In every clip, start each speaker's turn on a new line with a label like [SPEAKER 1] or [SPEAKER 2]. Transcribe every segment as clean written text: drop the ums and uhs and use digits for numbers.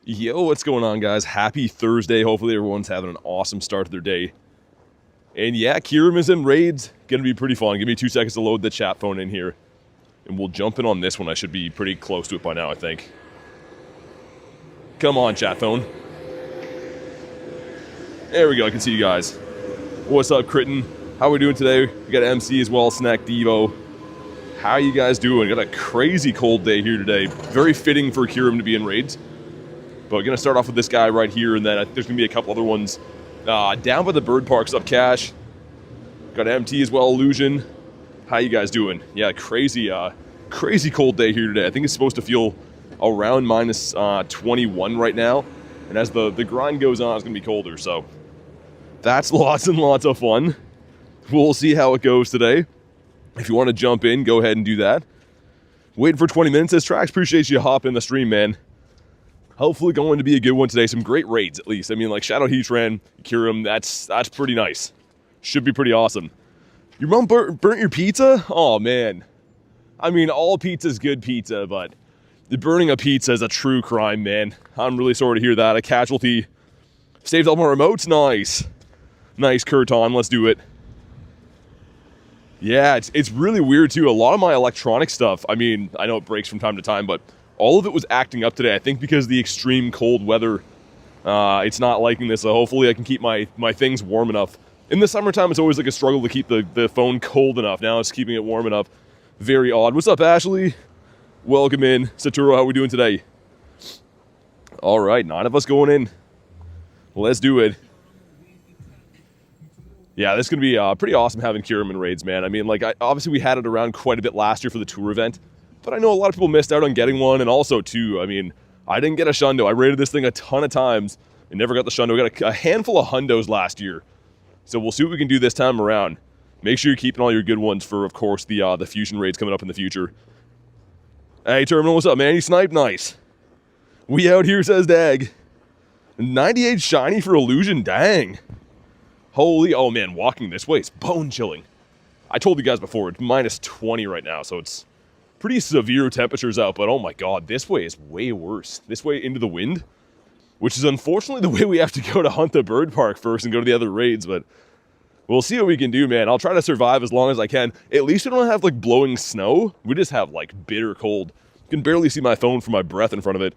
[SPEAKER 1] Yo, what's going on, guys? Happy Thursday. Hopefully everyone's having an awesome start to their day. And yeah, KYUREM is in raids. Gonna be pretty fun. Give me 2 seconds to load the chat phone in here. And we'll jump in on this one. I should be pretty close to it by now, I think. Come on, chat phone. There we go, I can see you guys. What's up, Critten? How are we doing today? We got MC as well, Snack Devo. How are you guys doing? Got a crazy cold day here today. Very fitting for KYUREM to be in raids. But we're going to start off with this guy right here, and then there's going to be a couple other ones. Down by the bird parks up Cash. Got MT as well, Illusion. How you guys doing? Yeah, crazy cold day here today. I think it's supposed to feel around minus 21 right now. And as the grind goes on, it's going to be colder. So that's lots and lots of fun. We'll see how it goes today. If you want to jump in, go ahead and do that. Waiting for 20 minutes. This Trax, appreciate you hopping in the stream, man. Hopefully going to be a good one today. Some great raids, at least. I mean, like Shadow Heatran, KYUREM, that's pretty nice. Should be pretty awesome. Your mom burnt your pizza? Oh, man. I mean, all pizza's good pizza, but the burning a pizza is a true crime, man. I'm really sorry to hear that. A casualty. Saved all my remotes? Nice. Nice, Kurton. Let's do it. Yeah, it's really weird, too. A lot of my electronic stuff, I mean, I know it breaks from time to time, but all of it was acting up today. I think because of the extreme cold weather, it's not liking this. So hopefully I can keep my things warm enough. In the summertime, it's always like a struggle to keep the phone cold enough. Now it's keeping it warm enough. Very odd. What's up, Ashley? Welcome in. Saturo, how are we doing today? All right, 9 of us going in. Let's do it. Yeah, this is going to be pretty awesome having KYUREM in raids, man. I mean, like, obviously we had it around quite a bit last year for the tour event, but I know a lot of people missed out on getting one, and also, too, I mean, I didn't get a Shundo. I raided this thing a ton of times and never got the Shundo. We got a handful of Hundos last year, so we'll see what we can do this time around. Make sure you're keeping all your good ones for, of course, the Fusion raids coming up in the future. Hey, Terminal, what's up, man? You sniped? Nice. We out here, says Dag. 98 shiny for Illusion? Dang. Holy, oh man, walking this way is bone chilling. I told you guys before, it's minus 20 right now, so it's pretty severe temperatures out, but oh my god, this way is way worse. This way into the wind, which is unfortunately the way we have to go to hunt the bird park first and go to the other raids, but we'll see what we can do, man. I'll try to survive as long as I can. At least we don't have like blowing snow. We just have like bitter cold. You can barely see my phone from my breath in front of it.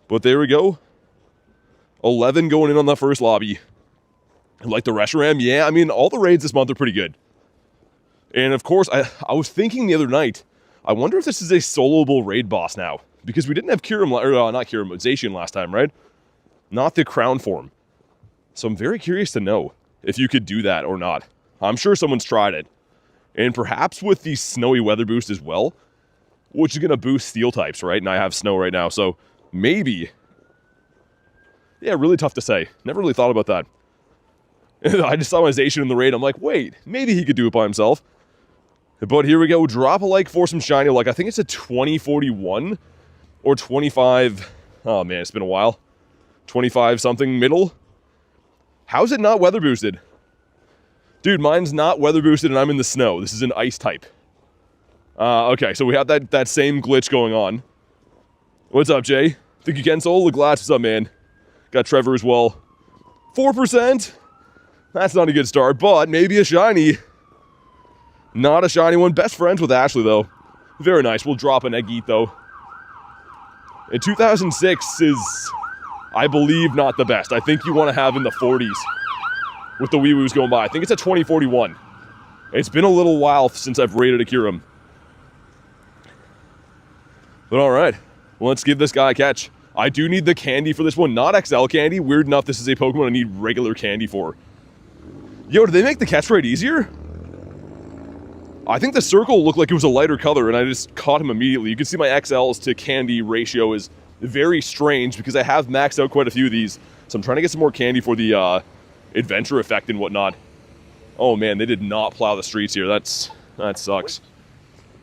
[SPEAKER 1] But there we go. 11 going in on the first lobby. Like the Reshiram, yeah, I mean, all the raids this month are pretty good. And of course, I was thinking the other night, I wonder if this is a soloable raid boss now. Because we didn't have KYUREM, or not KYUREM, but Zacian last time, right? Not the crown form. So I'm very curious to know if you could do that or not. I'm sure someone's tried it. And perhaps with the snowy weather boost as well, which is going to boost steel types, right? And I have snow right now, so maybe. Yeah, really tough to say. Never really thought about that. I just saw my Zacian in the raid. I'm like, wait, maybe he could do it by himself. But here we go. Drop a like for some shiny. Like, I think it's a 2041 or 25. Oh, man, it's been a while. 25 something middle. How's it not weather boosted? Dude, mine's not weather boosted and I'm in the snow. This is an ice type. Okay, so we have that same glitch going on. What's up, Jay? Think you can soul? The glass. What's up, man? Got Trevor as well. 4%. That's not a good start, but maybe a shiny. Not a shiny one. Best friends with Ashley, though. Very nice. We'll drop an Eggeet, though. And 2006 is, I believe, not the best. I think you want to have in the 40s with the wee-woos going by. I think it's a 2041. It's been a little while since I've raided a KYUREM. But all right. Well, let's give this guy a catch. I do need the candy for this one. Not XL candy. Weird enough, this is a Pokemon I need regular candy for. Yo, did they make the catch rate easier? I think the circle looked like it was a lighter color, and I just caught him immediately. You can see my XLs to candy ratio is very strange because I have maxed out quite a few of these. So I'm trying to get some more candy for the adventure effect and whatnot. Oh man, they did not plow the streets here. That sucks.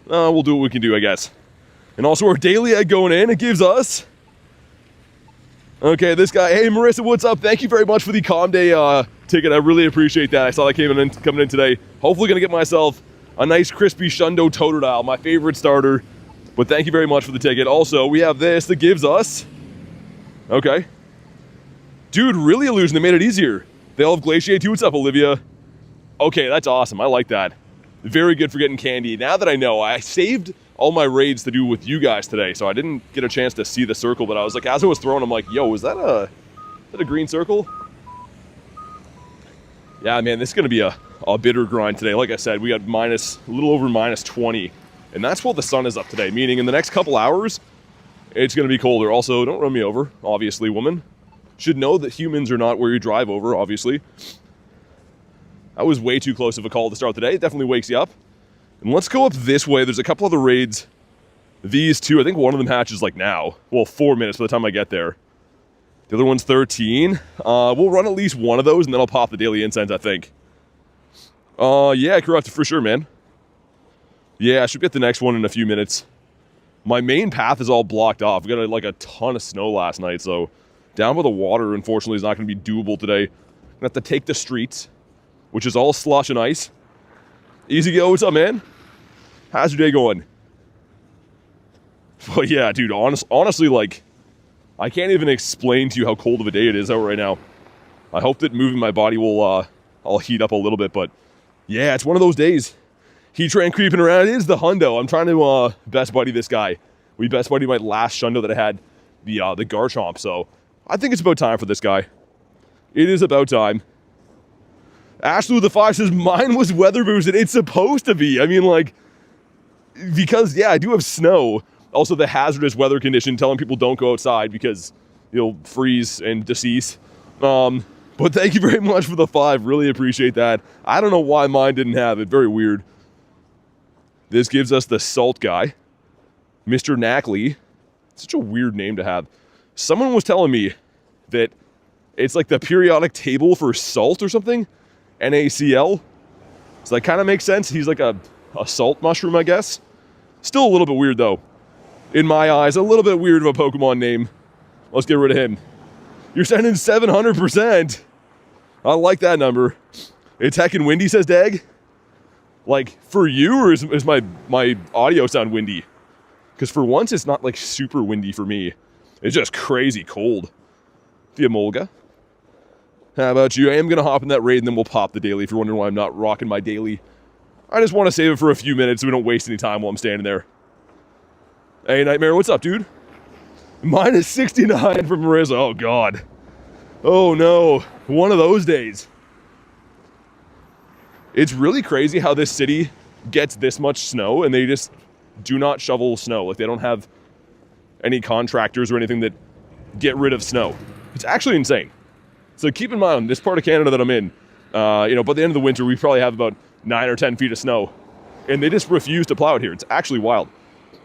[SPEAKER 1] We'll do what we can do, I guess. And also our daily egg going in, it gives us... Okay, this guy, hey Marissa, what's up? Thank you very much for the Calm Day ticket. I really appreciate that. I saw that coming in today. Hopefully gonna get myself a nice crispy Shundo Totodile, my favorite starter. But thank you very much for the ticket. Also, we have this that gives us Okay. Dude, really Illusion, they made it easier. They all have Glaciate too. What's up, Olivia? Okay, that's awesome. I like that. Very good for getting candy. Now that I know, I saved all my raids to do with you guys today, so I didn't get a chance to see the circle, but I was like, as I was throwing, I'm like, yo, is that a green circle? Yeah, man, this is going to be a bitter grind today. Like I said, we got a little over minus 20, and that's while the sun is up today, meaning in the next couple hours, it's going to be colder. Also, don't run me over, obviously, woman. Should know that humans are not where you drive over, obviously. That was way too close of a call to start the day. It definitely wakes you up. And let's go up this way. There's a couple other raids. These two, I think one of them hatches like now. Well, 4 minutes by the time I get there. The other one's 13. We'll run at least one of those, and then I'll pop the daily incense, I think. Yeah, correct, for sure, man. Yeah, I should get the next one in a few minutes. My main path is all blocked off. We got like a ton of snow last night, so down by the water, unfortunately, is not going to be doable today. I'm going to have to take the streets, which is all slush and ice. Easy go, what's up, man? How's your day going? But yeah, dude, honestly, like, I can't even explain to you how cold of a day it is out right now. I hope that moving my body will, I'll heat up a little bit, but yeah, it's one of those days. Heatran creeping around. It is the hundo. I'm trying to best buddy this guy. We best buddy my last shundo that I had, the Garchomp, so I think it's about time for this guy. It is about time. Ashley with the 5 says, mine was weather boosted. It's supposed to be. I mean, like, because, yeah, I do have snow. Also, the hazardous weather condition telling people don't go outside because you'll freeze and decease. But thank you very much for the 5. Really appreciate that. I don't know why mine didn't have it. Very weird. This gives us the Salt guy. Mr. Knackley. Such a weird name to have. Someone was telling me that it's like the periodic table for salt or something. NaCl. So that kind of makes sense. He's like a salt mushroom, I guess. Still a little bit weird, though. In my eyes, a little bit weird of a Pokemon name. Let's get rid of him. You're sending 700%. I like that number. It's heckin' windy, says Dag. Like, for you, or is my audio sound windy? Because for once, it's not, like, super windy for me. It's just crazy cold. The Emolga. How about you? I am going to hop in that raid, and then we'll pop the daily if you're wondering why I'm not rocking my daily. I just want to save it for a few minutes so we don't waste any time while I'm standing there. Hey, Nightmare, what's up, dude? Minus 69 from Marissa. Oh, God. Oh, no. One of those days. It's really crazy how this city gets this much snow, and they just do not shovel snow. Like, they don't have any contractors or anything that get rid of snow. It's actually insane. So keep in mind, this part of Canada that I'm in, you know, by the end of the winter, we probably have about 9 or 10 feet of snow. And they just refuse to plow it here. It's actually wild.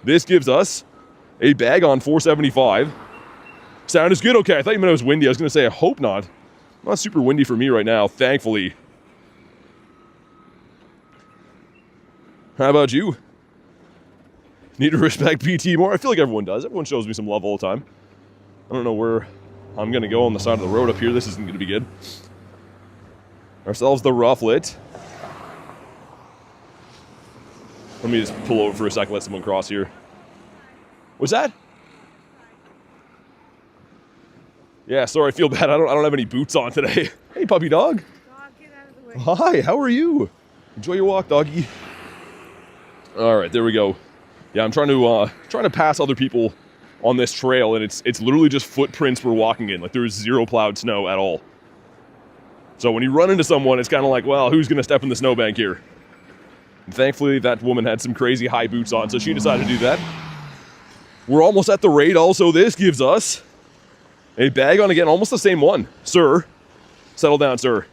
[SPEAKER 1] This gives us a bag on 475. Sound is good? Okay, I thought you meant it was windy. I was going to say, I hope not. Not super windy for me right now, thankfully. How about you? Need to respect PT more? I feel like everyone does. Everyone shows me some love all the time. I don't know where I'm going to go on the side of the road up here. This isn't going to be good. Ourselves the Rufflet. Let me just pull over for a second, let someone cross here. What's that? Yeah, sorry, I feel bad. I don't have any boots on today. Hey, puppy dog.
[SPEAKER 2] Dog, get out of the way.
[SPEAKER 1] Hi, how are you? Enjoy your walk, doggy. All right, there we go. Yeah, I'm trying to pass other people on this trail, and it's literally just footprints we're walking in. Like, there's zero plowed snow at all. So when you run into someone, it's kind of like, well, who's going to step in the snowbank here? And thankfully, that woman had some crazy high boots on, so she decided to do that. We're almost at the raid. Also, this gives us a bag on again, almost the same one. Sir, settle down, sir.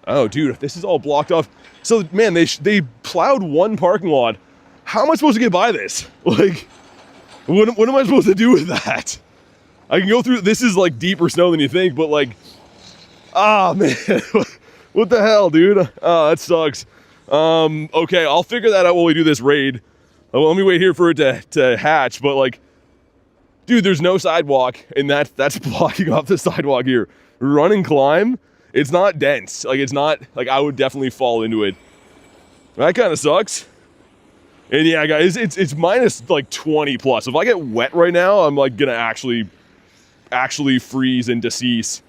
[SPEAKER 1] Oh, dude, this is all blocked off. So, man, they plowed one parking lot. How am I supposed to get by this? Like, what am I supposed to do with that? I can go through, this is like deeper snow than you think, but like, man, what the hell, dude? That sucks. Okay, I'll figure that out while we do this raid. Well, let me wait here for it to hatch, but like, dude, there's no sidewalk, and that's blocking off the sidewalk here. Run and climb, it's not dense. Like, it's not, like, I would definitely fall into it. That kind of sucks. And yeah, guys, it's minus like 20 plus. If I get wet right now, I'm like gonna actually freeze and decease.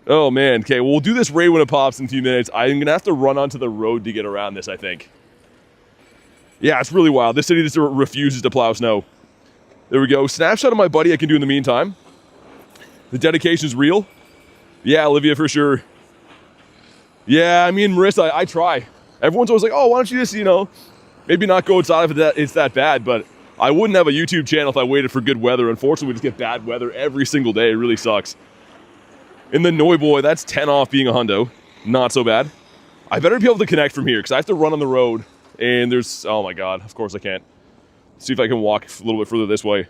[SPEAKER 1] Oh man, okay, well, we'll do this raid when it pops in a few minutes. I'm gonna have to run onto the road to get around this, I think. Yeah, it's really wild. This city just refuses to plow snow. There we go. Snapshot of my buddy I can do in the meantime. The dedication is real. Yeah, Olivia, for sure. Yeah, I mean, Marissa, I try. Everyone's always like, oh, why don't you just, you know, maybe not go outside if it's that bad, but I wouldn't have a YouTube channel if I waited for good weather. Unfortunately, we just get bad weather every single day. It really sucks. In the Noi Boy, that's 10 off being a hundo. Not so bad. I better be able to connect from here because I have to run on the road. And there's, oh my God, of course I can't. See if I can walk a little bit further this way.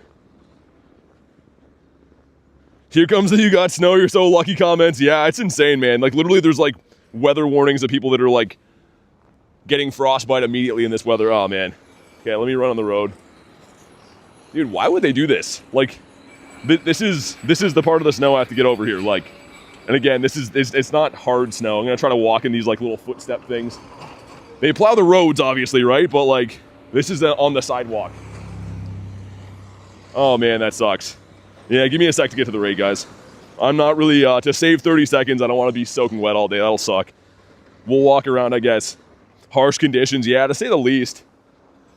[SPEAKER 1] Here comes the "you got snow, you're so lucky" comments. Yeah, it's insane, man. Like literally there's like weather warnings of people that are like getting frostbite immediately in this weather. Oh man. Okay, let me run on the road. Dude, why would they do this? Like, this is the part of the snow I have to get over here. Like, and again, it's not hard snow. I'm gonna try to walk in these like little footstep things. They plow the roads, obviously, right? But like, this is on the sidewalk. Oh man, that sucks. Yeah, give me a sec to get to the raid, guys. I'm not really, to save 30 seconds, I don't want to be soaking wet all day. That'll suck. We'll walk around, I guess. Harsh conditions, yeah, to say the least.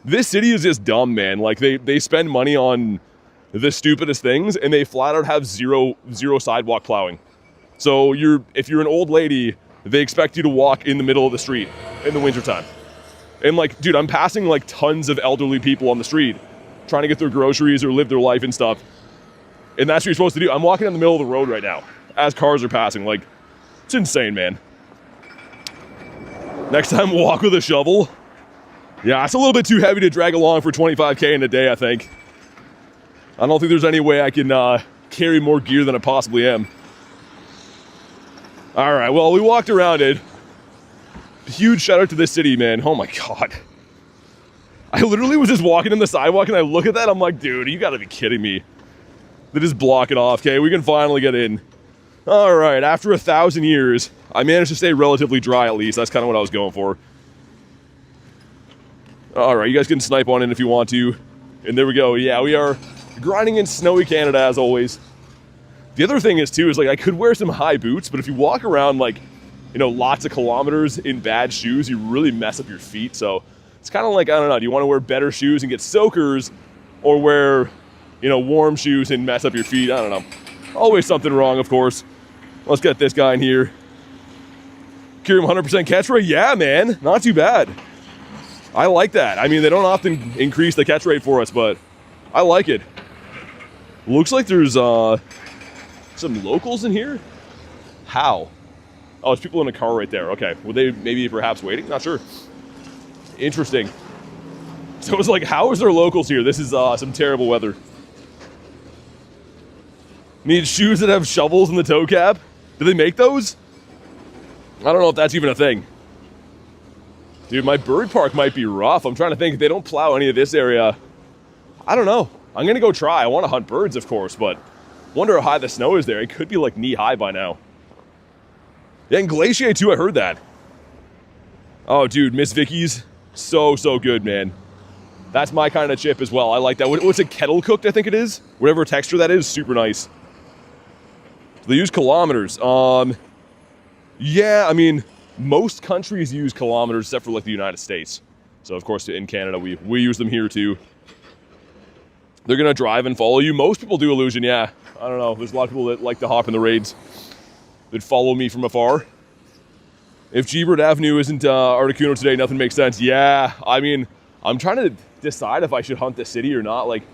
[SPEAKER 1] This city is just dumb, man. Like, they spend money on the stupidest things, and they flat out have zero sidewalk plowing. So if you're an old lady, they expect you to walk in the middle of the street in the wintertime. And like, dude, I'm passing like tons of elderly people on the street trying to get their groceries or live their life and stuff. And that's what you're supposed to do. I'm walking in the middle of the road right now as cars are passing. Like, it's insane, man. Next time, we'll walk with a shovel. Yeah, it's a little bit too heavy to drag along for 25K in a day, I think. I don't think there's any way I can carry more gear than I possibly am. All right, well, we walked around it. Huge shout out to this city, man. Oh my God. I literally was just walking in the sidewalk and I look at that, I'm like, dude, you gotta be kidding me. They just block it off. Okay, we can finally get in. All right, after 1,000 years, I managed to stay relatively dry at least. That's kind of what I was going for. All right, you guys can snipe on in if you want to. And there we go. Yeah, we are grinding in snowy Canada as always. The other thing is too, is like I could wear some high boots, but if you walk around like, you know, lots of kilometers in bad shoes, you really mess up your feet. So it's kind of like, I don't know, do you want to wear better shoes and get soakers or wear, you know, warm shoes and mess up your feet? I don't know. Always something wrong, of course. Let's get this guy in here. KYUREM 100% catch rate. Yeah, man, not too bad. I like that. I mean, they don't often increase the catch rate for us, but I like it. Looks like there's some locals in here. How? Oh, there's people in a car right there. Okay, were they maybe perhaps waiting? Not sure. Interesting. So it's like, how is there locals here? This is some terrible weather. Need shoes that have shovels in the toe cap? Do they make those? I don't know if that's even a thing. Dude, my bird park might be rough. I'm trying to think if they don't plow any of this area. I don't know. I'm gonna go try. I want to hunt birds, of course, but wonder how high the snow is there. It could be like knee high by now. Yeah, and Glacier too, I heard that. Oh, dude, Miss Vicky's so good, man. That's my kind of chip as well. I like that. What's it, kettle cooked, I think it is? Whatever texture that is, super nice. They use kilometers. Yeah, I mean, most countries use kilometers except for like the United States. So of course in Canada, we use them here too. They're gonna drive and follow you. Most people do Illusion, yeah. I don't know, there's a lot of people that like to hop in the raids that follow me from afar. If G-Bird Avenue isn't Articuno today, nothing makes sense. Yeah, I mean, I'm trying to decide if I should hunt the city or not. Like,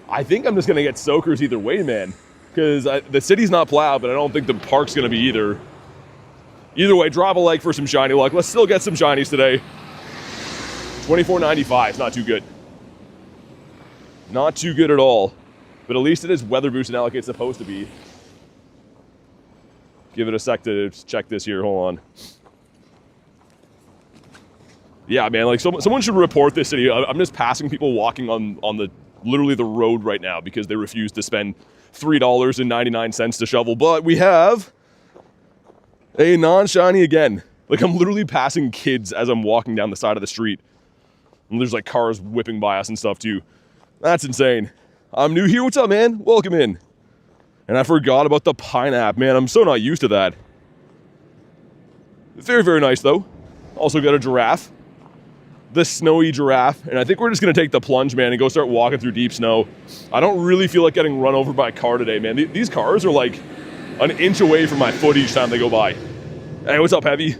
[SPEAKER 1] I think I'm just gonna get soakers either way, man. Because the city's not plowed, but I don't think the park's gonna be either. Either way, drop a like for some shiny luck. Let's still get some shinies today. $24.95 is not too good. Not too good at all. But at least it is weather boosted now like it's supposed to be. Give it a sec to check this here. Hold on. Yeah, man, like someone should report this city. I'm just passing people walking on the literally the road right now because they refuse to spend $3.99 to shovel. But we have a non-shiny again. Like, I'm literally passing kids as I'm walking down the side of the street. And there's like cars whipping by us and stuff too. That's insane. I'm new here. What's up, man? Welcome in. And I forgot about the pineapple, man. I'm so not used to that. Very, very nice though. Also got a giraffe. The snowy giraffe. And I think we're just gonna take the plunge, man, and go start walking through deep snow. I don't really feel like getting run over by a car today, man. These cars are like an inch away from my foot each time they go by. Hey, what's up, Heavy?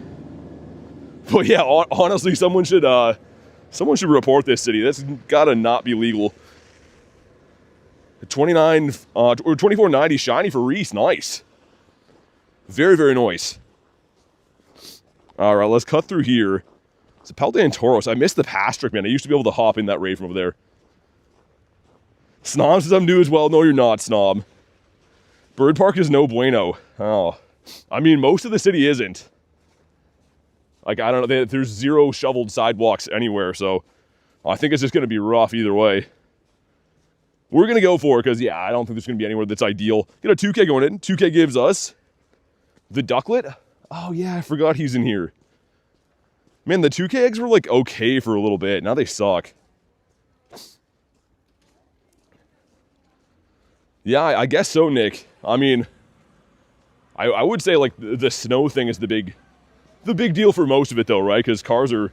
[SPEAKER 1] But yeah, honestly, someone should report this city. That's gotta not be legal. 29 or 2490 shiny for Reese. Nice. Very, very nice. All right, let's cut through here. It's a Paldean Tauros. I missed the Pastrick, man. I used to be able to hop in that raid from over there. Snob says I'm new as well. No, you're not, Snob. Bird Park is no bueno. Oh. I mean, most of the city isn't. Like, I don't know. There's zero shoveled sidewalks anywhere, so I think it's just going to be rough either way. We're going to go for it because, yeah, I don't think there's going to be anywhere that's ideal. Get a 2K going in. 2K gives us the ducklet. Oh, yeah, I forgot he's in here. Man, the 2K eggs were, like, okay for a little bit. Now they suck. Yeah, I guess so, Nick. I mean, I would say, like, the snow thing is the big deal for most of it, though, right? Because cars are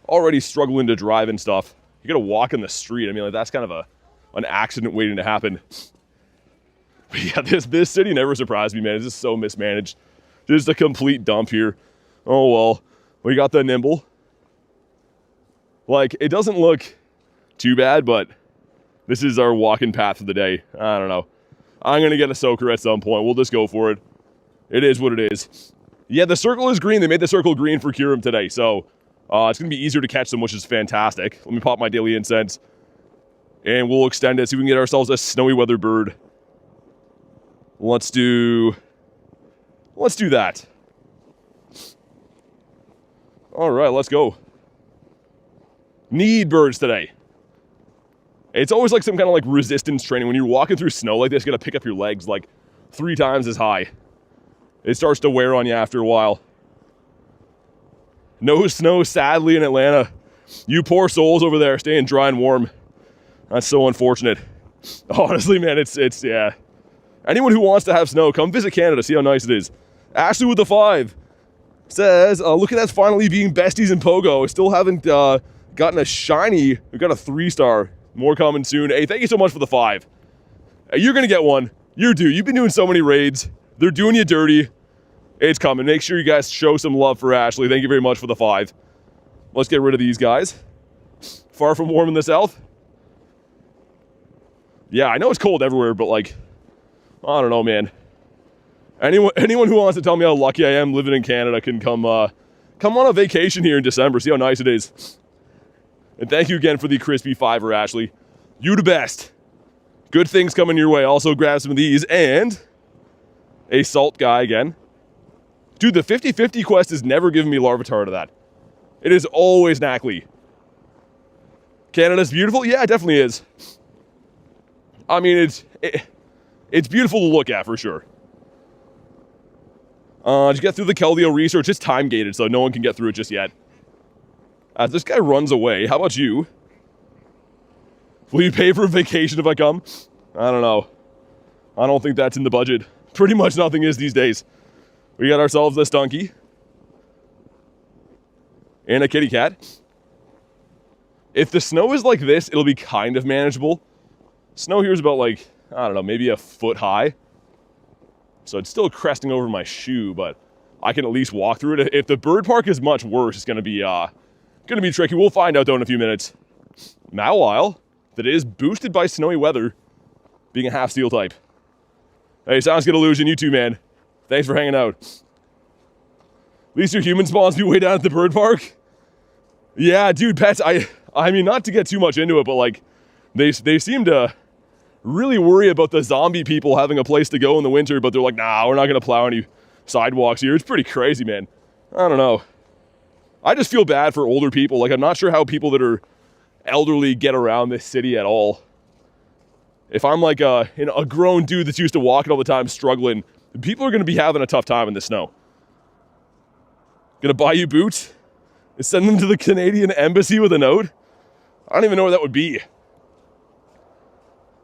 [SPEAKER 1] already struggling to drive and stuff. You got to walk in the street. I mean, like, that's kind of an accident waiting to happen. But yeah, this city never surprised me, man. It's just so mismanaged. Just a complete dump here. Oh, well. We got the Nimble. Like, it doesn't look too bad, but this is our walking path for the day. I don't know. I'm going to get a soaker at some point. We'll just go for it. It is what it is. Yeah, the circle is green. They made the circle green for KYUREM today, so it's going to be easier to catch them, which is fantastic. Let me pop my daily incense, and we'll extend it, see if we can get ourselves a snowy weather bird. Let's do that. All right, let's go. Need birds today. It's always like some kind of like resistance training. When you're walking through snow like this, you gotta pick up your legs like 3 times as high. It starts to wear on you after a while. No snow, sadly, in Atlanta. You poor souls over there staying dry and warm. That's so unfortunate. Honestly, man, it's yeah. Anyone who wants to have snow, come visit Canada, see how nice it is. Ashley with the 5 says, look at that finally being besties in Pogo. I still haven't gotten a shiny. We've got a 3-star. More coming soon. Hey, thank you so much for the 5. You're going to get one. You're due. You've been doing so many raids. They're doing you dirty. It's coming. Make sure you guys show some love for Ashley. Thank you very much for the 5. Let's get rid of these guys. Far from warm in the south. Yeah, I know it's cold everywhere, but like, I don't know, man. Anyone who wants to tell me how lucky I am living in Canada can come on a vacation here in December. See how nice it is. And thank you again for the crispy 5er, Ashley. You the best. Good things coming your way. Also grab some of these and a salt guy again. Dude, the 50-50 quest has never given me Larvitar to that. It is always Knackley. Canada's beautiful? Yeah, it definitely is. I mean, it's beautiful to look at for sure. Did you get through the Keldeo research? It's time gated, so no one can get through it just yet. As this guy runs away, how about you? Will you pay for a vacation if I come? I don't know. I don't think that's in the budget. Pretty much nothing is these days. We got ourselves a Stunky. And a kitty cat. If the snow is like this, it'll be kind of manageable. Snow here is about like, I don't know, maybe a foot high. So it's still cresting over my shoe, but I can at least walk through it. If the bird park is much worse, it's gonna be tricky. We'll find out though in a few minutes. Mawile, that is boosted by snowy weather, being a half steel type. Hey, sounds good, Illusion. You too, man. Thanks for hanging out. At least your human spawns be way down at the bird park. Yeah, dude, pets. I mean, not to get too much into it, but like, they seem to really worry about the zombie people having a place to go in the winter, but they're like, nah, we're not gonna plow any sidewalks here. It's pretty crazy, man. I don't know. I just feel bad for older people. Like, I'm not sure how people that are elderly get around this city at all. If I'm like a grown dude that's used to walking all the time, struggling, people are gonna be having a tough time in the snow. Gonna buy you boots and send them to the Canadian embassy with a note. I don't even know where that would be.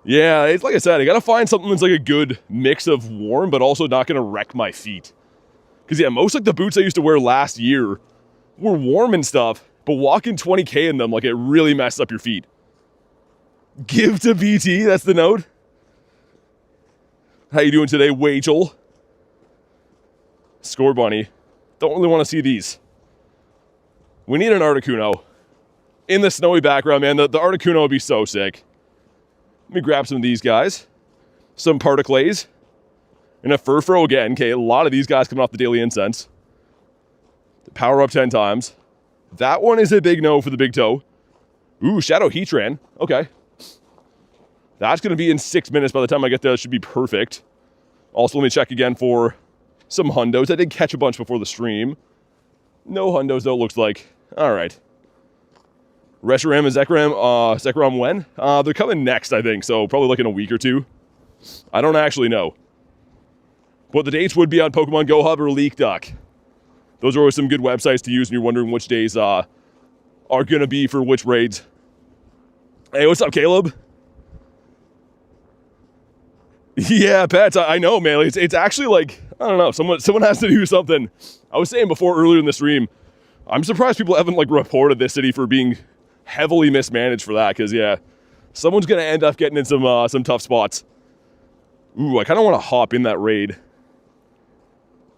[SPEAKER 1] Yeah, it's like I said, I gotta find something that's like a good mix of warm, but also not gonna wreck my feet. Because yeah, most like the boots I used to wear last year were warm and stuff, but walking 20K in them, like it really messes up your feet. Give to BT, that's the note. How you doing today, Wachel? Score Bunny. Don't really want to see these. We need an Articuno. In the snowy background, man, the Articuno would be so sick. Let me grab some of these guys. Some Particles. And a Furfro again. Okay, a lot of these guys coming off the Daily Incense. Power up 10 times. That one is a big no for the big toe. Ooh, Shadow Heatran. Okay. That's going to be in 6 minutes. By the time I get there, it should be perfect. Also, let me check again for some hundos. I did catch a bunch before the stream. No hundos, though, it looks like. All right. Reshiram and Zekrom when? They're coming next, I think, so probably like in a week or two. I don't actually know. But the dates would be on Pokemon Go Hub or Leak Duck. Those are always some good websites to use when you're wondering which days are going to be for which raids. Hey, what's up, Caleb? Yeah, Pets, I know, man. It's actually like, I don't know, someone has to do something. I was saying before earlier in the stream, I'm surprised people haven't like reported this city for being heavily mismanaged for that, because yeah, someone's gonna end up getting in some tough spots. Ooh, I kind of want to hop in that raid,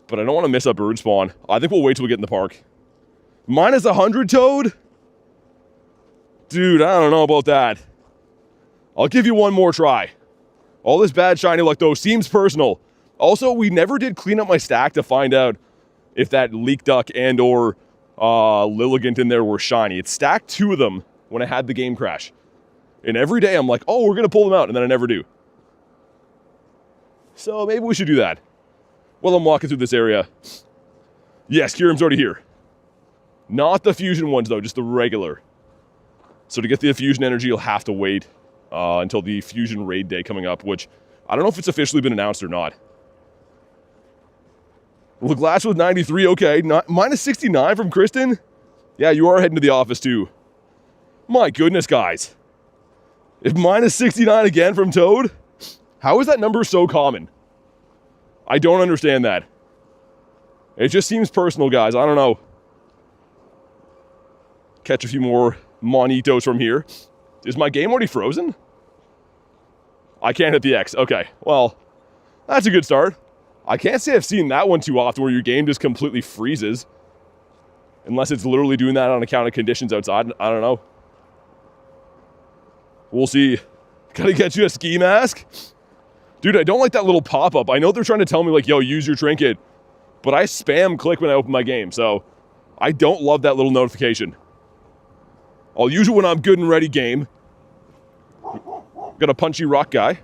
[SPEAKER 1] but I don't want to miss a bird spawn. I think we'll wait till we get in the park. Minus 100 Toad? Dude, I don't know about that. I'll give you one more try. All this bad shiny luck though seems personal. Also, we never did clean up my stack to find out if that Leak Duck and or Lilligant in there were shiny. It stacked 2 of them when I had the game crash. And every day I'm like, oh, we're going to pull them out, and then I never do. So maybe we should do that. While I'm walking through this area. Yes, Kyurem's already here. Not the fusion ones though, just the regular. So to get the fusion energy, you'll have to wait until the fusion raid day coming up, which I don't know if it's officially been announced or not. Glass with 93, okay. Minus 69 from Kristen? Yeah, you are heading to the office too. My goodness, guys. If minus 69 again from Toad? How is that number so common? I don't understand that. It just seems personal, guys. I don't know. Catch a few more Monitos from here. Is my game already frozen? I can't hit the X. Okay, well, that's a good start. I can't say I've seen that one too often where your game just completely freezes. Unless it's literally doing that on account of conditions outside. I don't know. We'll see. Gotta get you a ski mask? Dude, I don't like that little pop-up. I know they're trying to tell me like, yo, use your trinket. But I spam click when I open my game, so I don't love that little notification. I'll use it when I'm good and ready game. Got a punchy rock guy.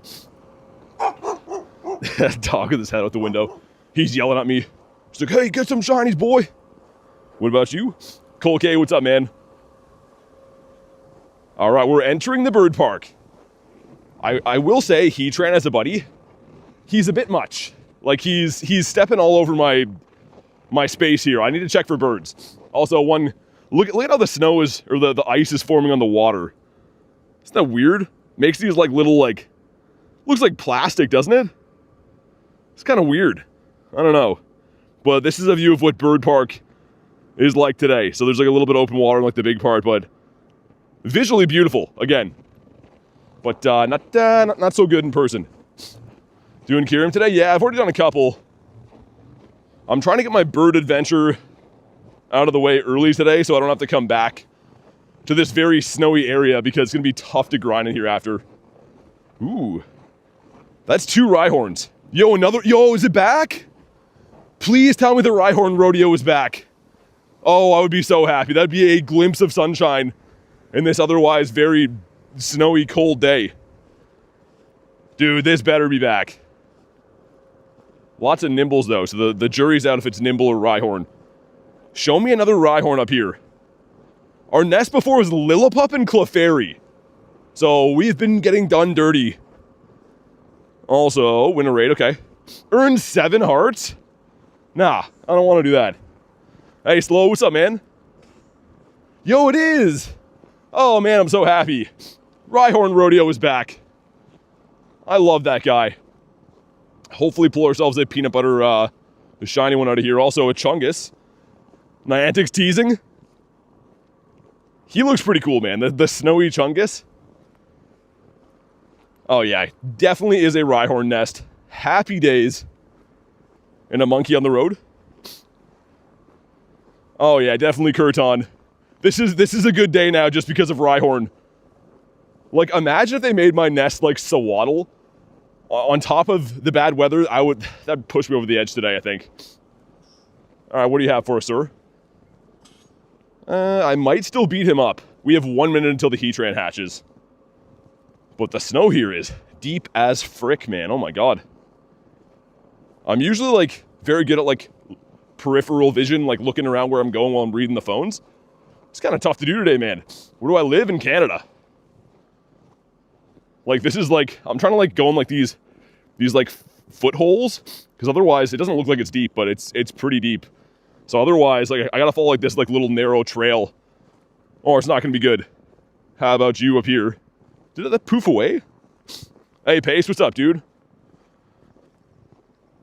[SPEAKER 1] Dog with his head out the window. He's yelling at me. He's like, hey, get some shinies, boy. What about you? Cole K, what's up, man? All right, we're entering the bird park. I will say, Heatran as a buddy, he's a bit much. Like, he's stepping all over my space here. I need to check for birds. Also, look at how the snow is, or the ice is forming on the water. Isn't that weird? Makes these like little, like, looks like plastic, doesn't it? It's kind of weird. I don't know. But this is a view of what Bird Park is like today. So there's like a little bit of open water in like the big part, but visually beautiful, again. But not so good in person. Doing Kyurem today? Yeah, I've already done a couple. I'm trying to get my bird adventure out of the way early today so I don't have to come back to this very snowy area because it's going to be tough to grind in here after. Ooh. That's 2 Rhyhorns. Yo, is it back? Please tell me the Rhyhorn rodeo is back. Oh, I would be so happy. That'd be a glimpse of sunshine in this otherwise very snowy, cold day. Dude, this better be back. Lots of Nimbles, though, so the jury's out if it's Nimble or Rhyhorn. Show me another Rhyhorn up here. Our nest before was Lillipup and Clefairy. So we've been getting done dirty. Also, win a raid, okay. Earn 7 hearts? Nah, I don't want to do that. Hey, Slow, what's up, man? Yo, it is! Oh man, I'm so happy. Rhyhorn Rodeo is back. I love that guy. Hopefully pull ourselves a peanut butter, the shiny one out of here. Also a Chungus. Niantic's teasing. He looks pretty cool, man. The snowy Chungus. Oh yeah, definitely is a Rhyhorn nest. Happy days. And a monkey on the road. Oh yeah, definitely Kurton. This is a good day now just because of Rhyhorn. Like, imagine if they made my nest like Sawaddle. On top of the bad weather, that'd push me over the edge today, I think. All right, what do you have for us, sir? I might still beat him up. We have 1 minute until the Heatran hatches. But the snow here is deep as frick, man. Oh my god. I'm usually like very good at like peripheral vision, like looking around where I'm going while I'm reading the phones. It's kind of tough to do today, man. Where do I live? In Canada. Like, this is like, I'm trying to like go in like these like footholes, because otherwise it doesn't look like it's deep, but it's pretty deep. So otherwise, like, I gotta follow like this like little narrow trail, or it's not gonna be good. How about you up here? Did that poof away? Hey, Pace, what's up, dude?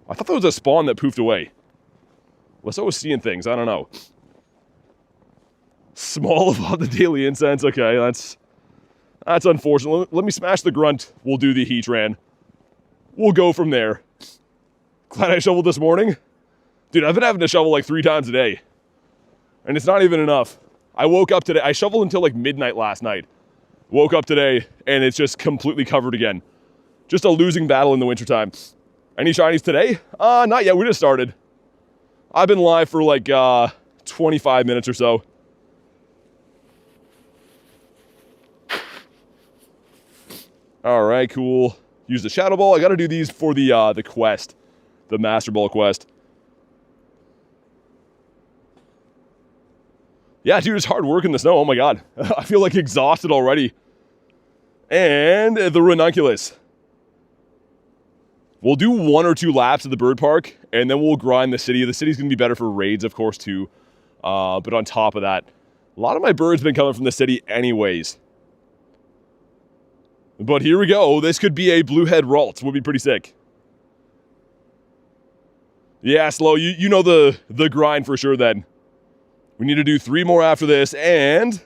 [SPEAKER 1] I thought there was a spawn that poofed away. Unless I was seeing things, I don't know. Small above the daily incense, okay, that's unfortunate. Let me smash the grunt, we'll do the Heatran. We'll go from there. Glad I shoveled this morning. Dude, I've been having to shovel like 3 times a day. And it's not even enough. I woke up today, I shoveled until like midnight last night. Woke up today, and it's just completely covered again. Just a losing battle in the wintertime. Any shinies today? Not yet, we just started. I've been live for like 25 minutes or so. All right, cool. Use the Shadow Ball. I gotta do these for the quest. The Master Ball quest. Yeah, dude, it's hard work in the snow. Oh my god. I feel like exhausted already. And the Ranunculus. We'll do 1 or 2 laps at the bird park, and then we'll grind the city. The city's gonna be better for raids, of course, too. But on top of that, a lot of my birds have been coming from the city anyways. But here we go. This could be a Bluehead Ralts. Would be pretty sick. Yeah, Slow, you know the grind for sure then. We need to do 3 more after this, and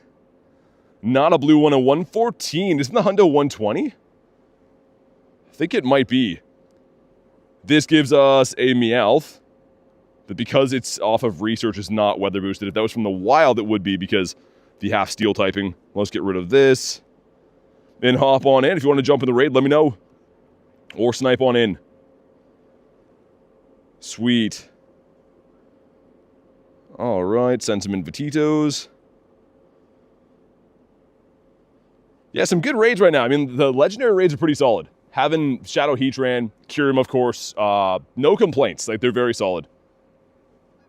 [SPEAKER 1] not a blue one, a 114. Isn't the Hundo 120? I think it might be. This gives us a Meowth, but because it's off of research, it's not weather boosted. If that was from the wild, it would be because the half steel typing. Let's get rid of this. And hop on in. If you want to jump in the raid, let me know. Or snipe on in. Sweet. All right, send some Invititos. Yeah, some good raids right now. I mean, the legendary raids are pretty solid. Having Shadow Heatran, Kyurem, of course, no complaints. Like, they're very solid.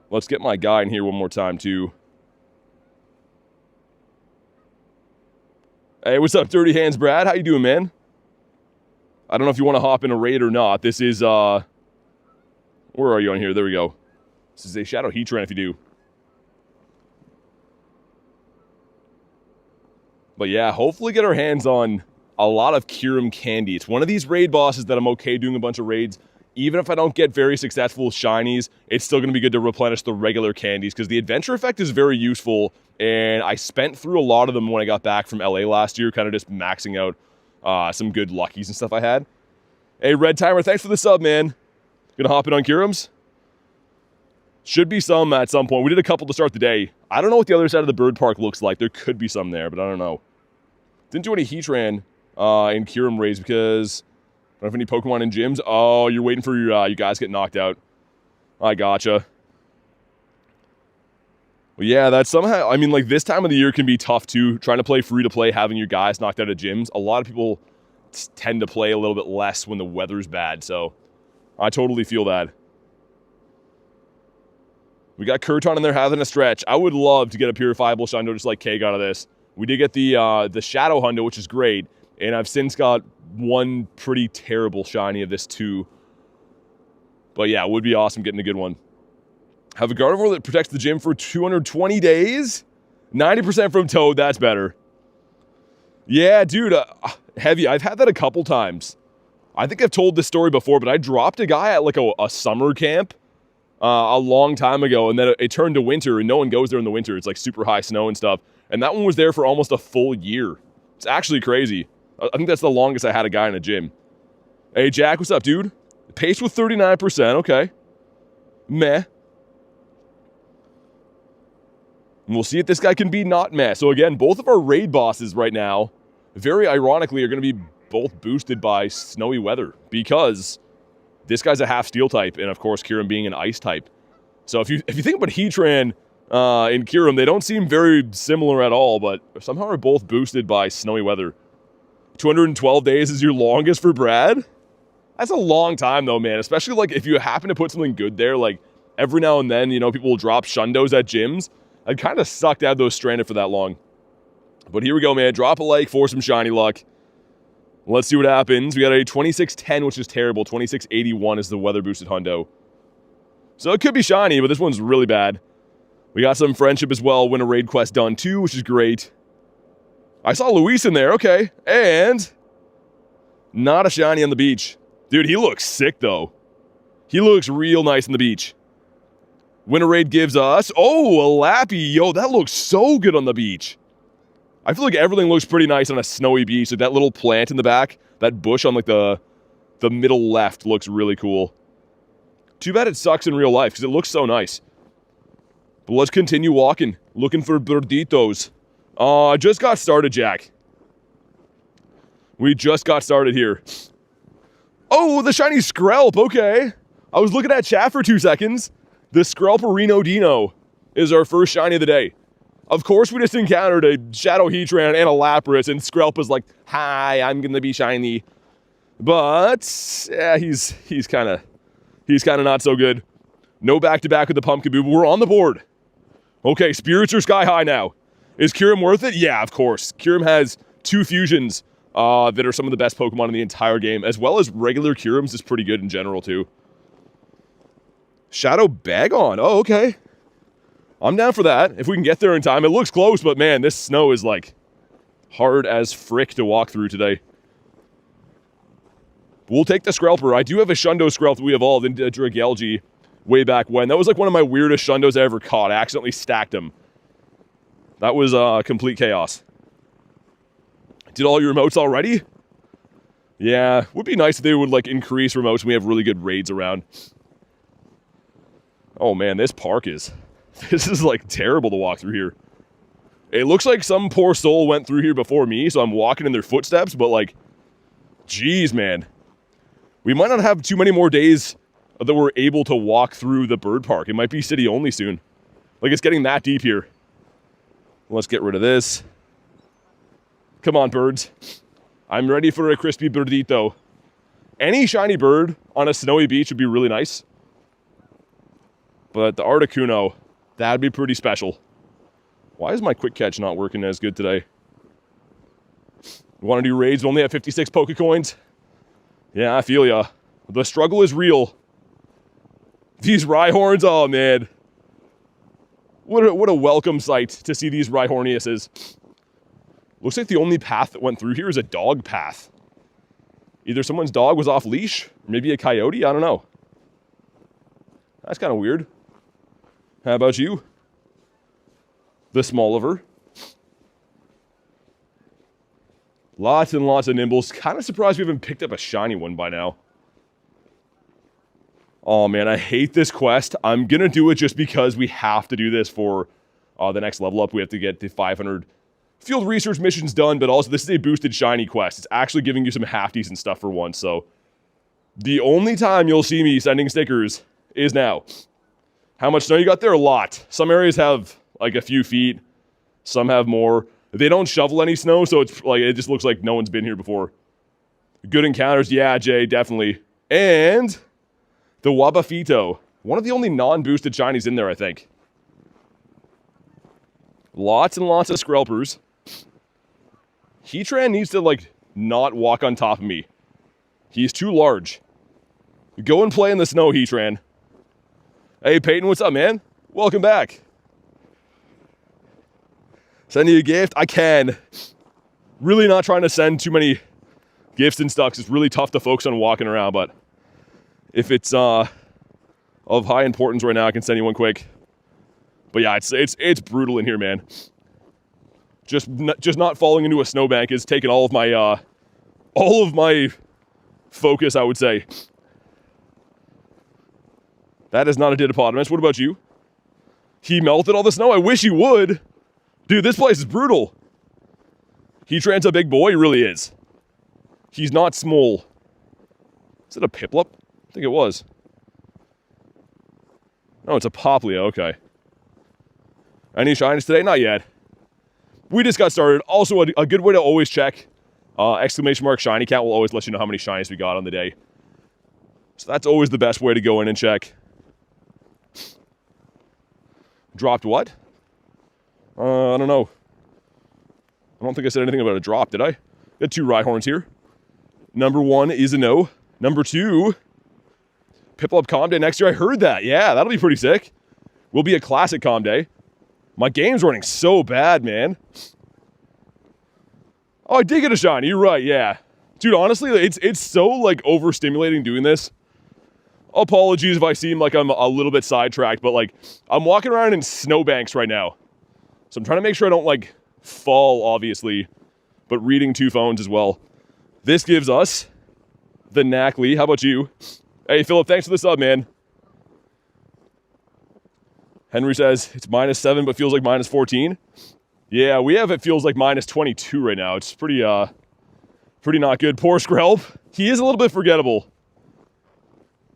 [SPEAKER 1] Let's get my guy in here one more time, too. Hey, what's up, Dirty Hands Brad? How you doing, man? I don't know if you want to hop in a raid or not. This is, where are you on here? There we go. This is a Shadow Heatran if you do. But yeah, hopefully get our hands on a lot of Kyurem candy. It's one of these raid bosses that I'm okay doing a bunch of raids. Even if I don't get very successful shinies, it's still going to be good to replenish the regular candies because the adventure effect is very useful. And I spent through a lot of them when I got back from LA last year, kind of just maxing out some good luckies and stuff I had. Hey, Red Timer, thanks for the sub, man. Gonna hop in on Kyurems? Should be some at some point. We did a couple to start the day. I don't know what the other side of the bird park looks like. There could be some there, but I don't know. Didn't do any Heatran in Kyurem raids because I don't have any Pokemon in gyms. Oh, you're waiting for your you guys get knocked out. I gotcha. Well, yeah, that's somehow, I mean, like, this time of the year can be tough, too. Trying to play free-to-play, having your guys knocked out of gyms. A lot of people tend to play a little bit less when the weather's bad, so I totally feel that. We got Kurton in there having a stretch. I would love to get a purifiable Shundo just like K got out of this. We did get the Shadow Hundo, which is great, and I've since got one pretty terrible shiny of this, too. But yeah, it would be awesome getting a good one. Have a Gardevoir that protects the gym for 220 days. 90% from Toad, that's better. Yeah, dude, heavy. I've had that a couple times. I think I've told this story before, but I dropped a guy at like a summer camp a long time ago, and then it turned to winter, and no one goes there in the winter. It's like super high snow and stuff. And that one was there for almost a full year. It's actually crazy. I think that's the longest I had a guy in a gym. Hey, Jack, what's up, dude? Pace with 39%, okay. Meh. And we'll see if this guy can be not meh. So again, both of our raid bosses right now, very ironically, are going to be both boosted by snowy weather, because this guy's a half steel type, and of course KYUREM being an ice type. So if you think about Heatran in KYUREM, they don't seem very similar at all, but somehow are both boosted by snowy weather. 212 days is your longest for Brad? That's a long time though, man, especially like if you happen to put something good there. Like every now and then, you know, people will drop Shundos at gyms. I'd kind of sucked to have those stranded for that long. But here we go, man. Drop a like for some shiny luck. Let's see what happens. We got a 2610, which is terrible. 2681 is the weather boosted hundo. So it could be shiny, but this one's really bad. We got some friendship as well. Win a raid quest done too, which is great. I saw Luis in there, okay. And not a shiny on the beach. Dude, he looks sick though. He looks real nice on the beach. Win a raid gives us, oh, a Lappy. Yo, that looks so good on the beach. I feel like everything looks pretty nice on a snowy beach. Like that little plant in the back, that bush on like the middle left looks really cool. Too bad it sucks in real life because it looks so nice. But let's continue walking, looking for birditos. Just got started, Jack. We just got started here. Oh, the shiny Skrelp, okay. I was looking at chat for 2 seconds. The Skrelperino Dino is our first shiny of the day. Of course, we just encountered a Shadow Heatran and a Lapras, and Skrelp was like, hi, I'm gonna be shiny. But, yeah, he's kind of not so good. No back-to-back with the Pumpkin Boo, but we're on the board. Okay, spirits are sky high now. Is KYUREM worth it? Yeah, of course. KYUREM has 2 fusions that are some of the best Pokemon in the entire game, as well as regular KYUREMs is pretty good in general, too. Shadow Bagon. Oh, okay. I'm down for that, if we can get there in time. It looks close, but man, this snow is like hard as frick to walk through today. We'll take the Skrelper. I do have a Shundo Skrelp that we evolved into Dragalge way back when. That was like one of my weirdest Shundos I ever caught. I accidentally stacked him. That was complete chaos. Did all your remotes already? Yeah, would be nice if they would like increase remotes when we have really good raids around. Oh man, this park is... This is like terrible to walk through here. It looks like some poor soul went through here before me, so I'm walking in their footsteps, but like, geez, man. We might not have too many more days that we're able to walk through the bird park. It might be city only soon. Like, it's getting that deep here. Let's get rid of this. Come on, birds. I'm ready for a crispy birdito. Any shiny bird on a snowy beach would be really nice. But the Articuno, that'd be pretty special. Why is my quick catch not working as good today? You want to do raids only at 56 Pokecoins? Yeah, I feel ya. The struggle is real. These Rhyhorns, oh man. What a welcome sight to see these Rhyhorniuses. Looks like the only path that went through here is a dog path. Either someone's dog was off leash, or maybe a coyote, I don't know. That's kind of weird. How about you? The Smalliver. Lots and lots of Nimbles. Kind of surprised we haven't picked up a shiny one by now. Oh man, I hate this quest. I'm gonna do it just because we have to do this for the next level up. We have to get the 500 field research missions done, but also this is a boosted shiny quest. It's actually giving you some half-decent stuff for once, so the only time you'll see me sending stickers is now. How much snow you got there? A lot. Some areas have like a few feet. Some have more. They don't shovel any snow, so it's like it just looks like no one's been here before. Good encounters, yeah, Jay, definitely. And the Wabafito. One of the only non-boosted shinies in there, I think. Lots and lots of Skrelpers. Heatran needs to, like, not walk on top of me. He's too large. Go and play in the snow, Heatran. Hey, Peyton, what's up, man? Welcome back. Send you a gift? I can. Really not trying to send too many gifts and stuff 'cause it's really tough to focus on walking around, but if it's of high importance right now, I can send you one quick. But yeah, it's brutal in here, man. Just not falling into a snowbank is taking all of my focus, I would say. That is not a Didopotamus. What about you? He melted all the snow? I wish he would. Dude, this place is brutal. Heatran's a big boy, he really is. He's not small. Is it a Piplup? I think it was. No, it's a Popplio, okay. Any shinies today? Not yet. We just got started. Also, a good way to always check, exclamation mark shiny count will always let you know how many shinies we got on the day. So that's always the best way to go in and check. Dropped what? I don't know. I don't think I said anything about a drop, did I? Got 2 Rhyhorns here. Number 1 is a no. Number 2, Piplup Calm Day next year. I heard that. Yeah, that'll be pretty sick. Will be a classic Calm Day. My game's running so bad, man. Oh, I did get a shiny. You're right, yeah. Dude, honestly, it's so, like, overstimulating doing this. Apologies if I seem like I'm a little bit sidetracked, but, like, I'm walking around in snowbanks right now. So I'm trying to make sure I don't, like, fall, obviously, but reading 2 phones as well. This gives us the Knackley. How about you? Hey, Philip, thanks for the sub, man. Henry says it's -7, but feels like -14. Yeah, we have it feels like -22 right now. It's pretty not good. Poor Skrelp. He is a little bit forgettable.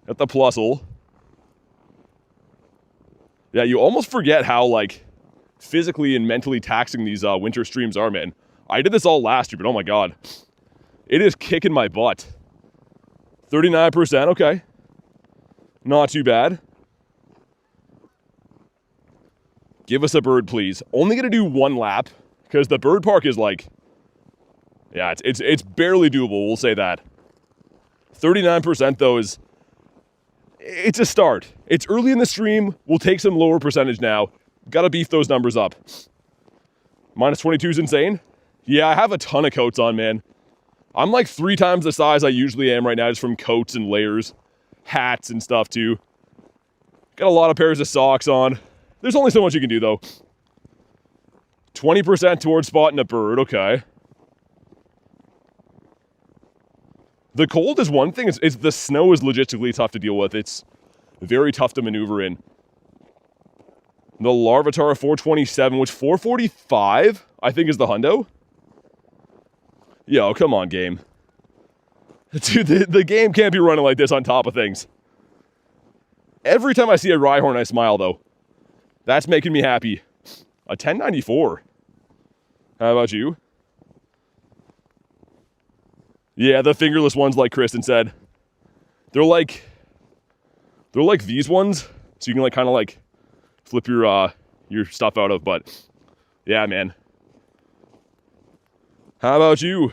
[SPEAKER 1] At the Plusle. Yeah, you almost forget how, like, physically and mentally taxing these winter streams are, man. I did this all last year, but oh my god. It is kicking my butt. 39%, okay. Not too bad. Give us a bird, please. Only gonna do 1 lap, because the bird park is like... Yeah, it's barely doable, we'll say that. 39% though is... It's a start. It's early in the stream. We'll take some lower percentage now. Gotta beef those numbers up. -22 is insane. Yeah, I have a ton of coats on, man. I'm like 3 times the size I usually am right now, just from coats and layers. Hats and stuff, too. Got a lot of pairs of socks on. There's only so much you can do, though. 20% towards spotting a bird, okay. The cold is one thing. It's the snow is logistically tough to deal with. It's very tough to maneuver in. The Larvitar 427, which 445, I think, is the hundo. Yo, come on, game. Dude, the game can't be running like this on top of things. Every time I see a Rhyhorn, I smile, though. That's making me happy. A 1094. How about you? Yeah, the fingerless ones, like Kristen said. They're like these ones, so you can, like, kind of, like, flip your stuff out of, but yeah, man. How about you?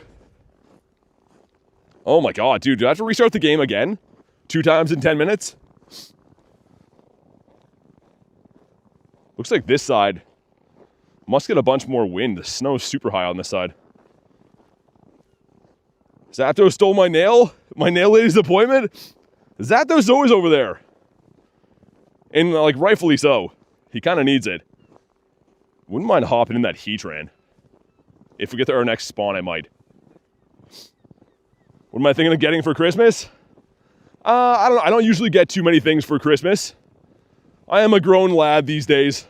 [SPEAKER 1] Oh my god, dude, do I have to restart the game again? 2 times in 10 minutes? Looks like this side must get a bunch more wind. The snow's super high on this side. Zapdos stole my nail lady's appointment? Zapdos always over there. And, like, rightfully so. He kind of needs it. Wouldn't mind hopping in that Heatran. If we get to our next spawn, I might. What am I thinking of getting for Christmas? I don't know. I don't usually get too many things for Christmas. I am a grown lad these days.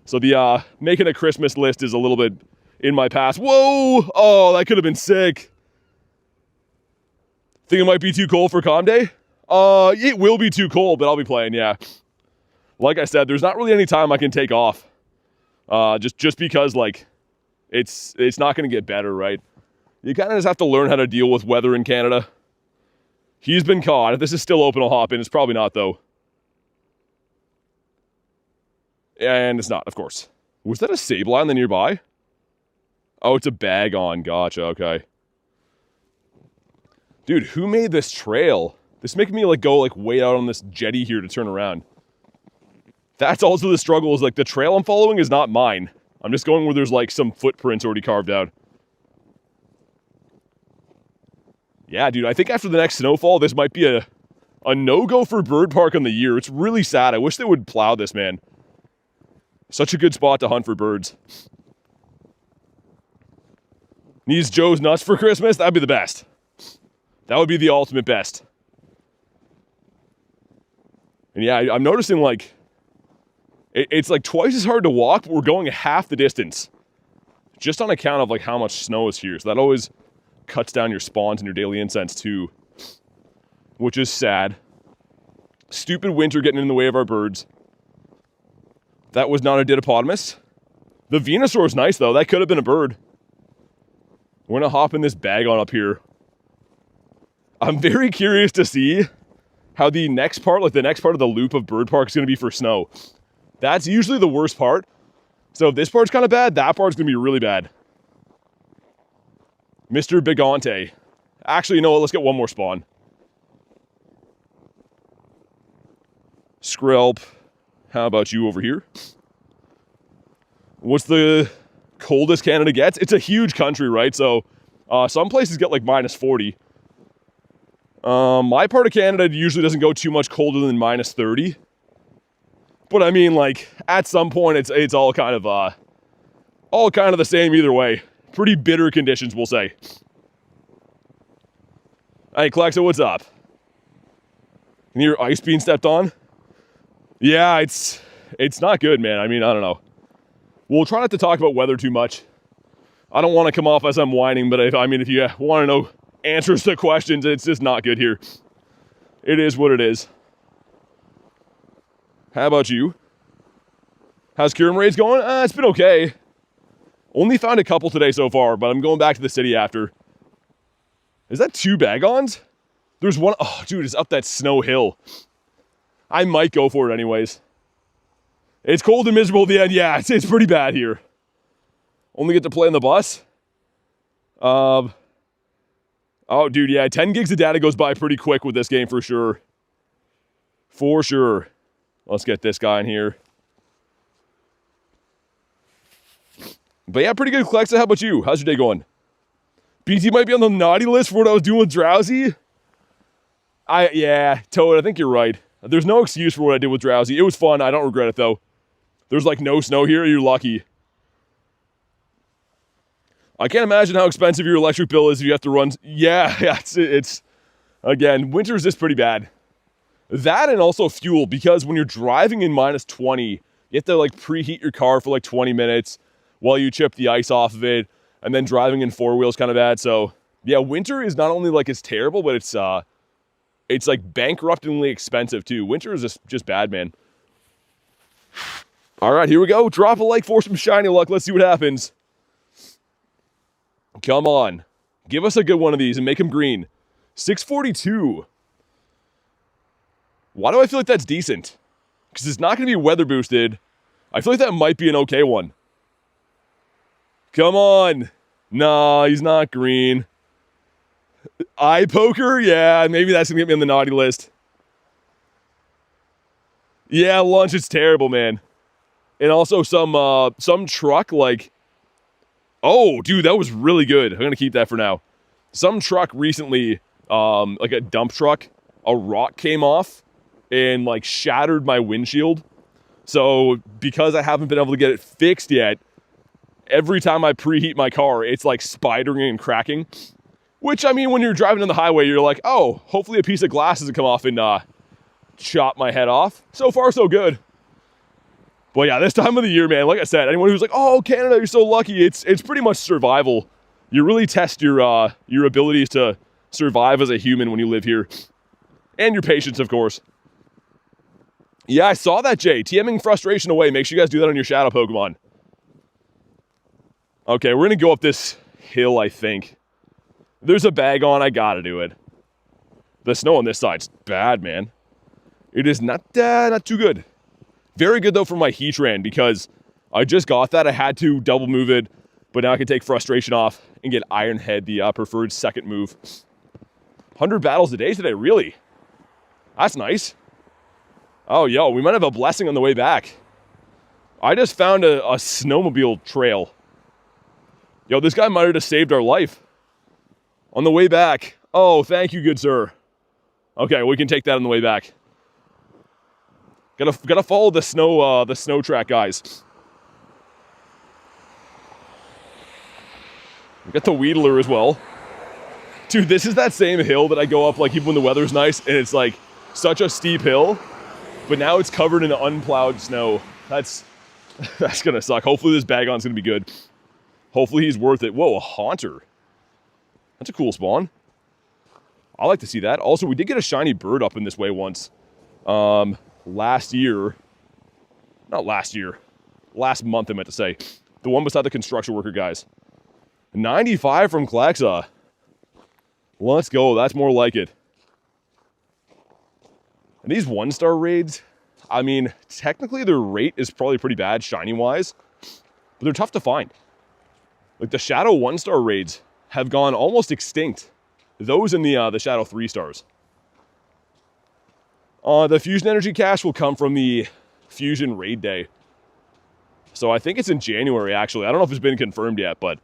[SPEAKER 1] So the making a Christmas list is a little bit in my past. Whoa! Oh, that could have been sick. Think it might be too cold for Calm Day? It will be too cold, but I'll be playing, yeah. Like I said, there's not really any time I can take off. Just because, like, it's not going to get better, right? You kind of just have to learn how to deal with weather in Canada. He's been caught. If this is still open, I'll hop in. It's probably not, though. And it's not, of course. Was that a Sableye nearby? Oh, it's a bag on. Gotcha, okay. Dude, who made this trail? This is making me, like, go, like, way out on this jetty here to turn around. That's also the struggle, is, like, the trail I'm following is not mine. I'm just going where there's, like, some footprints already carved out. Yeah, dude, I think after the next snowfall, this might be a no-go for Bird Park on the year. It's really sad. I wish they would plow this, man. Such a good spot to hunt for birds. Needs Joe's nuts for Christmas? That'd be the best. That would be the ultimate best. And yeah, I'm noticing like, it's like twice as hard to walk, but we're going half the distance. Just on account of like how much snow is here. So that always cuts down your spawns and your daily incense too. Which is sad. Stupid winter getting in the way of our birds. That was not a Didypotamus. The Venusaur is nice though. That could have been a bird. We're gonna hop in this bag on up here. I'm very curious to see how the next part, like the next part of the loop of Bird Park is gonna be for snow. That's usually the worst part. So if this part's kind of bad, that part's gonna be really bad. Mr. Bigante. Actually, you know what? Let's get one more spawn. Skrelp. How about you over here? What's the coldest Canada gets? It's a huge country, right? So some places get like -40. My part of Canada usually doesn't go too much colder than -30. But I mean, like, at some point, it's all kind of the same either way. Pretty bitter conditions, we'll say. Hey, Klexa, what's up? Can you hear ice being stepped on? Yeah, it's not good, man. I mean, I don't know. We'll try not to talk about weather too much. I don't want to come off as I'm whining, but if you want to know answers to questions, it's just not good here. It is what it is. How about you? How's KYUREM Raids going? It's been okay. Only found a couple today so far, but I'm going back to the city after. Is that 2 Bagons? There's one. Oh, dude, it's up that snow hill. I might go for it anyways. It's cold and miserable at the end. Yeah, it's pretty bad here. Only get to play on the bus. Oh, dude, yeah, 10 gigs of data goes by pretty quick with this game for sure. For sure. Let's get this guy in here. But yeah, pretty good, Klexa. How about you? How's your day going? BT might be on the naughty list for what I was doing with Drowsy. Yeah, Toad, I think you're right. There's no excuse for what I did with Drowsy. It was fun. I don't regret it, though. There's like no snow here. You're lucky. I can't imagine how expensive your electric bill is if you have to run. Yeah, it's again, winter is just pretty bad. That and also fuel, because when you're driving in -20, you have to like preheat your car for like 20 minutes while you chip the ice off of it, and then driving in 4-wheels kind of bad. So yeah, winter is not only like it's terrible, but it's like bankruptingly expensive too. Winter is just bad, man. All right, here we go. Drop a like for some shiny luck. Let's see what happens. Come on. Give us a good one of these and make them green. 642. Why do I feel like that's decent? Because it's not going to be weather boosted. I feel like that might be an okay one. Come on. Nah, he's not green. Eye poker? Yeah, maybe that's going to get me on the naughty list. Yeah, lunch is terrible, man. And also some truck, like... Oh, dude, that was really good. I'm going to keep that for now. Some truck recently, like a dump truck, a rock came off and like shattered my windshield. So because I haven't been able to get it fixed yet, every time I preheat my car, it's like spidering and cracking. Which, I mean, when you're driving on the highway, you're like, oh, hopefully a piece of glass doesn't come off and chop my head off. So far, so good. But yeah, this time of the year, man, like I said, anyone who's like, oh, Canada, you're so lucky, it's pretty much survival. You really test your abilities to survive as a human when you live here. And your patience, of course. Yeah, I saw that, Jay. TMing frustration away. Make sure you guys do that on your shadow Pokemon. Okay, we're going to go up this hill, I think. There's a bag on. I got to do it. The snow on this side's bad, man. It is not too good. Very good, though, for my Heatran, because I just got that. I had to double move it, but now I can take frustration off and get Iron Head, the preferred second move. 100 battles a day today, really? That's nice. Oh, yo, we might have a blessing on the way back. I just found a snowmobile trail. Yo, this guy might have just saved our life. On the way back. Oh, thank you, good sir. Okay, we can take that on the way back. Gotta follow the snow track, guys. We got the Wheedler as well. Dude, this is that same hill that I go up like even when the weather's nice and it's like such a steep hill, but now it's covered in unplowed snow. That's gonna suck. Hopefully this Bagon's gonna be good. Hopefully he's worth it. Whoa, a Haunter. That's a cool spawn. I like to see that. Also, we did get a shiny bird up in this way once. Last month I meant to say. The one beside the construction worker guys. 95 from Klexa. Let's go, that's more like it. And these 1-star raids, I mean, technically their rate is probably pretty bad shiny-wise, but they're tough to find. Like the Shadow 1-star raids have gone almost extinct. Those in the Shadow 3-stars. The Fusion Energy cache will come from the Fusion Raid Day. So I think it's in January, actually. I don't know if it's been confirmed yet, but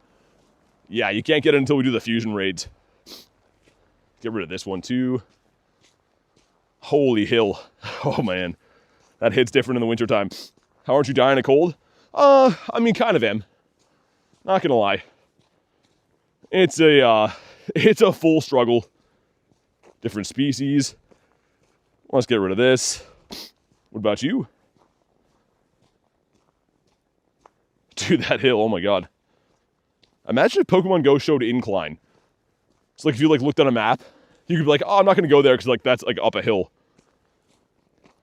[SPEAKER 1] yeah, you can't get it until we do the Fusion Raids. Get rid of this one, too. Holy hill. Oh, man. That hits different in the wintertime. How aren't you dying of cold? I mean, kind of am. Not gonna lie. It's a full struggle. Different species. Let's get rid of this. What about you? Dude, that hill, oh my god. Imagine if Pokemon GO showed incline. It's like if you like looked on a map, you could be like, oh, I'm not gonna go there because like that's like up a hill.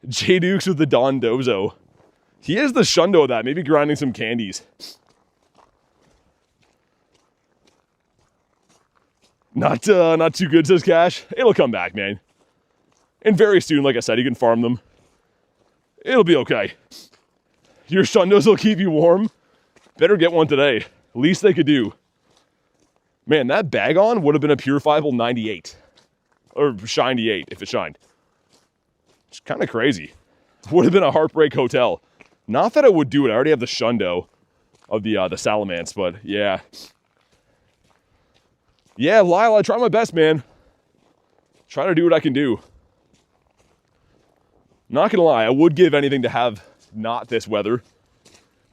[SPEAKER 1] J Dukes with the Don Dozo. He is the Shundo of that, maybe grinding some candies. Not too good, says Cash. It'll come back, man. And very soon, like I said, you can farm them. It'll be okay. Your Shundos will keep you warm. Better get one today. Least they could do. Man, that Bagon would have been a purifiable 98. Or shiny 8, if it shined. It's kind of crazy. Would have been a Heartbreak Hotel. Not that it would do it. I already have the Shundo of the Salamence, but yeah. Yeah, Lyle, I try my best, man. Try to do what I can do. Not gonna lie, I would give anything to have not this weather.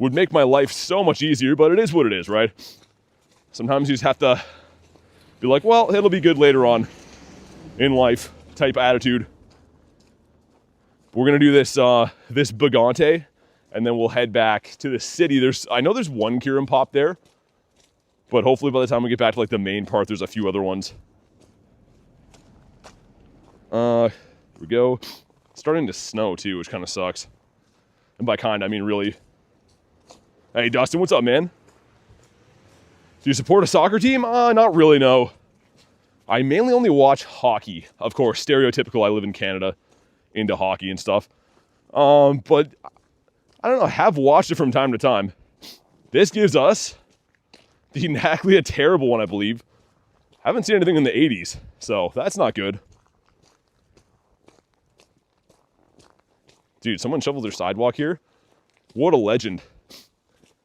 [SPEAKER 1] Would make my life so much easier, but it is what it is, right? Sometimes you just have to be like, well, it'll be good later on in life type attitude. We're gonna do this this Bagante, and then we'll head back to the city. I know there's one Kyurem pop there, but hopefully by the time we get back to like the main part, there's a few other ones. Here we go. It's starting to snow too, which kind of sucks. And by kind, I mean really. Hey, Dustin, what's up, man? Do you support a soccer team? Not really, no. I mainly only watch hockey. Of course, stereotypical, I live in Canada, into hockey and stuff. But, I don't know, I have watched it from time to time. This gives us the Naclia terrible one, I believe. Haven't seen anything in the 80s, so that's not good. Dude, someone shoveled their sidewalk here. What a legend.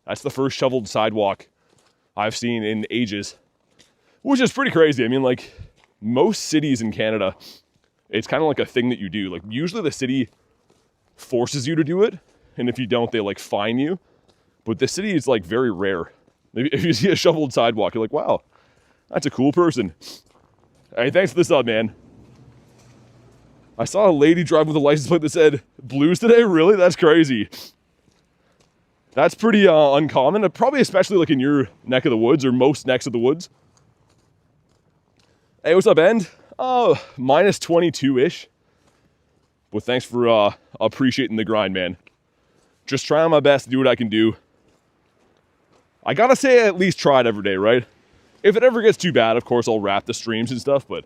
[SPEAKER 1] That's the first shoveled sidewalk I've seen in ages. Which is pretty crazy. I mean, like, most cities in Canada, it's kind of like a thing that you do. Like, usually the city forces you to do it, and if you don't, they, like, fine you. But the city is, like, very rare. Maybe if you see a shoveled sidewalk, you're like, wow, that's a cool person. Hey, thanks for the sub, man. I saw a lady drive with a license plate that said, Blues today? Really? That's crazy. That's pretty uncommon, probably especially like in your neck of the woods or most necks of the woods. Hey, what's up, End? Oh, minus 22-ish. Well, thanks for appreciating the grind, man. Just trying my best to do what I can do. I gotta say I at least tried every day, right? If it ever gets too bad, of course, I'll wrap the streams and stuff, but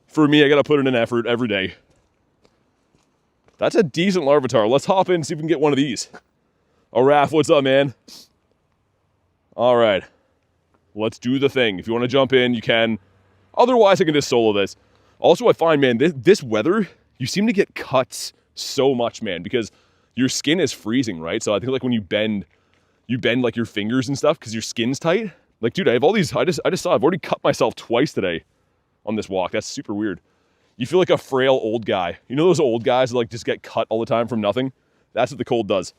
[SPEAKER 1] for me, I gotta put in an effort every day. That's a decent Larvitar. Let's hop in and see if we can get one of these. Oh, Raph, what's up, man? All right. Let's do the thing. If you want to jump in, you can. Otherwise, I can just solo this. Also, I find, man, this weather, you seem to get cuts so much, man, because your skin is freezing, right? So I think like when you bend like your fingers and stuff because your skin's tight. Like, dude, I have all these, I just saw, I've already cut myself twice today. on this walk. That's super weird. You feel like a frail old guy. You know those old guys that like just get cut all the time from nothing? That's what the cold does.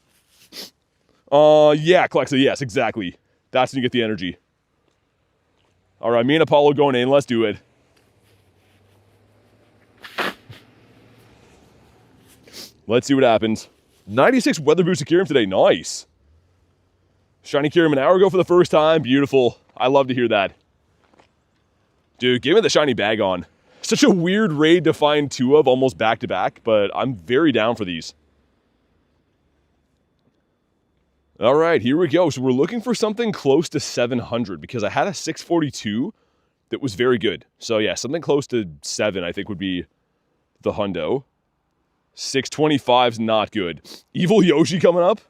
[SPEAKER 1] Yeah, Klexa, yes, exactly. That's when you get the energy. All right, me and Apollo going in. Let's do it. Let's see what happens. 96 weather boosted KYUREM today. Nice. Shiny KYUREM an hour ago for the first time. Beautiful. I love to hear that. Dude, give me the shiny bag on. Such a weird raid to find two of almost back to back, but I'm very down for these. All right, here we go. So we're looking for something close to 700 because I had a 642 that was very good. So yeah, something close to 7 I think would be the hundo. 625's not good. Evil Yoshi coming up.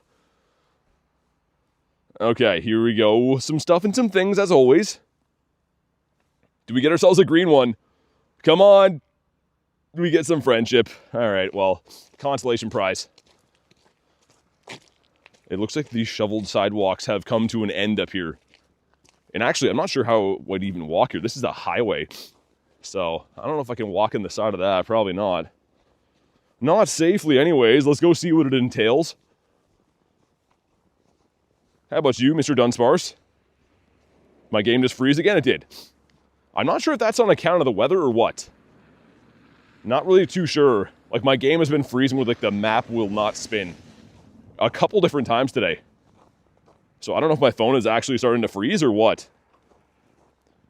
[SPEAKER 1] Okay, here we go. Some stuff and some things as always. Do we get ourselves a green one? Come on. Do we get some friendship? All right, well, consolation prize. It looks like these shoveled sidewalks have come to an end up here. And actually, I'm not sure how I would even walk here. This is a highway. So I don't know if I can walk in the side of that. Probably not. Not safely anyways. Let's go see what it entails. How about you, Mr. Dunsparce? My game just freeze again? It did. I'm not sure if that's on account of the weather or what. Not really too sure. Like my game has been freezing with like the map will not spin a couple different times today. So I don't know if my phone is actually starting to freeze or what.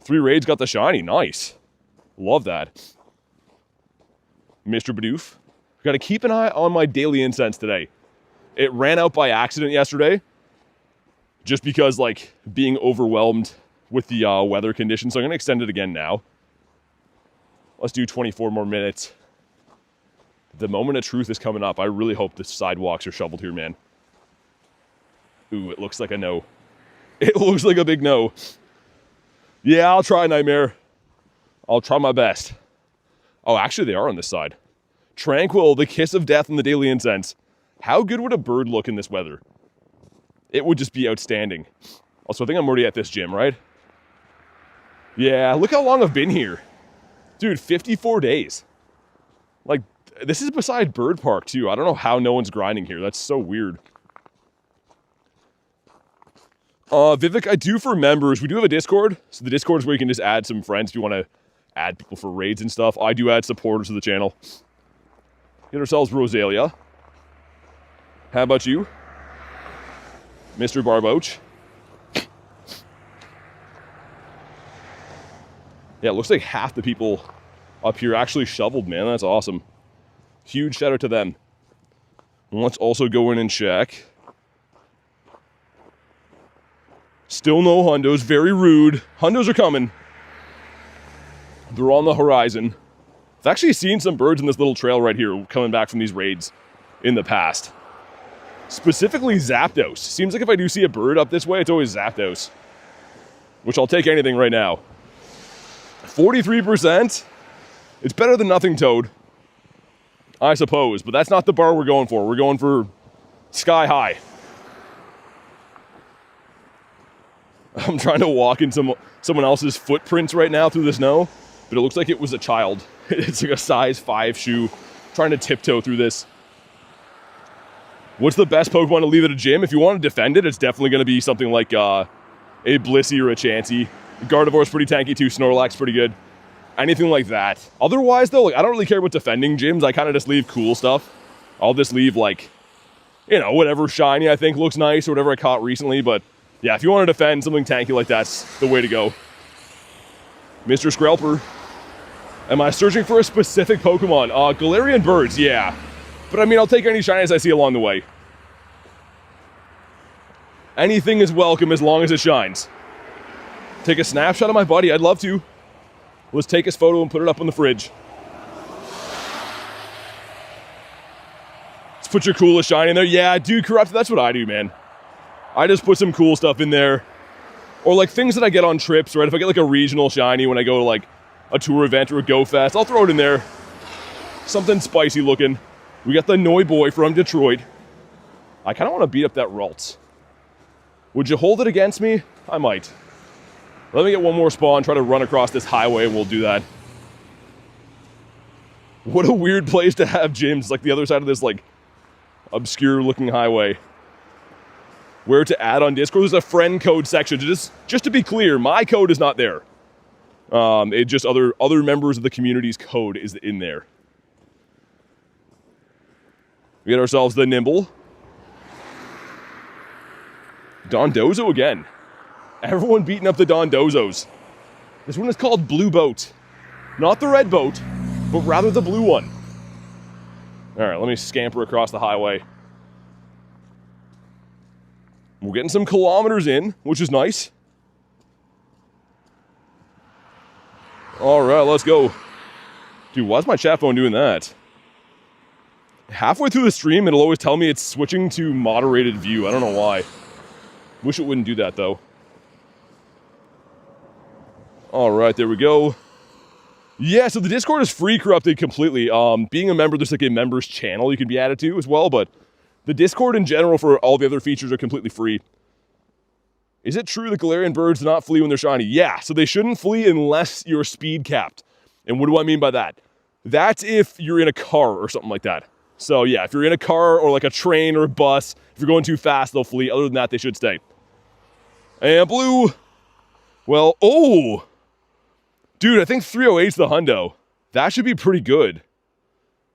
[SPEAKER 1] 3 raids got the shiny. Nice. Love that. Mr. Bidoof. Got to keep an eye on my daily incense today. It ran out by accident yesterday. Just because, like, being overwhelmed with the weather conditions. So I'm going to extend it again now. Let's do 24 more minutes. The moment of truth is coming up. I really hope the sidewalks are shoveled here, man. Ooh, it looks like a no. It looks like a big no. Yeah, I'll try, Nightmare. I'll try my best. Oh, actually, they are on this side. Tranquil, the kiss of death in the daily incense. How good would a bird look in this weather? It would just be outstanding. Also, I think I'm already at this gym, right? Yeah, look how long I've been here. Dude, 54 days. Like, this is beside Bird Park, too. I don't know how no one's grinding here. That's so weird. Vivek, I do for members. We do have a Discord. So the Discord is where you can just add some friends if you want to add people for raids and stuff. I do add supporters to the channel. Get ourselves Rosalia. How about you? Mr. Barboach. Yeah, it looks like half the people up here actually shoveled, man. That's awesome. Huge shout out to them. And let's also go in and check. Still no hundos. Very rude. Hundos are coming. They're on the horizon. I've actually seen some birds in this little trail right here coming back from these raids in the past. Specifically Zapdos. Seems like if I do see a bird up this way, it's always Zapdos. Which I'll take anything right now. 43%? It's better than nothing, Toad. I suppose, but that's not the bar we're going for. We're going for sky high. I'm trying to walk in someone else's footprints right now through the snow, but it looks like it was a child. It's like a size 5 shoe. Trying to tiptoe through this. What's the best Pokemon to leave at a gym? If you want to defend it, it's definitely going to be something like a Blissey or a Chansey. Gardevoir's pretty tanky too. Snorlax's pretty good. Anything like that. Otherwise, though, like, I don't really care about defending gyms. I kind of just leave cool stuff. I'll just leave, like, you know, whatever shiny I think looks nice or whatever I caught recently. But, yeah, if you want to defend something tanky like that's the way to go. Mr. Skrelper. Am I searching for a specific Pokemon? Galarian birds, yeah. But, I mean, I'll take any shinies I see along the way. Anything is welcome as long as it shines. Take a snapshot of my buddy. I'd love to. Let's take his photo and put it up on the fridge. Let's put your coolest shiny in there. Yeah, dude, Corrupt. That's what I do, man. I just put some cool stuff in there. Or like things that I get on trips, right? If I get like a regional shiny when I go to like a tour event or a Go Fest, I'll throw it in there. Something spicy looking. We got the Noi Boy from Detroit. I kind of want to beat up that Ralts. Would you hold it against me? I might. Let me get one more spawn, try to run across this highway, and we'll do that. What a weird place to have gyms, like the other side of this, like, obscure-looking highway. Where to add on Discord? There's a friend code section. Just to be clear, my code is not there. It just other members of the community's code is in there. We get ourselves the Nimble. Dondozo again. Everyone beating up the Dondozos. This one is called Blue Boat. Not the red boat, but rather the blue one. All right, let me scamper across the highway. We're getting some kilometers in, which is nice. All right, let's go. Dude, why's my chat phone doing that? Halfway through the stream, it'll always tell me it's switching to moderated view. I don't know why. Wish it wouldn't do that, though. All right, there we go. Yeah, so the Discord is free corrupted completely. Being a member, there's like a members channel you can be added to as well, but the Discord in general for all the other features are completely free. Is it true that Galarian birds do not flee when they're shiny? Yeah, so they shouldn't flee unless you're speed capped. And what do I mean by that? That's if you're in a car or something like that. So yeah, if you're in a car or like a train or a bus, if you're going too fast, they'll flee. Other than that, they should stay. And blue. Well, oh. Dude, I think 308's the hundo. That should be pretty good.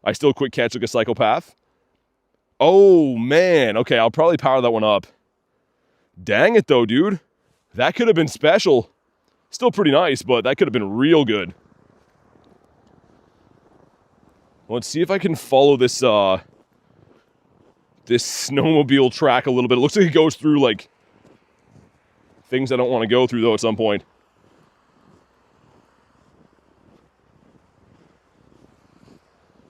[SPEAKER 1] I still quick catch like a psychopath. Oh, man. Okay, I'll probably power that one up. Dang it, though, dude. That could have been special. Still pretty nice, but that could have been real good. Let's see if I can follow this, this snowmobile track a little bit. It looks like it goes through, like, things I don't want to go through, though, at some point.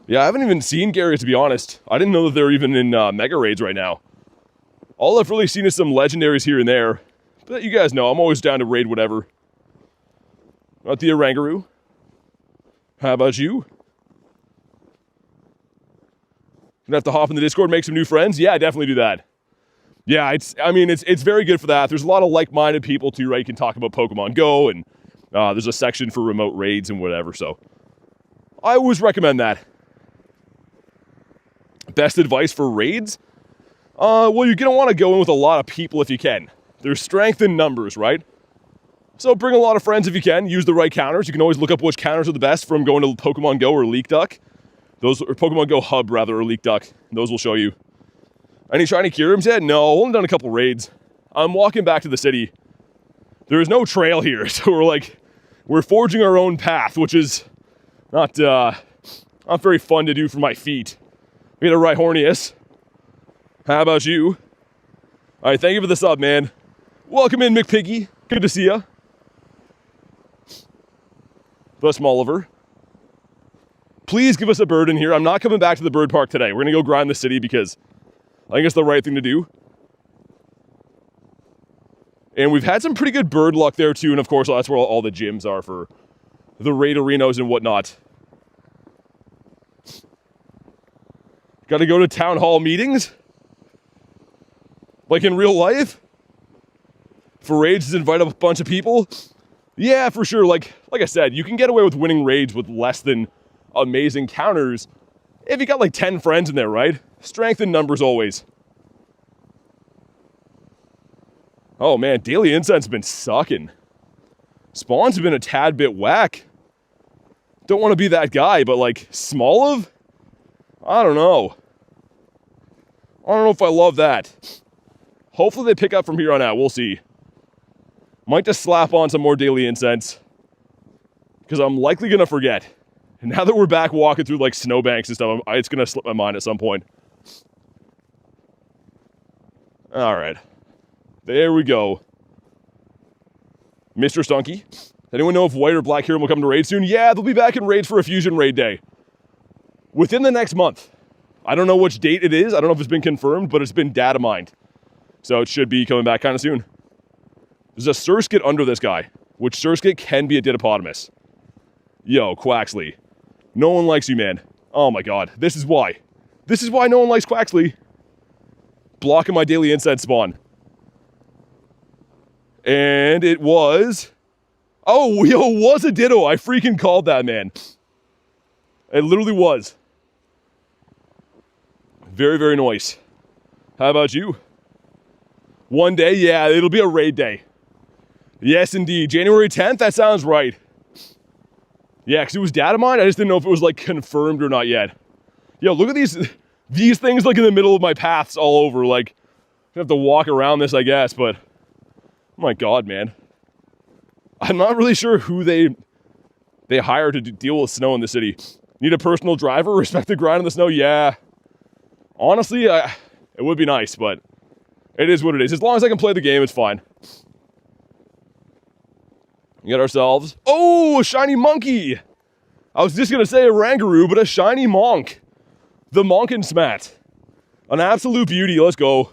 [SPEAKER 1] Yeah, I haven't even seen Gary, to be honest. I didn't know that they're even in Mega Raids right now. All I've really seen is some legendaries here and there. But you guys know, I'm always down to raid whatever. Not the Orangaroo. How about you? Gonna have to hop in the Discord, make some new friends? Yeah, definitely do that. Yeah, it's very good for that. There's a lot of like-minded people too, right? You can talk about Pokemon GO, and there's a section for remote raids and whatever, so I always recommend that. Best advice for raids? Well, you're going to want to go in with a lot of people if you can. There's strength in numbers, right? So bring a lot of friends if you can. Use the right counters. You can always look up which counters are the best from going to Pokemon GO or Leak Duck. Those, or Pokemon GO Hub, rather, or Leak Duck. Those will show you. Any shiny Kyurems yet? No, only done a couple raids. I'm walking back to the city. There is no trail here, so we're forging our own path, which is not very fun to do for my feet. We got a Rhyhornius. How about you? All right, thank you for the sub, man. Welcome in, McPiggy. Good to see ya. Thus, Molliver. Please give us a bird in here. I'm not coming back to the bird park today. We're gonna go grind the city because I think it's the right thing to do. And we've had some pretty good bird luck there too, and of course that's where all the gyms are for the raid arenas and whatnot. Gotta go to town hall meetings? Like in real life? For raids, just invite up a bunch of people? Yeah, for sure. Like I said, you can get away with winning raids with less than amazing counters if you got like 10 friends in there, right? Strength in numbers always. Oh man, Daily Incense has been sucking. Spawns have been a tad bit whack. Don't want to be that guy, but like Smoliv? I don't know. I don't know if I love that. Hopefully they pick up from here on out. We'll see. Might just slap on some more Daily Incense, because I'm likely going to forget. And now that we're back walking through like snowbanks and stuff, it's going to slip my mind at some point. All right. There we go. Mr. Stunky. Does anyone know if White or Black Kyurem will come to raid soon? Yeah, they'll be back in raids for a Fusion Raid Day. Within the next month. I don't know which date it is. I don't know if it's been confirmed, but it's been data mined. So it should be coming back kind of soon. There's a Surskit under this guy, which Surskit can be a Didiopotamus. Yo, Quaxley. No one likes you, man. Oh my god. This is why. This is why no one likes Quaxley. Blocking my Daily Incense spawn. And it was... Oh, yo, it was a Ditto. I freaking called that, man. It literally was. Very, very nice. How about you? One day? Yeah, it'll be a raid day. Yes, indeed. January 10th? That sounds right. Yeah, because it was data mined. I just didn't know if it was, like, confirmed or not yet. Yo, look at these things, like, in the middle of my paths all over. Like, I have to walk around this, I guess, but... Oh my god, man. I'm not really sure who they hire to deal with snow in the city. Need a personal driver? Respect the grind in the snow? Yeah. Honestly, it would be nice, but it is what it is. As long as I can play the game, it's fine. We got ourselves... Oh, a shiny monkey! I was just going to say a Rangaroo, but a shiny monk. The Monkin Smat. An absolute beauty. Let's go.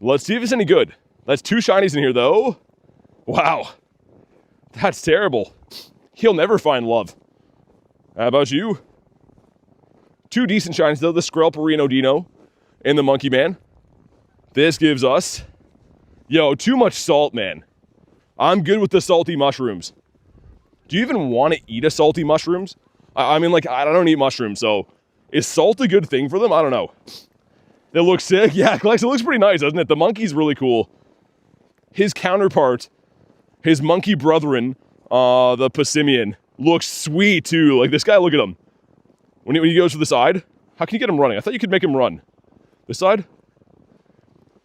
[SPEAKER 1] Let's see if it's any good. That's 2 shinies in here, though. Wow. That's terrible. He'll never find love. How about you? 2 decent shinies, though. The Skrelperino Dino and the Monkey Man. This gives us... Yo, too much salt, man. I'm good with the salty mushrooms. Do you even want to eat a salty mushrooms? I mean, like, I don't eat mushrooms, so... Is salt a good thing for them? I don't know. It looks sick. Yeah, Klex, it looks pretty nice, doesn't it? The monkey's really cool. His counterpart, his monkey brethren, the Passimian, looks sweet, too. Like, this guy, look at him. When he goes to the side, how can you get him running? I thought you could make him run. This side?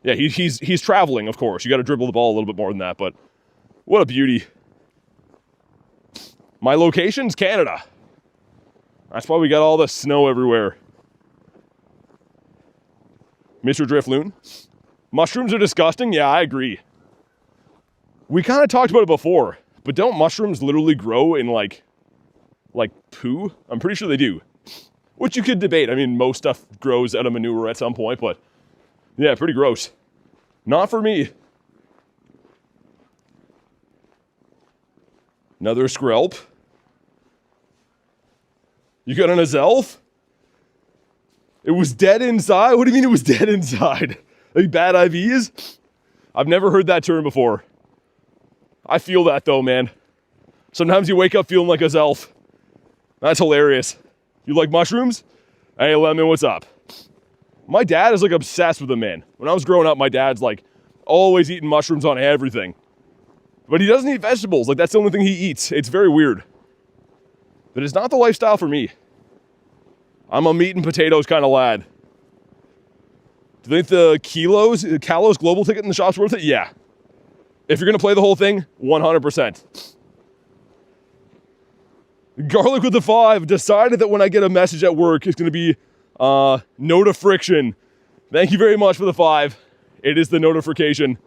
[SPEAKER 1] Yeah, he's traveling, of course. You got to dribble the ball a little bit more than that, but what a beauty. My location's Canada. That's why we got all the snow everywhere. Mr. Drifloon. Mushrooms are disgusting? Yeah, I agree. We kind of talked about it before, but don't mushrooms literally grow in like poo? I'm pretty sure they do. Which you could debate. I mean, most stuff grows out of manure at some point, but yeah, pretty gross. Not for me. Another Skrelp. You got an Azelf? It was dead inside? What do you mean it was dead inside? Like bad IVs? I've never heard that term before. I feel that though, man. Sometimes you wake up feeling like Azelf. That's hilarious. You like mushrooms? Hey, Lemon, what's up? My dad is like obsessed with them, man. When I was growing up, my dad's like always eating mushrooms on everything. But he doesn't eat vegetables. Like that's the only thing he eats. It's very weird. But it's not the lifestyle for me. I'm a meat and potatoes kind of lad. Do you think the Kalos global ticket in the shop's worth it? Yeah. If you're going to play the whole thing, 100%. Garlic with the 5 decided that when I get a message at work, it's going to be note of friction. Thank you very much for the 5. It is the notification.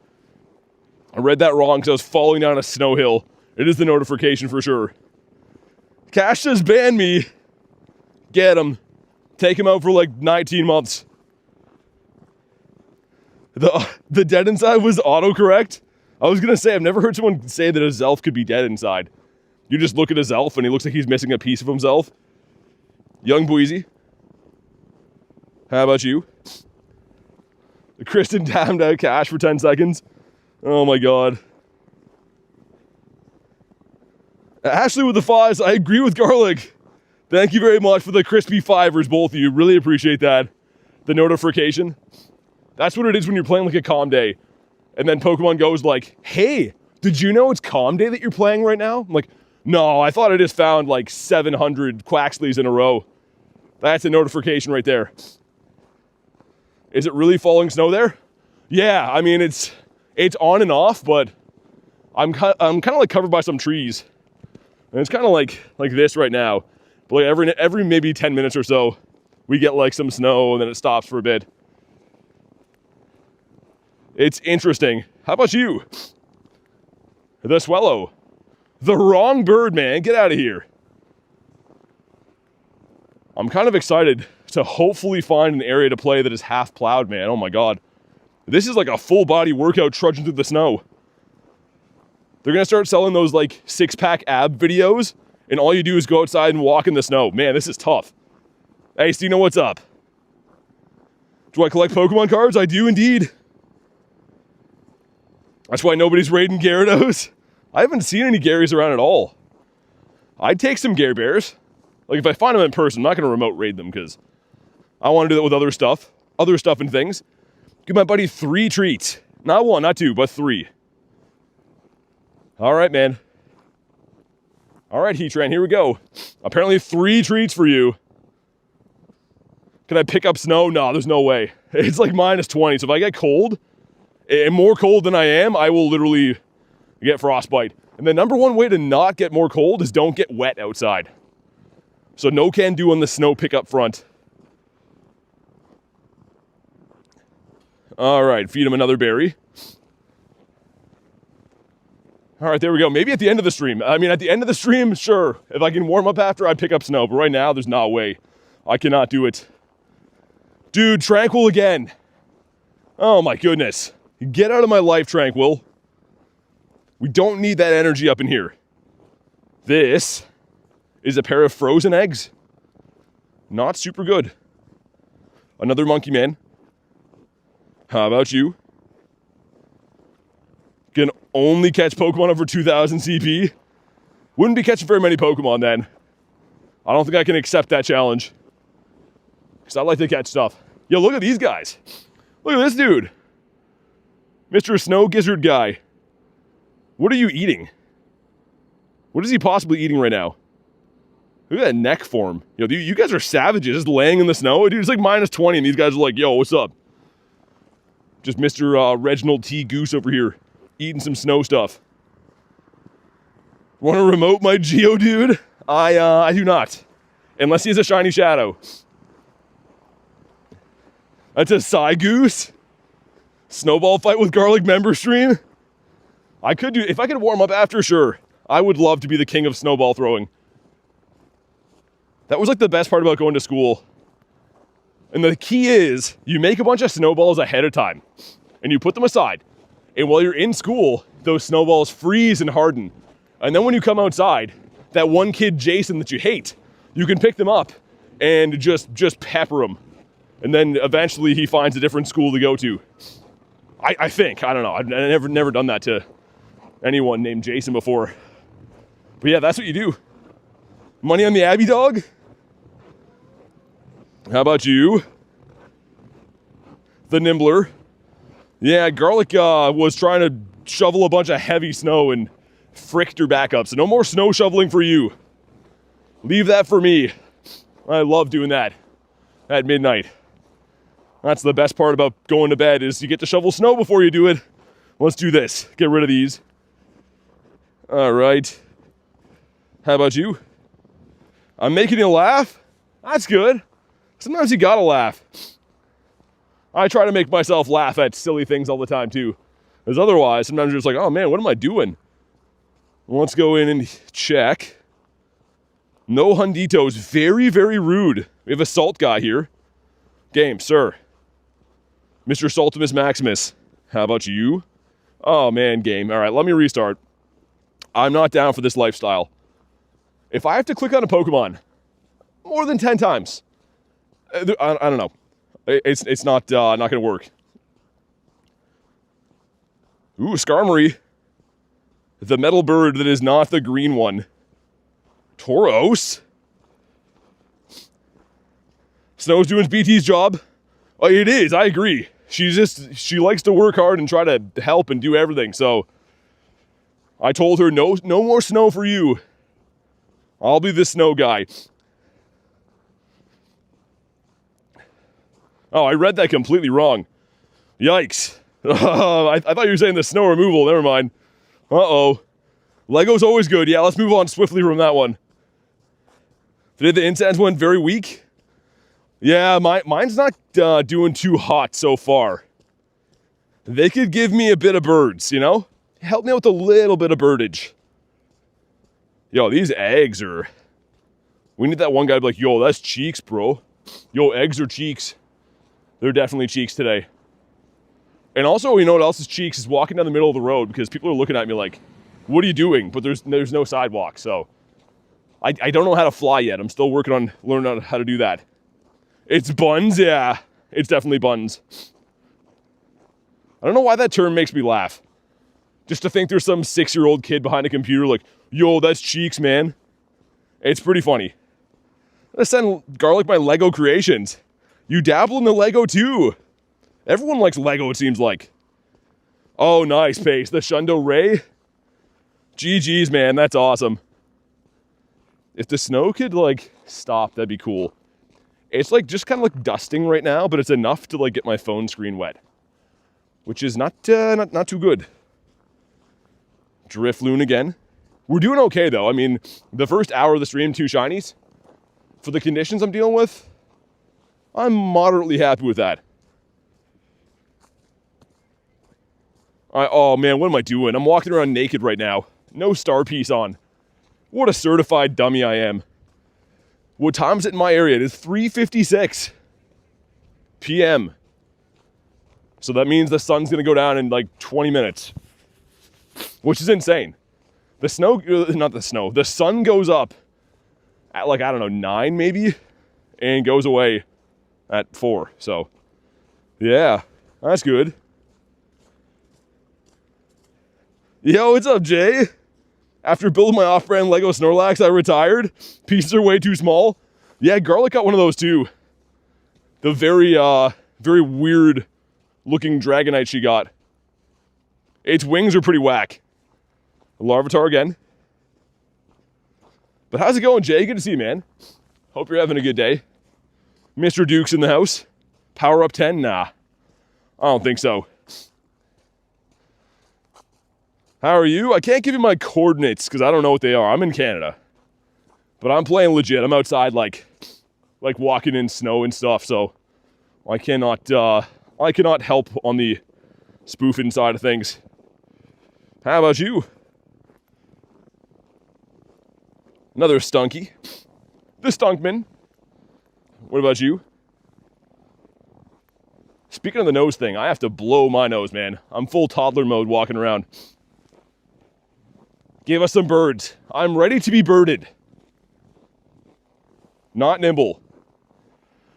[SPEAKER 1] I read that wrong because I was falling down a snow hill. It is the notification for sure. Cash says ban me. Get him. Take him out for like 19 months. The dead inside was autocorrect. I was going to say, I've never heard someone say that a Zelf could be dead inside. You just look at a Zelf and he looks like he's missing a piece of himself. Young Boise. How about you? Kristen timed out Cash for 10 seconds. Oh my god. Ashley with the 5s. I agree with Garlic. Thank you very much for the crispy 5ers, both of you. Really appreciate that. The notification. That's what it is when you're playing like a calm day. And then Pokemon Go is like, hey, did you know it's calm day that you're playing right now? I'm like, no, I thought I just found like 700 Quaxleys in a row. That's a notification right there. Is it really falling snow there? Yeah, I mean, it's on and off, but I'm kind of like covered by some trees. And it's kind of like this right now. But like every maybe 10 minutes or so, we get like some snow and then it stops for a bit. It's interesting. How about you? The Swellow. The wrong bird, man. Get out of here. I'm kind of excited to hopefully find an area to play that is half plowed, man. Oh my god. This is like a full body workout trudging through the snow. They're gonna start selling those like 6-pack ab videos, and all you do is go outside and walk in the snow. Man, this is tough. Hey, Stino, what's up? Do I collect Pokemon cards? I do indeed. That's why nobody's raiding Gyarados. I haven't seen any Garys around at all. I'd take some Gare Bears. Like, if I find them in person, I'm not going to remote raid them because I want to do that with other stuff and things. Give my buddy 3 treats. Not 1, not 2, but 3. All right, man. All right, Heatran, here we go. Apparently 3 treats for you. Can I pick up snow? No, there's no way. It's like -20, so if I get cold, and more cold than I am, I will literally get frostbite. And the number 1 way to not get more cold is don't get wet outside. So no can do on the snow pickup front. All right, feed him another berry. All right, there we go. Maybe at the end of the stream. I mean, at the end of the stream, sure. If I can warm up after, I'd pick up snow. But right now, there's no way. I cannot do it. Dude, Tranquil again. Oh my goodness. Get out of my life, Tranquil. We don't need that energy up in here. This is a pair of frozen eggs. Not super good. Another monkey man. How about you? Can only catch Pokemon over 2,000 CP. Wouldn't be catching very many Pokemon then. I don't think I can accept that challenge. Because I like to catch stuff. Yo, look at these guys. Look at this dude. Mr. Snow Gizzard guy. What are you eating? What is he possibly eating right now? Look at that neck form. Yo, you guys are savages, just laying in the snow. Dude, it's like -20 and these guys are like, yo, what's up? Just Mr. Reginald T. Goose over here, eating some snow stuff. Want to remote my Geodude? I do not. Unless he has a shiny shadow. That's a Psygoose? Snowball fight with Garlic member stream? I could do, if I could warm up after, sure. I would love to be the king of snowball throwing. That was like the best part about going to school. And the key is, you make a bunch of snowballs ahead of time. And you put them aside. And while you're in school, those snowballs freeze and harden. And then when you come outside, that one kid, Jason, that you hate, you can pick them up and just pepper him. And then eventually he finds a different school to go to. I think. I don't know. I've never done that to anyone named Jason before. But yeah, that's what you do. Money on the Abby dog? How about you? The Nimbler. Yeah, Garlic was trying to shovel a bunch of heavy snow and fricked her back up. So no more snow shoveling for you. Leave that for me. I love doing that at midnight. That's the best part about going to bed is you get to shovel snow before you do it. Let's do this. Get rid of these. All right. How about you? I'm making you laugh? That's good. Sometimes you gotta laugh. I try to make myself laugh at silly things all the time too. Because otherwise, sometimes you're just like, oh man, what am I doing? Well, let's go in and check. No Hunditos. Very, very rude. We have a salt guy here. Game, sir. Mr. Saltimus Maximus. How about you? Oh man, game. All right, let me restart. I'm not down for this lifestyle. If I have to click on a Pokemon more than 10 times, I don't know. It's not going to work. Ooh, Skarmory. The metal bird that is not the green one. Tauros. Snow's doing BT's job. Oh, it is. I agree. She likes to work hard and try to help and do everything. So I told her no more snow for you. I'll be the snow guy. Oh, I read that completely wrong. Yikes. I thought you were saying the snow removal. Never mind. Uh-oh. Lego's always good. Yeah, let's move on swiftly from that one. Today the incense went very weak. Yeah, mine's not doing too hot so far. They could give me a bit of birds, you know? Help me out with a little bit of birdage. Yo, these eggs are... We need that one guy to be like, yo, that's cheeks, bro. Yo, eggs are cheeks. They're definitely cheeks today. And also, you know what else is cheeks is walking down the middle of the road because people are looking at me like, what are you doing? But there's no sidewalk, so... I don't know how to fly yet. I'm still working on learning how to do that. It's buns? Yeah, it's definitely buns. I don't know why that term makes me laugh. Just to think there's some 6-year-old kid behind a computer like, yo, that's cheeks, man. It's pretty funny. I'm gonna send Garlic my Lego creations. You dabble in the Lego too. Everyone likes Lego, it seems like. Oh, nice, Pace. The Shundo Ray. GG's, man. That's awesome. If the snow could, like, stop, that'd be cool. It's, like, just kind of, like, dusting right now, but it's enough to, like, get my phone screen wet. Which is not too good. Drifloon again. We're doing okay, though. I mean, the first hour of the stream, 2 shinies. For the conditions I'm dealing with, I'm moderately happy with that. Oh, man, what am I doing? I'm walking around naked right now. No star piece on. What a certified dummy I am. What time is it in my area? It is 3:56 p.m. So that means the sun's going to go down in like 20 minutes. Which is insane. The sun goes up at like, I don't know, 9 maybe? And goes away at 4. So, yeah, that's good. Yo, what's up, Jay? After building my off-brand Lego Snorlax, I retired. Pieces are way too small. Yeah, Garlic got one of those too. The very weird looking Dragonite she got. Its wings are pretty whack. Larvitar again. But how's it going, Jay? Good to see you, man. Hope you're having a good day. Mr. Duke's in the house. Power up 10? Nah. I don't think so. How are you? I can't give you my coordinates because I don't know what they are. I'm in Canada. But I'm playing legit. I'm outside like walking in snow and stuff, so I cannot help on the spoofing side of things. How about you? Another stunky. The Stunkman. What about you? Speaking of the nose thing, I have to blow my nose, man. I'm full toddler mode walking around. Give us some birds. I'm ready to be birded. Not nimble.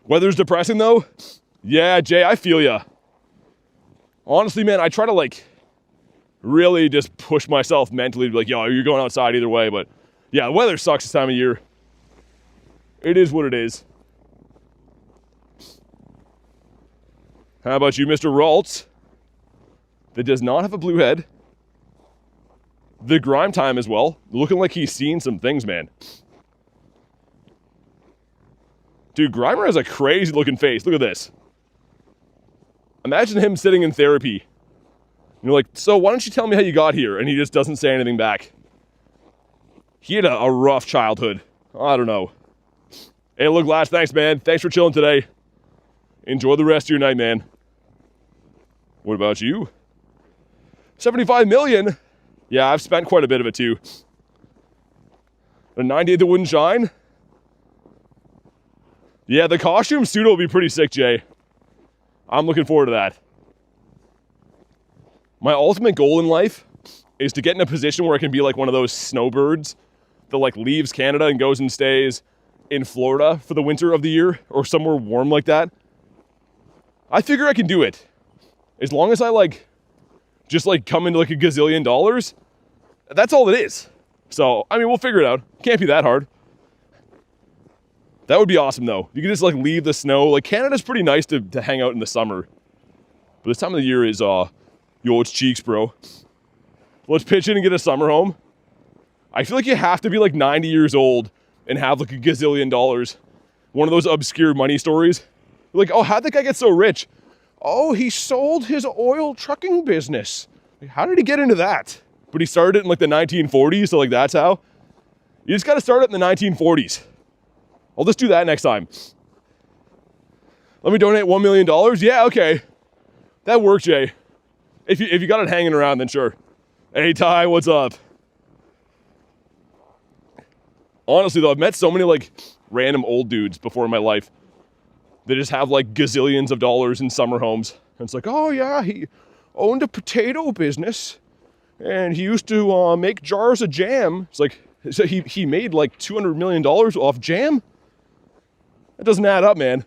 [SPEAKER 1] Weather's depressing though? Yeah, Jay, I feel ya. Honestly, man, I try to like really just push myself mentally to be like, yo, you're going outside either way, but yeah, the weather sucks this time of year. It is what it is. How about you, Mr. Raltz? That does not have a blue head. The Grime Time as well. Looking like he's seen some things, man. Dude, Grimer has a crazy looking face. Look at this. Imagine him sitting in therapy. And you're like, so why don't you tell me how you got here? And he just doesn't say anything back. He had a rough childhood. I don't know. Hey, look, Lash, thanks, man. Thanks for chilling today. Enjoy the rest of your night, man. What about you? 75 million? Yeah, I've spent quite a bit of it too. A 98 that wouldn't shine? Yeah, the costume pseudo will be pretty sick, Jay. I'm looking forward to that. My ultimate goal in life is to get in a position where I can be like one of those snowbirds that like leaves Canada and goes and stays in Florida for the winter of the year or somewhere warm like that. I figure I can do it. As long as I like just like come into like a gazillion dollars, that's all it is. So, I mean, we'll figure it out. Can't be that hard. That would be awesome though. You can just like leave the snow. Like Canada's pretty nice to hang out in the summer. But this time of the year is, yo, it's cheeks, bro. Let's pitch in and get a summer home. I feel like you have to be like 90 years old and have like a gazillion dollars. One of those obscure money stories. Like, oh, how'd that guy get so rich? Oh, he sold his oil trucking business. Like, how did he get into that? But he started it in like the 1940s, so like that's how. You just gotta start it in the 1940s. I'll just do that next time. Let me donate $1 million? Yeah, okay. That works, Jay. If you got it hanging around, then sure. Hey, Ty, what's up? Honestly, though, I've met so many, like, random old dudes before in my life. They just have, like, gazillions of dollars in summer homes. And it's like, oh, yeah, he owned a potato business. And he used to make jars of jam. It's like, so he made, like, $200 million off jam? That doesn't add up, man.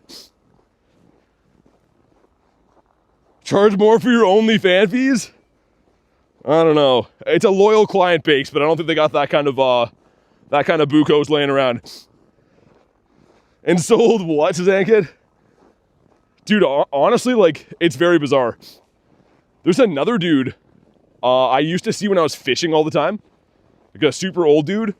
[SPEAKER 1] Charge more for your OnlyFans fees? I don't know. It's a loyal client base, but I don't think they got that kind of That kind of buko's laying around. And sold what, Zankid? Dude, honestly, like, it's very bizarre. There's another dude I used to see when I was fishing all the time. Like a super old dude.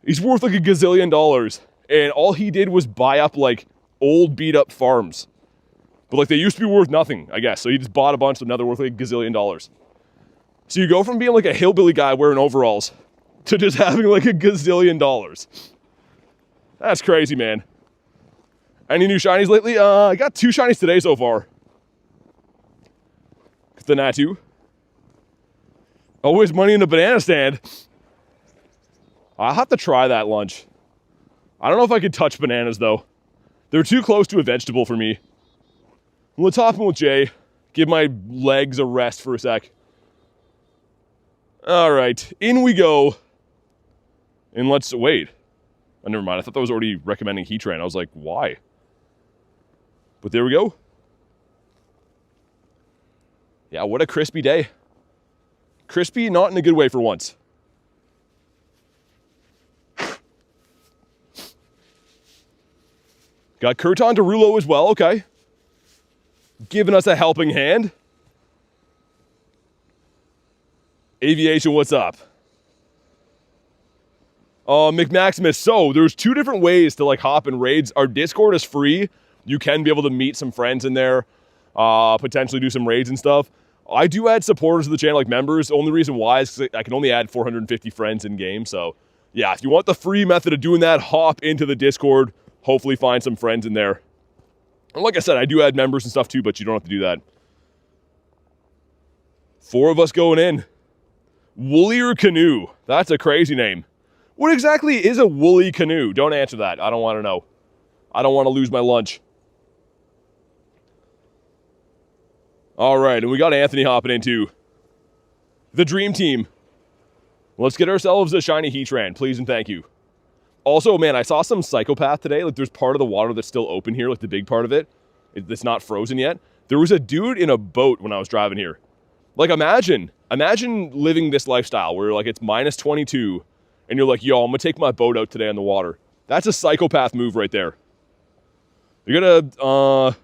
[SPEAKER 1] He's worth like $1 gazillion. And all he did was buy up like old beat up farms. But like they used to be worth nothing, I guess. So he just bought a bunch of them, now they're worth like $1 gazillion. So you go from being like a hillbilly guy wearing overalls to just having like $1 gazillion. That's crazy, man. Any new shinies lately? I got 2 shinies today so far. The Natu. Always money in the banana stand. I'll have to try that lunch. I don't know if I could touch bananas though. They're too close to a vegetable for me. We'll top them with Jay. Give my legs a rest for a sec. All right, in we go. And let's wait. Oh, never mind. I thought that was already recommending Heatran. I was like, why? But there we go. Yeah, what a crispy day. Crispy, not in a good way for once. Got Kurton Derulo as well, okay. Giving us a helping hand. Aviation, what's up? McMaximus, so there's 2 different ways to like hop in raids. Our Discord is free. You can be able to meet some friends in there, potentially do some raids and stuff. I do add supporters of the channel, like members. The only reason why is because I can only add 450 friends in game. So yeah, if you want the free method of doing that, hop into the Discord. Hopefully find some friends in there. And like I said, I do add members and stuff too, but you don't have to do that. 4 of us going in. Woolier Canoe. That's a crazy name. What exactly is a woolly canoe? Don't answer that. I don't want to know. I don't want to lose my lunch. All right, and we got Anthony hopping into the dream team. Let's get ourselves a shiny Heatran, please and thank you. Also, man, I saw some psychopath today. Like, there's part of the water that's still open here, like the big part of it. It's not frozen yet. There was a dude in a boat when I was driving here. Like, imagine living this lifestyle where, like, it's minus 22, and you're like, yo, I'm gonna take my boat out today on the water. That's a psychopath move right there. You're gonna, are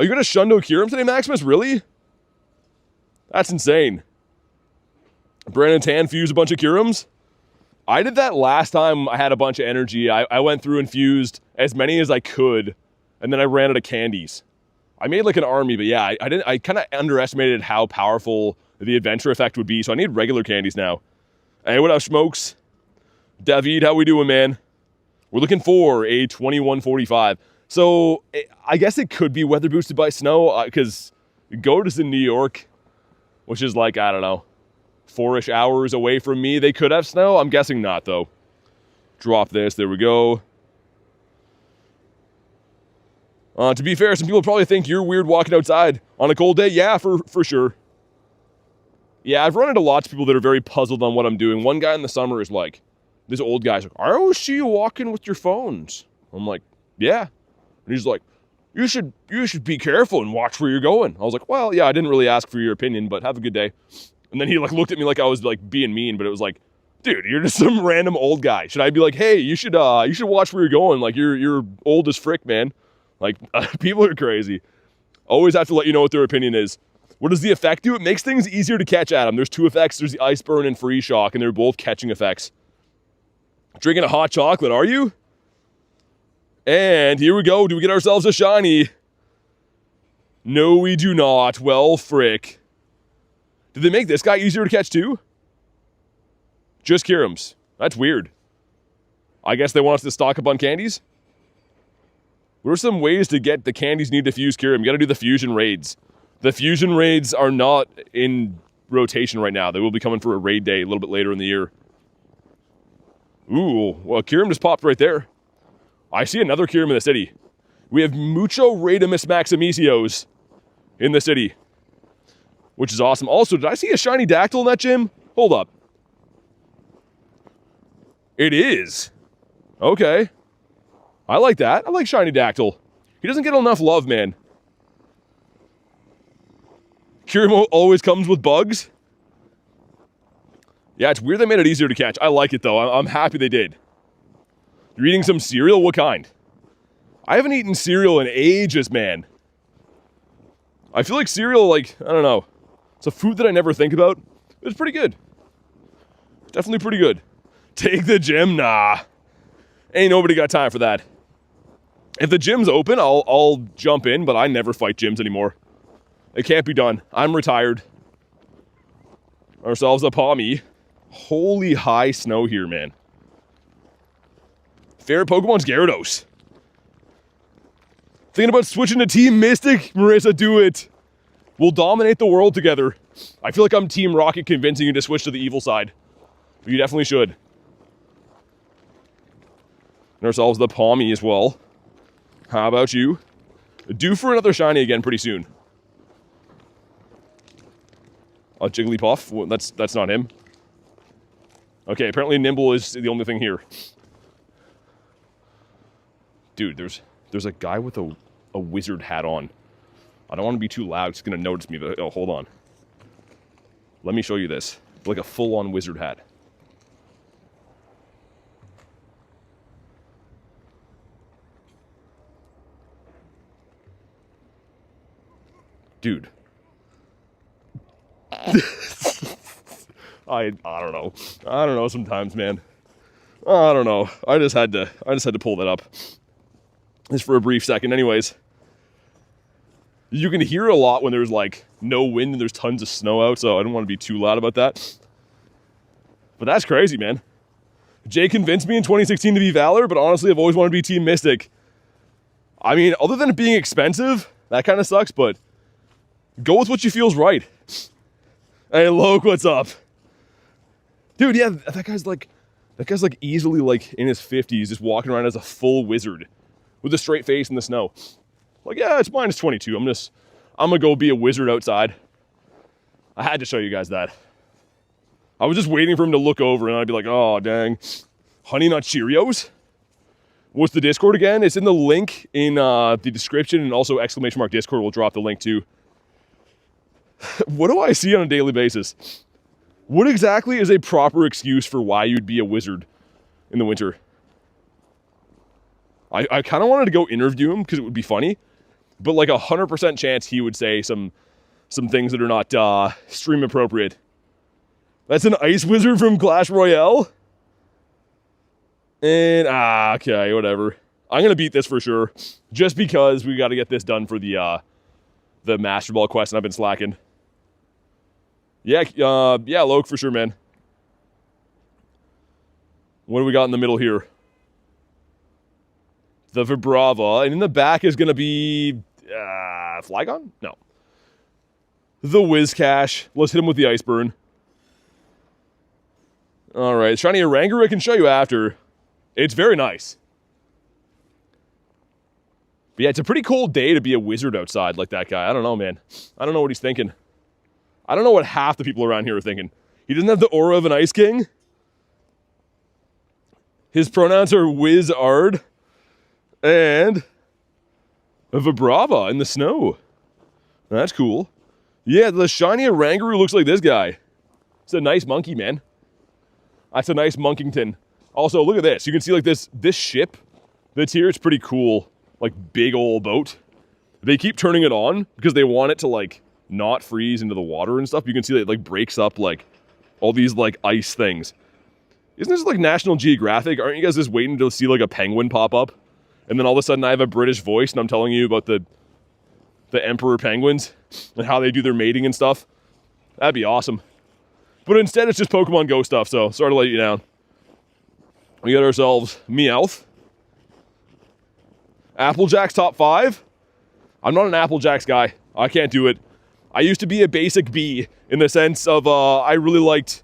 [SPEAKER 1] you gonna Shundo KYUREM today, Maximus? Really? That's insane. Brandon Tan fused a bunch of KYUREMs. I did that last time I had a bunch of energy. I went through and fused as many as I could, and then I ran out of candies. I made like an army, but yeah, I kind of underestimated how powerful the adventure effect would be, so I need regular candies now. Hey, what up, Smokes? David, how we doing, man? We're looking for a 2145. So, I guess it could be weather boosted by snow, because GOAT is in New York, which is like, I don't know, 4-ish hours away from me. They could have snow. I'm guessing not, though. Drop this. There we go. To be fair, some people probably think you're weird walking outside on a cold day. Yeah, for sure. Yeah, I've run into lots of people that are very puzzled on what I'm doing. One guy in the summer is like, this old guy's like, I always see you walking with your phones. I'm like, yeah. And he's like, you should be careful and watch where you're going. I was like, well, yeah, I didn't really ask for your opinion, but have a good day. And then he like looked at me like I was like being mean, but it was like, dude, you're just some random old guy. Should I be like, hey, you should watch where you're going. Like you're old as frick, man. Like people are crazy. Always have to let you know what their opinion is. What does the effect do? It makes things easier to catch at them. There's 2 effects. There's the ice burn and free shock, and they're both catching effects. Drinking a hot chocolate, are you? And here we go. Do we get ourselves a shiny? No, we do not. Well, frick. Did they make this guy easier to catch too? Just KYUREMs. That's weird. I guess they want us to stock up on candies? What are some ways to get the candies needed to fuse KYUREM? You gotta do the fusion raids. The fusion raids are not in rotation right now. They will be coming for a raid day a little bit later in the year. Ooh, well, KYUREM just popped right there. I see another KYUREM in the city. We have Mucho Radimus Maximisios in the city, which is awesome. Also, did I see a shiny Dactyl in that gym? Hold up. It is. Okay. I like that. I like shiny Dactyl. He doesn't get enough love, man. KYUREM always comes with bugs. Yeah, it's weird they made it easier to catch. I like it, though. I'm happy they did. You're eating some cereal? What kind? I haven't eaten cereal in ages, man. I feel like cereal, like, I don't know. It's a food that I never think about. It's pretty good. Definitely pretty good. Take the gym? Nah. Ain't nobody got time for that. If the gym's open, I'll jump in, but I never fight gyms anymore. It can't be done. I'm retired. Ourselves a pommy. Holy high snow here, man. Favorite Pokemon's Gyarados. Thinking about switching to Team Mystic? Marissa, do it. We'll dominate the world together. I feel like I'm Team Rocket convincing you to switch to the evil side. But you definitely should. And ourselves the Pommy as well. How about you? Due for another shiny again pretty soon. A Jigglypuff. Well, that's not him. Okay, apparently Nimble is the only thing here. Dude, there's a guy with a wizard hat on. I don't want to be too loud. It's going to notice me. But, oh, hold on. Let me show you this. Like a full-on wizard hat. Dude. I don't know. I don't know sometimes, man. I don't know. I just had to pull that up. Just for a brief second. Anyways. You can hear a lot when there's like no wind and there's tons of snow out, so I don't want to be too loud about that. But that's crazy, man. Jay convinced me in 2016 to be Valor, but honestly, I've always wanted to be Team Mystic. I mean, other than it being expensive, that kind of sucks, but go with what you feel's right. Hey, Loke, what's up? Dude, yeah, that guy's like easily like in his 50s, just walking around as a full wizard with a straight face in the snow. Like, yeah, it's minus 22. I'm gonna go be a wizard outside. I had to show you guys that. I was just waiting for him to look over and I'd be like, oh, dang. Honey Nut Cheerios? What's the Discord again? It's in the link in the description, and also ! Discord will drop the link too. What do I see on a daily basis? What exactly is a proper excuse for why you'd be a wizard in the winter? I kind of wanted to go interview him because it would be funny. But like 100% chance he would say some things that are not stream appropriate. That's an ice wizard from Clash Royale? And, okay, whatever. I'm going to beat this for sure. Just because we got to get this done for the Master Ball quest, and I've been slacking. Yeah, Loke for sure, man. What do we got in the middle here? The Vibrava, and in the back is going to be Flygon? No. The Whiscash. Let's hit him with the Ice Burn. All right, shiny Oranguru I can show you after. It's very nice. But yeah, it's a pretty cold day to be a wizard outside like that guy. I don't know, man. I don't know what he's thinking. I don't know what half the people around here are thinking. He doesn't have the aura of an Ice King. His pronouns are Wizard. And a Vibrava in the snow. That's cool. Yeah, the shiny Oranguru looks like this guy. It's a nice monkey, man. That's a nice Monkington. Also, look at this. You can see like this ship that's here. It's pretty cool. Like big old boat. They keep turning it on because they want it to like not freeze into the water and stuff. You can see that it like breaks up like all these like ice things. Isn't this like National Geographic? Aren't you guys just waiting to see like a penguin pop up? And then all of a sudden I have a British voice and I'm telling you about the emperor penguins and how they do their mating and stuff. That'd be awesome. But instead it's just Pokemon Go stuff, so sorry to let you down. We got ourselves Meowth. Applejack's top 5. I'm not an Applejacks guy. I can't do it. I used to be a basic B in the sense of I liked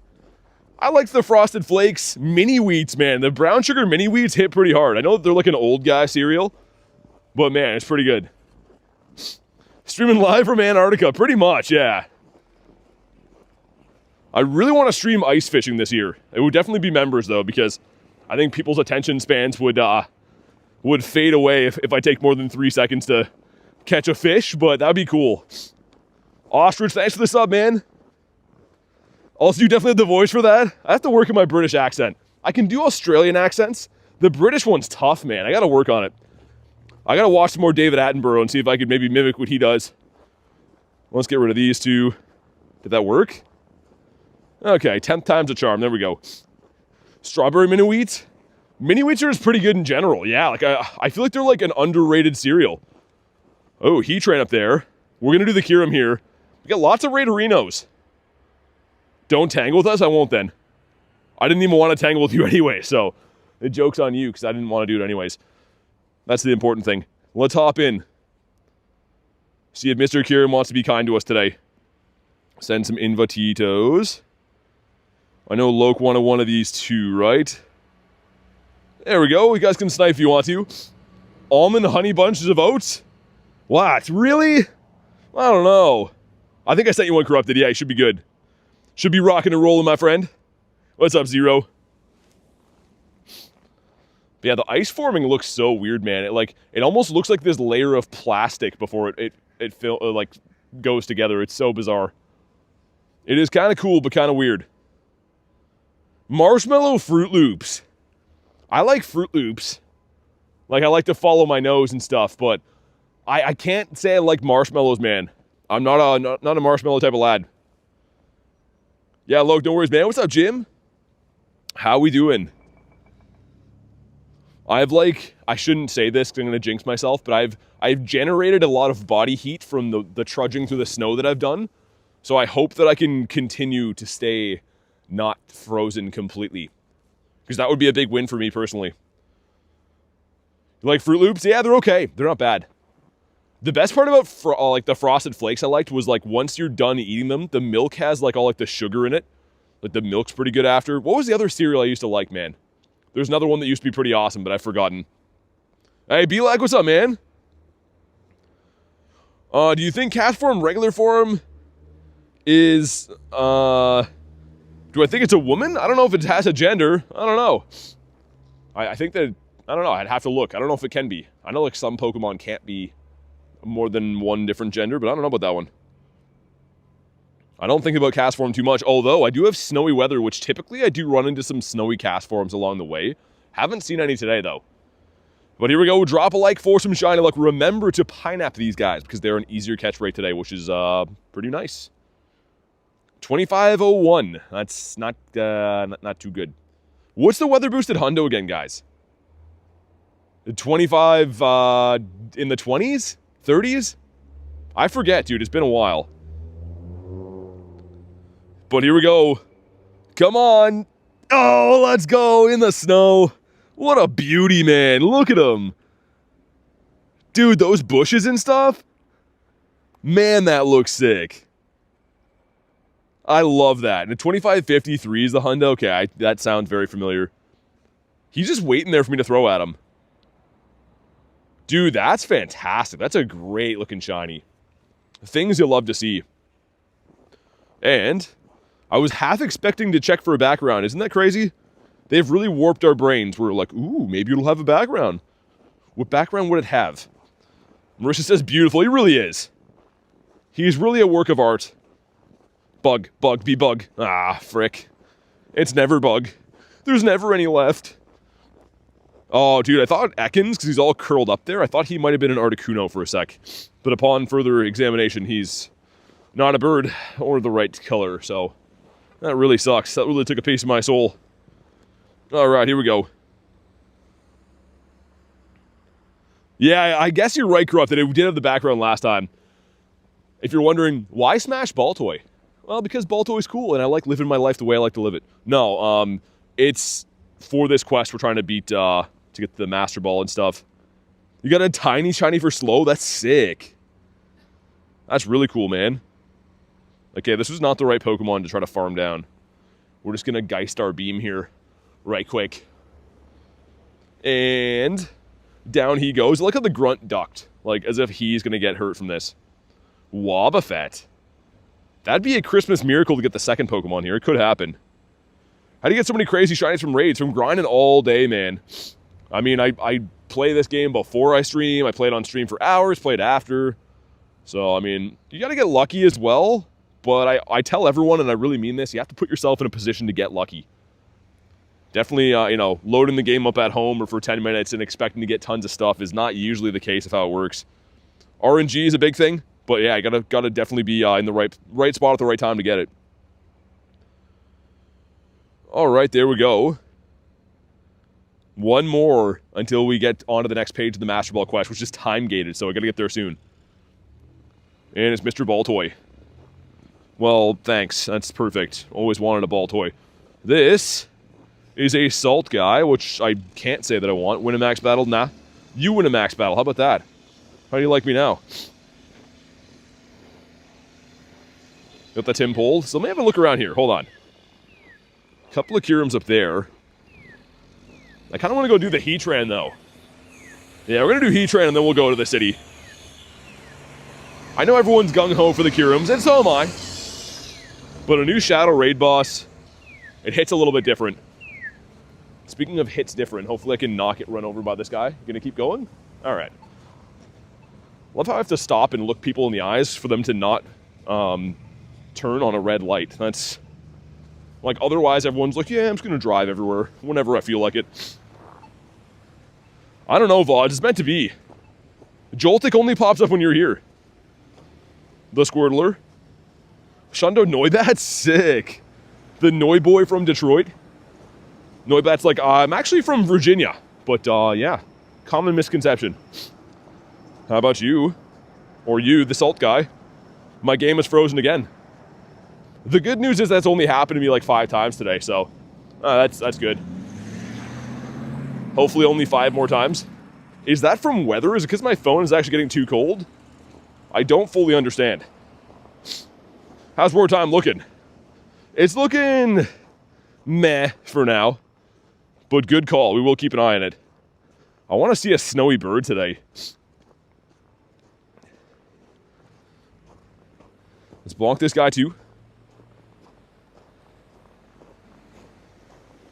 [SPEAKER 1] the Frosted Flakes mini wheats, man. The brown sugar mini wheats hit pretty hard. I know they're like an old guy cereal, but man, it's pretty good. Streaming live from Antarctica, pretty much, yeah. I really want to stream ice fishing this year. It would definitely be members though, because I think people's attention spans would fade away if I take more than 3 seconds to catch a fish, but that'd be cool. Ostrich, thanks for the sub, man. Also, you definitely have the voice for that. I have to work on my British accent. I can do Australian accents. The British one's tough, man. I gotta work on it. I gotta watch some more David Attenborough and see if I could maybe mimic what he does. Let's get rid of these two. Did that work? Okay, 10th time's a charm. There we go. Strawberry mini wheats. Mini wheats are just pretty good in general. Yeah, like I feel like they're like an underrated cereal. Oh, Heatran up there. We're gonna do the KYUREM here. We got lots of Raiderinos. Don't tangle with us? I won't then. I didn't even want to tangle with you anyway, so the joke's on you because I didn't want to do it anyways. That's the important thing. Let's hop in. See if Mr. KYUREM wants to be kind to us today. Send some invititos. I know Loke wanted one of these too, right? There we go. You guys can snipe if you want to. Almond honey bunches of oats? What? Really? I don't know. I think I sent you one corrupted. Yeah, you should be good. Should be rocking and rolling, my friend. What's up, Zero? But yeah, the ice forming looks so weird, man. It almost looks like this layer of plastic before it goes together. It's so bizarre. It is kind of cool, but kind of weird. Marshmallow Fruit Loops. I like Fruit Loops. Like, I like to follow my nose and stuff, but I can't say I like marshmallows, man. I'm not a marshmallow type of lad. Yeah, Loke, no worries, man. What's up, Jim? How we doing? I shouldn't say this because I'm going to jinx myself, but I've generated a lot of body heat from the trudging through the snow that I've done. So I hope that I can continue to stay not frozen completely. Because that would be a big win for me personally. You like Fruit Loops? Yeah, they're okay. They're not bad. The best part about the Frosted Flakes I liked was once you're done eating them, the milk has all the sugar in it. Like the milk's pretty good after. What was the other cereal I used to like, man? There's another one that used to be pretty awesome, but I've forgotten. Hey, B-Lag, what's up, man? Do you think cat form, regular form is, do I think it's a woman? I don't know if it has a gender. I don't know. I think that, I don't know. I'd have to look. I don't know if it can be. I know some Pokemon can't be more than one different gender, but I don't know about that one. I don't think about cast form too much, although I do have snowy weather, which typically I do run into some snowy cast forms along the way. Haven't seen any today, though. But here we go. Drop a like for some shiny luck. Remember to pineapple these guys because they're an easier catch rate today, which is pretty nice. 2501. That's not too good. What's the weather boosted hundo again, guys? 25 in the 20s? 30s? I forget, dude. It's been a while. But here we go. Come on. Oh, let's go in the snow. What a beauty, man. Look at him. Dude, those bushes and stuff. Man, that looks sick. I love that. And a 2553 is the hundo. Okay, that sounds very familiar. He's just waiting there for me to throw at him. Dude, that's fantastic. That's a great looking shiny. Things you'll love to see. And I was half expecting to check for a background. Isn't that crazy? They've really warped our brains. We're like, ooh, maybe it'll have a background. What background would it have? Marissa says beautiful. He really is. He's really a work of art. Bug, be bug. Ah, frick. It's never bug. There's never any left. Oh, dude, I thought Ekans, because he's all curled up there, I thought he might have been an Articuno for a sec. But upon further examination, he's not a bird or the right color, so that really sucks. That really took a piece of my soul. All right, here we go. Yeah, I guess you're right, Corrupted. We did have the background last time. If you're wondering, why smash Baltoy? Well, because Baltoy's cool, and I like living my life the way I like to live it. No, it's for this quest we're trying to beat, to get the Master Ball and stuff. You got a tiny shiny for slow? That's sick. That's really cool, man. Okay, this was not the right Pokemon to try to farm down. We're just gonna Geistar Beam here right quick. And down he goes. Look how the grunt ducked. Like, as if he's gonna get hurt from this. Wobbuffet. That'd be a Christmas miracle to get the second Pokemon here. It could happen. How do you get so many crazy shinies from raids? From grinding all day, man. I mean, I play this game before I stream. I play it on stream for hours, play it after. So, I mean, you gotta get lucky as well. But I tell everyone, and I really mean this, you have to put yourself in a position to get lucky. Definitely, you know, loading the game up at home or for 10 minutes and expecting to get tons of stuff is not usually the case of how it works. RNG is a big thing, but yeah, you gotta definitely be in the right spot at the right time to get it. All right, there we go. One more until we get onto the next page of the Master Ball quest, which is time-gated, so I gotta get there soon. And it's Mr. Ball Toy. Well, thanks. That's perfect. Always wanted a ball toy. This is a Salt guy, which I can't say that I want. Win a max battle? Nah. You win a max battle. How about that? How do you like me now? Got the Tim Pole. So let me have a look around here. Hold on. Couple of Kyurems up there. I kind of want to go do the Heatran, though. Yeah, we're going to do Heatran, and then we'll go to the city. I know everyone's gung-ho for the Kyurems, and so am I. But a new Shadow Raid boss, it hits a little bit different. Speaking of hits different, hopefully I can not get run over by this guy. Gonna keep going? All right. Love how I have to stop and look people in the eyes for them to not turn on a red light. That's, like, otherwise everyone's like, yeah, I'm just gonna drive everywhere whenever I feel like it. I don't know, VODs, it's meant to be. Joltik only pops up when you're here. The Squirtler. Shundo Noibat's sick. The Noi boy from Detroit. Noibat's like, I'm actually from Virginia. But, yeah. Common misconception. How about you? Or you, the Salt guy? My game is frozen again. The good news is that's only happened to me like 5 times today, so that's good. Hopefully only 5 more times. Is that from weather? Is it because my phone is actually getting too cold? I don't fully understand. How's War Time looking? It's looking meh for now, but good call. We will keep an eye on it. I want to see a snowy bird today. Let's bonk this guy too.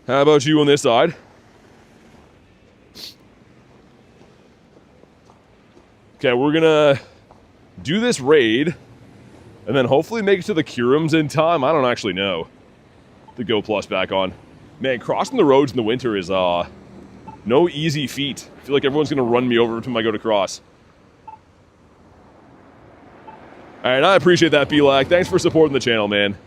[SPEAKER 1] How about you on this side? Okay, we're gonna do this raid and then hopefully make it to the Kyurems in time. I don't actually know. The Go Plus back on. Man, crossing the roads in the winter is no easy feat. I feel like everyone's gonna run me over every time I go to cross. Alright, I appreciate that, B-Lag. Thanks for supporting the channel, man.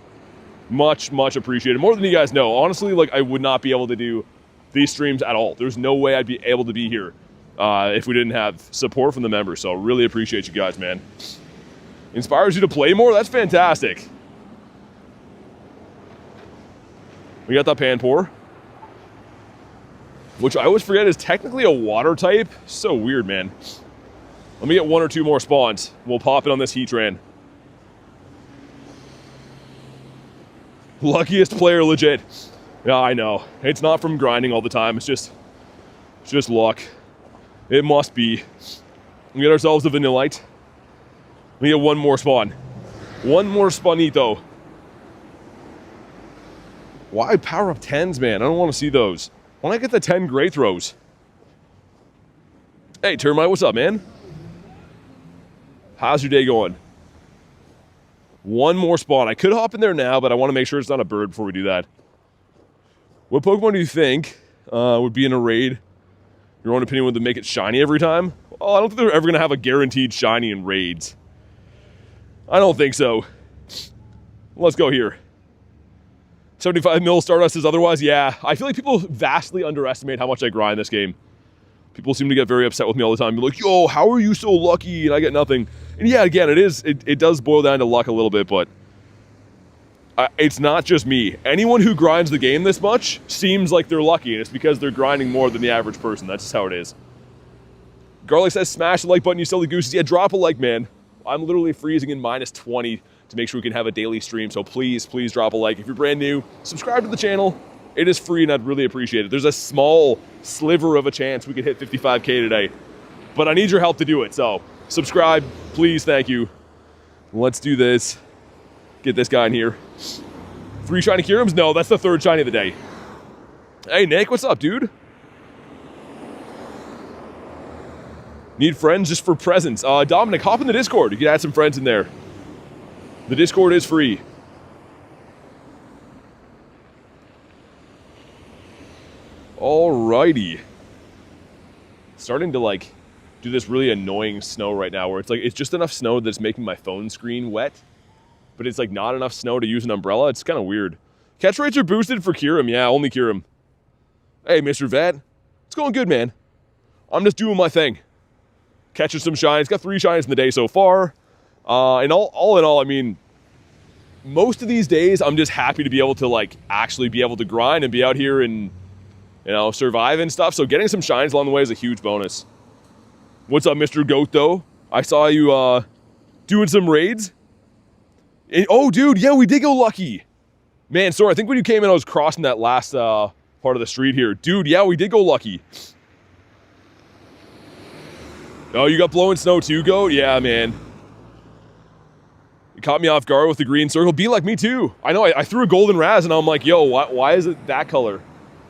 [SPEAKER 1] Much, much appreciated. More than you guys know. Honestly, like, I would not be able to do these streams at all. There's no way I'd be able to be here if we didn't have support from the members. So really appreciate you guys, man. Inspires you to play more? That's fantastic. We got that Panpour, which I always forget is technically a water type. So weird, man. Let me get 1 or 2 more spawns. We'll pop it on this Heatran. Luckiest player, legit. Yeah, I know. It's not from grinding all the time. It's just luck. It must be. We get ourselves a Vanillite. We get 1 more spawn. 1 more spawnito. Why power up 10s, man? I don't want to see those. Why not get the 10 Great Throws? Hey, Termite, what's up, man? How's your day going? 1 more spawn. I could hop in there now, but I want to make sure it's not a bird before we do that. What Pokemon do you think would be in a raid? Your own opinion, would they make it shiny every time? Oh, I don't think they're ever going to have a guaranteed shiny in raids. I don't think so. Let's go here. 75 mil Stardust is otherwise, yeah. I feel like people vastly underestimate how much I grind this game. People seem to get very upset with me all the time. Be like, yo, how are you so lucky? And I get nothing. And yeah, again, it does boil down to luck a little bit, but it's not just me. Anyone who grinds the game this much seems like they're lucky, and it's because they're grinding more than the average person. That's just how it is. Garlic says, smash the like button, you silly gooses. Yeah, drop a like, man. I'm literally freezing in -20 to make sure we can have a daily stream, so please, please drop a like. If you're brand new, subscribe to the channel. It is free, and I'd really appreciate it. There's a small sliver of a chance we could hit 55K today, but I need your help to do it, so subscribe, please, thank you. Let's do this. Get this guy in here. 3 shiny Kyurems? No, that's the 3rd shiny of the day. Hey, Nick, what's up, dude? Need friends just for presents. Dominic, hop in the Discord. You can add some friends in there. The Discord is free. Alrighty. Starting to like do this really annoying snow right now where it's like it's just enough snow that's making my phone screen wet, but it's like not enough snow to use an umbrella. It's kind of weird. Catch rates are boosted for KYUREM. Yeah, only KYUREM. Hey, Mr. Vet. It's going good, man. I'm just doing my thing. Catching some shines. Got 3 shines in the day so far. And all in all, I mean, most of these days, I'm just happy to be able to like actually be able to grind and be out here and, you know, survive and stuff. So getting some shines along the way is a huge bonus. What's up, Mr. Goat, though? I saw you doing some raids. Oh, dude, yeah, we did go lucky. Man, sorry, I think when you came in, I was crossing that last part of the street here. Dude, yeah, we did go lucky. Oh, you got blowing snow too, Goat? Yeah, man. You caught me off guard with the green circle. Be like me too. I know, I threw a golden raz and I'm like, yo, why is it that color?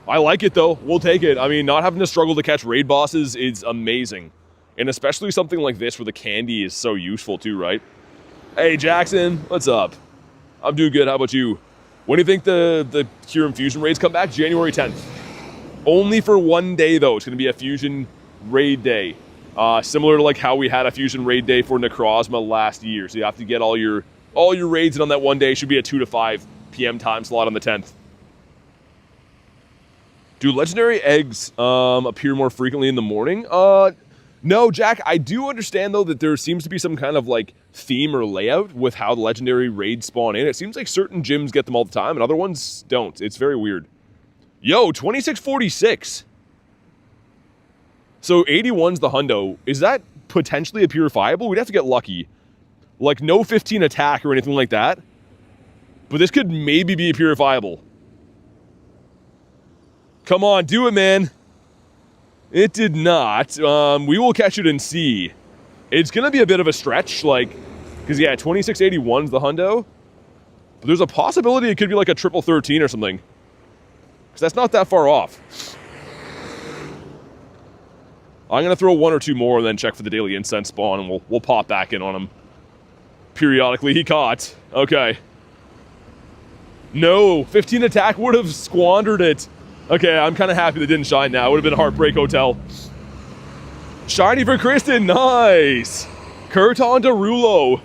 [SPEAKER 1] I like it though, we'll take it. I mean, not having to struggle to catch raid bosses is amazing. And especially something like this where the candy is so useful too, right? Hey, Jackson, what's up? I'm doing good, how about you? When do you think the KYUREM Fusion raids come back? January 10th. Only for 1 day though, it's gonna be a Fusion raid day. Similar to like how we had a Fusion raid day for Necrozma last year. So you have to get all your raids in on that 1 day. Should be a 2 to 5 p.m. time slot on the 10th. Do legendary eggs appear more frequently in the morning? No, Jack, I do understand though that there seems to be some kind of like theme or layout with how the legendary raids spawn in. It seems like certain gyms get them all the time and other ones don't. It's very weird. Yo, 2646. So 81's the hundo. Is that potentially a purifiable? We'd have to get lucky. Like no 15 attack or anything like that. But this could maybe be a purifiable. Come on, do it, man. It did not. We will catch it and see. It's going to be a bit of a stretch, like, because yeah, 2681's the hundo. But there's a possibility it could be like a triple 13 or something. Because that's not that far off. I'm going to throw 1 or 2 more and then check for the daily incense spawn and we'll pop back in on him. Periodically, he caught. Okay. No, 15 attack would have squandered it. Okay, I'm kind of happy they didn't shine now. It would have been a Heartbreak Hotel. Shiny for Kristen, nice! Kurton Derulo.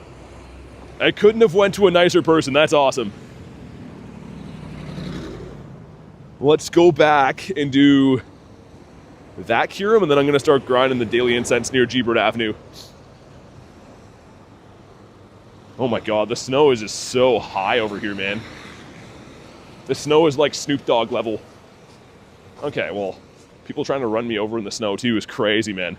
[SPEAKER 1] I couldn't have went to a nicer person, that's awesome. Let's go back and do that KYUREM, and then I'm going to start grinding the daily incense near G-Bird Avenue. Oh my god, the snow is just so high over here, man. The snow is like Snoop Dogg level. Okay, well, people trying to run me over in the snow too is crazy, man.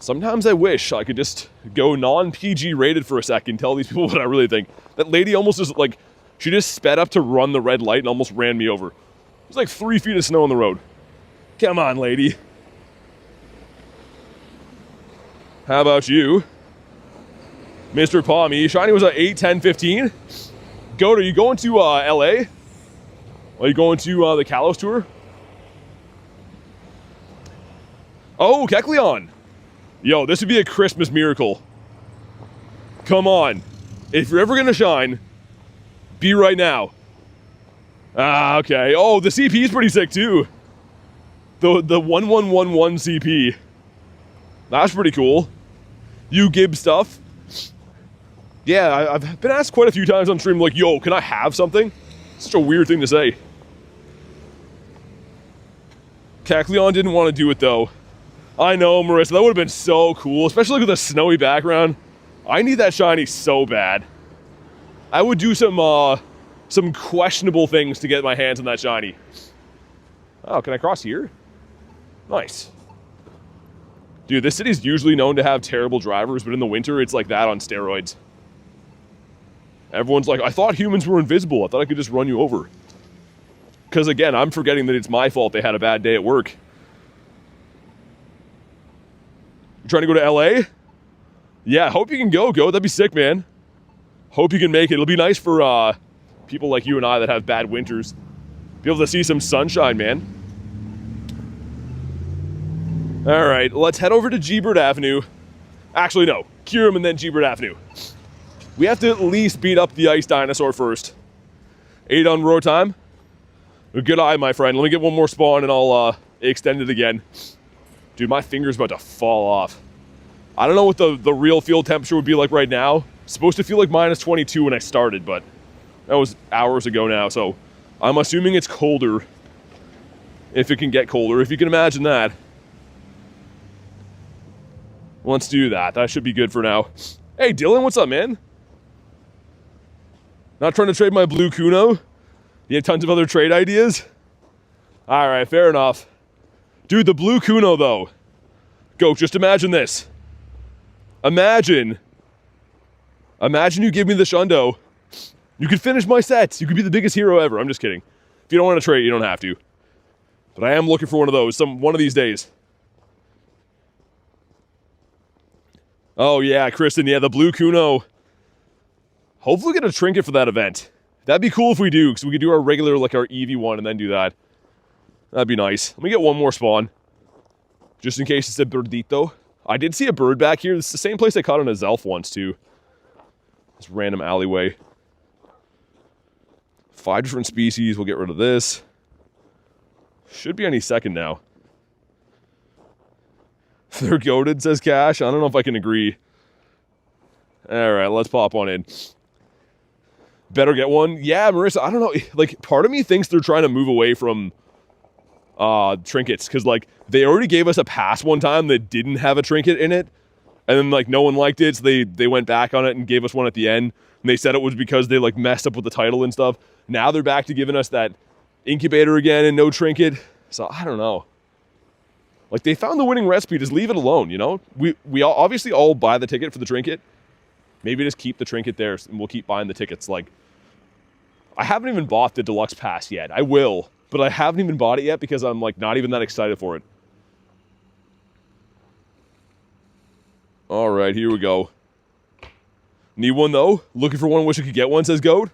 [SPEAKER 1] Sometimes I wish I could just go non-PG rated for a second, tell these people what I really think. That lady almost just like, she just sped up to run the red light and almost ran me over. There's like 3 feet of snow on the road. Come on, lady. How about you? Mr. Palmy, Shiny was at 8, 10, 15. Goat, are you going to LA? Are you going to the Kalos tour? Oh, Kecleon. Yo, this would be a Christmas miracle. Come on. If you're ever going to shine, be right now. Ah, okay. Oh, the CP is pretty sick too. The 1111 CP. That's pretty cool. You Gib stuff. Yeah, I've been asked quite a few times on stream, like, yo, can I have something? Such a weird thing to say. Kecleon didn't want to do it though. I know, Marissa, that would have been so cool, especially with a snowy background. I need that shiny so bad. I would do some questionable things to get my hands on that shiny. Oh, can I cross here? Nice. Dude, this city's usually known to have terrible drivers, but in the winter, it's like that on steroids. Everyone's like, I thought humans were invisible. I thought I could just run you over. Because again, I'm forgetting that it's my fault they had a bad day at work. You trying to go to LA? Yeah, hope you can go. That'd be sick, man. Hope you can make it. It'll be nice for people like you and I that have bad winters. Be able to see some sunshine, man. All right, let's head over to G-Bird Avenue. Actually, no. KYUREM and then G-Bird Avenue. We have to at least beat up the ice dinosaur first. 8 on roar time. Good eye, my friend. Let me get one more spawn and I'll extend it again. Dude, my finger's about to fall off. I don't know what the real field temperature would be like right now. It's supposed to feel like minus 22 when I started, but that was hours ago now, so I'm assuming it's colder. If it can get colder, if you can imagine that. Let's do that. That should be good for now. Hey, Dylan, what's up, man? Not trying to trade my blue Kuno? You have tons of other trade ideas? All right, fair enough. Dude, the blue Kuno, though. Go, just imagine this. Imagine you give me the Shundo. You could finish my sets. You could be the biggest hero ever. I'm just kidding. If you don't want to trade, you don't have to. But I am looking for one of those one of these days. Oh, yeah, Kristen. Yeah, the blue Kuno. Hopefully we get a trinket for that event. That'd be cool if we do, because we could do our regular, like our Eevee one and then do that. That'd be nice. Let me get one more spawn. Just in case it's a birdito. I did see a bird back here. This is the same place I caught on a Zelf once, too. This random alleyway. 5 different species. We'll get rid of this. Should be any second now. They're goated, says Cash. I don't know if I can agree. All right, let's pop one in. Better get one. Yeah, Marissa, I don't know. Like, part of me thinks they're trying to move away from trinkets, because, like, they already gave us a pass one time that didn't have a trinket in it, and then, like, no one liked it, so they went back on it and gave us one at the end, and they said it was because they, like, messed up with the title and stuff. Now they're back to giving us that incubator again and no trinket, so I don't know. Like, they found the winning recipe, just leave it alone, you know? We all, obviously all buy the ticket for the trinket. Maybe just keep the trinket there, and we'll keep buying the tickets. Like, I haven't even bought the deluxe pass yet. I will, but I haven't even bought it yet because I'm, like, not even that excited for it. All right, here we go. Need one, though? Looking for one, wish I could get one, says Goat.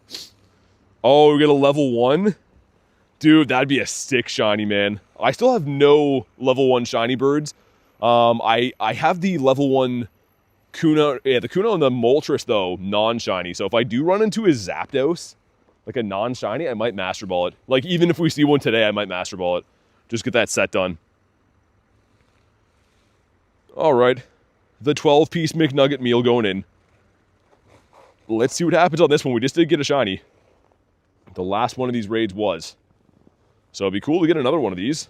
[SPEAKER 1] Oh, we get a level 1? Dude, that'd be a sick shiny, man. I still have no level 1 shiny birds. I have the level 1 Kuno, yeah, the Kuno and the Moltres, though, non-shiny. So if I do run into a Zapdos, like a non-shiny, I might Master Ball it. Like, even if we see one today, I might Master Ball it. Just get that set done. All right. The 12-piece McNugget meal going in. Let's see what happens on this one. We just did get a shiny. The last one of these raids was. So it'd be cool to get another one of these.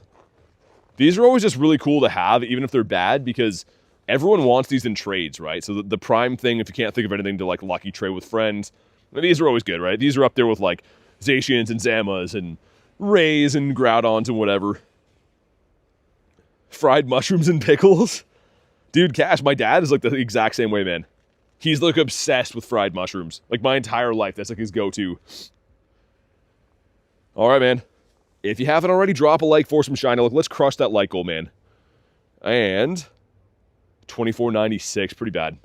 [SPEAKER 1] These are always just really cool to have, even if they're bad, because everyone wants these in trades, right? So the prime thing, if you can't think of anything to, like, lucky trade with friends, these are always good, right? These are up there with, like, Zacians and Zamas and Rays and Groudons and whatever. Fried mushrooms and pickles. Dude, Cash, my dad is, like, the exact same way, man. He's, like, obsessed with fried mushrooms. Like, my entire life, that's, like, his go-to. All right, man. If you haven't already, drop a like for some shiny. Look, let's crush that like goal, man. And 24.96, pretty bad.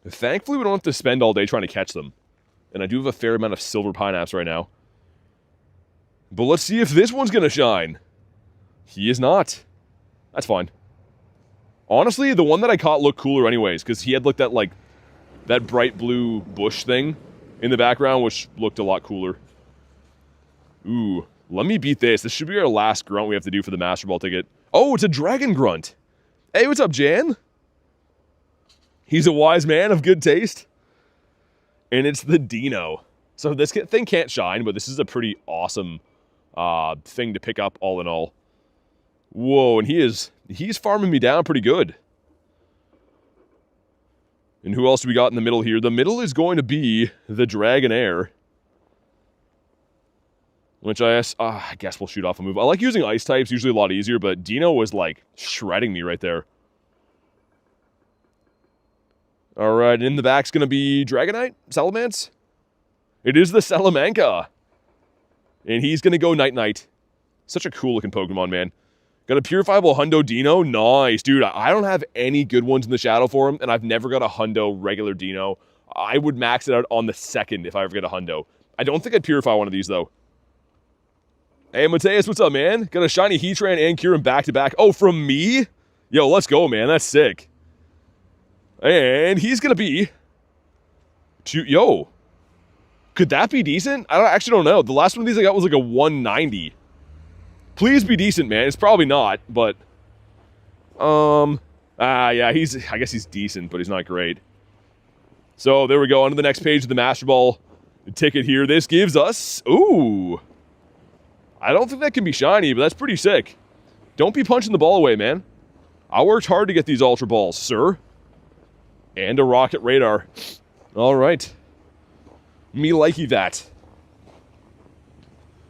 [SPEAKER 1] Thankfully, we don't have to spend all day trying to catch them. And I do have a fair amount of silver pineapples right now. But let's see if this one's going to shine. He is not. That's fine. Honestly, the one that I caught looked cooler anyways, because he had, like, that bright blue bush thing in the background, which looked a lot cooler. Ooh. Let me beat this. This should be our last grunt we have to do for the Master Ball ticket. Oh, it's a dragon grunt. Hey, what's up, Jan? He's a wise man of good taste. And it's the Dino. So this thing can't shine, but this is a pretty awesome thing to pick up all in all. Whoa, and he's farming me down pretty good. And who else do we got in the middle here? The middle is going to be the Dragonair. Which I guess we'll shoot off a move. I like using ice types, usually a lot easier, but Dino was, like, shredding me right there. All right, in the back's going to be Dragonite? Salamence? It is the Salamanca. And he's going to go Night-Night. Such a cool-looking Pokemon, man. Got a Purifiable Hundo Dino? Nice. Dude, I don't have any good ones in the Shadow form, and I've never got a Hundo regular Dino. I would max it out on the second if I ever get a Hundo. I don't think I'd Purify one of these, though. Hey, Mateus, what's up, man? Got a shiny Heatran and Kyurem back-to-back. Oh, from me? Yo, let's go, man. That's sick. And he's going to be Yo, could that be decent? I actually don't know. The last one of these I got was like a 190. Please be decent, man. It's probably not, but yeah, I guess he's decent, but he's not great. So there we go. On to the next page of the Master Ball ticket here. This gives us, ooh, I don't think that can be shiny, but that's pretty sick. Don't be punching the ball away, man. I worked hard to get these Ultra Balls, sir. And a rocket radar. All right. Me likey that.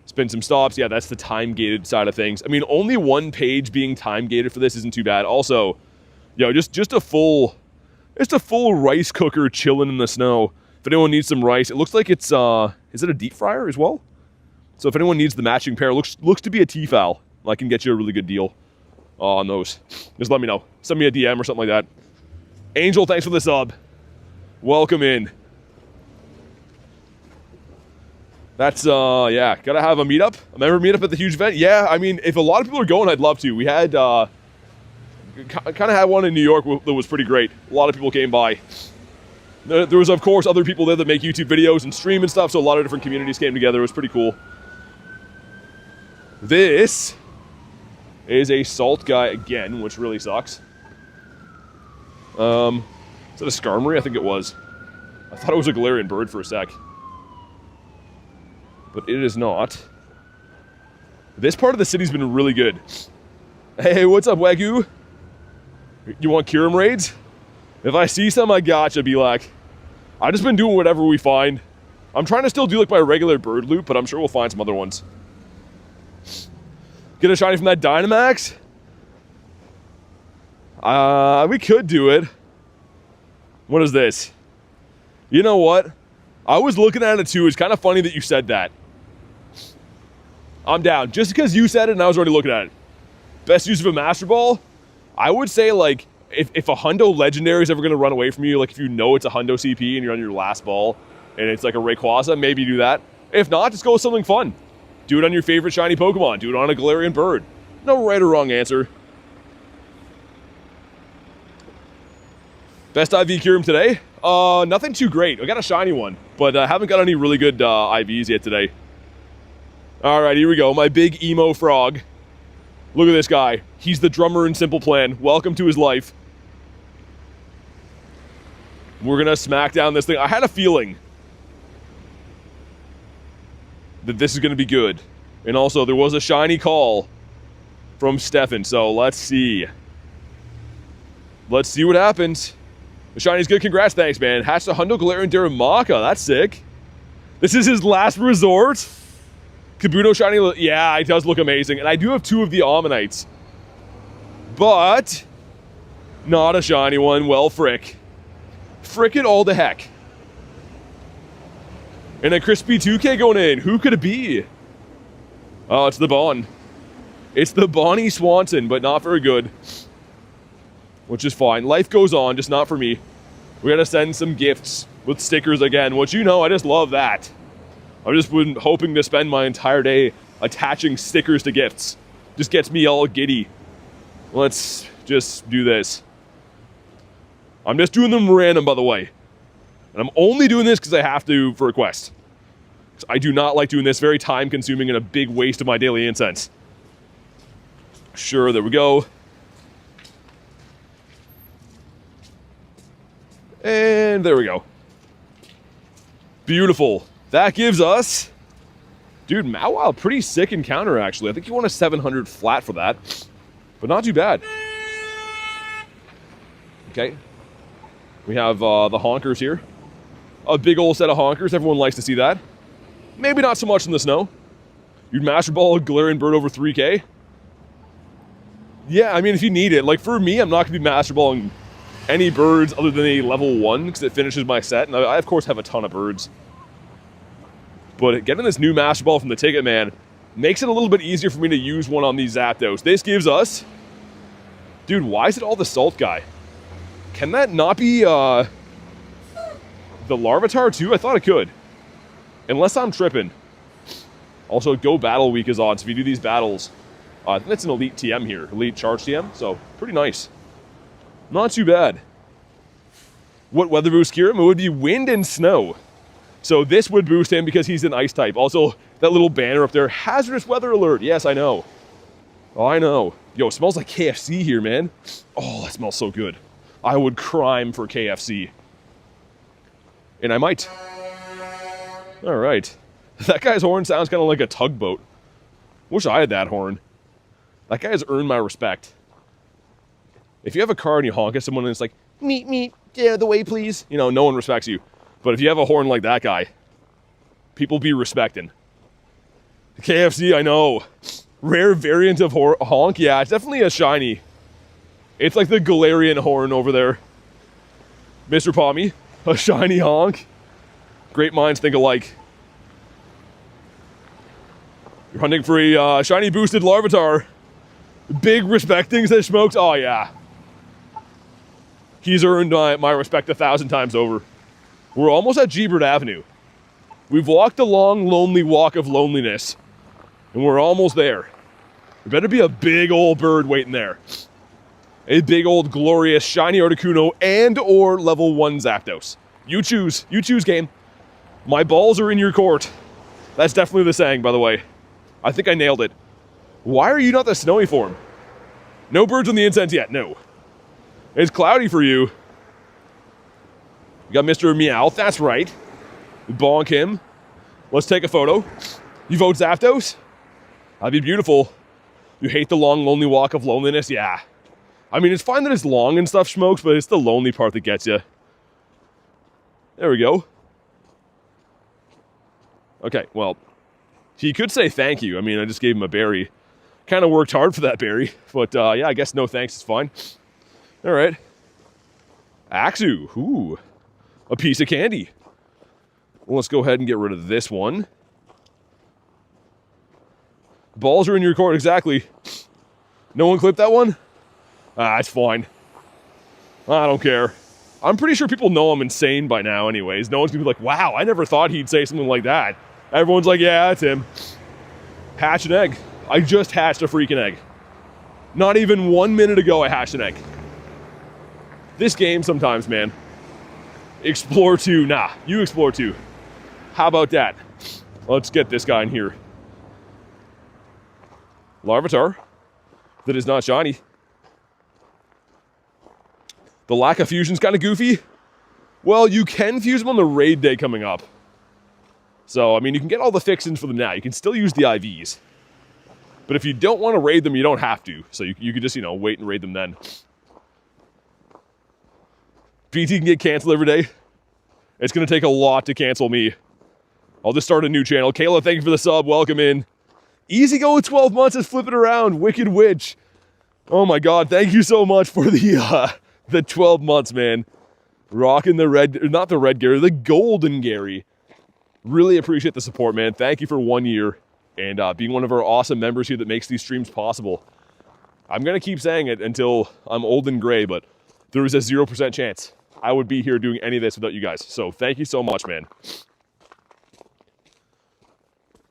[SPEAKER 1] Spin some stops. Yeah, that's the time-gated side of things. I mean, only one page being time-gated for this isn't too bad. Also, yo, just a full rice cooker chilling in the snow. If anyone needs some rice, it looks like it's, is it a deep fryer as well? So if anyone needs the matching pair, looks to be a T-foul. I can get you a really good deal on those. Just let me know. Send me a DM or something like that. Angel, thanks for the sub. Welcome in. That's, yeah, gotta have a meetup. A member meetup at the huge event? Yeah, I mean, if a lot of people are going, I'd love to. We had, kind of had one in New York that was pretty great. A lot of people came by. There was, of course, other people there that make YouTube videos and stream and stuff, so a lot of different communities came together. It was pretty cool. This is a salt guy again, which really sucks. Is that a Skarmory? I think it was. I thought it was a Galarian bird for a sec. But it is not. This part of the city's been really good. Hey, what's up, Wagyu? You want KYUREM raids? If I see some, I gotcha, be like. I've just been doing whatever we find. I'm trying to still do like my regular bird loop, but I'm sure we'll find some other ones. Get a shiny from that Dynamax? We could do it. What is this? You know what? I was looking at it too. It's kind of funny that you said that. I'm down. Just because you said it and I was already looking at it. Best use of a Master Ball? I would say, like, if a Hundo Legendary is ever going to run away from you, like if you know it's a Hundo CP and you're on your last ball and it's like a Rayquaza, maybe do that. If not, just go with something fun. Do it on your favorite shiny Pokemon. Do it on a Galarian bird. No right or wrong answer. Best IV KYUREM today? Nothing too great. I got a shiny one, but I haven't got any really good IVs yet today. All right, here we go. My big emo frog. Look at this guy. He's the drummer in Simple Plan. Welcome to his life. We're gonna smack down this thing. I had a feeling that this is gonna be good. And also, there was a shiny call from Stefan, so let's see. Let's see what happens. The shiny's good. Congrats. Thanks, man. Hatched a Hundo Galarian Darumaka. That's sick. This is his last resort. Kabuto shiny. Yeah, it does look amazing. And I do have two of the Ammonites. But not a shiny one. Well, frick. Frick it all to heck. And a crispy 2K going in. Who could it be? Oh, it's the Bon. It's the Bonnie Swanson, but not very good. Which is fine. Life goes on, just not for me. We gotta send some gifts with stickers again, which, you know, I just love that. I've just been hoping to spend my entire day attaching stickers to gifts. Just gets me all giddy. Let's just do this. I'm just doing them random, by the way. And I'm only doing this because I have to for a quest. I do not like doing this. Very time consuming and a big waste of my daily incense. Sure, there we go. And there we go. Beautiful. That gives us... Dude, Mawile, pretty sick encounter, actually. I think you want a 700 flat for that. But not too bad. Okay. We have the honkers here. A big old set of honkers. Everyone likes to see that. Maybe not so much in the snow. You'd Master Ball a Galarian bird over 3K. Yeah, I mean, if you need it. Like, for me, I'm not going to be Master Balling any birds other than a level 1, because it finishes my set. And I, of course, have a ton of birds. But getting this new Master Ball from the Ticket Man makes it a little bit easier for me to use one on these Zapdos. This gives us... Dude, why is it all the Salt guy? Can that not be, the Larvitar too? I thought it could. Unless I'm tripping. Also, Go Battle Week is on, so if you do these battles... I think that's an Elite TM here. Elite Charge TM, so pretty nice. Not too bad. What weather boost Kyurem? It would be wind and snow. So this would boost him because he's an ice type. Also, that little banner up there, hazardous weather alert. Yes, I know. Oh, I know. Yo, it smells like KFC here, man. Oh, that smells so good. I would crime for KFC. And I might. All right. That guy's horn sounds kind of like a tugboat. Wish I had that horn. That guy has earned my respect. If you have a car and you honk at someone and it's like, meet, get out of the way, please. You know, no one respects you. But if you have a horn like that guy, people be respecting. KFC, I know. Rare variant of honk. Yeah, it's definitely a shiny. It's like the Galarian horn over there. Mr. Pommy, a shiny honk. Great minds think alike. You're hunting for a shiny boosted Larvitar. Big respecting, says Smokes. Oh, yeah. He's earned my respect 1,000 times over. We're almost at Gebert Avenue. We've walked a long, lonely walk of loneliness. And we're almost there. There better be a big old bird waiting there. A big old glorious shiny Articuno and or level 1 Zapdos. You choose. You choose, game. My balls are in your court. That's definitely the saying, by the way. I think I nailed it. Why are you not the snowy form? No birds on the incense yet, no. It's cloudy for you. You got Mr. Meowth, that's right. Bonk him. Let's take a photo. You vote Zapdos? That'd be beautiful. You hate the long, lonely walk of loneliness? Yeah. I mean, it's fine that it's long and stuff, Smokes, but it's the lonely part that gets you. There we go. Okay, well, he could say thank you. I mean, I just gave him a berry. Kind of worked hard for that berry, but yeah, I guess no thanks is fine. All right. Axu, ooh, a piece of candy. Well, let's go ahead and get rid of this one. Balls are in your court, exactly. No one clipped that one? Ah, it's fine. I don't care. I'm pretty sure people know I'm insane by now anyways. No one's gonna be like, wow, I never thought he'd say something like that. Everyone's like, yeah, that's him. Hatch an egg. I just hatched a freaking egg. Not even 1 minute ago I hatched an egg. This game sometimes, man. Explore 2. Nah, you explore 2. How about that? Let's get this guy in here. Larvitar. That is not shiny. The lack of fusion's kind of goofy. Well, you can fuse them on the raid day coming up. So, I mean, you can get all the fixins for them now. You can still use the IVs. But if you don't want to raid them, you don't have to. So you could just, you know, wait and raid them then. BT can get canceled every day. It's going to take a lot to cancel me. I'll just start a new channel. Kayla, thank you for the sub. Welcome in. Easy go with 12 months. Let's flip it around. Wicked Witch. Oh my God. Thank you so much for the 12 months, man. Rocking the red, not the red Gary, the golden Gary. Really appreciate the support, man. Thank you for 1 year and being one of our awesome members here that makes these streams possible. I'm going to keep saying it until I'm old and gray, but there is a 0% chance I would be here doing any of this without you guys. So thank you so much, man.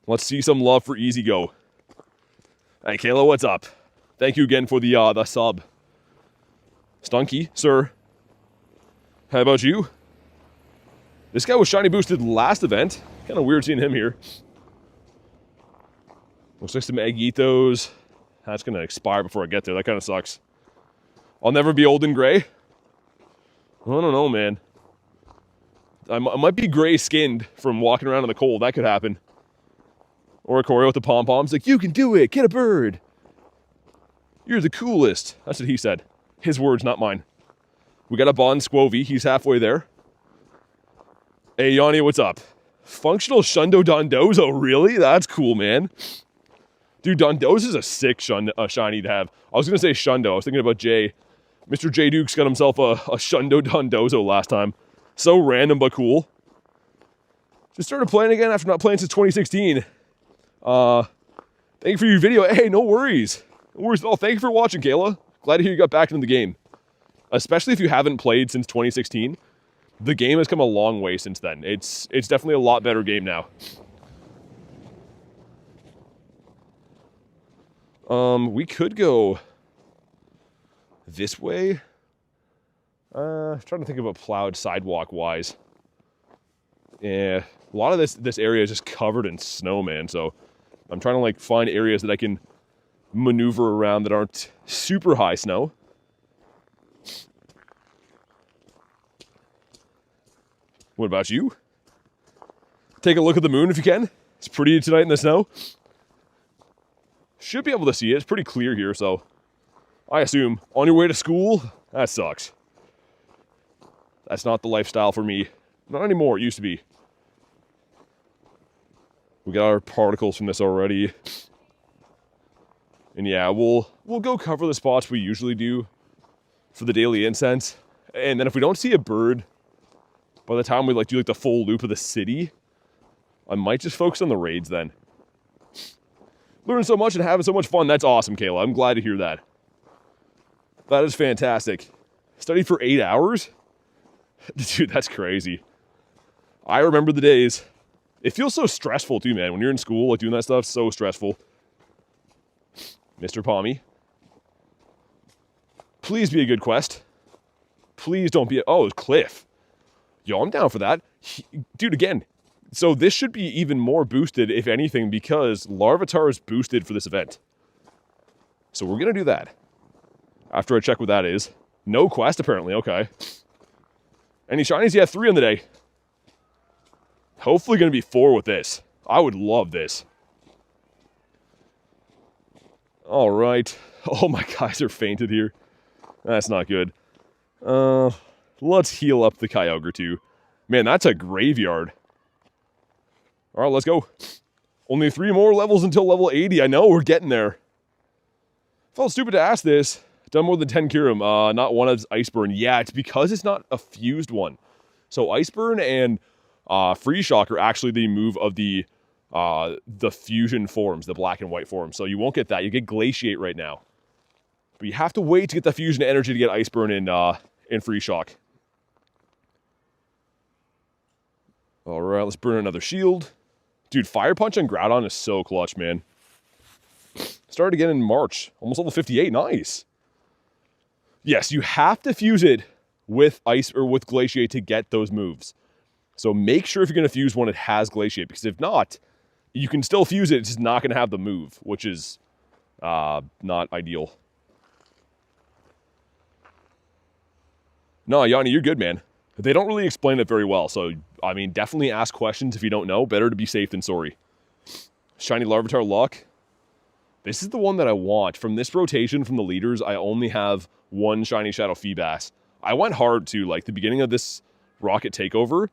[SPEAKER 1] Let's see some love for Easy Go. Hey, Kayla, what's up? Thank you again for the sub. Stunky, sir. How about you? This guy was shiny boosted last event. Kind of weird seeing him here. Looks like some Eggitos. That's going to expire before I get there. That kind of sucks. I'll never be old and gray. I don't know, man. I might be gray-skinned from walking around in the cold. That could happen. Or a Corey with the pom-poms. Like, you can do it. Get a bird. You're the coolest. That's what he said. His words, not mine. We got a Bon Squovy. He's halfway there. Hey, Yanni, what's up? Functional Shundo Dondozo. Really? That's cool, man. Dude, Dondozo is a sick shiny to have. I was going to say Shundo. I was thinking about Jay. Mr. J Duke's got himself a Shundo Dondozo last time. So random, but cool. Just started playing again after not playing since 2016. Thank you for your video. Hey, no worries. No worries at all. Thank you for watching, Kayla. Glad to hear you got back into the game. Especially if you haven't played since 2016. The game has come a long way since then. It's definitely a lot better game now. We could go this way. Trying to think about plowed sidewalk-wise. Yeah, a lot of this area is just covered in snow, man, so I'm trying to, like, find areas that I can maneuver around that aren't super high snow. What about you? Take a look at the moon if you can. It's pretty tonight in the snow. Should be able to see it. It's pretty clear here, so I assume on your way to school, that sucks. That's not the lifestyle for me. Not anymore. It used to be. We got our particles from this already. And yeah, we'll go cover the spots we usually do for the daily incense. And then if we don't see a bird by the time we do the full loop of the city, I might just focus on the raids then. Learning so much and having so much fun. That's awesome, Kayla. I'm glad to hear that. That is fantastic. Studied for 8 hours? Dude, that's crazy. I remember the days. It feels so stressful too, man. When you're in school, like doing that stuff, so stressful. Mr. Pommy. Please be a good quest. Please don't be oh, it's Cliff. Yo, I'm down for that. Dude, again. So this should be even more boosted, if anything, because Larvitar is boosted for this event. So we're going to do that. After I check what that is. No quest, apparently. Okay. Any shinies? Yeah, 3 on the day. Hopefully going to be 4 with this. I would love this. All right. Oh, my guys are fainted here. That's not good. Let's heal up the Kyogre too. Man, that's a graveyard. All right, let's go. Only 3 more levels until level 80. I know, we're getting there. Felt stupid to ask this. Done more than 10 Kyurem. Not one as Iceburn. Yeah, it's because it's not a fused one. So Iceburn and Freeze Shock are actually the move of the fusion forms, the black and white forms. So you won't get that. You get Glaciate right now. But you have to wait to get the fusion energy to get Iceburn and Freeze Shock. All right, let's burn another shield. Dude, Fire Punch and Groudon is so clutch, man. Started again in March. Almost level 58. Nice. Yes, you have to fuse it with Ice or with Glaciate to get those moves. So make sure if you're going to fuse one, it has Glaciate. Because if not, you can still fuse it. It's just not going to have the move, which is not ideal. No, Yanni, you're good, man. They don't really explain it very well. So, I mean, definitely ask questions if you don't know. Better to be safe than sorry. Shiny Larvitar luck. This is the one that I want. From this rotation from the leaders, I only have 1 Shiny Shadow Feebas. I went hard to, like, the beginning of this Rocket Takeover.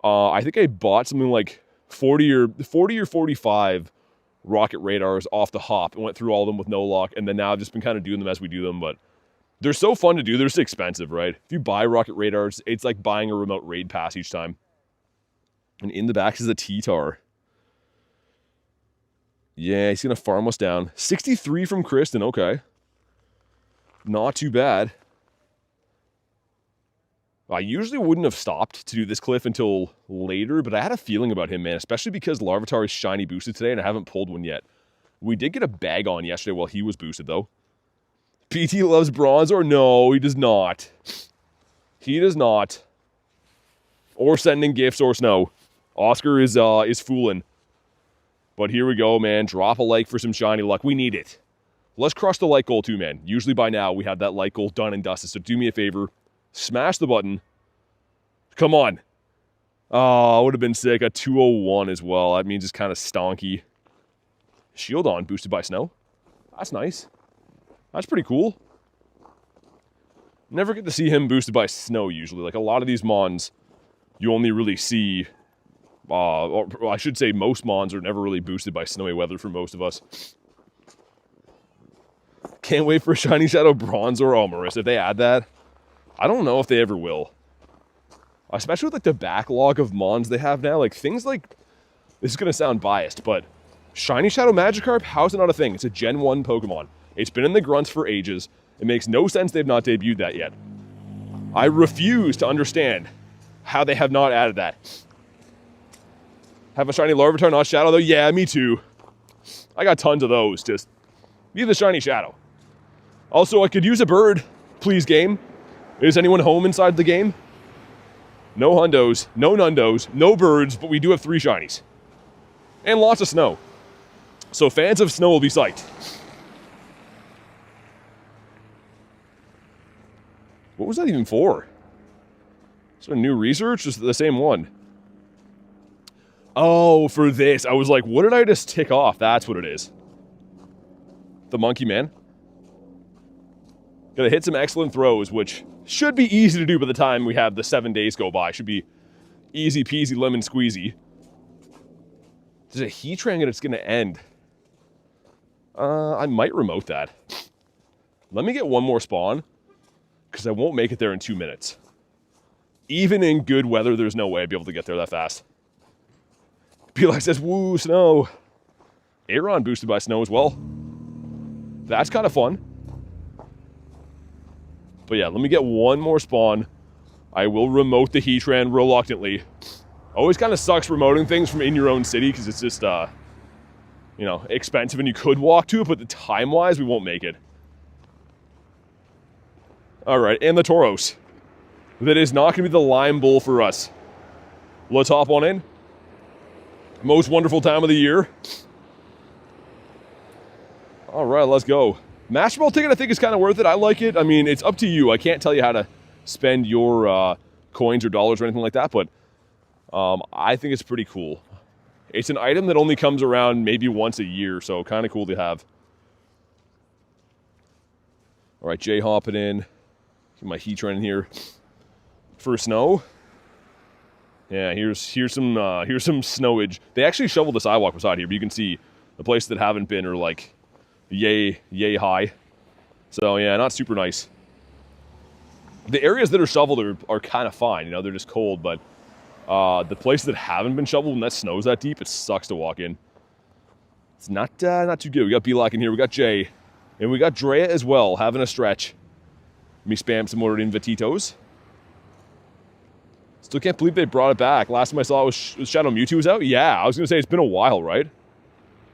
[SPEAKER 1] I think I bought something like 40 or 45 Rocket Radars off the hop and went through all of them with no luck. And then now I've just been kind of doing them as we do them. But they're so fun to do. They're just expensive, right? If you buy Rocket Radars, it's like buying a remote raid pass each time. And in the back is a T-Tar. Yeah, he's going to farm us down. 63 from Kristen, okay. Not too bad. I usually wouldn't have stopped to do this cliff until later, but I had a feeling about him, man, especially because Larvitar is shiny boosted today and I haven't pulled one yet. We did get a bag on yesterday while he was boosted, though. PT loves bronze, or no, he does not. He does not. Or sending gifts or snow. Oscar is fooling. But here we go, man. Drop a like for some shiny luck. We need it. Let's crush the like goal too, man. Usually by now we have that like goal done and dusted. So do me a favor. Smash the button. Come on. Oh, would have been sick. A 201 as well. That means it's kind of stonky. Shield on, boosted by snow. That's nice. That's pretty cool. Never get to see him boosted by snow usually. Like a lot of these mons, you only really see... or I should say most mons are never really boosted by snowy weather for most of us. Can't wait for a Shiny Shadow Bronze or Marissa. If they add that, I don't know if they ever will. Especially with like the backlog of mons they have now. Like things like, this is going to sound biased, but Shiny Shadow Magikarp, how's it not a thing? It's a Gen 1 Pokemon. It's been in the grunts for ages. It makes no sense they've not debuted that yet. I refuse to understand how they have not added that. Have a shiny Larvitar, not Shadow, though? Yeah, me too. I got tons of those. Just need the shiny Shadow. Also, I could use a bird. Please, game. Is anyone home inside the game? No hundos, no nundos, no birds, but we do have 3 shinies. And lots of snow. So fans of snow will be psyched. What was that even for? Is there new research? Is it the same one? Oh, for this. I was like, what did I just tick off? That's what it is. The monkey man. Gotta hit some excellent throws, which should be easy to do by the time we have the 7 days go by. Should be easy peasy lemon squeezy. There's a Heatran and it's gonna end. I might remote that. Let me get one more spawn, because I won't make it there in 2 minutes. Even in good weather, there's no way I'd be able to get there that fast. P-Like says, woo, snow. Aaron boosted by snow as well. That's kind of fun. But yeah, let me get one more spawn. I will remote the Heatran reluctantly. Always kind of sucks remoting things from in your own city, because it's just, you know, expensive and you could walk to it, but the time-wise, we won't make it. All right, and the Tauros. That is not going to be the Lime Bull for us. Let's hop on in. Most wonderful time of the year. All right, let's go. Master Ball ticket, I think, is kind of worth it. I like it. I mean, it's up to you. I can't tell you how to spend your coins or dollars or anything like that, but I think it's pretty cool. It's an item that only comes around maybe once a year, so kind of cool to have. All right, Jay hopping in. Get my Heatran in here for snow. Yeah, here's some snowage. They actually shoveled the sidewalk beside here, but you can see the places that haven't been are like yay high. So yeah, not super nice. The areas that are shoveled are kind of fine, you know, they're just cold, but the places that haven't been shoveled when that snow's that deep, it sucks to walk in. It's not too good. We got B-Lock in here, we got Jay, and we got Drea as well, having a stretch. Let me spam some more Invititos. Still can't believe they brought it back. Last time I saw it was Shadow Mewtwo was out. Yeah, I was gonna say it's been a while, right?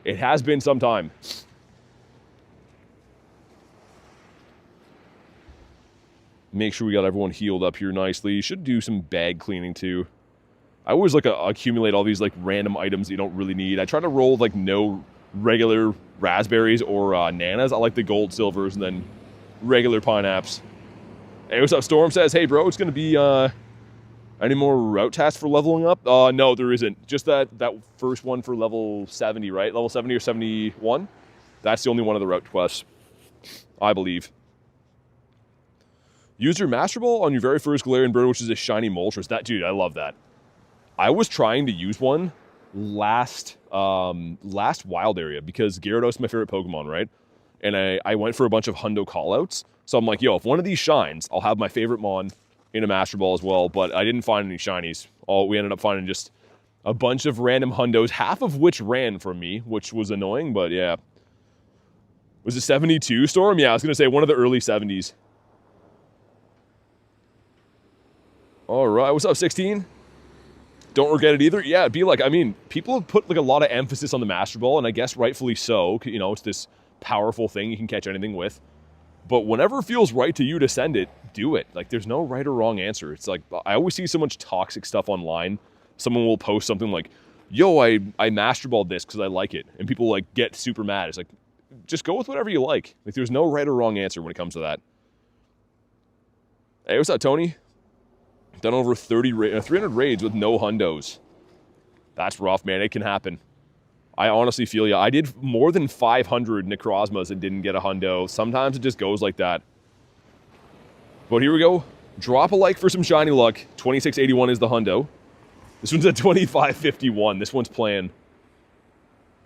[SPEAKER 1] It has been some time. Make sure we got everyone healed up here nicely. You should do some bag cleaning too. I always like accumulate all these like random items that you don't really need. I try to roll like no regular raspberries or nanas. I like the gold, silvers, and then regular pineapples. Hey, what's up? Storm says, hey bro, it's gonna be any more route tasks for leveling up? No, there isn't. Just that first one for level 70, right? Level 70 or 71? That's the only one of the route quests, I believe. Use your Master Ball on your very first Galarian bird, which is a shiny Moltres. That, dude, I love that. I was trying to use one last wild area because Gyarados is my favorite Pokemon, right? And I went for a bunch of Hundo callouts. So I'm like, yo, if one of these shines, I'll have my favorite Mon in a Master Ball as well, but I didn't find any shinies. We ended up finding just a bunch of random Hundos, half of which ran from me, which was annoying, but yeah. Was it 72, Storm? Yeah, I was going to say one of the early 70s. All right, what's up, 16? Don't regret it either. Yeah, it'd be like, I mean, people have put like a lot of emphasis on the Master Ball, and I guess rightfully so. You know, it's this powerful thing you can catch anything with. But whenever it feels right to you to send it, do it. Like, there's no right or wrong answer. It's like, I always see so much toxic stuff online. Someone will post something like, yo, I Master Balled this because I like it. And people, like, get super mad. It's like, just go with whatever you like. Like, there's no right or wrong answer when it comes to that. Hey, what's up, Tony? Done over 300 raids with no hundos. That's rough, man. It can happen. I honestly feel ya. I did more than 500 Necrozmas and didn't get a hundo. Sometimes it just goes like that. But here we go. Drop a like for some shiny luck. 2681 is the hundo. This one's at 2551. This one's playing.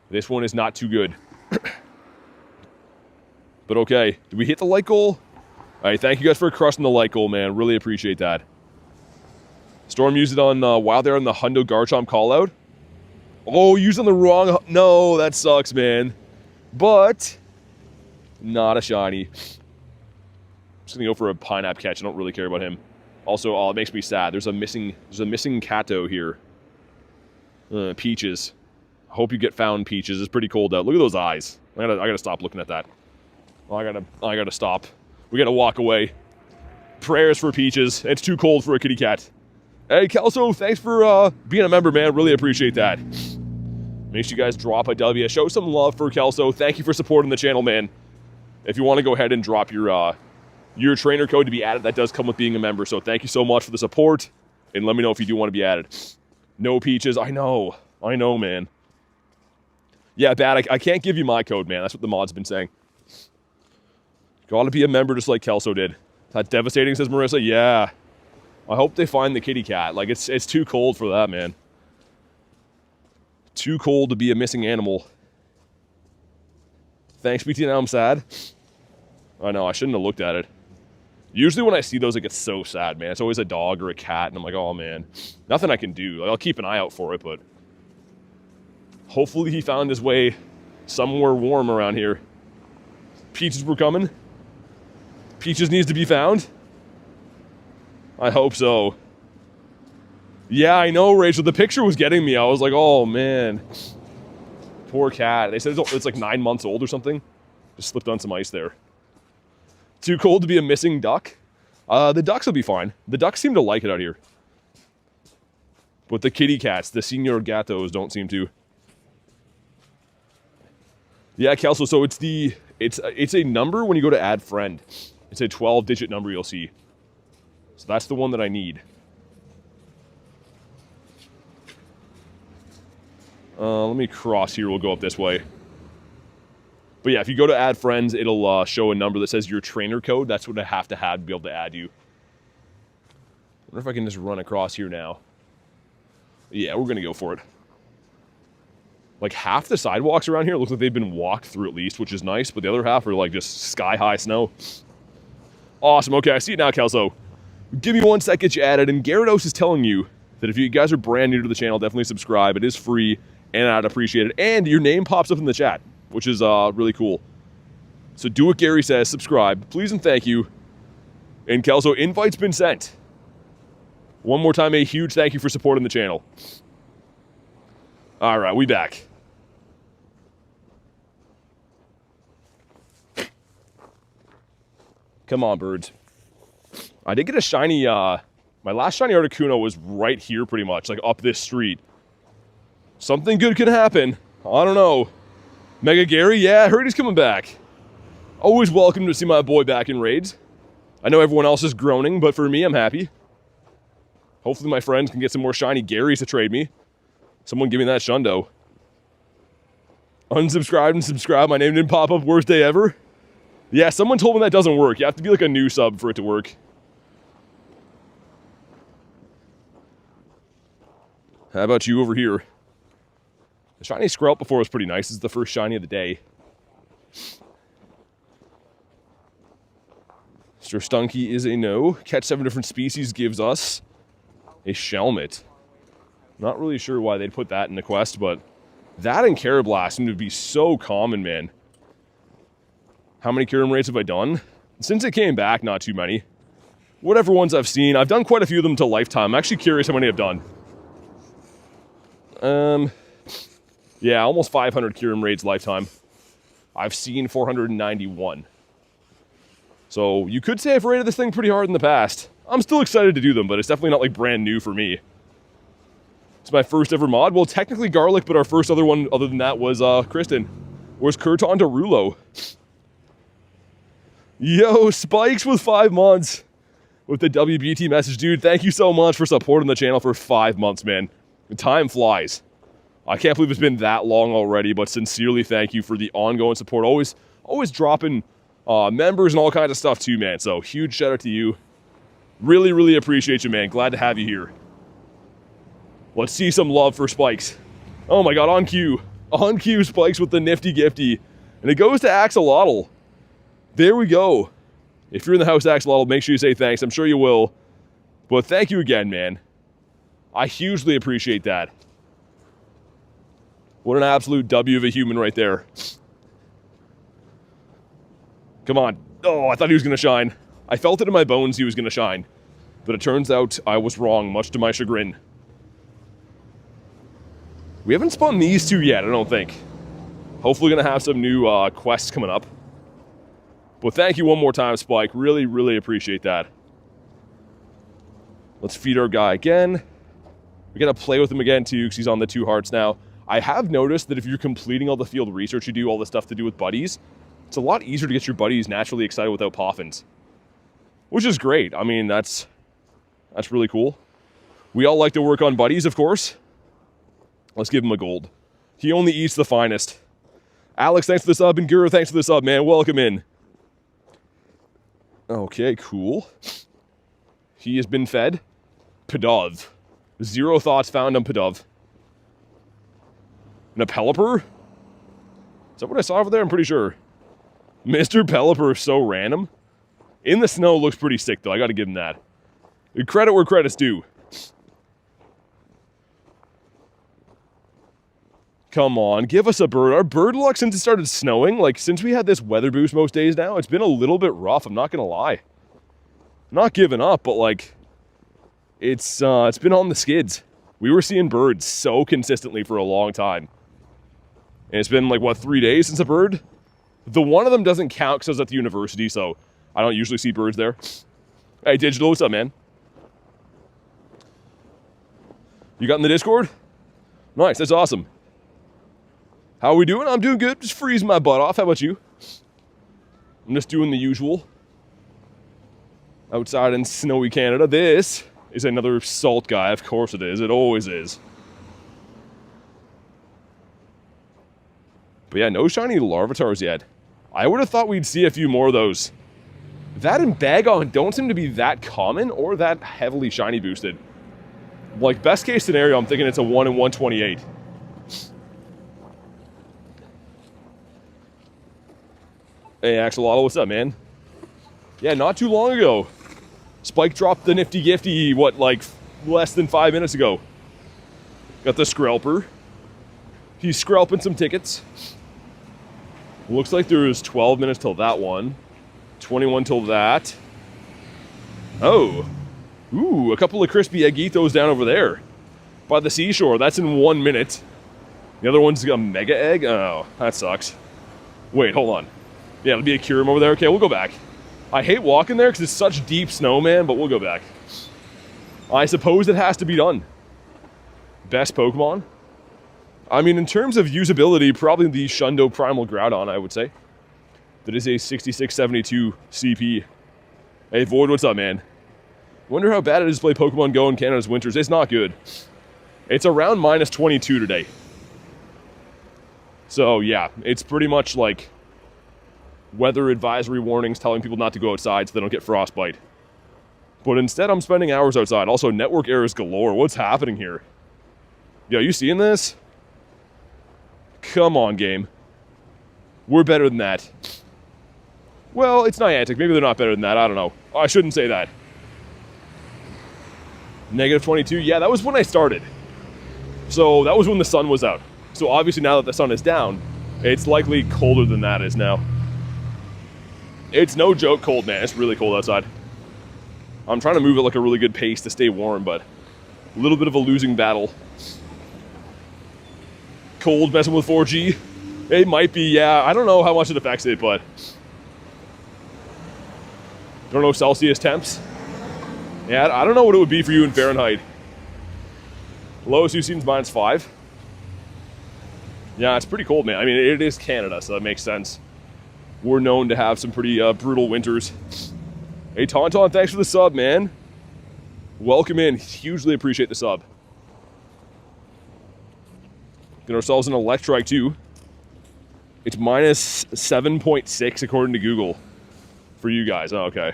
[SPEAKER 1] This one is not too good. But okay. Did we hit the like goal? All right, thank you guys for crushing the like goal, man. Really appreciate that. Storm used it on while they're on the Hundo Garchomp callout. Oh, using the wrong... No, that sucks, man. But not a shiny. Just gonna go for a Pineapple catch. I don't really care about him. Also, oh, it makes me sad. There's a missing Kato here. Peaches. I hope you get found, Peaches. It's pretty cold out. Look at those eyes. I gotta stop looking at that. Oh, I gotta stop. We gotta walk away. Prayers for Peaches. It's too cold for a kitty cat. Hey, Kelso, thanks for being a member, man. Really appreciate that. Make sure you guys drop a W. Show some love for Kelso. Thank you for supporting the channel, man. If you want to go ahead and drop your trainer code to be added, that does come with being a member. So thank you so much for the support. And let me know if you do want to be added. No Peaches. I know, man. Yeah, Bad, I can't give you my code, man. That's what the mod's been saying. Gotta be a member just like Kelso did. That devastating, says Marissa. Yeah. I hope they find the kitty cat. Like, it's too cold for that, man. Too cold to be a missing animal. Thanks, BT. Now I'm sad. I know, I shouldn't have looked at it. Usually when I see those, I get so sad, man. It's always a dog or a cat, and I'm like, oh, man. Nothing I can do. Like, I'll keep an eye out for it, but... hopefully he found his way somewhere warm around here. Peaches were coming. Peaches needs to be found. I hope so. Yeah, I know, Rachel. The picture was getting me. I was like, oh, man. Poor cat. They said it's like 9 months old or something. Just slipped on some ice there. Too cold to be a missing duck? The ducks will be fine. The ducks seem to like it out here. But the kitty cats, the senior gatos, don't seem to. Yeah, Kelso, so it's a number when you go to add friend. It's a 12-digit number you'll see. So that's the one that I need. Let me cross here. We'll go up this way. But yeah, if you go to add friends, it'll show a number that says your trainer code. That's what I have to be able to add you. I wonder if I can just run across here now. Yeah, we're going to go for it. Like, half the sidewalks around here looks like they've been walked through at least, which is nice. But the other half are like just sky-high snow. Awesome. Okay, I see it now, Kelso. Give me 1 sec, get you added. And Gyarados is telling you that if you guys are brand new to the channel, definitely subscribe. It is free, and I'd appreciate it. And your name pops up in the chat, which is really cool. So do what Gary says, subscribe, please and thank you. And Kelso, invite's been sent. One more time, a huge thank you for supporting the channel. All right, we back. Come on, birds. I did get a shiny, my last shiny Articuno was right here pretty much, like up this street. Something good could happen. I don't know. Mega Gary, yeah, I heard he's coming back. Always welcome to see my boy back in raids. I know everyone else is groaning, but for me, I'm happy. Hopefully my friends can get some more shiny Garys to trade me. Someone give me that Shundo. Unsubscribed and subscribed. My name didn't pop up. Worst day ever. Yeah, someone told me that doesn't work. You have to be like a new sub for it to work. How about you over here? The shiny Skrelp before was pretty nice. This is the first shiny of the day. Mr. Stunky is a no. Catch 7 different species gives us a Shelmet. Not really sure why they'd put that in the quest, but that and Carablast seem to be so common, man. How many Kyurem raids have I done? Since it came back, not too many. Whatever ones I've seen, I've done quite a few of them to lifetime. I'm actually curious how many I've done. Yeah, almost 500 Kyurem raids lifetime. I've seen 491. So you could say I've rated this thing pretty hard in the past. I'm still excited to do them, but it's definitely not like brand new for me. It's my first ever mod. Well, technically Garlic, but our first other one other than that was Kristen. Where's Kurton to Rulo? Yo, Spikes with 5 months. With the WBT message. Dude, thank you so much for supporting the channel for 5 months, man. Time flies. I can't believe it's been that long already, but sincerely thank you for the ongoing support. Always dropping members and all kinds of stuff too, man. So huge shout out to you. Really, really appreciate you, man. Glad to have you here. Let's see some love for Spikes. Oh my god, on cue. On cue, Spikes with the nifty gifty. And it goes to Axolotl. There we go. If you're in the house, Axolotl, make sure you say thanks. I'm sure you will. But thank you again, man. I hugely appreciate that. What an absolute W of a human right there. Come on. Oh, I thought he was going to shine. I felt it in my bones he was going to shine. But it turns out I was wrong, much to my chagrin. We haven't spun these two yet, I don't think. Hopefully going to have some new quests coming up. But thank you one more time, Spike. Really, really appreciate that. Let's feed our guy again. We gotta play with him again too, because he's on the 2 hearts now. I have noticed that if you're completing all the field research you do, all the stuff to do with buddies, it's a lot easier to get your buddies naturally excited without poffins. Which is great. I mean, that's really cool. We all like to work on buddies, of course. Let's give him a gold. He only eats the finest. Alex, thanks for the sub, and Guru, thanks for the sub, man. Welcome in. Okay, cool. He has been fed. Pedov. 0 thoughts found on Pedov. And a Pelipper? Is that what I saw over there? I'm pretty sure. Mr. Pelipper is so random. In the snow looks pretty sick, though. I gotta give him that. Credit where credit's due. Come on, give us a bird. Our bird luck since it started snowing, like since we had this weather boost most days now, it's been a little bit rough, I'm not gonna lie. Not giving up, but like, it's been on the skids. We were seeing birds so consistently for a long time. And it's been like, what, 3 days since a bird? The one of them doesn't count because I was at the university, so I don't usually see birds there. Hey, Digital, what's up, man? You got in the Discord? Nice, that's awesome. How are we doing? I'm doing good. Just freezing my butt off. How about you? I'm just doing the usual. Outside in snowy Canada. This is another salt guy. Of course it is. It always is. But yeah, no shiny Larvatars yet. I would have thought we'd see a few more of those. That and Bagon don't seem to be that common or that heavily shiny boosted. Like, best case scenario, I'm thinking it's a 1 in 128. Hey, Axolotl, what's up, man? Yeah, not too long ago. Spike dropped the nifty gifty, what, like, less than 5 minutes ago. Got the Skrelper. He's screlping some tickets. Looks like there was 12 minutes till that one. 21 till that. Oh. Ooh, a couple of crispy eggitos down over there. By the seashore. That's in 1 minute. The other one's a mega egg? Oh, that sucks. Wait, hold on. Yeah, it'll be a Kyurem over there. Okay, we'll go back. I hate walking there because it's such deep snow, man, but we'll go back. I suppose it has to be done. Best Pokemon? I mean, in terms of usability, probably the Shundo Primal Groudon, I would say. That is a 6672 CP. Hey, Void, what's up, man? Wonder how bad it is to play Pokemon GO in Canada's winters. It's not good. It's around minus 22 today. So, yeah, it's pretty much like weather advisory warnings telling people not to go outside so they don't get frostbite. But instead, I'm spending hours outside. Also, network errors galore. What's happening here? Yo, you seeing this? Come on, game. We're better than that. Well, it's Niantic. Maybe they're not better than that. I don't know. I shouldn't say that. Negative 22. Yeah, that was when I started. So that was when the sun was out. So obviously now that the sun is down, it's likely colder than that is now. It's no joke cold, man. It's really cold outside. I'm trying to move at like a really good pace to stay warm, but a little bit of a losing battle. Cold messing with 4G? It might be, yeah. I don't know how much it affects it, but don't know Celsius temps. Yeah, I don't know what it would be for you in Fahrenheit. Lowest you've seen is -5. Yeah, it's pretty cold, man. I mean, it is Canada, so that makes sense. We're known to have some pretty brutal winters. Hey, Tauntaun, thanks for the sub, man. Welcome in. Hugely appreciate the sub. Get ourselves an Electrike, too. It's minus 7.6 according to Google for you guys. Oh, okay.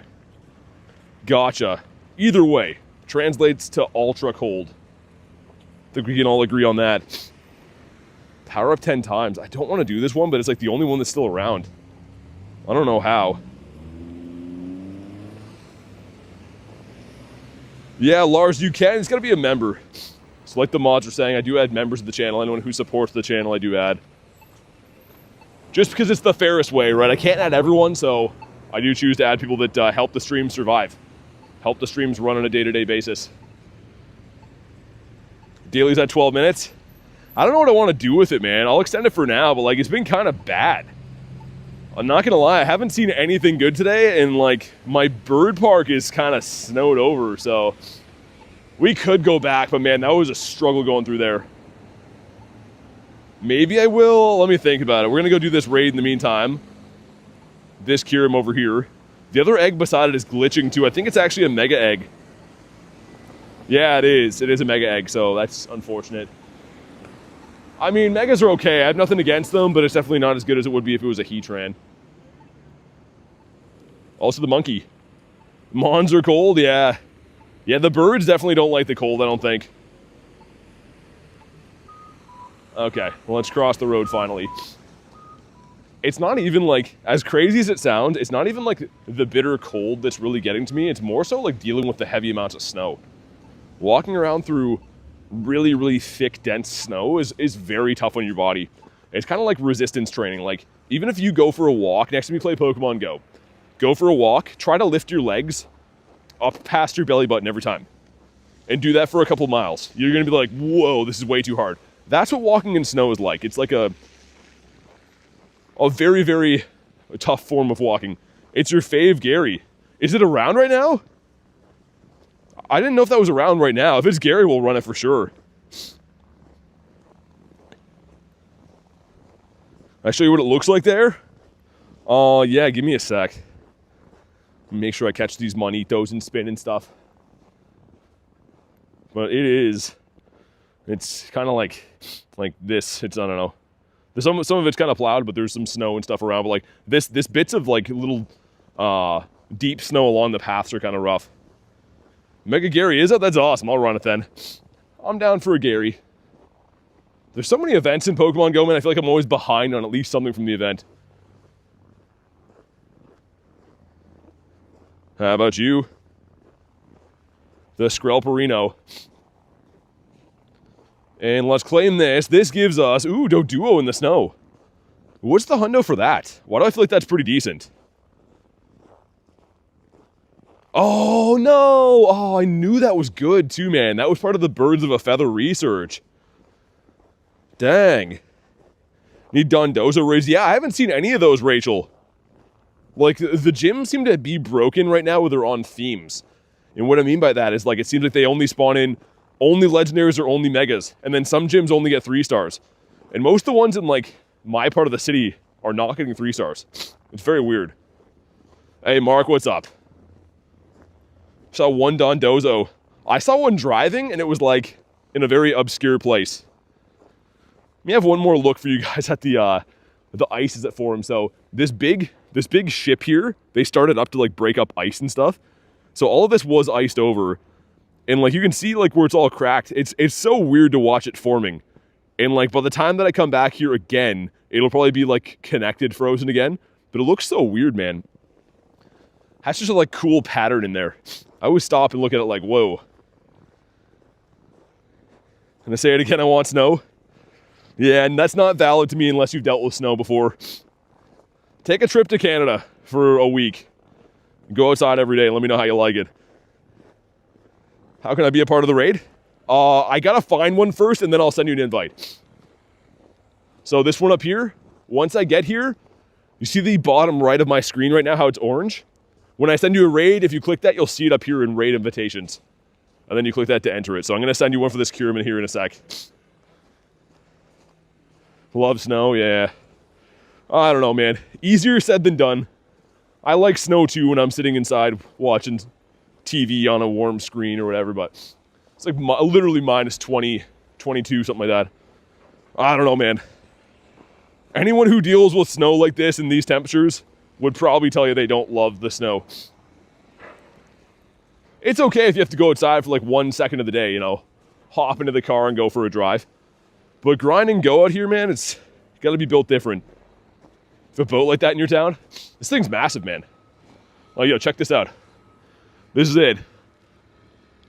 [SPEAKER 1] Gotcha. Either way, translates to ultra cold. I think we can all agree on that. Power up 10 times. I don't want to do this one, but it's like the only one that's still around. I don't know how. Yeah, Lars, you can. It's got to be a member. So like the mods are saying, I do add members of the channel. Anyone who supports the channel, I do add. Just because it's the fairest way, right? I can't add everyone, so I do choose to add people that help the stream survive. Help the streams run on a day-to-day basis. Daily's at 12 minutes. I don't know what I want to do with it, man. I'll extend it for now, but like it's been kind of bad. I'm not gonna lie, I haven't seen anything good today, and like my bird park is kind of snowed over, so We could go back, but man, that was a struggle going through there. Maybe I will. Let me think about it. We're going to go do this raid in the meantime. This KYUREM over here. The other egg beside it is glitching too. I think it's actually a mega egg. Yeah, it is. It is a mega egg, so that's unfortunate. I mean, megas are okay. I have nothing against them, but it's definitely not as good as it would be if it was a Heatran. Also the monkey. Mons are cold, yeah. Yeah, the birds definitely don't like the cold, I don't think. Okay, well, let's cross the road finally. It's not even like, as crazy as it sounds, it's not even like the bitter cold that's really getting to me. It's more so like dealing with the heavy amounts of snow. Walking around through really, really thick, dense snow is very tough on your body. It's kind of like resistance training. Like, even if you go for a walk, next time you play Pokemon GO, go for a walk, try to lift your legs up past your belly button every time. And do that for a couple miles. You're gonna be like, whoa, this is way too hard. That's what walking in snow is like. It's like a very, very tough form of walking. It's your fave Gary. Is it around right now? I didn't know if that was around right now. If it's Gary, we'll run it for sure. I'll show you what it looks like there. Oh, yeah, give me a sec. Make sure I catch these Monitos and spin and stuff. But it's kind of like this. It's, I don't know. Some of it's kind of plowed, but there's some snow and stuff around. But like this bits of like little deep snow along the paths are kind of rough. Mega Gary, is it? That's awesome. I'll run it then. I'm down for a Gary. There's so many events in Pokemon GO, man. I feel like I'm always behind on at least something from the event. How about you? The Skrelperino. And let's claim this. This gives us, ooh, Doduo in the snow. What's the hundo for that? Why do I feel like that's pretty decent? Oh, no. Oh, I knew that was good too, man. That was part of the Birds of a Feather research. Dang. Need Dondozo raids. Yeah, I haven't seen any of those, Rachel. Like, the gyms seem to be broken right now where they're on themes. And what I mean by that is, like, it seems like they only spawn in only legendaries or only megas. And then some gyms only get 3 stars. And most of the ones in, like, my part of the city are not getting 3 stars. It's very weird. Hey, Mark, what's up? Saw one Dondozo. I saw one driving, and it was, like, in a very obscure place. Let me have one more look for you guys at the ices at Forum. So this big ship here, they started up to like break up ice and stuff. So all of this was iced over, and like you can see like where it's all cracked. It's so weird to watch it forming, and like by the time that I come back here again, it'll probably be like connected frozen again. But it looks so weird, man. Has just a like cool pattern in there. I always stop and look at it like, whoa. Can I say it again? I want snow. Yeah, and that's not valid to me unless you've dealt with snow before. Take a trip to Canada for a week. Go outside every day and let me know how you like it. How can I be a part of the raid? I gotta find one first and then I'll send you an invite. So this one up here, once I get here, you see the bottom right of my screen right now, how it's orange? When I send you a raid, if you click that, you'll see it up here in raid invitations. And then you click that to enter it. So I'm gonna send you one for this KYUREM here in a sec. Love snow, yeah. I don't know, man. Easier said than done. I like snow too when I'm sitting inside watching TV on a warm screen or whatever, but it's like literally minus 20, 22, something like that. I don't know, man. Anyone who deals with snow like this in these temperatures would probably tell you they don't love the snow. It's okay if you have to go outside for like 1 second of the day, you know, hop into the car and go for a drive. But grind and go out here, man, it's got to be built different. If a boat like that in your town, this thing's massive, man. Oh, yo, check this out. This is it.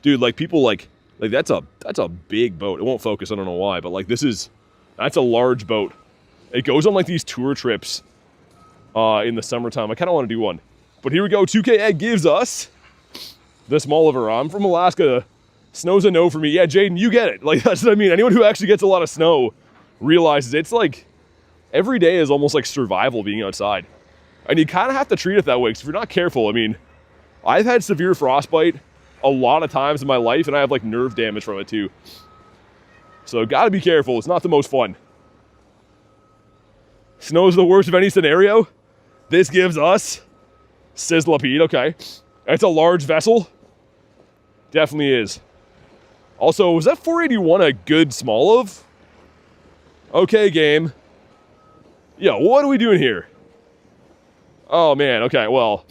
[SPEAKER 1] Dude, like people like that's a big boat. It won't focus, I don't know why, but like that's a large boat. It goes on like these tour trips in the summertime. I kind of want to do one. But here we go, 2K Egg gives us the Smoliver. I'm from Alaska. Snow's a no for me. Yeah, Jaden, you get it. Like, that's what I mean. Anyone who actually gets a lot of snow realizes it's like, every day is almost like survival being outside. And you kind of have to treat it that way, because if you're not careful, I mean, I've had severe frostbite a lot of times in my life, and I have like nerve damage from it too. So gotta be careful. It's not the most fun. Snow's the worst of any scenario. This gives us Sizzlipede. Okay. It's a large vessel. Definitely is. Also, was that 481 a good small of? Okay, game. Yo, what are we doing here? Oh, man. Okay, well,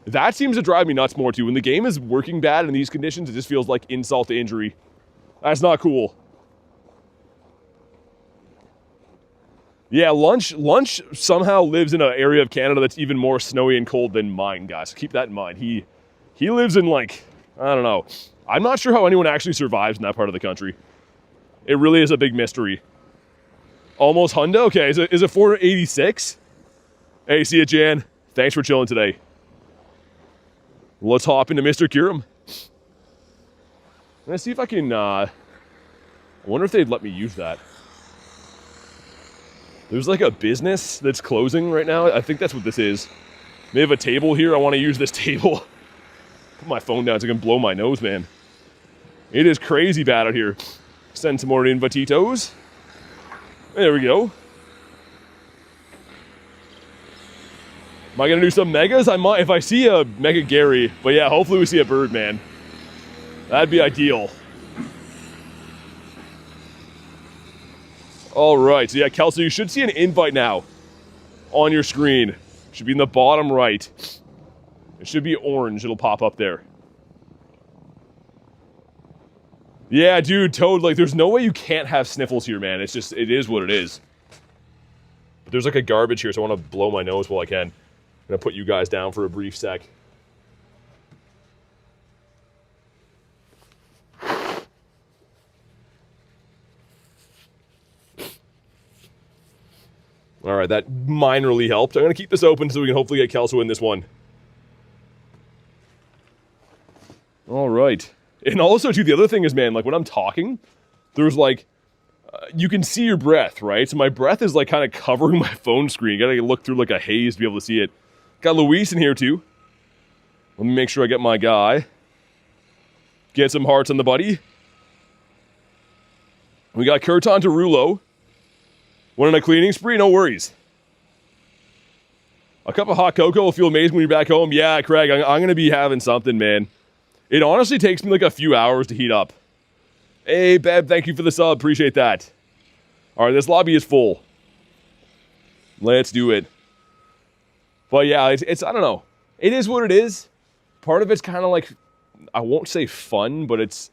[SPEAKER 1] that seems to drive me nuts more, too. When the game is working bad in these conditions, it just feels like insult to injury. That's not cool. Yeah, Lunch somehow lives in an area of Canada that's even more snowy and cold than mine, guys. Keep that in mind. He lives in, like, I don't know. I'm not sure how anyone actually survives in that part of the country. It really is a big mystery. Almost hundo? Okay, is it 486? Hey, see ya, Jan. Thanks for chilling today. Let's hop into Mr. KYUREM. I'm gonna see if I can, I wonder if they'd let me use that. There's like a business that's closing right now. I think that's what this is. They have a table here. I want to use this table. Put my phone down so I can blow my nose, man. It is crazy bad out here. Send some more invititos. There we go. Am I going to do some megas? I might if I see a Mega Gary. But yeah, hopefully we see a bird, man. That'd be ideal. All right, so yeah, Kelsey, you should see an invite now on your screen. Should be in the bottom right. It should be orange. It'll pop up there. Yeah, dude, Toad, like, there's no way you can't have sniffles here, man. It's just, it is what it is. But there's like a garbage here, so I want to blow my nose while I can. I'm going to put you guys down for a brief sec. All right, that minorly helped. I'm going to keep this open so we can hopefully get Kelso in this one. All right. And also, too, the other thing is, man, like, when I'm talking, there's, like, you can see your breath, right? So my breath is, like, kind of covering my phone screen. Got to look through, like, a haze to be able to see it. Got Luis in here, too. Let me make sure I get my guy. Get some hearts on the buddy. We got Kurton to Rulo. Went on a cleaning spree? No worries. A cup of hot cocoa will feel amazing when you're back home. Yeah, Craig, I'm going to be having something, man. It honestly takes me like a few hours to heat up. Hey, Beb, thank you for the sub. Appreciate that. All right, this lobby is full. Let's do it. But yeah, it's I don't know. It is what it is. Part of it's kind of like, I won't say fun, but it's,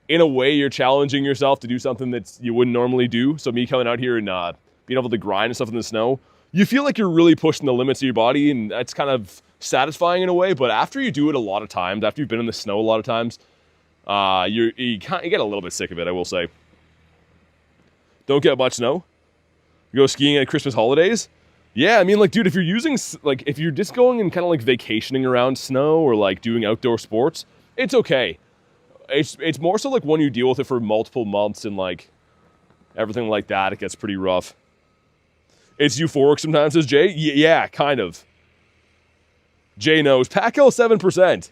[SPEAKER 1] in a way, you're challenging yourself to do something that you wouldn't normally do. So me coming out here and being able to grind and stuff in the snow, you feel like you're really pushing the limits of your body, and that's kind of satisfying in a way. But after you do it a lot of times, after you've been in the snow a lot of times, you get a little bit sick of it, I will say. Don't get much snow. You go skiing at Christmas holidays. Yeah, I mean, like, dude, if you're using, like, if you're just going and kind of like vacationing around snow or like doing outdoor sports, it's okay. It's more so like when you deal with it for multiple months and like everything like that, it gets pretty rough. It's euphoric sometimes, says Jay. Yeah, kind of. Jay knows. Pack-L 7%.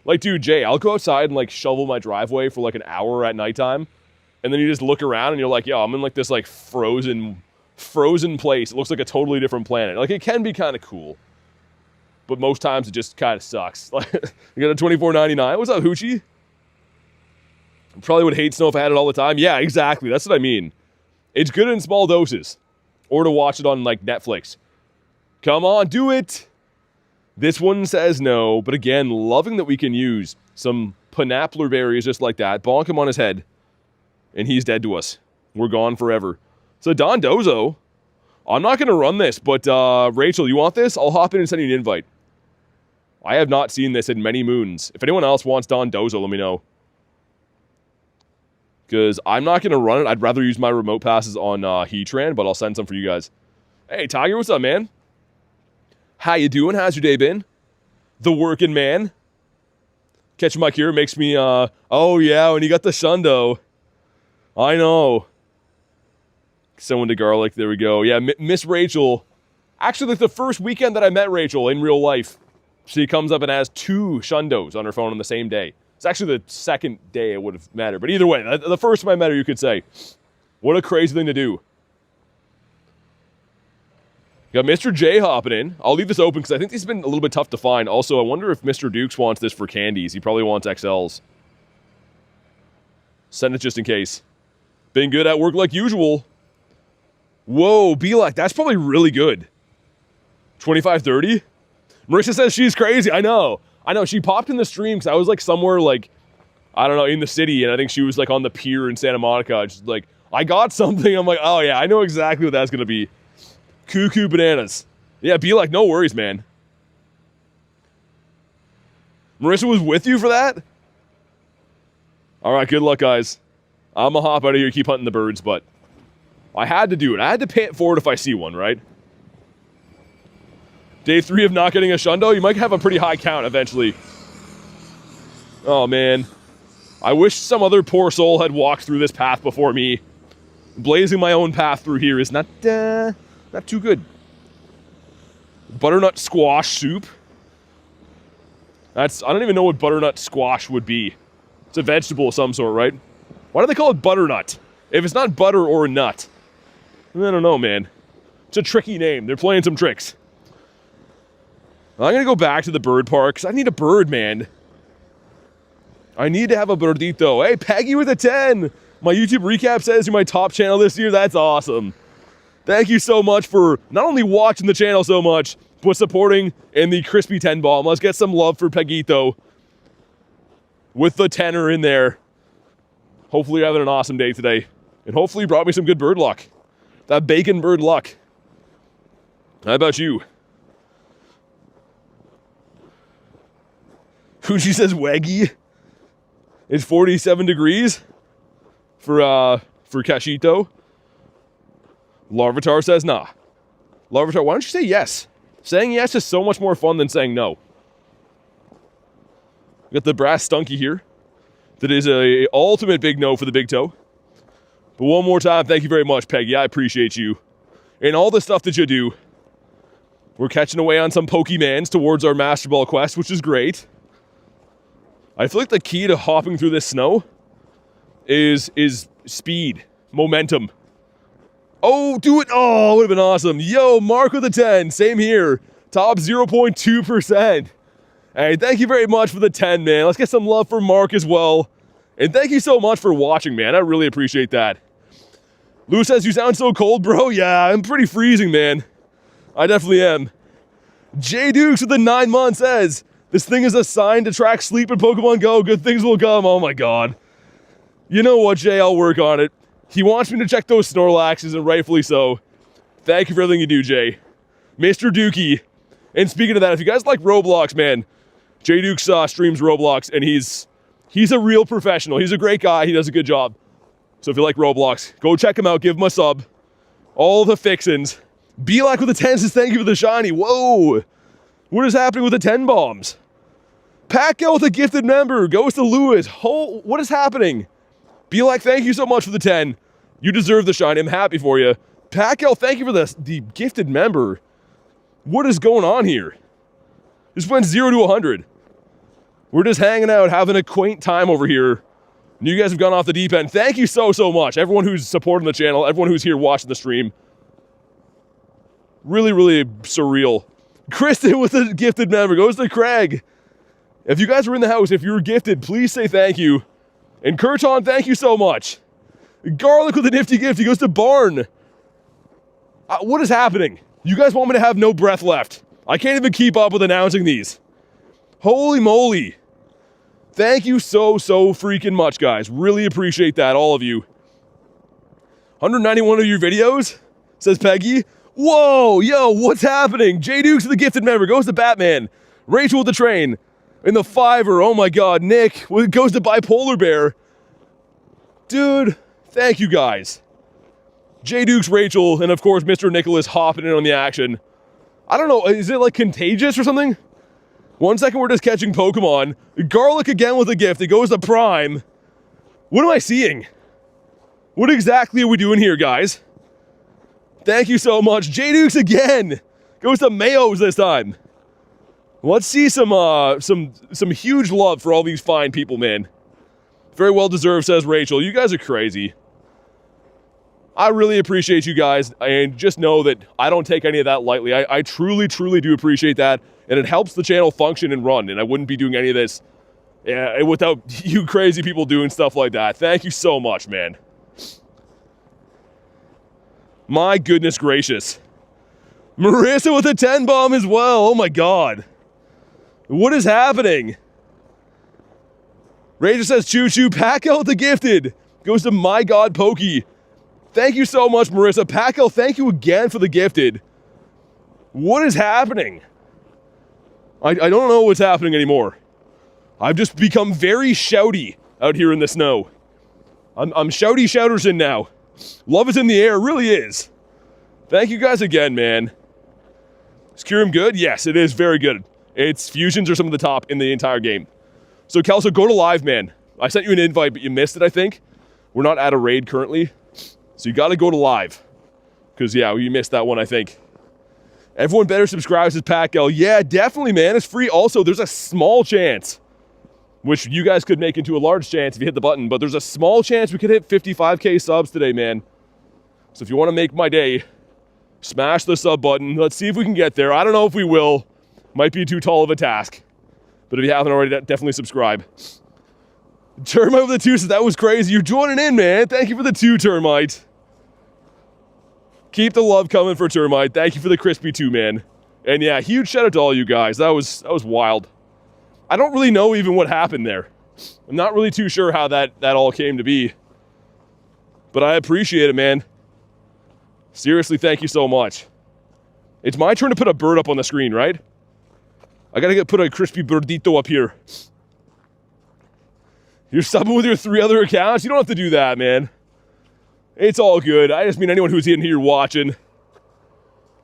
[SPEAKER 1] Like, dude, Jay, I'll go outside and like shovel my driveway for like an hour at nighttime, and then you just look around and you're like, yo, I'm in like this like frozen place. It looks like a totally different planet. Like, it can be kind of cool, but most times it just kind of sucks. Like, you got a $24.99. What's up, Hoochie? Probably would hate snow if I had it all the time. Yeah, exactly. That's what I mean. It's good in small doses. Or to watch it on, like, Netflix. Come on, do it! This one says no, but again, loving that we can use some pineapple berries just like that, bonk him on his head, and he's dead to us. We're gone forever. So, Don Dozo, I'm not going to run this, but Rachel, you want this? I'll hop in and send you an invite. I have not seen this in many moons. If anyone else wants Don Dozo, let me know. Because I'm not going to run it. I'd rather use my remote passes on HEATRAN, but I'll send some for you guys. Hey, Tiger, what's up, man? How you doing? How's your day been? The working man. Catching my cure makes me, oh yeah, when you got the Shundo. I know. Someone to garlic, there we go. Yeah, Miss Rachel. Actually, like the first weekend that I met Rachel in real life, she comes up and has 2 Shundos on her phone on the same day. It's actually the second day it would have mattered. But either way, the first time I met her, you could say. What a crazy thing to do. Got Mr. J hopping in. I'll leave this open because I think these have been a little bit tough to find. Also, I wonder if Mr. Dukes wants this for candies. He probably wants XLs. Send it just in case. Been good at work like usual. Whoa, Belak, that's probably really good. 25-30? Marissa says she's crazy. I know. She popped in the stream because I was like somewhere like, I don't know, in the city. And I think she was like on the pier in Santa Monica. She's like, I got something. I'm like, oh yeah, I know exactly what that's going to be. Cuckoo bananas. Yeah, Belak, no worries, man. Marissa was with you for that? All right, good luck, guys. I'm going to hop out of here, keep hunting the birds, but I had to do it. I had to pay it forward if I see one, right? Day 3 of not getting a shundo, you might have a pretty high count eventually. Oh, man. I wish some other poor soul had walked through this path before me. Blazing my own path through here is not too good. Butternut squash soup. I don't even know what butternut squash would be. It's a vegetable of some sort, right? Why do they call it butternut? If it's not butter or a nut. I don't know, man. It's a tricky name. They're playing some tricks. I'm gonna go back to the bird park, because I need a bird, man. I need to have a birdito. Hey, Peggy with a 10! My YouTube recap says you're my top channel this year. That's awesome. Thank you so much for not only watching the channel so much, but supporting in the crispy 10 bomb. Let's get some love for Peguito with the tenner in there. Hopefully you're having an awesome day today. And hopefully you brought me some good bird luck. That bacon bird luck. How about you? Huchi says Waggy. It's 47 degrees for Cachito. Larvitar says nah. Larvitar, why don't you say yes? Saying yes is so much more fun than saying no. We got the brass stunky here. That is a ultimate big no for the big toe. But one more time, thank you very much, Peggy. I appreciate you. And all the stuff that you do. We're catching away on some Pokemans towards our Master Ball quest, which is great. I feel like the key to hopping through this snow is speed, momentum. Oh, do it. Oh, it would have been awesome. Yo, Mark with a 10. Same here. Top 0.2%. Hey, thank you very much for the 10, man. Let's get some love for Mark as well. And thank you so much for watching, man. I really appreciate that. Lou says, you sound so cold, bro. Yeah, I'm pretty freezing, man. I definitely am. J Dukes with the 9 months says, this thing is a sign to track sleep in Pokemon Go. Good things will come. Oh my god. You know what, Jay? I'll work on it. He wants me to check those Snorlaxes, and rightfully so. Thank you for everything you do, Jay. Mr. Dookie. And speaking of that, if you guys like Roblox, man, J Dukes streams Roblox, and he's a real professional. He's a great guy. He does a good job. So if you like Roblox, go check him out. Give him a sub. All the fixins. Belak with the 10 says thank you for the shiny. Whoa. What is happening with the 10 bombs? Pacquiao with a gifted member. Goes to Lewis. What is happening? Belak, thank you so much for the 10. You deserve the shiny. I'm happy for you. Pacquiao, thank you for the gifted member. What is going on here? Just went 0 to 100. We're just hanging out, having a quaint time over here. And you guys have gone off the deep end. Thank you so much. Everyone who's supporting the channel, everyone who's here watching the stream. Really, really surreal. Kristen with a gifted member goes to Craig. If you guys were in the house, if you were gifted, please say thank you. And Kurton, thank you so much. Garlic with a nifty gift. He goes to Barn. What is happening? You guys want me to have no breath left. I can't even keep up with announcing these. Holy moly. Thank you so freaking much, guys. Really appreciate that, all of you. 191 of your videos, says Peggy. Whoa, yo, what's happening? J Dukes with the gifted member goes to Batman. Rachel with the train. In the Fiverr, oh my god. Nick goes to Bipolar Bear. Dude, thank you guys. J Dukes, Rachel, and of course Mr. Nicholas hopping in on the action. I don't know, is it like contagious or something? 1 second we're just catching Pokemon. Garlic again with a gift. It goes to Prime. What am I seeing? What exactly are we doing here, guys? Thank you so much. J Dukes again. Goes to Mayos this time. Let's see some huge love for all these fine people, man. Very well deserved, says Rachel. You guys are crazy. I really appreciate you guys, and just know that I don't take any of that lightly. I truly, truly do appreciate that, and it helps the channel function and run, and I wouldn't be doing any of this without you crazy people doing stuff like that. Thank you so much, man. My goodness gracious. Marissa with a 10 bomb as well. Oh my god. What is happening? Ranger says choo choo. Pack out the gifted. Goes to my god Pokey. Thank you so much, Marissa. Packel, thank you again for the gifted. What is happening? I don't know what's happening anymore. I've just become very shouty out here in the snow. I'm shouty shouterson now. Love is in the air, really is. Thank you guys again, man. Is KYUREM good? Yes, it is very good. Its fusions are some of the top in the entire game. So, Kelso, go to live, man. I sent you an invite, but you missed it, I think. We're not at a raid currently. So you gotta go to live. Because, yeah, you missed that one, I think. Everyone better subscribe, says Packel. Yeah, definitely, man. It's free. Also, there's a small chance, which you guys could make into a large chance if you hit the button, but there's a small chance we could hit 55K subs today, man. So if you want to make my day, smash the sub button. Let's see if we can get there. I don't know if we will. Might be too tall of a task. But if you haven't already, definitely subscribe. Termite with the 2 says, that was crazy. You're joining in, man. Thank you for the 2, Termite. Keep the love coming for Termite. Thank you for the crispy 2, man. And yeah, huge shout out to all you guys. That was wild. I don't really know even what happened there. I'm not really too sure how that all came to be. But I appreciate it, man. Seriously, thank you so much. It's my turn to put a bird up on the screen, right? I gotta put a crispy birdito up here. You're subbing with your 3 other accounts? You don't have to do that, man. It's all good. I just mean anyone who's in here watching,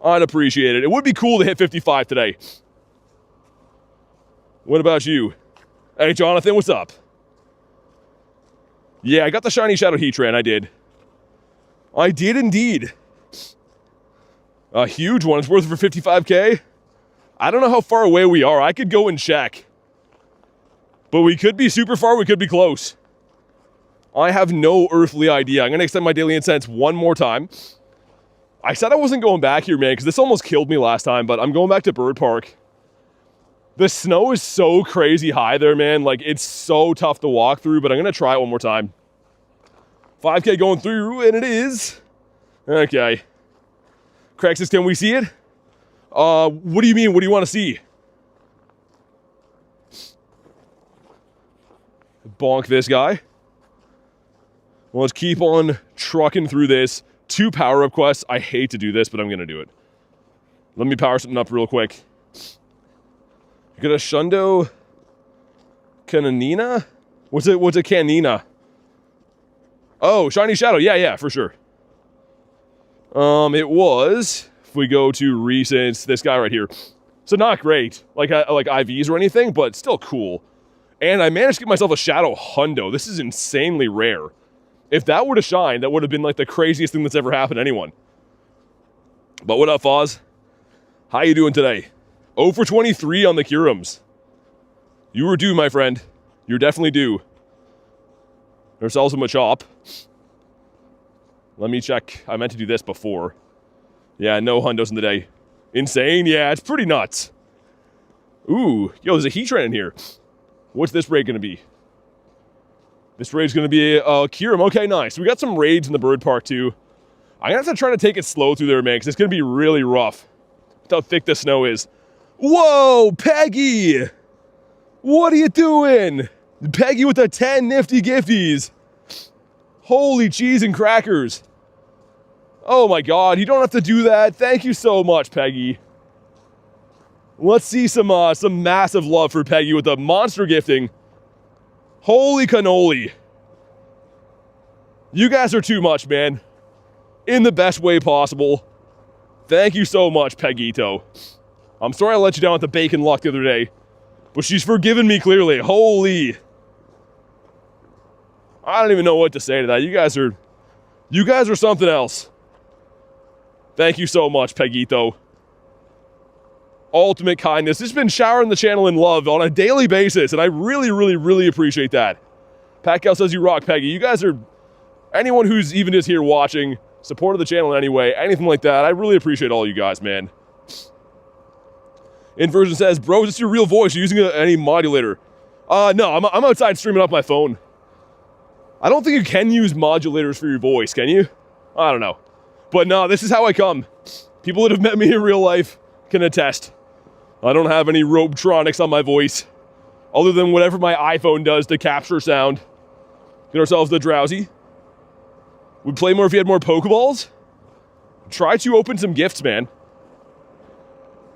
[SPEAKER 1] I'd appreciate it. It would be cool to hit 55 today. What about you? Hey, Jonathan, what's up? Yeah, I got the shiny Shadow Heatran, I did. I did indeed. A huge one. It's worth it for 55K. I don't know how far away we are. I could go and check. But we could be super far, we could be close. I have no earthly idea. I'm going to extend my daily incense one more time. I said I wasn't going back here, man, because this almost killed me last time, but I'm going back to Bird Park. The snow is so crazy high there, man. Like, it's so tough to walk through, but I'm going to try it one more time. 5K going through, and it is. Okay. Craig says, can we see it? What do you mean? What do you want to see? Bonk this guy. Well, let's keep on trucking through this. 2 power-up quests. I hate to do this, but I'm going to do it. Let me power something up real quick. You got a Shundo Canina? What's a Canina? Oh, Shiny Shadow. Yeah, for sure. It was, if we go to recent, this guy right here. So not great, like IVs or anything, but still cool. And I managed to get myself a Shadow Hundo. This is insanely rare. If that were to shine, that would have been like the craziest thing that's ever happened to anyone. But what up, Foz? How you doing today? 0 for 23 on the KYUREMs. You were due, my friend. You're definitely due. There's also Machop. Let me check. I meant to do this before. Yeah, no Hundos in the day. Insane? Yeah, it's pretty nuts. Ooh, yo, there's a Heatran in here. What's this raid going to be? This raid's going to be a KYUREM. Okay, nice. We got some raids in the Bird Park, too. I'm going to have to try to take it slow through there, man, because it's going to be really rough. That's how thick the snow is. Whoa, Peggy! What are you doing? Peggy with the 10 nifty gifties. Holy cheese and crackers. Oh my god, you don't have to do that. Thank you so much, Peggy. Let's see some massive love for Peggy with the monster gifting. Holy cannoli. You guys are too much, man. In the best way possible. Thank you so much, Peggito. I'm sorry I let you down with the bacon luck the other day, but she's forgiven me clearly. Holy. I don't even know what to say to that. You guys are something else. Thank you so much, Peggito. ultimate kindness. This has been showering the channel in love on a daily basis, and I really appreciate that. Pacquiao says you rock, Peggy. You guys are, anyone who's even just here watching, supported the channel in any way, anything like that, I really appreciate all you guys, man. Inversion says, bro, is this your real voice? You're using any modulator? No, I'm outside streaming off my phone. I don't think you can use modulators for your voice, can you? I don't know. But no, this is how I come. People that have met me in real life can attest. I don't have any Robetronics on my voice, other than whatever my iPhone does to capture sound. Get ourselves the drowsy. Would play more if you had more Pokeballs? Try to open some gifts, man.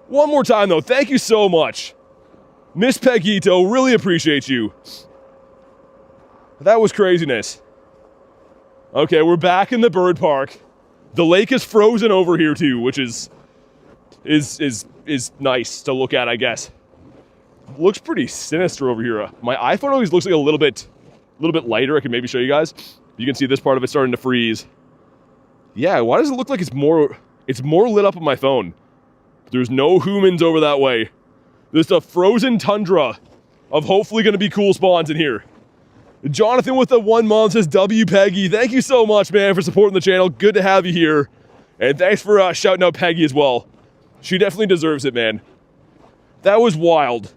[SPEAKER 1] One more time, though. Thank you so much. Miss Peggito, really appreciate you. That was craziness. Okay, we're back in the bird park. The lake is frozen over here, too, which is nice to look at, I guess. Looks pretty sinister over here. My iPhone always looks like a little bit lighter. I can maybe show you guys. You can see this part of it starting to freeze. Yeah, why does it look like it's more lit up on my phone? There's no humans over that way. There's a frozen tundra of hopefully going to be cool spawns in here. Jonathan with the 1 month says, W Peggy. Thank you so much, man, for supporting the channel. Good to have you here. And thanks for shouting out Peggy as well. She definitely deserves it, man. That was wild.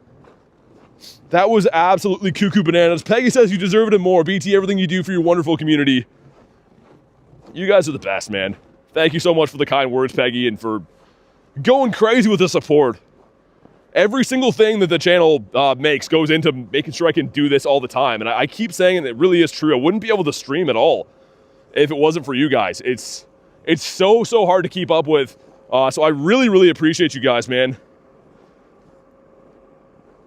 [SPEAKER 1] That was absolutely cuckoo bananas. Peggy says you deserve it and more. BT, everything you do for your wonderful community. You guys are the best, man. Thank you so much for the kind words, Peggy, and for going crazy with the support. Every single thing that the channel makes goes into making sure I can do this all the time. And I keep saying, and it really is true, I wouldn't be able to stream at all if it wasn't for you guys. It's so hard to keep up with. So I really appreciate you guys, man.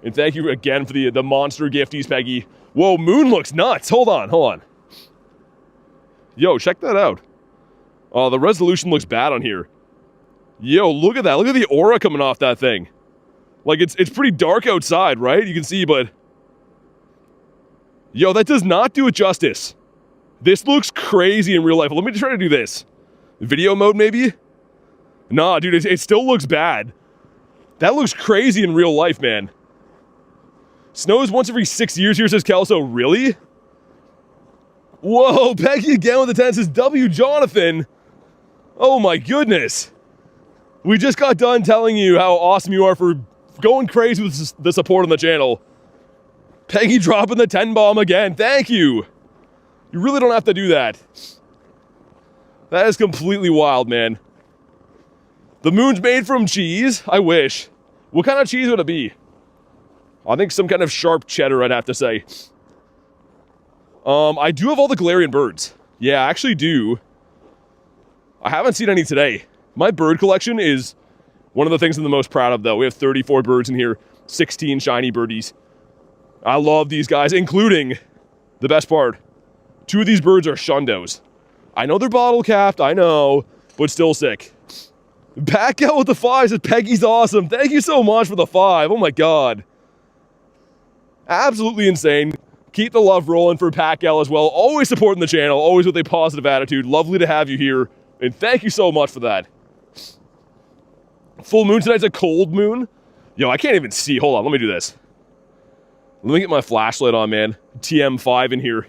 [SPEAKER 1] And thank you again for the monster gifties, Peggy. Whoa, moon looks nuts. Hold on. Yo, check that out. The resolution looks bad on here. Yo, look at that. Look at the aura coming off that thing. Like, it's pretty dark outside, right? You can see, but... Yo, that does not do it justice. This looks crazy in real life. Let me try to do this. Video mode, maybe? Nah, dude, it still looks bad. That looks crazy in real life, man. Snows once every 6 years here, says Kelso. Really? Whoa, Peggy again with the 10 says, W Jonathan. Oh my goodness. We just got done telling you how awesome you are for going crazy with the support on the channel. Peggy dropping the 10 bomb again. Thank you. You really don't have to do that. That is completely wild, man. The moon's made from cheese. I wish. What kind of cheese would it be? I think some kind of sharp cheddar, I'd have to say. I do have all the Galarian birds. Yeah, I actually do. I haven't seen any today. My bird collection is one of the things I'm the most proud of, though. We have 34 birds in here, 16 shiny birdies. I love these guys, including the best part. 2 of these birds are Shundos. I know they're bottle capped, I know, but still sick. Back out with the 5 says Peggy's awesome. Thank you so much for the 5. Oh my god. Absolutely insane. Keep the love rolling for Pacquiao as well. Always supporting the channel, always with a positive attitude. Lovely to have you here, and thank you so much for that. Full moon tonight's a cold moon. Yo, I can't even see. Hold on, let me do this. Let me get my flashlight on, man. TM5 in here.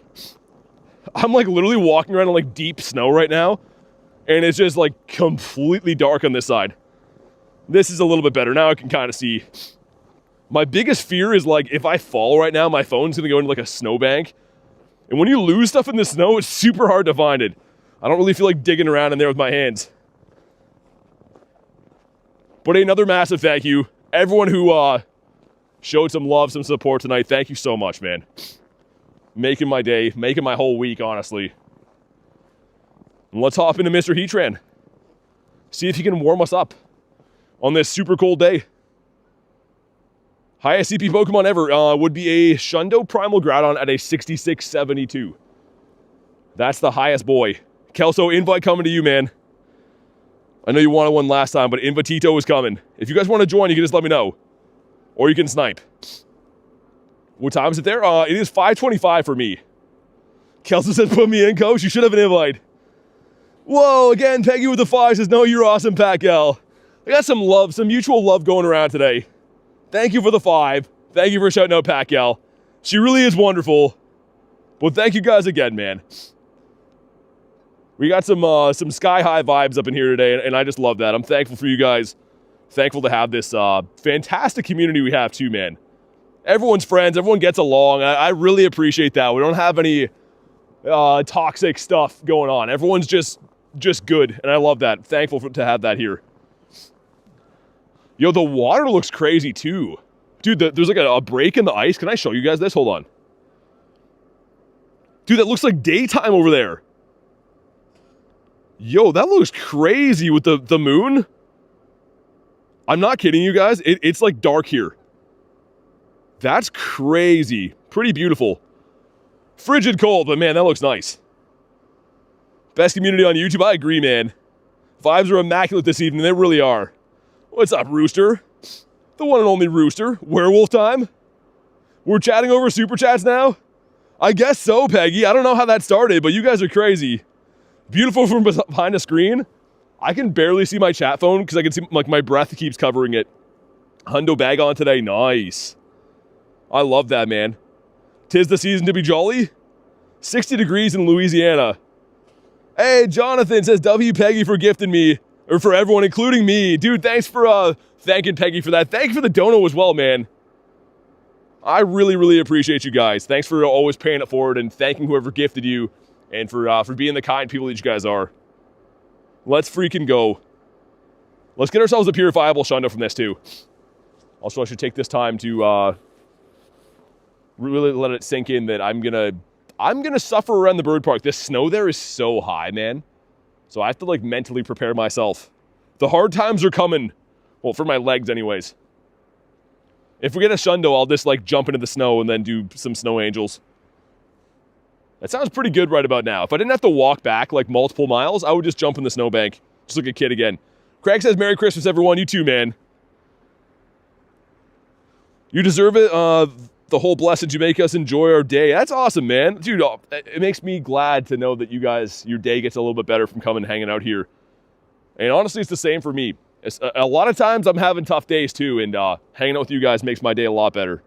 [SPEAKER 1] I'm like literally walking around in like deep snow right now, and it's just like completely dark on this side. This is a little bit better. Now I can kind of see. My biggest fear is like if I fall right now, my phone's gonna go into like a snowbank. And when you lose stuff in the snow, it's super hard to find it. I don't really feel like digging around in there with my hands. But another massive thank you. Everyone who showed some love, some support tonight, thank you so much, man. Making my day, making my whole week, honestly. And let's hop into Mr. Heatran. See if he can warm us up on this super cold day. Highest CP Pokemon ever would be a Shundo Primal Groudon at a 6672. That's the highest boy. Kelso, invite coming to you, man. I know you wanted one last time, but Invitito is coming. If you guys want to join, you can just let me know. Or you can snipe. What time is it there? It is 5:25 for me. Kelso says, put me in, coach. You should have an invite. Whoa, again, Peggy with the 5 says, no, you're awesome, Pacquiao. I got some love, some mutual love going around today. Thank you for the 5. Thank you for shouting out Pat Gal. She really is wonderful. Well, thank you guys again, man. We got some sky-high vibes up in here today, and I just love that. I'm thankful for you guys. Thankful to have this fantastic community we have too, man. Everyone's friends. Everyone gets along. I really appreciate that. We don't have any toxic stuff going on. Everyone's just good, and I love that. Thankful to have that here. Yo, the water looks crazy too. Dude, there's like a break in the ice. Can I show you guys this? Hold on. Dude, that looks like daytime over there. Yo, that looks crazy with the moon. I'm not kidding you guys. It's like dark here. That's crazy. Pretty beautiful. Frigid cold, but man, that looks nice. Best community on YouTube. I agree, man. Vibes are immaculate this evening. They really are. What's up, Rooster? The one and only Rooster. Werewolf time? We're chatting over super chats now? I guess so, Peggy. I don't know how that started, but you guys are crazy. Beautiful from behind a screen. I can barely see my chat phone because I can see like my breath keeps covering it. Hundo bag on today. Nice. I love that, man. 'Tis the season to be jolly. 60 degrees in Louisiana. Hey, Jonathan says, W Peggy for gifting me. Or for everyone, including me. Dude, thanks for thanking Peggy for that. Thank you for the dono as well, man. I really, really appreciate you guys. Thanks for always paying it forward and thanking whoever gifted you and for being the kind people that you guys are. Let's freaking go. Let's get ourselves a purifiable shundo from this too. Also, I should take this time to really let it sink in that I'm gonna suffer around the bird park. This snow there is so high, man. So I have to like mentally prepare myself. The hard times are coming. Well, for my legs anyways. If we get a shundo, I'll just like jump into the snow and then do some snow angels. That sounds pretty good right about now. If I didn't have to walk back like multiple miles, I would just jump in the snowbank. Just like a kid again. Craig says, Merry Christmas, everyone. You too, man. You deserve it. The whole blessed you make us enjoy our day. That's awesome, man. Dude, it makes me glad to know that you guys, your day gets a little bit better from coming and hanging out here. And honestly, it's the same for me. A lot of times I'm having tough days too, and hanging out with you guys makes my day a lot better.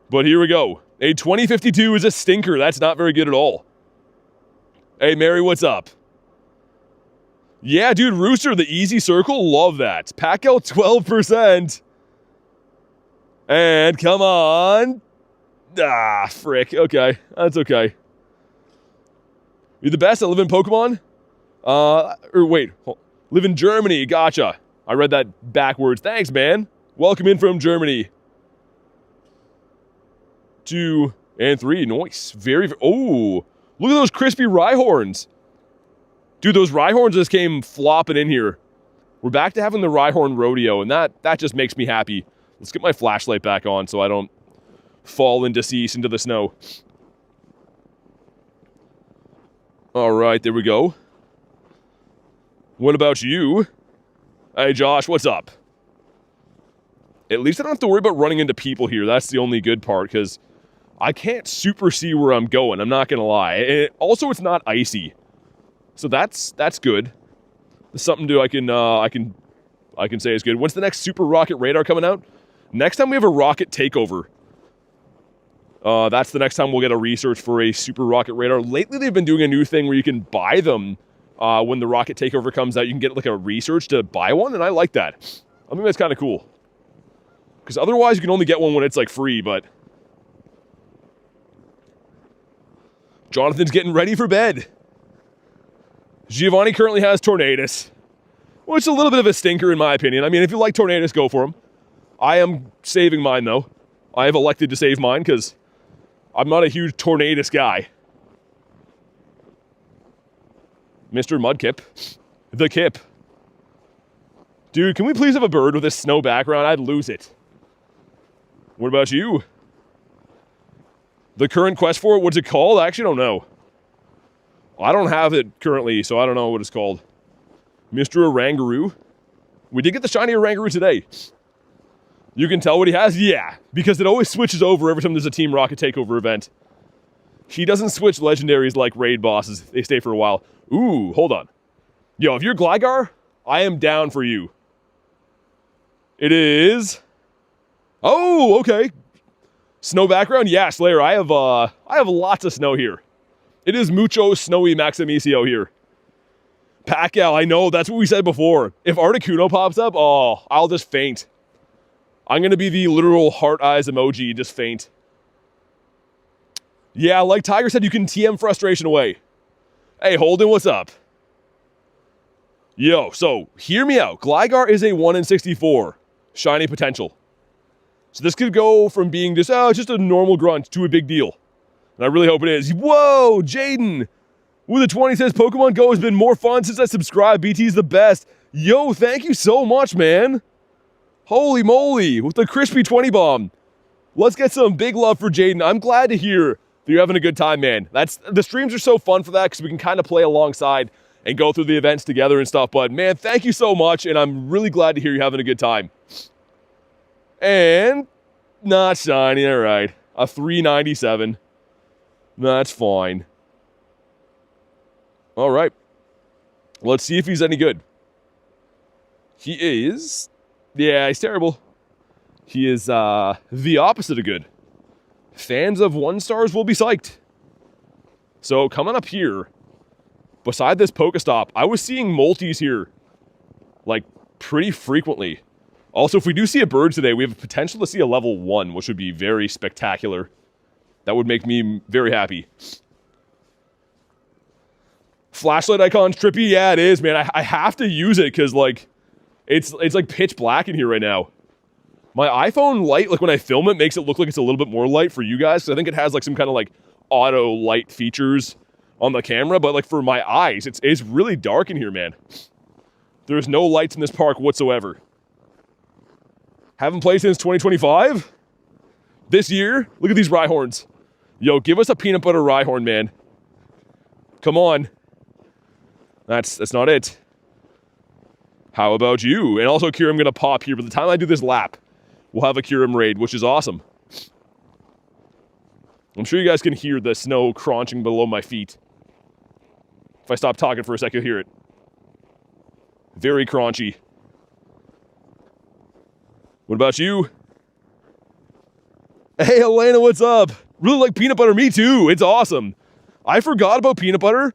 [SPEAKER 1] But here we go. A 2052 is a stinker. That's not very good at all. Hey, Mary, what's up? Yeah, dude, Rooster, the easy circle, love that. Pack out 12%. And come on. Ah, frick. Okay, that's okay. You're the best. I live in Pokemon. Live in Germany. Gotcha. I read that backwards. Thanks, man. Welcome in from Germany. 2 and 3. Nice. Very. Oh, look at those crispy Rhyhorns. Dude, those Rhyhorns just came flopping in here. We're back to having the Rhyhorn rodeo, and that just makes me happy. Let's get my flashlight back on so I don't fall into the snow. All right, there we go. What about you? Hey, Josh, what's up? At least I don't have to worry about running into people here. That's the only good part, because I can't super see where I'm going. I'm not going to lie. Also, it's not icy. So that's good. There's something I can say is good. When's the next Super Rocket Radar coming out? Next time we have a rocket takeover. That's the next time we'll get a research for a Super Rocket Radar. Lately, they've been doing a new thing where you can buy them when the rocket takeover comes out. You can get like a research to buy one, and I like that. I think that's kind of cool. Because otherwise, you can only get one when it's like free, but... Jonathan's getting ready for bed. Giovanni currently has Tornadus, which is a little bit of a stinker in my opinion. I mean, if you like Tornadus, go for him. I am saving mine, though. I have elected to save mine because I'm not a huge Tornadus guy. Mr. Mudkip. The Kip. Dude, can we please have a bird with this snow background? I'd lose it. What about you? The current quest for it, what's it called? I actually don't know. I don't have it currently, so I don't know what it's called. Mr. Orangaroo. We did get the shiny Orangaroo today. You can tell what he has? Yeah, because it always switches over every time there's a Team Rocket takeover event. He doesn't switch legendaries like raid bosses. They stay for a while. Ooh, hold on. Yo, if you're Gligar, I am down for you. It is. Oh, okay. Snow background? Yeah, Slayer. I have lots of snow here. It is mucho snowy Maximicio here. Pacquiao, I know, that's what we said before. If Articuno pops up, oh, I'll just faint. I'm gonna be the literal heart eyes emoji, just faint. Yeah, like Tiger said, you can TM frustration away. Hey, Holden, what's up? Yo, so hear me out. Gligar is a 1 in 64 shiny potential. So this could go from being just a normal grunt to a big deal. And I really hope it is. Whoa, Jaden with a 20 says, Pokemon GO has been more fun since I subscribed. BT's the best. Yo, thank you so much, man. Holy moly, with the crispy 20 bomb. Let's get some big love for Jaden. I'm glad to hear that you're having a good time, man. The streams are so fun for that because we can kind of play alongside and go through the events together and stuff. But man, thank you so much, and I'm really glad to hear you're having a good time. And not shiny, all right. A 397. That's fine. All right. Let's see if he's any good. He is... Yeah, he's terrible. He is the opposite of good. Fans of 1-stars will be psyched. So coming up here, beside this Pokestop, I was seeing multis here, like, pretty frequently. Also, if we do see a bird today, we have a potential to see a level 1, which would be very spectacular. That would make me very happy. Flashlight icon's trippy? Yeah, it is, man. I have to use it because, like, it's like pitch black in here right now. My iPhone light, like when I film it, makes it look like it's a little bit more light for you guys. So I think it has like some kind of like auto light features on the camera. But like for my eyes, it's really dark in here, man. There's no lights in this park whatsoever. Haven't played since 2025? This year? Look at these Rhyhorns. Yo, give us a peanut butter Rhyhorn, man. Come on. That's not it. How about you? And also, Kyurem, I'm going to pop here. By the time I do this lap, we'll have a Kyurem raid, which is awesome. I'm sure you guys can hear the snow crunching below my feet. If I stop talking for a sec, you'll hear it. Very crunchy. What about you? Hey, Elena, what's up? Really like peanut butter. Me too. It's awesome. I forgot about peanut butter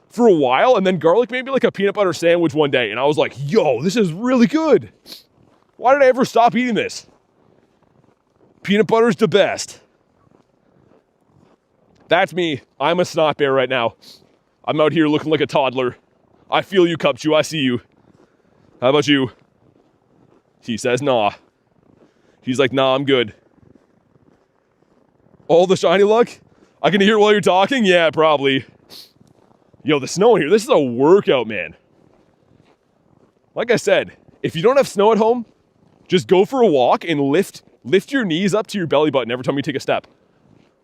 [SPEAKER 1] for a while, and then garlic made me like a peanut butter sandwich one day, and I was like, yo, this is really good. Why did I ever stop eating this? Peanut butter's the best. That's me. I'm a snot bear right now. I'm out here looking like a toddler. I feel you, Cupchew. I see you. How about you? He says, nah. He's like, nah, I'm good. All the shiny luck? I can hear it while you're talking? Yeah, probably. Yo, the snow in here, this is a workout, man. Like I said, if you don't have snow at home, just go for a walk and lift your knees up to your belly button every time you take a step.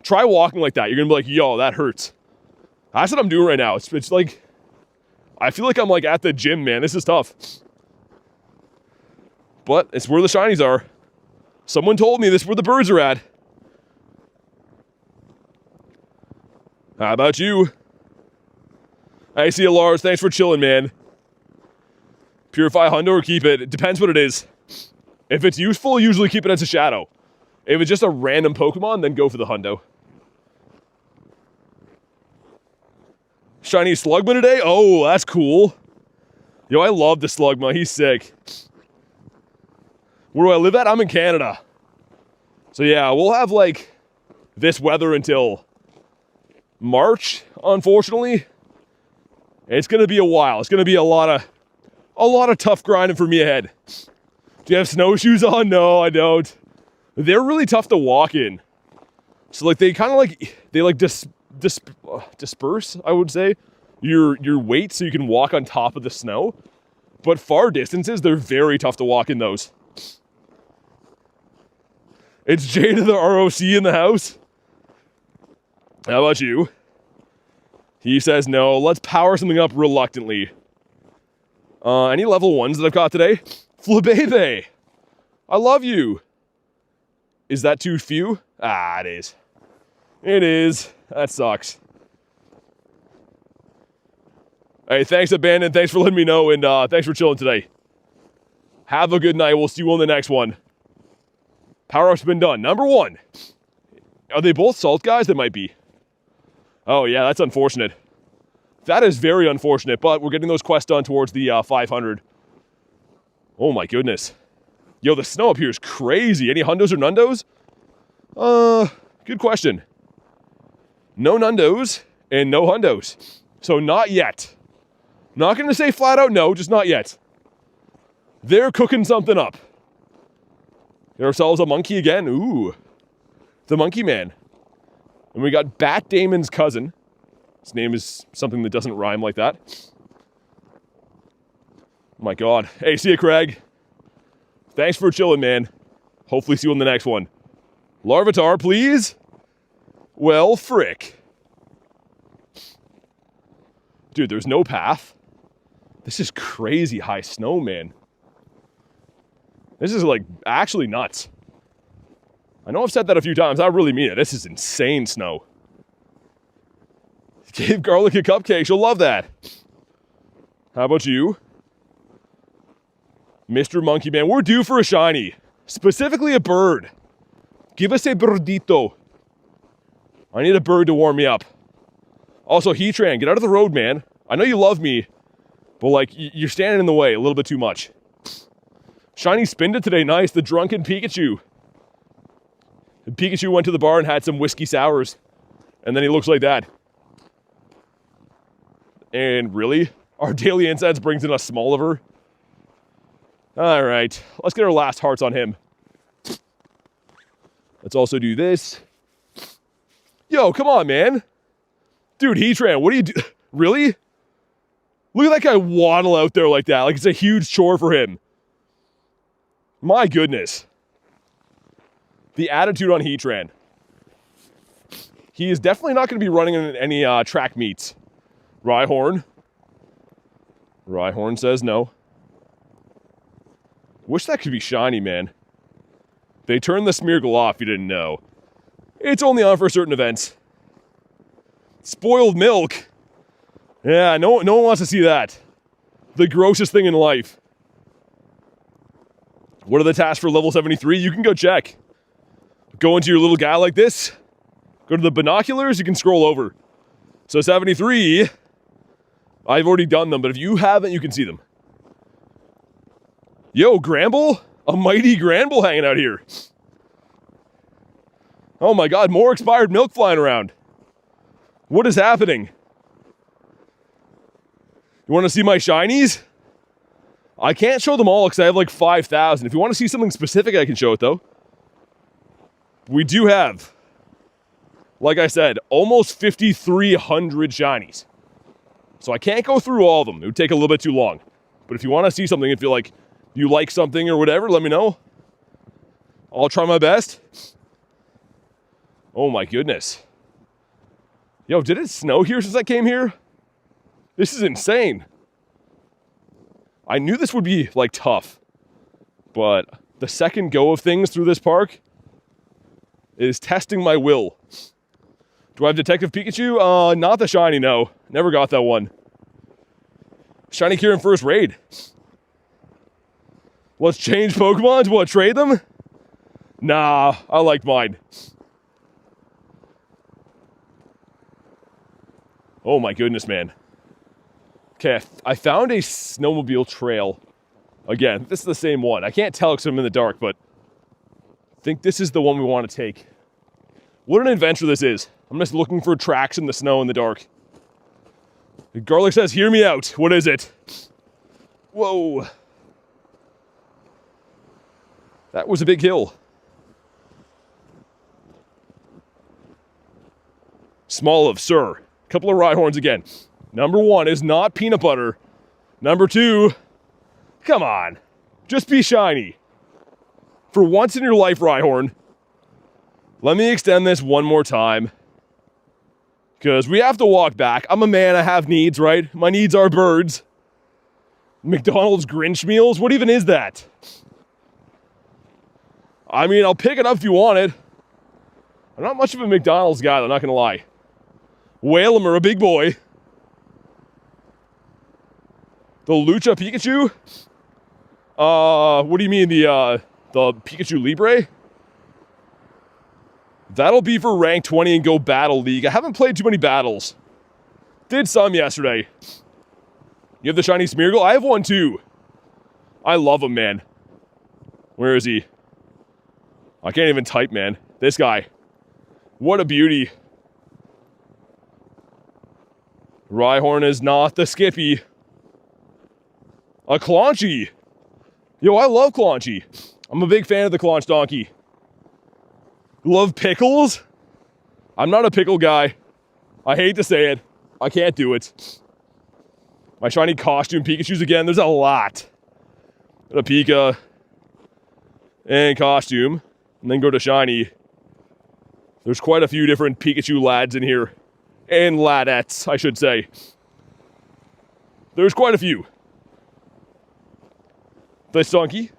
[SPEAKER 1] Try walking like that. You're gonna be like, yo, that hurts. That's what I'm doing right now. It's like, I feel like I'm like at the gym, man. This is tough. But it's where the shinies are. Someone told me this is where the birds are at. How about you? I see you, Lars. Thanks for chilling, man. Purify Hundo or keep it. It depends what it is. If it's useful, usually keep it as a shadow. If it's just a random Pokemon, then go for the Hundo. Shiny Slugma today? Oh, that's cool. Yo, I love the Slugma. He's sick. Where do I live at? I'm in Canada. So yeah, we'll have like this weather until March, unfortunately. It's gonna be a while. It's gonna be a lot of tough grinding for me ahead. Do you have snowshoes on? No, I don't. They're really tough to walk in. So like they kind of like disperse, I would say, your weight so you can walk on top of the snow. But far distances, they're very tough to walk in those. It's Jade of the ROC in the house. How about you? He says no. Let's power something up reluctantly. Any level 1s that I've got today? Flabebe. I love you. Is that too few? Ah, it is. It is. That sucks. Hey, thanks, Abandon. Thanks for letting me know, and thanks for chilling today. Have a good night. We'll see you on the next one. Power-up's been done. Number 1. Are they both salt guys? They might be. Oh, yeah, that's unfortunate. That is very unfortunate, but we're getting those quests done towards the 500. Oh, my goodness. Yo, the snow up here is crazy. Any hundos or nundos? Good question. No nundos and no hundos. So not yet. Not going to say flat out no, just not yet. They're cooking something up. Get ourselves a monkey again. Ooh. The monkey man. And we got Bat Damon's cousin. His name is something that doesn't rhyme like that. Oh my god. Hey, see ya, Craig. Thanks for chilling, man. Hopefully see you on the next one. Larvitar, please. Well, frick. Dude, there's no path. This is crazy high snow, man. This is like actually nuts. I know I've said that a few times. I really mean it. This is insane snow. Gave Garlic a cupcake. She'll love that. How about you? Mr. Monkey Man. We're due for a shiny. Specifically a bird. Give us a birdito. I need a bird to warm me up. Also, Heatran, get out of the road, man. I know you love me, but like, you're standing in the way a little bit too much. Shiny Spinda today, nice. The drunken Pikachu. And Pikachu went to the bar and had some whiskey sours. And then he looks like that. And really? Our daily insights brings in a Smoliver? Alright, let's get our last hearts on him. Let's also do this. Yo, come on, man. Dude, Heatran, what do you do? Really? Look at that guy waddle out there like that. Like it's a huge chore for him. My goodness. The attitude on Heatran. He is definitely not going to be running in any track meets. Rhyhorn. Rhyhorn says no. Wish that could be shiny, man. They turned the Smeargle off, you didn't know. It's only on for certain events. Spoiled milk. Yeah, no one wants to see that. The grossest thing in life. What are the tasks for level 73? You can go check. Go into your little guy like this. Go to the binoculars, you can scroll over. So 73, I've already done them, but if you haven't, you can see them. Yo, Gramble? A mighty Granble hanging out here. Oh my god, more expired milk flying around. What is happening? You want to see my shinies? I can't show them all because I have like 5,000. If you want to see something specific, I can show it though. We do have, like I said, almost 5,300 shinies. So I can't go through all of them. It would take a little bit too long. But if you want to see something, if you like something or whatever, let me know. I'll try my best. Oh my goodness. Yo, did it snow here since I came here? This is insane. I knew this would be like tough, but the second go of things through this park is testing my will. Do I have Detective Pikachu? Not the shiny, no. Never got that one. Shiny Kyurem first raid. Let's change Pokemon? What, trade them? Nah, I like mine. Oh my goodness, man. Okay, I found a snowmobile trail. Again, this is the same one. I can't tell because I'm in the dark, but I think this is the one we want to take. What an adventure this is. I'm just looking for tracks in the snow in the dark. Garlic says, hear me out. What is it? Whoa. That was a big hill. Small of sir. Couple of Rhyhorns again. Number 1 is not peanut butter. Number 2, come on. Just be shiny. For once in your life, Rhyhorn. Let me extend this one more time. Because we have to walk back. I'm a man, I have needs, right? My needs are birds. McDonald's Grinch meals? What even is that? I mean, I'll pick it up if you want it. I'm not much of a McDonald's guy, I'm not gonna lie. Whalemer, a big boy. The Lucha Pikachu? What do you mean, the Pikachu Libre? That'll be for rank 20 and Go Battle League. I haven't played too many battles. Did some yesterday. You have the shiny Smeargle? I have one too. I love him, man. Where is he? I can't even type, man. This guy. What a beauty. Rhyhorn is not the Skippy. A Claunchy. Yo, I love Claunchy. I'm a big fan of the Claunch Donkey. Love pickles? I'm not a pickle guy. I hate to say it. I can't do it. My shiny costume Pikachus again. There's a lot. A Pika. And costume. And then go to shiny. There's quite a few different Pikachu lads in here. And ladettes, I should say. There's quite a few. The Stunky.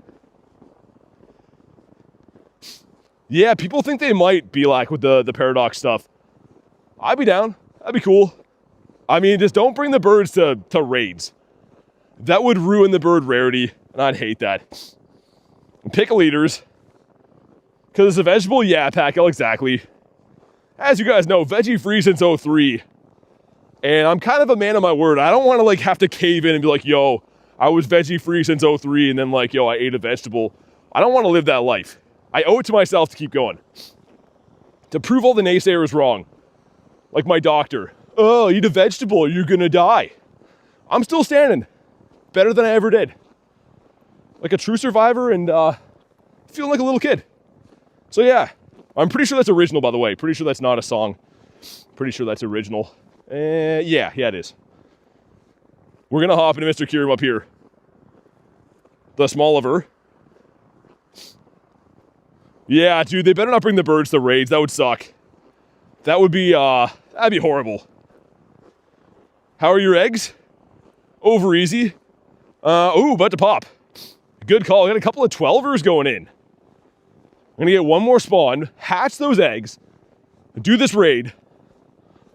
[SPEAKER 1] Yeah, people think they might be like with the Paradox stuff. I'd be down. That'd be cool. I mean, just don't bring the birds to raids. That would ruin the bird rarity, and I'd hate that. Pickle eaters. Because it's a vegetable, yeah, Packel, exactly. As you guys know, veggie free since 03. And I'm kind of a man of my word. I don't want to like have to cave in and be like, yo, I was veggie free since 03 and then like, yo, I ate a vegetable. I don't want to live that life. I owe it to myself to keep going. To prove all the naysayers wrong. Like my doctor. Oh, eat a vegetable, you're gonna die. I'm still standing. Better than I ever did. Like a true survivor and feeling like a little kid. So yeah, I'm pretty sure that's original, by the way. Pretty sure that's not a song. Pretty sure that's original. Yeah, it is. We're gonna hop into Mr. Kyurem up here. The Smalliver. Yeah, dude, they better not bring the birds to raids. That would suck. That would be, that'd be horrible. How are your eggs? Over easy. Ooh, about to pop. Good call. I got a couple of 12ers going in. I'm gonna get one more spawn, hatch those eggs, do this raid,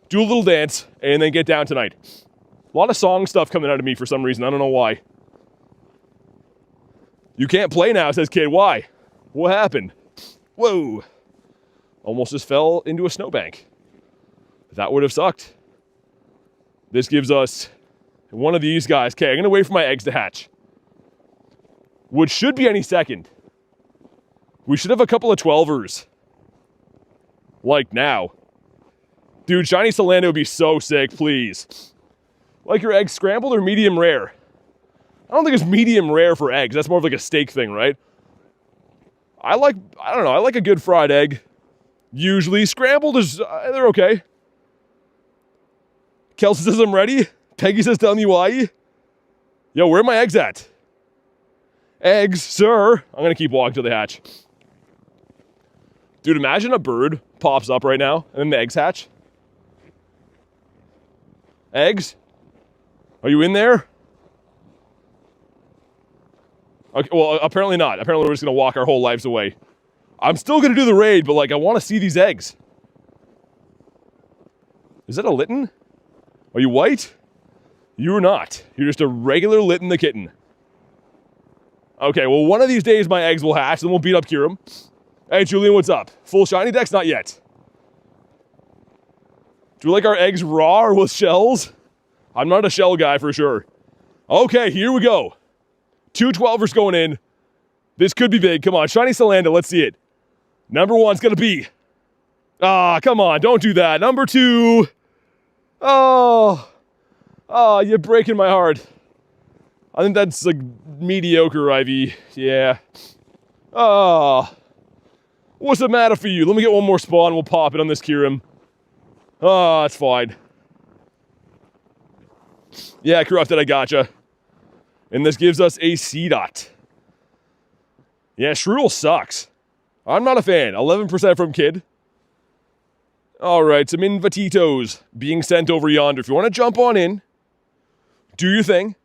[SPEAKER 1] do a little dance, and then get down tonight. A lot of song stuff coming out of me for some reason. I don't know why. You can't play now, says Kid. Why? What happened? Whoa. Almost just fell into a snowbank. That would have sucked. This gives us one of these guys. Okay, I'm gonna wait for my eggs to hatch. Which should be any second. We should have a couple of 12ers. Like now. Dude, shiny Solando would be so sick, please. Like your eggs scrambled or medium rare? I don't think it's medium rare for eggs. That's more of like a steak thing, right? I don't know, I like a good fried egg. Usually. Scrambled is, they're okay. Kelsey says I'm ready. Peggy says tell me why. Yo, where are my eggs at? Eggs, sir. I'm gonna keep walking till they hatch. Dude, imagine a bird pops up right now and then the eggs hatch. Eggs? Are you in there? Okay, well, apparently not. Apparently we're just gonna walk our whole lives away. I'm still gonna do the raid, but like, I wanna see these eggs. Is that a Litten? Are you white? You're not. You're just a regular Litten the kitten. Okay, well, one of these days my eggs will hatch, then we'll beat up Kyurem. Hey, Julian, what's up? Full shiny decks? Not yet. Do we like our eggs raw or with shells? I'm not a shell guy for sure. Okay, here we go. 2 12ers going in. This could be big. Come on, shiny Solando, let's see it. Number 1's gonna be... Ah, come on, don't do that. Number 2... Oh, you're breaking my heart. I think that's like mediocre, Ivy. Yeah. Oh. What's the matter for you? Let me get one more spawn. We'll pop it on this Kyurem. Oh, it's fine. Yeah, Corrupted, I gotcha. And this gives us a C-Dot. Yeah, Shrewl sucks. I'm not a fan. 11% from Kid. Alright, some invititos being sent over yonder. If you want to jump on in, do your thing.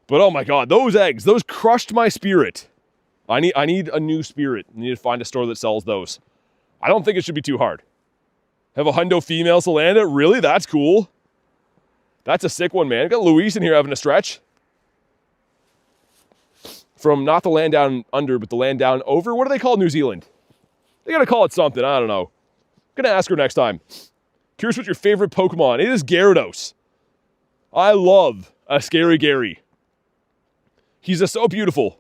[SPEAKER 1] But oh my god, those eggs, those crushed my spirit. I need a new spirit. I need to find a store that sells those. I don't think it should be too hard. Have a hundo female Solanda? Really? That's cool. That's a sick one, man. Got Luis in here having a stretch. from not the land down under, but the land down over. What do they call New Zealand? They gotta call it something. I don't know. I'm gonna ask her next time. Curious what your favorite Pokemon. It is Gyarados. I love a Scary Gary. He's just so beautiful.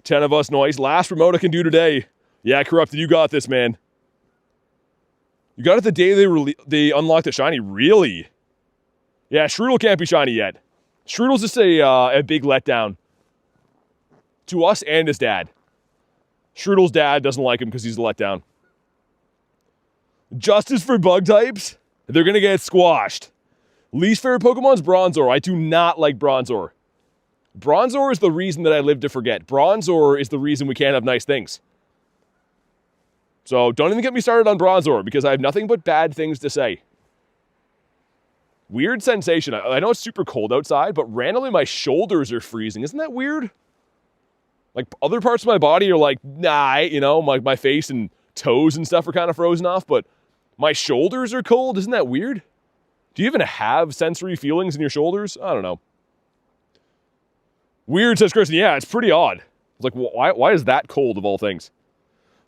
[SPEAKER 1] 10 of us, noise. Last remote I can do today. Yeah, Corrupted, you got this, man. You got it the day they unlocked the shiny? Really? Yeah, Shroodle can't be shiny yet. Shroodle's just a big letdown. To us and his dad. Shroodle's dad doesn't like him because he's a letdown. Justice for bug types? They're gonna get squashed. Least favorite Pokemon's Bronzor. I do not like Bronzor. Bronzor is the reason that I live to forget. Bronzor is the reason we can't have nice things. So don't even get me started on Bronzor because I have nothing but bad things to say. Weird sensation. I know it's super cold outside, but randomly my shoulders are freezing. Isn't that weird? Like other parts of my body are like, nah, you know, my face and toes and stuff are kind of frozen off, but my shoulders are cold. Isn't that weird? Do you even have sensory feelings in your shoulders? I don't know. Weird, says Kristen. Yeah, it's pretty odd. It's like, why is that cold of all things?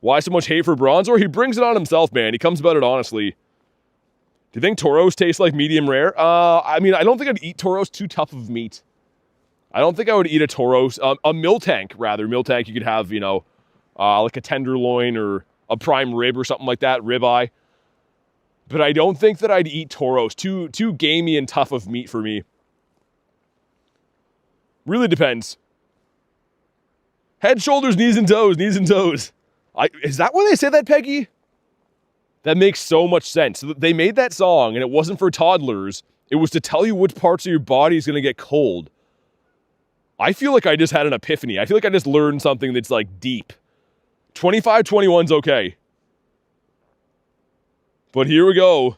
[SPEAKER 1] Why so much hate for Bronzor? He brings it on himself, man. He comes about it honestly. Do you think Tauros taste like medium rare? I mean, I don't think I'd eat Tauros. Too tough of meat. I don't think I would eat a Tauros. A Miltank, rather. Miltank, you could have, you know, like a tenderloin or a prime rib or something like that, ribeye. But I don't think that I'd eat Tauros. Too gamey and tough of meat for me. Really depends. Head, shoulders, knees, and toes. Knees and toes. Is that why they say that, Peggy? That makes so much sense. They made that song, and it wasn't for toddlers. It was to tell you which parts of your body is going to get cold. I feel like I just had an epiphany. I feel like I just learned something that's, like, deep. 25-21's okay. But here we go.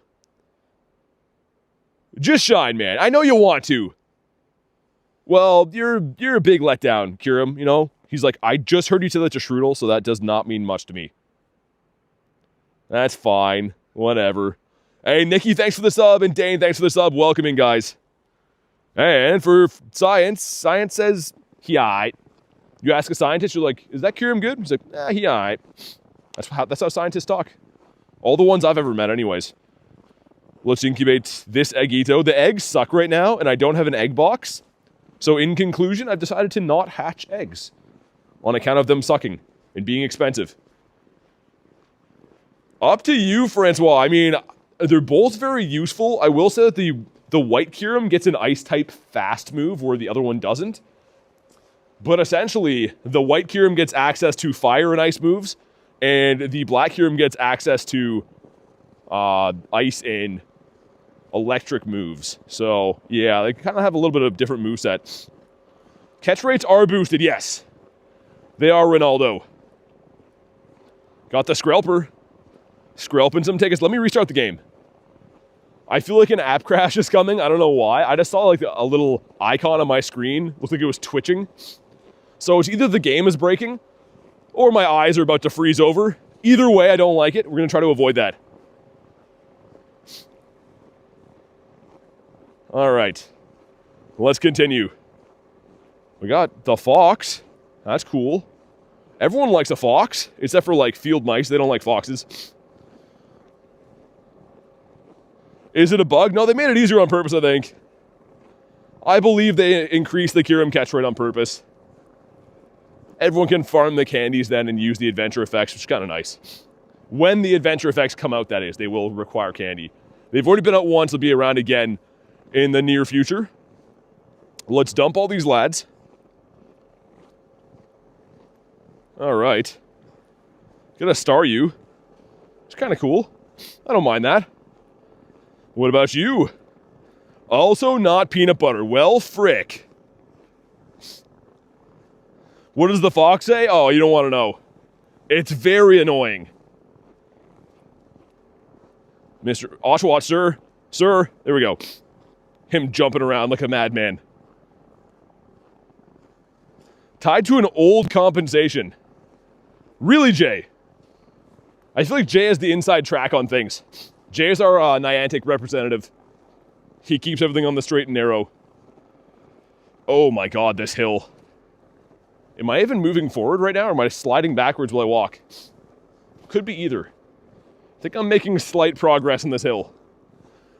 [SPEAKER 1] Just shine, man. I know you want to. Well, you're a big letdown, Kyurem, you know? He's like, I just heard you say that to Shroodle, so that does not mean much to me. That's fine. Whatever. Hey, Nikki, thanks for the sub, and Dane, thanks for the sub. Welcome in, guys. And for science says, he aight. You ask a scientist, you're like, is that Kyurem good? He's like, he aight. That's how scientists talk. All the ones I've ever met, anyways. Let's incubate this Eggito. The eggs suck right now, and I don't have an egg box. So in conclusion, I've decided to not hatch eggs on account of them sucking and being expensive. Up to you, Francois. I mean, they're both very useful. I will say that the white Kyurem gets an ice-type fast move where the other one doesn't. But essentially, the white Kyurem gets access to fire and ice moves, and the black Kyurem gets access to ice and electric moves. So, yeah, they kind of have a little bit of different moveset. Catch rates are boosted, yes. They are, Ronaldo. Got the Skrelper. Skrelping some tickets. Let me restart the game. I feel like an app crash is coming. I don't know why. I just saw like a little icon on my screen. Looked like it was twitching. So it's either the game is breaking or my eyes are about to freeze over. Either way, I don't like it. We're going to try to avoid that. All right. Let's continue. We got the fox. That's cool. Everyone likes a fox, except for like field mice. They don't like foxes. Is it a bug? No, they made it easier on purpose, I think. I believe they increased the Kyurem catch rate on purpose. Everyone can farm the candies then and use the adventure effects, which is kind of nice. When the adventure effects come out, that is, they will require candy. They've already been out once, they'll be around again in the near future. Let's dump all these lads. All right. Gonna star you. It's kind of cool. I don't mind that. What about you? Also not peanut butter. Well, frick. What does the fox say? Oh, you don't want to know. It's very annoying. Mr. Oshawott, sir. Sir. There we go. Him jumping around like a madman. Tied to an old compensation. Really, Jay? I feel like Jay has the inside track on things. Jay is our Niantic representative. He keeps everything on the straight and narrow. Oh my god, this hill. Am I even moving forward right now, or am I sliding backwards while I walk? Could be either. I think I'm making slight progress in this hill.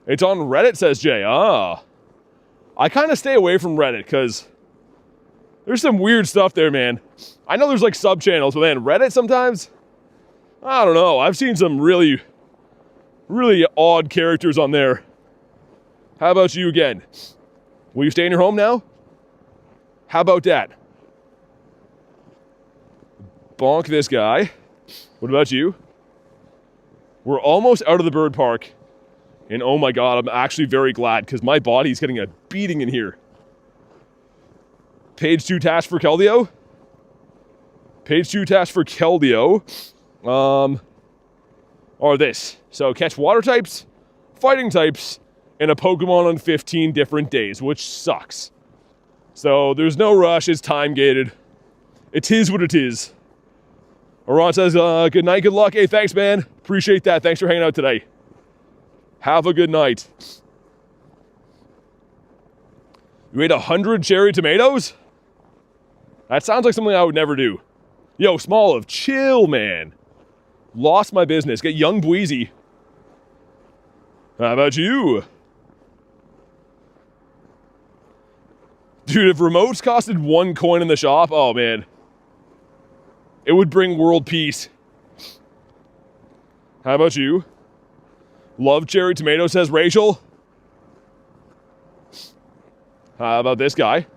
[SPEAKER 1] It's on Reddit, says Jay. I kind of stay away from Reddit, because there's some weird stuff there, man. I know there's like sub-channels, but man, Reddit sometimes, I don't know. I've seen some really, really odd characters on there. How about you again? Will you stay in your home now? How about that? Bonk this guy. What about you? We're almost out of the bird park. And oh my god, I'm actually very glad because my body's getting a beating in here. Page 2 task for Keldeo. Page 2 task for Keldeo. Are this. So catch water types, fighting types, and a Pokemon on 15 different days, which sucks. So there's no rush, it's time gated. It is what it is. Aron says, good night, good luck. Hey, thanks, man. Appreciate that. Thanks for hanging out today. Have a good night. You ate 100 cherry tomatoes? That sounds like something I would never do. Yo, Smoliv, chill, man. Lost my business. Get young Bweezy. How about you? Dude, if remotes costed 1 coin in the shop, oh man. It would bring world peace. How about you? Love cherry tomato, says Rachel. How about this guy?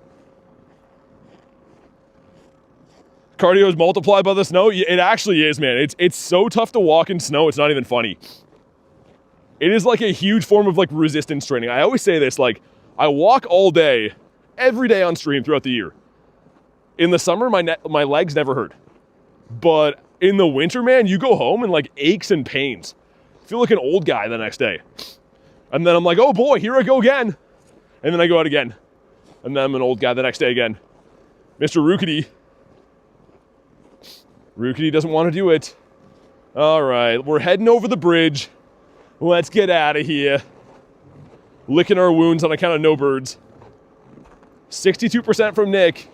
[SPEAKER 1] Cardio is multiplied by the snow? It actually is, man. It's so tough to walk in snow, it's not even funny. It is like a huge form of like resistance training. I always say this, like, I walk all day, every day on stream throughout the year. In the summer, my legs never hurt. But in the winter, man, you go home and like aches and pains. I feel like an old guy the next day. And then I'm like, oh boy, here I go again. And then I go out again. And then I'm an old guy the next day again. Mr. Rookity. Rookity doesn't want to do it. All right, we're heading over the bridge. Let's get out of here. Licking our wounds on account of no birds. 62% from Nick.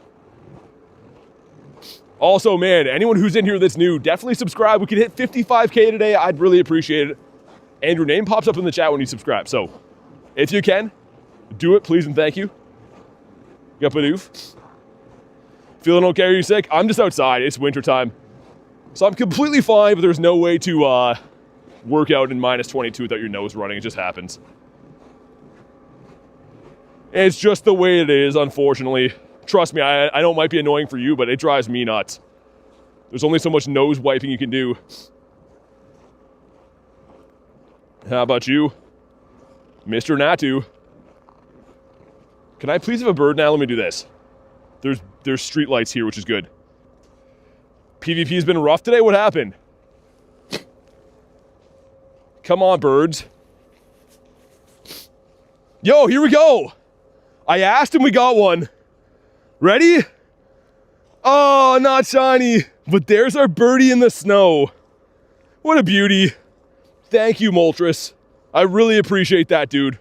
[SPEAKER 1] Also, man, anyone who's in here that's new, definitely subscribe. We can hit 55K today. I'd really appreciate it. And your name pops up in the chat when you subscribe. So, if you can, do it, please and thank you. Got Bidoof. Feeling okay? Are you sick? I'm just outside. It's wintertime. So I'm completely fine, but there's no way to work out in -22 without your nose running. It just happens. It's just the way it is, unfortunately. Trust me, I know it might be annoying for you, but it drives me nuts. There's only so much nose wiping you can do. How about you? Mr. Natu. Can I please have a bird now? Let me do this. There's street lights here, which is good. PvP's been rough today? What happened? Come on, birds. Yo, here we go. I asked and we got one. Ready? Oh, not shiny. But there's our birdie in the snow. What a beauty. Thank you, Moltres. I really appreciate that, dude.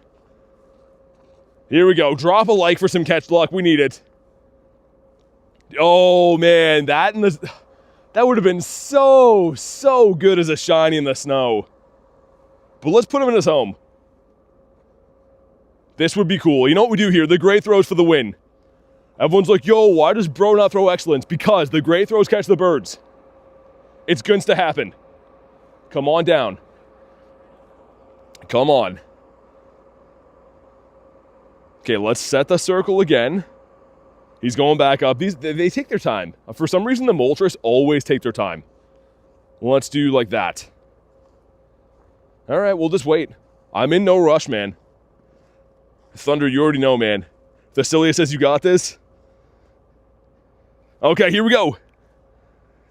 [SPEAKER 1] Here we go. Drop a like for some catch luck. We need it. Oh, man. That would have been so good as a shiny in the snow. But let's put him in his home. This would be cool. You know what we do here? The great throws for the win. Everyone's like, yo, why does bro not throw excellence? Because the great throws catch the birds. It's going to happen. Come on down. Come on. Okay, let's set the circle again. He's going back up. They take their time. For some reason, the Moltres always take their time. Let's do like that. All right, we'll just wait. I'm in no rush, man. Thunder, you already know, man. Vasilia says you got this. Okay, here we go.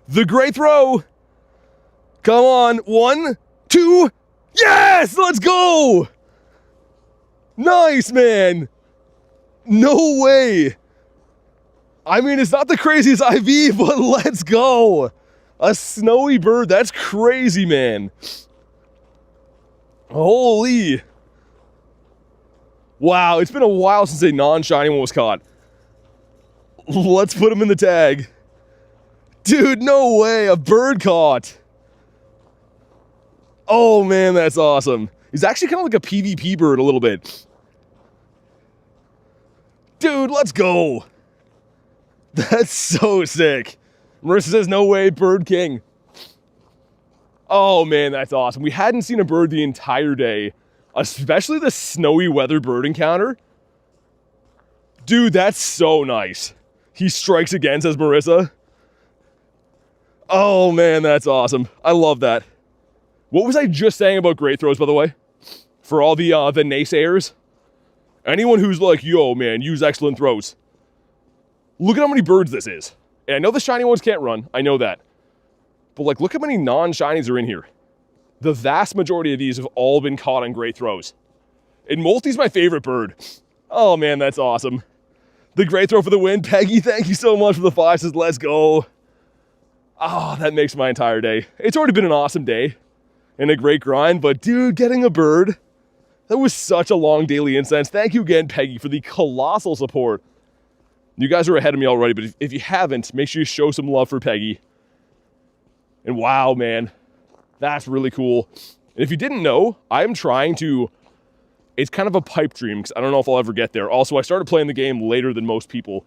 [SPEAKER 1] The great throw. Come on. 1, 2. Yes! Let's go! Nice, man. No way. I mean, it's not the craziest IV, but let's go. A snowy bird. That's crazy, man. Holy. Wow, it's been a while since a non-shiny one was caught. Let's put him in the tag. Dude, no way, a bird caught. Oh man, that's awesome. He's actually kind of like a PvP bird a little bit. Dude, let's go. That's so sick. Marissa says, no way, Bird King. Oh man, that's awesome. We hadn't seen a bird the entire day, especially the snowy weather bird encounter. Dude, that's so nice. He strikes again, says Marissa. Oh man, that's awesome. I love that. What was I just saying about great throws, by the way? For all the naysayers? Anyone who's like, yo man, use excellent throws. Look at how many birds this is. And I know the shiny ones can't run, I know that. But like, look how many non-shinies are in here. The vast majority of these have all been caught on great throws. And Multi's my favorite bird. Oh man, that's awesome. The great throw for the win. Peggy, thank you so much for the 5, says let's go. Oh, that makes my entire day. It's already been an awesome day and a great grind, but dude, getting a bird, that was such a long daily incense. Thank you again, Peggy, for the colossal support. You guys are ahead of me already, but if you haven't, make sure you show some love for Peggy. And wow, man, that's really cool. And if you didn't know, I'm trying to, it's kind of a pipe dream because I don't know if I'll ever get there. Also, I started playing the game later than most people,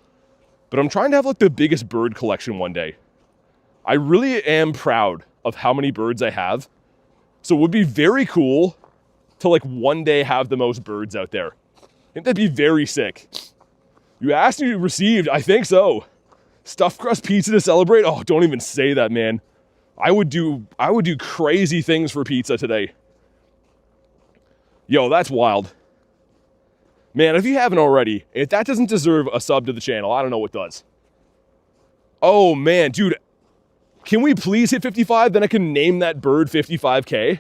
[SPEAKER 1] but I'm trying to have like the biggest bird collection one day. I really am proud of how many birds I have. So it would be very cool to like one day have the most birds out there. I think that'd be very sick. You asked and you received, I think so. Stuffed crust pizza to celebrate? Oh, don't even say that, man. I would do crazy things for pizza today. Yo, that's wild. Man, if you haven't already, if that doesn't deserve a sub to the channel, I don't know what does. Oh man, dude. Can we please hit 55? Then I can name that bird 55K.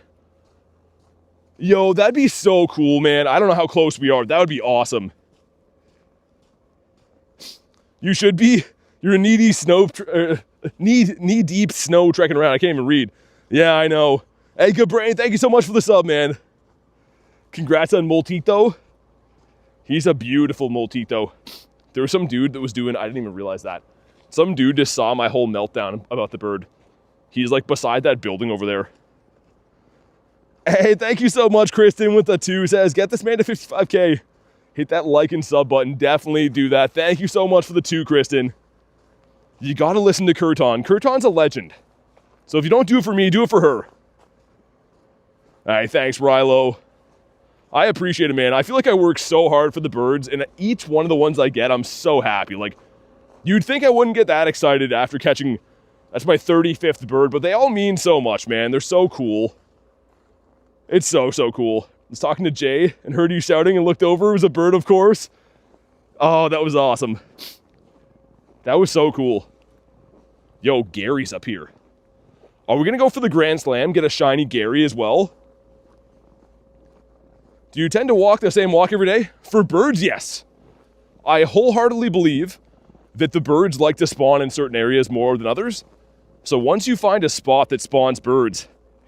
[SPEAKER 1] Yo, that'd be so cool, man. I don't know how close we are. That would be awesome. You should be. You're a knee-deep snow trekking around. I can't even read. Yeah, I know. Hey, good brain. Thank you so much for the sub, man. Congrats on Multito. He's a beautiful Multito. There was some dude that was doing, I didn't even realize that. Some dude just saw my whole meltdown about the bird. He's like beside that building over there. Hey, thank you so much, Kristen with the 2 says, get this man to 55K. Hit that like and sub button. Definitely do that. Thank you so much for the 2, Kristen. You gotta listen to Kurtan. Kurtan's a legend. So if you don't do it for me, do it for her. All right, thanks, Rilo. I appreciate it, man. I feel like I work so hard for the birds, and each one of the ones I get, I'm so happy. Like, you'd think I wouldn't get that excited after catching, that's my 35th bird, but they all mean so much, man. They're so cool. It's so cool. I was talking to Jay and heard you shouting and looked over. It was a bird, of course. Oh, that was awesome. That was so cool. Yo, Gary's up here. Are we gonna go for the Grand Slam, get a shiny Gary as well? Do you tend to walk the same walk every day? For birds, yes. I wholeheartedly believe that the birds like to spawn in certain areas more than others. So once you find a spot that spawns birds,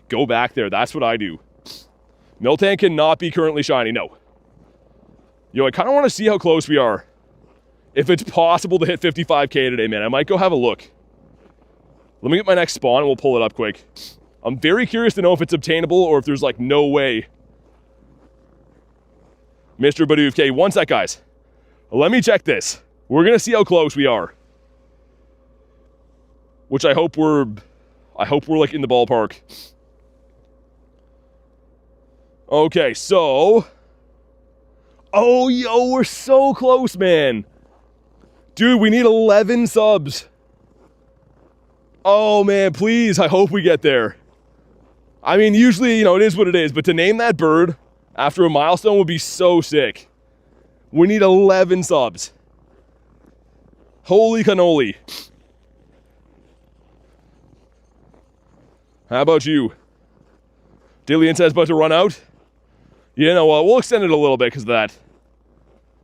[SPEAKER 1] go back there. That's what I do. Miltank cannot be currently shiny, no. Yo, I kind of want to see how close we are. If it's possible to hit 55K today, man, I might go have a look. Let me get my next spawn and we'll pull it up quick. I'm very curious to know if it's obtainable or if there's like no way. Mr. Baduvk, one sec, guys. Let me check this. We're gonna see how close we are. Which I hope we're like in the ballpark. Okay, so. Oh, yo, we're so close, man. Dude, we need 11 subs. Oh, man, please, I hope we get there. I mean, usually, it is what it is, but to name that bird after a milestone would be so sick. We need 11 subs. Holy cannoli. How about you? Dillian says about to run out. You know what, we'll extend it a little bit because of that.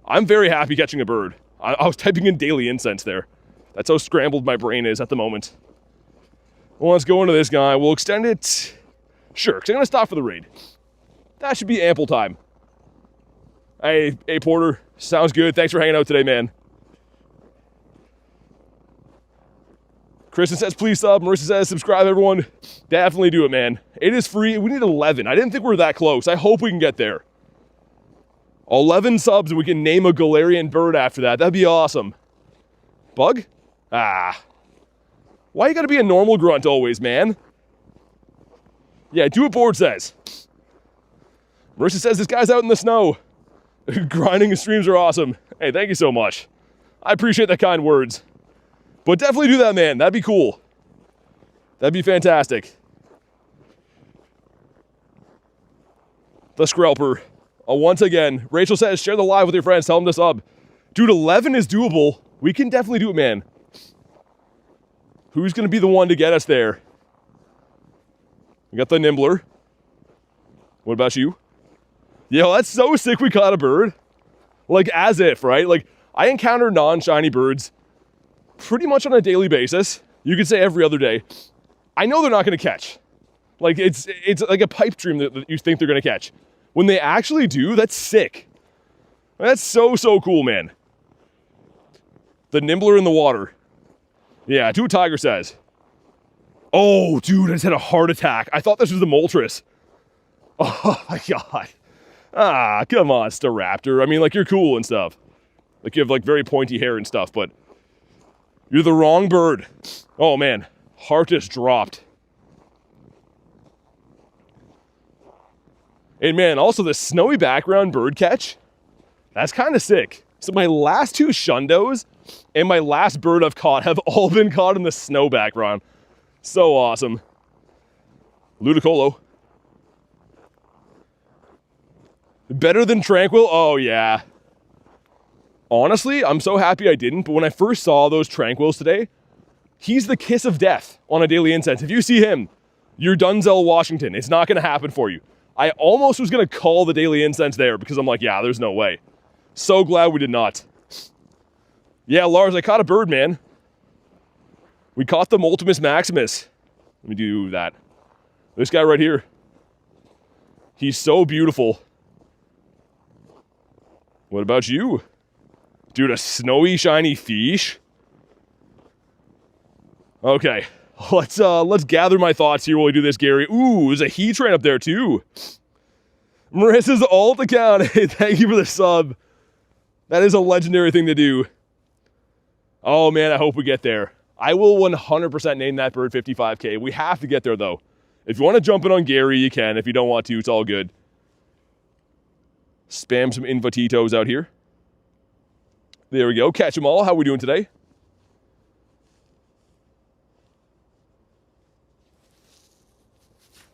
[SPEAKER 1] I'm very happy catching a bird. I was typing in daily incense there. That's how scrambled my brain is at the moment. Well, let's go into this guy. We'll extend it. Sure, because I'm going to stop for the raid. That should be ample time. Hey, Porter. Sounds good. Thanks for hanging out today, man. Kristen says, please sub. Marissa says, subscribe, everyone. Definitely do it, man. It is free. We need 11. I didn't think we were that close. I hope we can get there. 11 subs and we can name a Galarian bird after that. That'd be awesome. Bug? Ah. Why you gotta be a normal grunt always, man? Yeah, do what Board says. Marissa says, this guy's out in the snow. Grinding streams are awesome. Hey, thank you so much. I appreciate the kind words. But definitely do that, man. That'd be cool. That'd be fantastic. The Skrelper. Once again, Rachel says, share the live with your friends. Tell them to sub. Dude, 11 is doable. We can definitely do it, man. Who's going to be the one to get us there? We got the Nimbler. What about you? Yo, that's so sick we caught a bird. Like, as if, right? Like, I encounter non-shiny birds pretty much on a daily basis. You could say every other day. I know they're not going to catch. Like, it's like a pipe dream that you think they're going to catch. When they actually do, that's sick. That's so cool, man. The Nimbler in the water. Yeah, do what Tiger says. Oh, dude, I just had a heart attack. I thought this was the Moltres. Oh, my God. Ah, come on, Staraptor. I mean, like, you're cool and stuff. Like, you have, like, very pointy hair and stuff, but you're the wrong bird. Oh, man. Heart just dropped. And, man, also the snowy background bird catch, that's kind of sick. So my last two Shundos and my last bird I've caught have all been caught in the snow background. So awesome. Ludicolo. Better than Tranquil? Oh, yeah. Honestly, I'm so happy I didn't, but when I first saw those Tranquils today, he's the kiss of death on a daily incense. If you see him, you're Denzel Washington. It's not going to happen for you. I almost was going to call the daily incense there because I'm like, yeah, there's no way. So glad we did not. Yeah, Lars, I caught a bird, man. We caught the Multimus Maximus. Let me do that. This guy right here. He's so beautiful. What about you? Dude, a snowy, shiny fish? Okay, let's gather my thoughts here while we do this, Gary. Ooh, there's a Heatran up there, too. Marissa's alt account. Hey, thank you for the sub. That is a legendary thing to do. Oh, man, I hope we get there. I will 100% name that bird 55K. We have to get there, though. If you want to jump in on Gary, you can. If you don't want to, it's all good. Spam some Invititos out here. There we go. Catch them all. How are we doing today?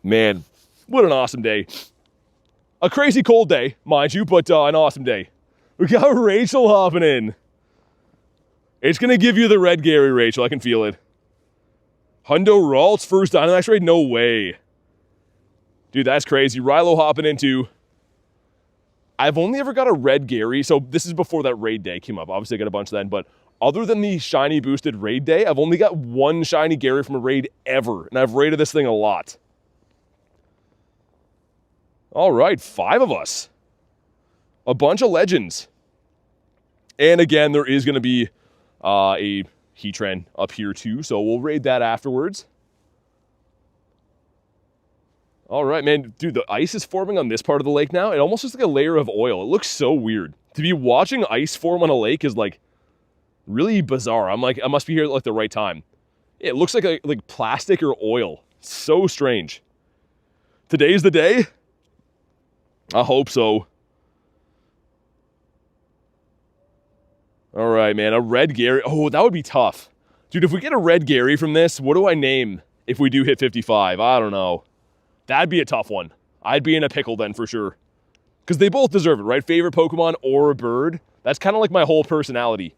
[SPEAKER 1] Man, what an awesome day. A crazy cold day, mind you, but an awesome day. We got Rachel hopping in. It's going to give you the red Gary, Rachel. I can feel it. Hundo Ralt's first Dynamax raid? No way. Dude, that's crazy. Rilo hopping into. I've only ever got a red Gary, so this is before that raid day came up. Obviously, I got a bunch then, but other than the shiny boosted raid day, I've only got one shiny Gary from a raid ever, and I've raided this thing a lot. All right, 5 of us. A bunch of legends. And again, there is going to be a Heatran up here too, so we'll raid that afterwards. All right, man. Dude, the ice is forming on this part of the lake now. It almost looks like a layer of oil. It looks so weird. To be watching ice form on a lake is like really bizarre. I'm like, I must be here at like the right time. It looks like plastic or oil. So strange. Today's the day? I hope so. All right, man. A red Gary. Oh, that would be tough. Dude, if we get a red Gary from this, what do I name if we do hit 55? I don't know. That'd be a tough one. I'd be in a pickle then for sure. Because they both deserve it, right? Favorite Pokemon or a bird. That's kind of like my whole personality.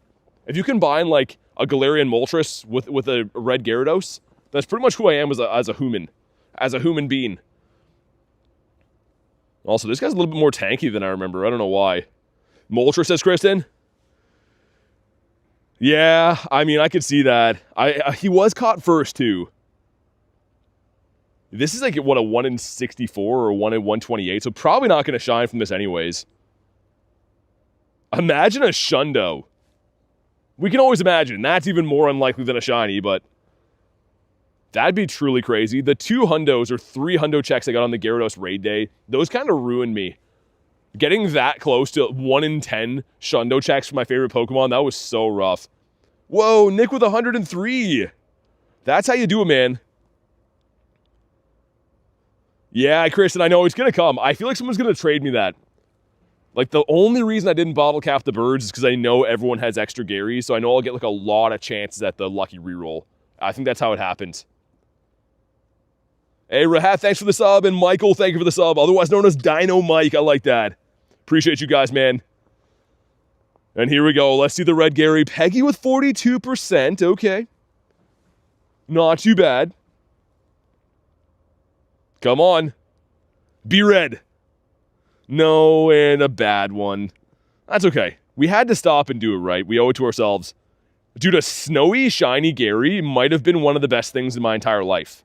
[SPEAKER 1] If you combine like a Galarian Moltres with a red Gyarados, that's pretty much who I am as a human. As a human being. Also, this guy's a little bit more tanky than I remember. I don't know why. Moltres, says Kristen. Yeah, I mean, I could see that. He was caught first, too. This is like, what, a 1 in 64 or 1 in 128, so probably not going to shine from this anyways. Imagine a Shundo. We can always imagine. That's even more unlikely than a shiny, but That'd be truly crazy. The 2 hundos or 3 hundo checks I got on the Gyarados raid day, those kind of ruined me. Getting that close to 1 in 10 Shundo checks for my favorite Pokemon, that was so rough. Whoa, Nick with 103. That's how you do it, man. Yeah, Kristen, I know it's going to come. I feel like someone's going to trade me that. Like, the only reason I didn't bottle cap the birds is because I know everyone has extra Garys, so I know I'll get, like, a lot of chances at the lucky reroll. I think that's how it happens. Hey, Rahat, thanks for the sub, and Michael, thank you for the sub, otherwise known as Dino Mike. I like that. Appreciate you guys, man. And here we go. Let's see the red Gary. Peggy with 42%. Okay. Not too bad. Come on. Be red. No, and a bad one. That's okay. We had to stop and do it right. We owe it to ourselves. Dude, a snowy, shiny Gary might have been one of the best things in my entire life.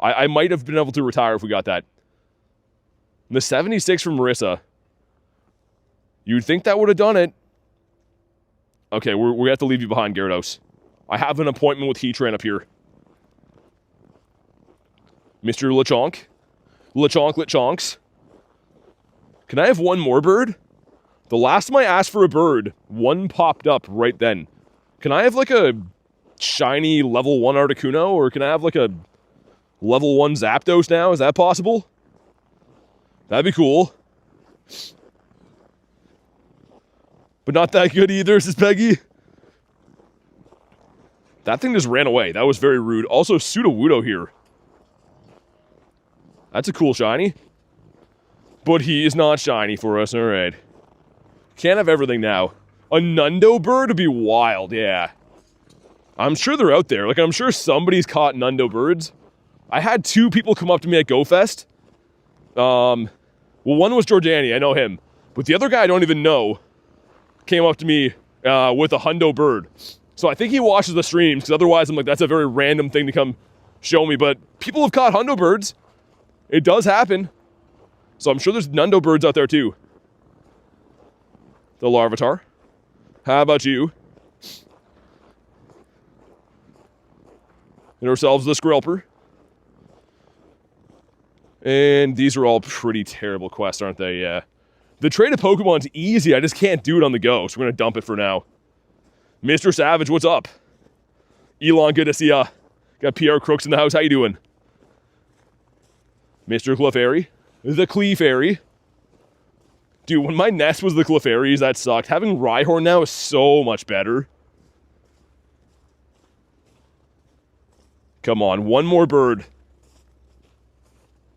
[SPEAKER 1] I might have been able to retire if we got that. And the 76 from Marissa. You'd think that would have done it. Okay, we're going to have to leave you behind, Gyarados. I have an appointment with Heatran up here. Mr. Lechonk. Lechonks. Can I have one more bird? The last time I asked for a bird, one popped up right then. Can I have like a shiny level 1 Articuno? Or can I have like a level 1 Zapdos now? Is that possible? That'd be cool. But not that good either, says Peggy. That thing just ran away. That was very rude. Also, Sudowoodo here. That's a cool shiny. But he is not shiny for us. All right. Can't have everything now. A Nundo bird would be wild, yeah. I'm sure they're out there. Like, I'm sure somebody's caught Nundo birds. I had 2 people come up to me at GoFest. Well, one was Jordani. I know him. But the other guy I don't even know came up to me with a hundo bird. So I think he watches the streams, because otherwise I'm like, that's a very random thing to come show me. But people have caught hundo birds. It does happen. So I'm sure there's Nundo birds out there too. The Larvitar. How about you? And ourselves the Skrelper. And these are all pretty terrible quests, aren't they? Yeah. The trade of Pokemon's easy. I just can't do it on the go, so we're going to dump it for now. Mr. Savage, what's up? Elon, good to see ya. Got PR Crooks in the house. How you doing? Mr. Clefairy. The Clefairy. Dude, when my nest was the Clefairies, that sucked. Having Rhyhorn now is so much better. Come on, one more bird.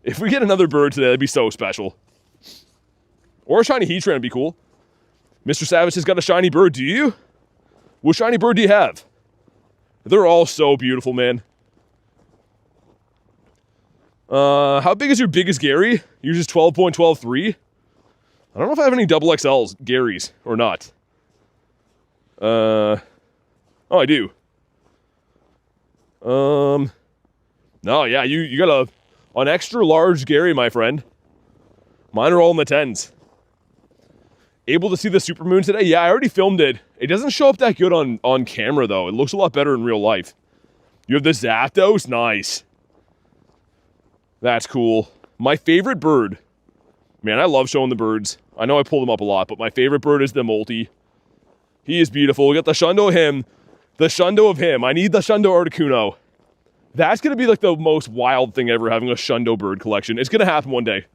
[SPEAKER 1] If we get another bird today, that'd be so special. Or a shiny Heatran would be cool. Mr. Savage has got a shiny bird, do you? What shiny bird do you have? They're all so beautiful, man. How big is your biggest Gary? Yours is 12.123. I don't know if I have any double XLs Garys or not. Oh, I do. No, yeah, you got an extra large Gary, my friend. Mine are all in the 10s. Able to see the supermoon today? Yeah, I already filmed it. It doesn't show up that good on camera, though. It looks a lot better in real life. You have the Zapdos? Nice. That's cool. My favorite bird. Man, I love showing the birds. I know I pull them up a lot, but my favorite bird is the Molty. He is beautiful. We got the Shundo of him. The Shundo of him. I need the Shundo Articuno. That's going to be like the most wild thing ever, having a Shundo bird collection. It's going to happen one day.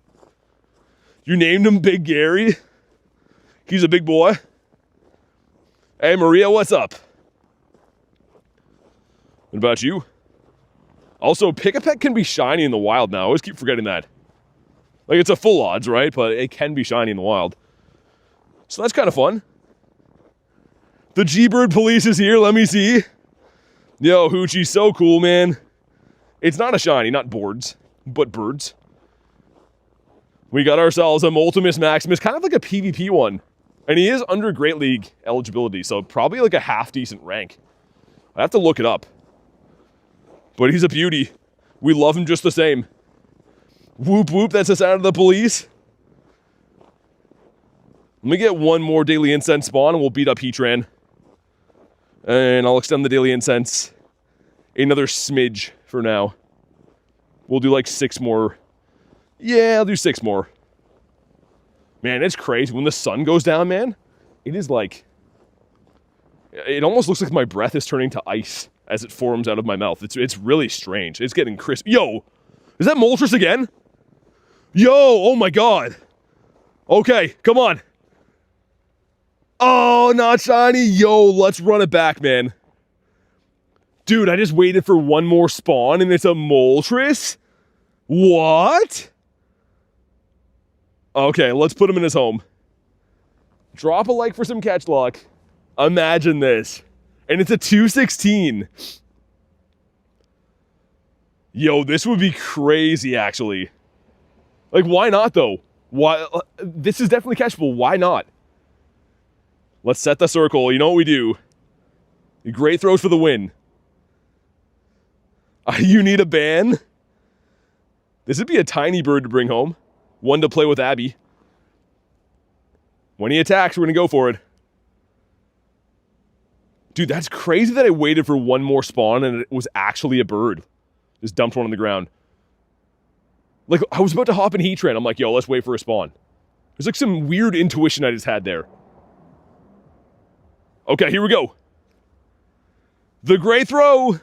[SPEAKER 1] You named him Big Gary? He's a big boy. Hey, Maria, what's up? What about you? Also, Pick-a-Peck can be shiny in the wild now. I always keep forgetting that. Like, it's a full odds, right? But it can be shiny in the wild. So that's kind of fun. The G-Bird police is here. Let me see. Yo, Hoochie, so cool, man. It's not a shiny, not boards, but birds. We got ourselves a Moltimus Maximus, kind of like a PvP one. And he is under Great League eligibility, so probably like a half-decent rank. I have to look it up. But he's a beauty. We love him just the same. Whoop whoop, that's the sound of the police. Let me get one more Daily Incense spawn and we'll beat up Heatran. And I'll extend the Daily Incense another smidge for now. We'll do like 6 more. Yeah, I'll do 6 more. Man, it's crazy. When the sun goes down, man, it is like... It almost looks like my breath is turning to ice as it forms out of my mouth. It's really strange. It's getting crisp. Yo! Is that Moltres again? Yo! Oh my god! Okay, come on. Oh, not shiny. Yo, let's run it back, man. Dude, I just waited for one more spawn and it's a Moltres? What? Okay, let's put him in his home. Drop a like for some catch luck. Imagine this. And it's a 216. Yo, this would be crazy, actually. Like, why not, though? Why? This is definitely catchable. Why not? Let's set the circle. You know what we do. Great throws for the win. You need a ban? This would be a tiny bird to bring home. One to play with Abby. When he attacks, we're going to go for it. Dude, that's crazy that I waited for one more spawn and it was actually a bird. Just dumped one on the ground. Like, I was about to hop in Heatran. I'm like, yo, let's wait for a spawn. There's like some weird intuition I just had there. Okay, here we go. The great throw.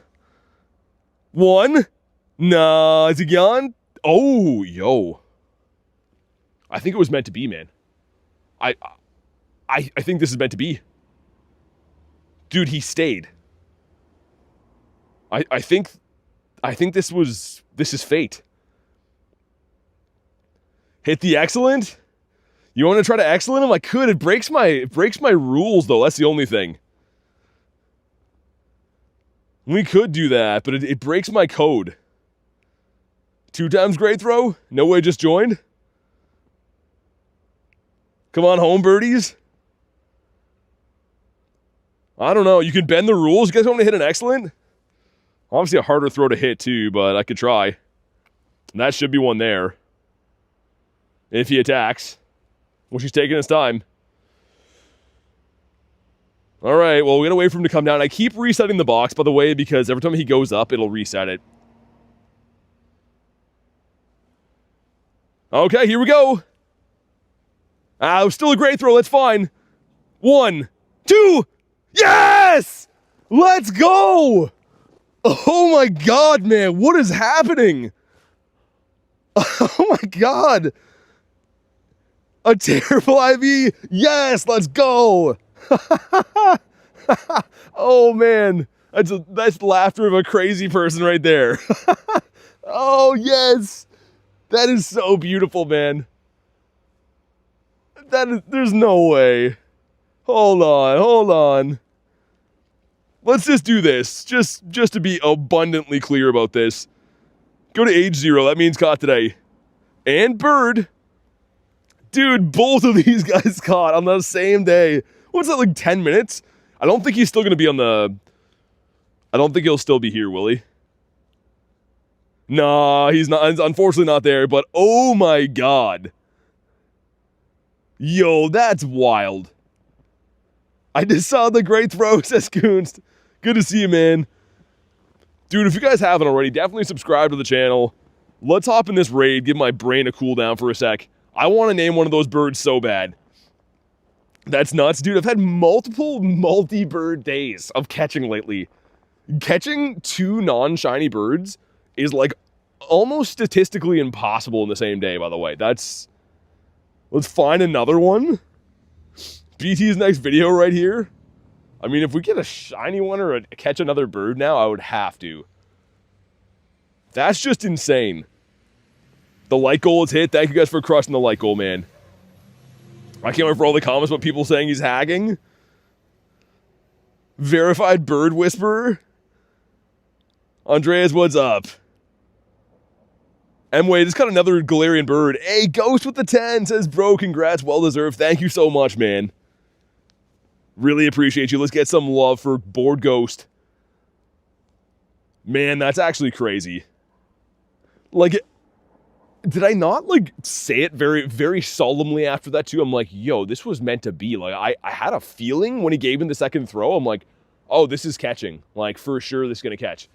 [SPEAKER 1] 1. Nah, is it gone? Oh, yo. I think it was meant to be, man. I think this is meant to be. Dude, he stayed. I think this is fate. Hit the excellent? You want to try to excellent him? I could. It breaks my rules though. That's the only thing. We could do that, but it breaks my code. 2 times great throw? No way, just joined? Come on home, birdies. I don't know. You can bend the rules. You guys want me to hit an excellent? Obviously a harder throw to hit too, but I could try. And that should be one there. If he attacks. Which he's taking his time. Alright, well, we're going to wait for him to come down. I keep resetting the box, by the way, because every time he goes up, it'll reset it. Okay, here we go. It was still a great throw. That's fine. 1, 2. Yes! Let's go! Oh my god, man. What is happening? Oh my god. A terrible IV. Yes, let's go. Oh man. That's laughter of a crazy person right there. Oh yes. That is so beautiful, man. There's no way. Hold on. Let's just do this. Just to be abundantly clear about this. Go to age 0. That means caught today. And bird. Dude, both of these guys caught on the same day. What's that, like 10 minutes? I don't think he's still going to be on the... I don't think he'll still be here, will he? Nah, he's not. Unfortunately not there, but oh my god. Yo, that's wild. I just saw the great throw, says Kunst. Good to see you, man. Dude, if you guys haven't already, definitely subscribe to the channel. Let's hop in this raid, give my brain a cool down for a sec. I want to name one of those birds so bad. That's nuts, dude. I've had multiple multi-bird days of catching lately. Catching 2 non-shiny birds is like almost statistically impossible in the same day, by the way. Let's find another one. BT's next video right here. I mean, if we get a shiny one or catch another bird now, I would have to. That's just insane. The like goal is hit. Thank you guys for crushing the like goal, man. I can't wait for all the comments about people saying he's hacking. Verified bird whisperer. Andreas, what's up? Wade, just got another Galarian bird. Hey, Ghost with the 10 says, bro, congrats, well deserved. Thank you so much, man. Really appreciate you. Let's get some love for Board Ghost. Man, that's actually crazy. Like, did I not, like, say it very, very solemnly after that, too? I'm like, yo, this was meant to be. Like, I had a feeling when he gave him the second throw. I'm like, oh, this is catching. Like, for sure, this is going to catch.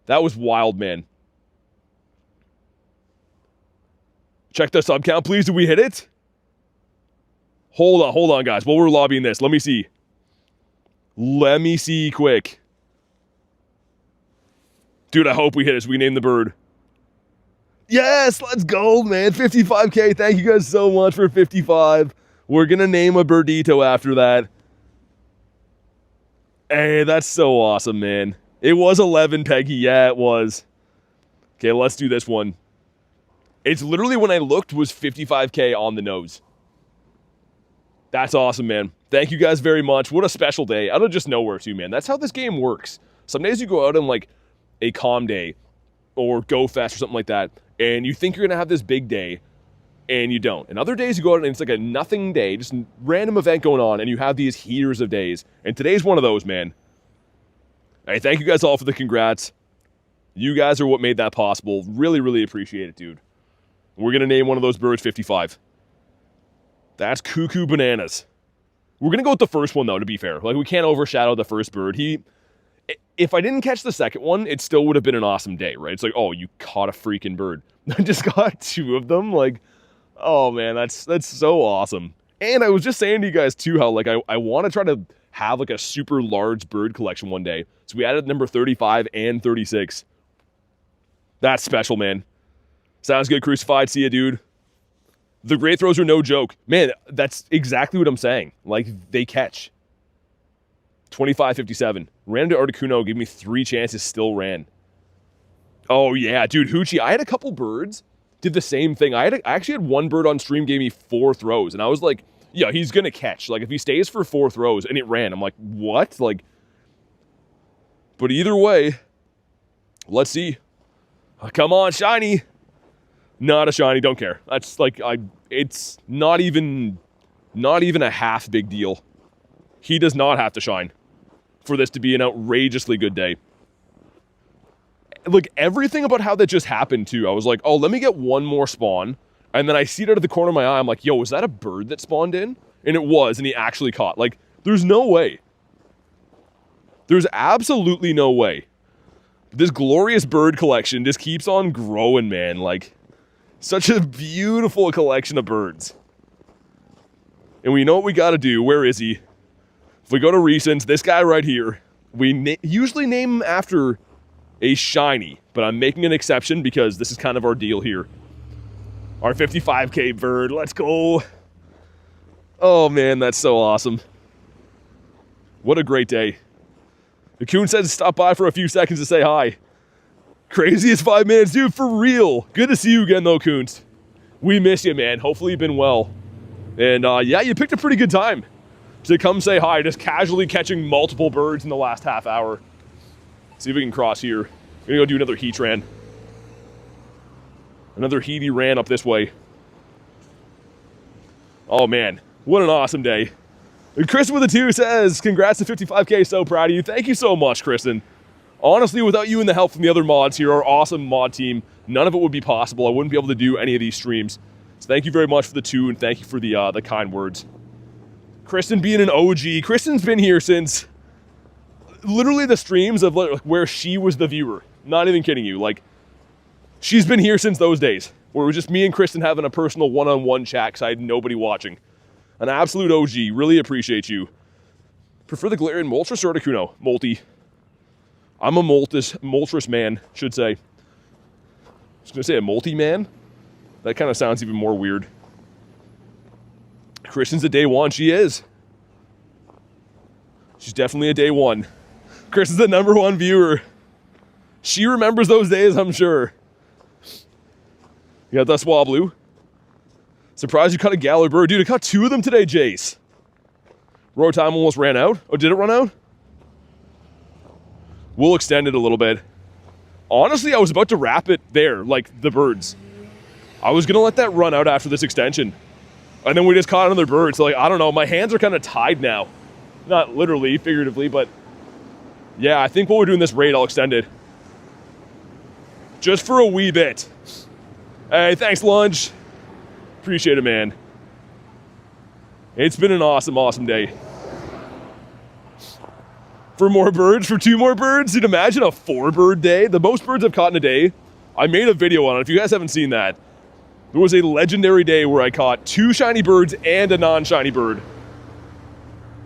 [SPEAKER 1] That was wild, man. Check the sub count, please. Did we hit it? Hold on, guys. While we're lobbying this, let me see. Let me see quick. Dude, I hope we hit it so we name the bird. Yes, let's go, man. 55K. Thank you guys so much for 55. We're going to name a birdito after that. Hey, that's so awesome, man. It was 11, Peggy. Yeah, it was. Okay, let's do this one. It's literally, when I looked, was 55K on the nose. That's awesome, man. Thank you guys very much. What a special day. Out of just nowhere, too, man. That's how this game works. Some days you go out on, like, a calm day or Go Fest or something like that, and you think you're going to have this big day, and you don't. And other days you go out and it's like a nothing day, just a random event going on, and you have these heaters of days. And today's one of those, man. Hey, thank you guys all for the congrats. You guys are what made that possible. Really, really appreciate it, dude. We're going to name one of those birds 55. That's cuckoo bananas. We're going to go with the first one, though, to be fair. Like, we can't overshadow the first bird. If I didn't catch the second one, it still would have been an awesome day, right? It's like, oh, you caught a freaking bird. I just got 2 of them. Like, oh, man, that's so awesome. And I was just saying to you guys, too, how, like, I want to try to have, like, a super large bird collection one day. So we added number 35 and 36. That's special, man. Sounds good, Crucified. See ya, dude. The great throws are no joke. Man, that's exactly what I'm saying. Like, they catch. 25-57. Ran to Articuno, gave me 3 chances, still ran. Oh, yeah, dude, Hoochie, I had a couple birds, did the same thing. I actually had one bird on stream, gave me 4 throws, and I was like, yeah, he's going to catch. Like, if he stays for 4 throws, and it ran, I'm like, what? Like, but either way, let's see. Come on, shiny. Not a shiny, don't care. That's like, it's not even a half big deal. He does not have to shine for this to be an outrageously good day. Like, everything about how that just happened, too. I was like, oh, let me get one more spawn. And then I see it out of the corner of my eye. I'm like, yo, was that a bird that spawned in? And it was, and he actually caught. Like, there's no way. There's absolutely no way. This glorious bird collection just keeps on growing, man. Like, such a beautiful collection of birds. And we know what we got to do. Where is he? If we go to recents, this guy right here, we usually name him after a shiny, but I'm making an exception because this is kind of our deal here. Our 55K bird, let's go. Oh man, that's so awesome. What a great day. The Coon says stop by for a few seconds to say hi. Craziest 5 minutes, dude, for real. Good to see you again though, Coons. We miss you, man. Hopefully you've been well. And yeah, you picked a pretty good time to come say hi, just casually catching multiple birds in the last half hour. See if we can cross here. We're gonna go do another heat ran. Another heaty ran up this way. Oh man, what an awesome day. And Kristen with a 2 says, congrats to 55K, so proud of you. Thank you so much, Kristen. Honestly, without you and the help from the other mods here, our awesome mod team, none of it would be possible. I wouldn't be able to do any of these streams. So thank you very much for the 2, and thank you for the kind words. Kristen being an OG. Kristen's been here since literally the streams of where she was the viewer. Not even kidding you. Like, she's been here since those days, where it was just me and Kristen having a personal one-on-one chat because I had nobody watching. An absolute OG. Really appreciate you. Prefer the Galarian Moltres or Articuno? Molty. I'm a Moltres man, should say. I was going to say a multi-man. That kind of sounds even more weird. Kristen's a day 1. She is. She's definitely a day 1. Kristen's the #1 viewer. She remembers those days, I'm sure. You got that Swablu. Surprised you caught a Galar bird. Dude, I caught 2 of them today, Jace. Roar time almost ran out. Oh, did it run out? We'll extend it a little bit. Honestly, I was about to wrap it there, like the birds. I was going to let that run out after this extension. And then we just caught another bird. So, like, I don't know. My hands are kind of tied now. Not literally, figuratively, but yeah, I think while we're doing this raid, I'll extend it. Just for a wee bit. Hey, thanks, Lunch. Appreciate it, man. It's been an awesome, awesome day. For more birds, for 2 more birds? Dude, imagine a 4-bird day. The most birds I've caught in a day. I made a video on it. If you guys haven't seen that, there was a legendary day where I caught 2 shiny birds and a non-shiny bird.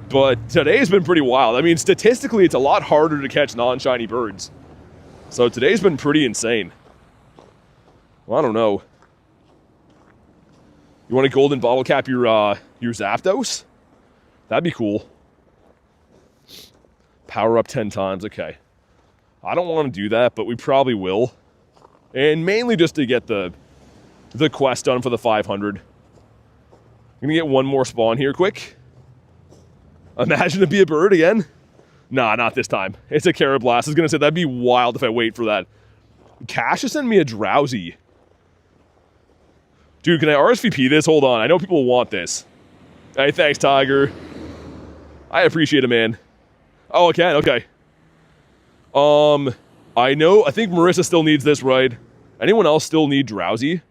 [SPEAKER 1] But today's been pretty wild. I mean, statistically, it's a lot harder to catch non-shiny birds. So today's been pretty insane. Well, I don't know. You want a golden bottle cap your Zapdos? That'd be cool. Power up 10 times, okay. I don't want to do that, but we probably will. And mainly just to get the quest done for the 500. I'm gonna get one more spawn here quick. Imagine it be a bird again. Nah, not this time. It's a Carablast. I was gonna say, that'd be wild if I wait for that. Cash is sending me a Drowsy. Dude, can I RSVP this? Hold on, I know people want this. Hey, thanks, Tiger. I appreciate it, man. Oh, I can, okay. I think Marissa still needs this ride. Anyone else still need Drowsy?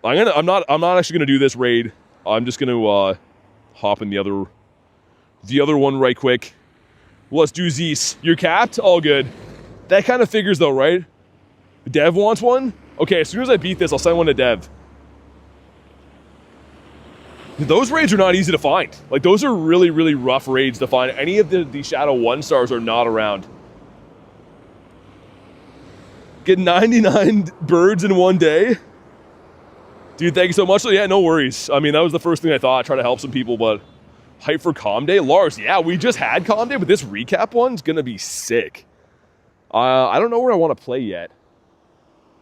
[SPEAKER 1] I'm not actually gonna do this raid. I'm just gonna hop in the other one right quick. Let's do Zeus. You're capped? All good. That kind of figures though, right? Dev wants one? Okay, as soon as I beat this, I'll send one to Dev. Those raids are not easy to find. Like, those are really, really rough raids to find. Any of the Shadow 1 stars are not around. Get 99 birds in one day? Dude, thank you so much. So yeah, no worries. I mean, that was the first thing I thought. I try to help some people, but hype for Calm Day? Lars, yeah, we just had Calm Day, but this recap one's gonna be sick. I don't know where I want to play yet.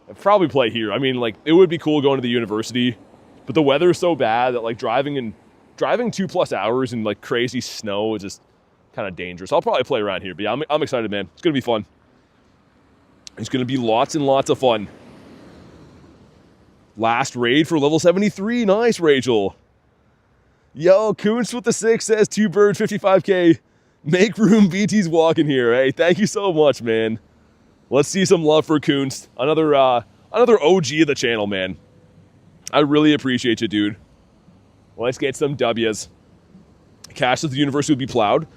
[SPEAKER 1] I'd probably play here. I mean, like, it would be cool going to the university, but the weather's so bad that, like, driving 2+ hours in, like, crazy snow is just kind of dangerous. I'll probably play around here, but yeah, I'm excited, man. It's gonna be fun. It's gonna be lots and lots of fun. Last raid for level 73. Nice, Rachel. Yo, Coons with the 6 says 2 birds, 55K. Make room, BT's walking here. Hey, thank you so much, man. Let's see some love for Coons. Another OG of the channel, man. I really appreciate you, dude. Let's get some W's. Cash at the university will be plowed.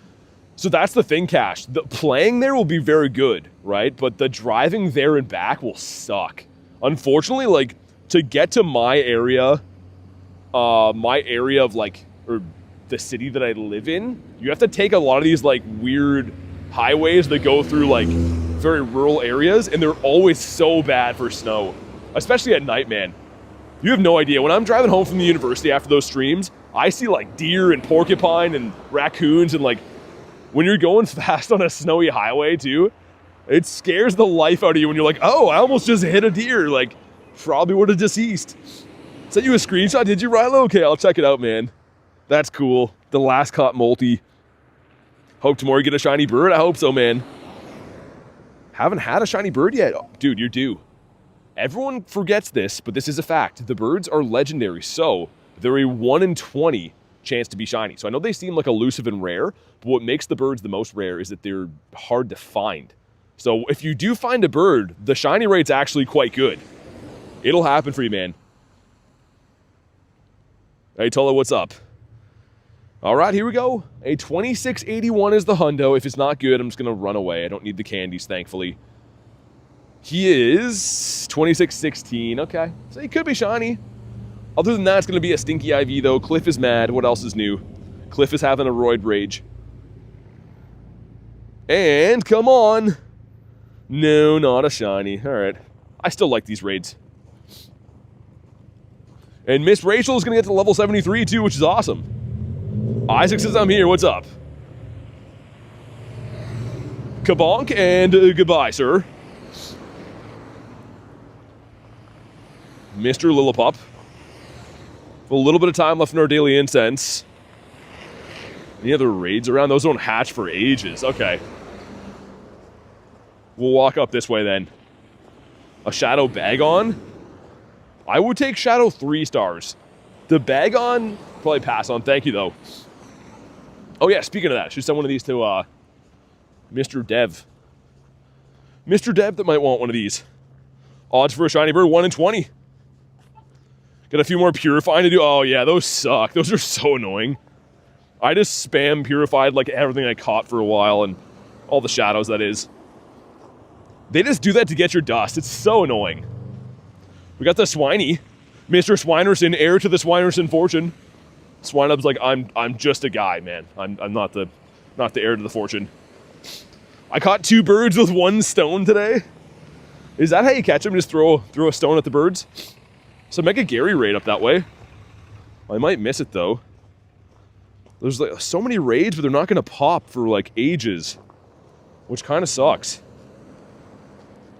[SPEAKER 1] So that's the thing, Cash. The playing there will be very good, right? But the driving there and back will suck. Unfortunately, like, to get to my area of, like, or the city that I live in, you have to take a lot of these, like, weird highways that go through, like, very rural areas, and they're always so bad for snow, especially at night, man. You have no idea. When I'm driving home from the university after those streams, I see, like, deer and porcupine and raccoons, and, like, when you're going fast on a snowy highway, too, it scares the life out of you when you're like, oh, I almost just hit a deer. Like, probably would have deceased. Sent you a screenshot, did you, Rilo? Okay, I'll check it out, man. That's cool. The last caught multi. Hope tomorrow you get a shiny bird. I hope so, man. Haven't had a shiny bird yet. Oh, dude, you're due. Everyone forgets this, but this is a fact. The birds are legendary, so they're a 1 in 20 chance to be shiny. So I know they seem like elusive and rare, but what makes the birds the most rare is that they're hard to find. So if you do find a bird, the shiny rate's actually quite good. It'll happen for you, man. Hey, Tola, what's up? All right, here we go. A 2681 is the hundo. If it's not good, I'm just going to run away. I don't need the candies, thankfully. He is 2616. Okay, so he could be shiny. Other than that, it's going to be a stinky IV, though. Cliff is mad. What else is new? Cliff is having a roid rage. And, come on. No, not a shiny. All right. I still like these raids. And Miss Rachel is going to get to level 73, too, which is awesome. Isaac says I'm here. What's up? Kabonk and goodbye, sir. Mr. Lillipup. A little bit of time left in our daily incense. Any other raids around? Those don't hatch for ages. Okay. We'll walk up this way then. A Shadow Bagon? I would take Shadow 3 stars. The Bagon, probably pass on. Thank you, though. Oh, yeah, speaking of that, should send one of these to Mr. Dev. Mr. Dev that might want one of these. Odds for a shiny bird, 1 in 20. Got a few more purifying to do. Oh, yeah, those suck. Those are so annoying. I just spam purified like everything I caught for a while, and all the shadows, that is. They just do that to get your dust. It's so annoying. We got the Swiney. Mr. Swinerson, heir to the Swinerson fortune. Swinub's like, I'm just a guy, man. I'm not the heir to the fortune. I caught 2 birds with 1 stone today. Is that how you catch them? Just throw a stone at the birds? So make a Gary raid up that way. I might miss it though. There's like so many raids, but they're not gonna pop for like ages, which kind of sucks.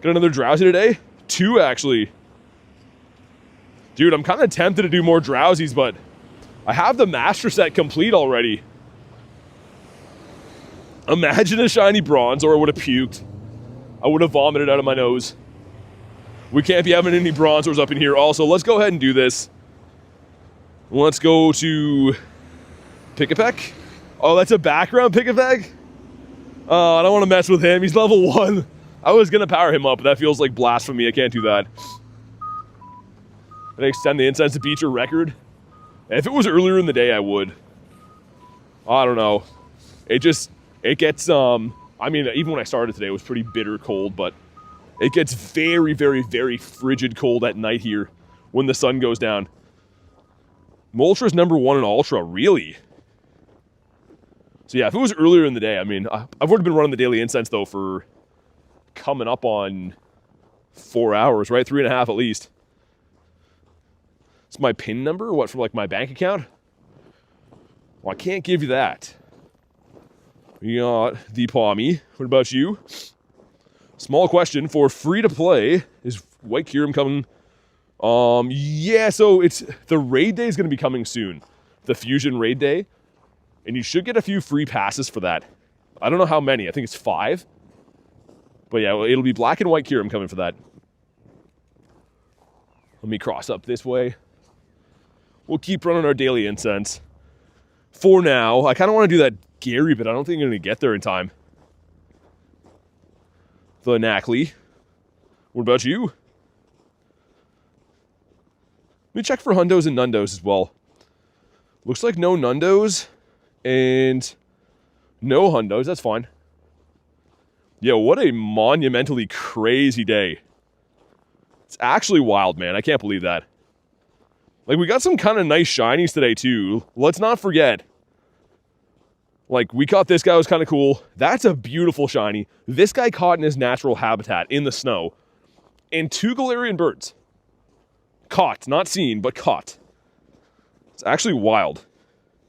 [SPEAKER 1] Got another drowsy today? 2 actually. Dude, I'm kind of tempted to do more drowsies, but I have the master set complete already. Imagine a shiny bronze, or I would have puked. I would have vomited out of my nose. We can't be having any bronzers up in here. Also, let's go ahead and do this. Let's go to Pick-a-Peck. Oh, that's a background Pick-a-Peck? I don't want to mess with him. He's level 1. I was going to power him up, but that feels like blasphemy. I can't do that. Gonna extend the incense to beat your record. If it was earlier in the day, I would. I don't know. It gets, I mean, even when I started today, it was pretty bitter cold, but it gets very, very, very frigid cold at night here when the sun goes down. Moltres number 1 in Ultra, really? So yeah, if it was earlier in the day, I mean, I've already been running the daily incense though for coming up on 4 hours, right? 3.5 at least. It's my PIN number? What, from like my bank account? Well, I can't give you that. We got the Pommy. What about you? Small question for free to play. Is White Kyurem coming? Yeah, so it's the raid day is going to be coming soon. The Fusion raid day. And you should get a few free passes for that. I don't know how many. I think it's 5. But yeah, it'll be Black and White Kyurem coming for that. Let me cross up this way. We'll keep running our daily incense. For now, I kind of want to do that Gary, but I don't think I'm going to get there in time. The Knackley. What about you? Let me check for Hundos and Nundos as well. Looks like no Nundos and no Hundos. That's fine. Yeah, what a monumentally crazy day. It's actually wild, man. I can't believe that. Like, we got some kind of nice shinies today, too. Let's not forget. Like, we caught this guy, was kind of cool. That's a beautiful shiny. This guy caught in his natural habitat, in the snow. And 2 Galarian birds. Caught. Not seen, but caught. It's actually wild.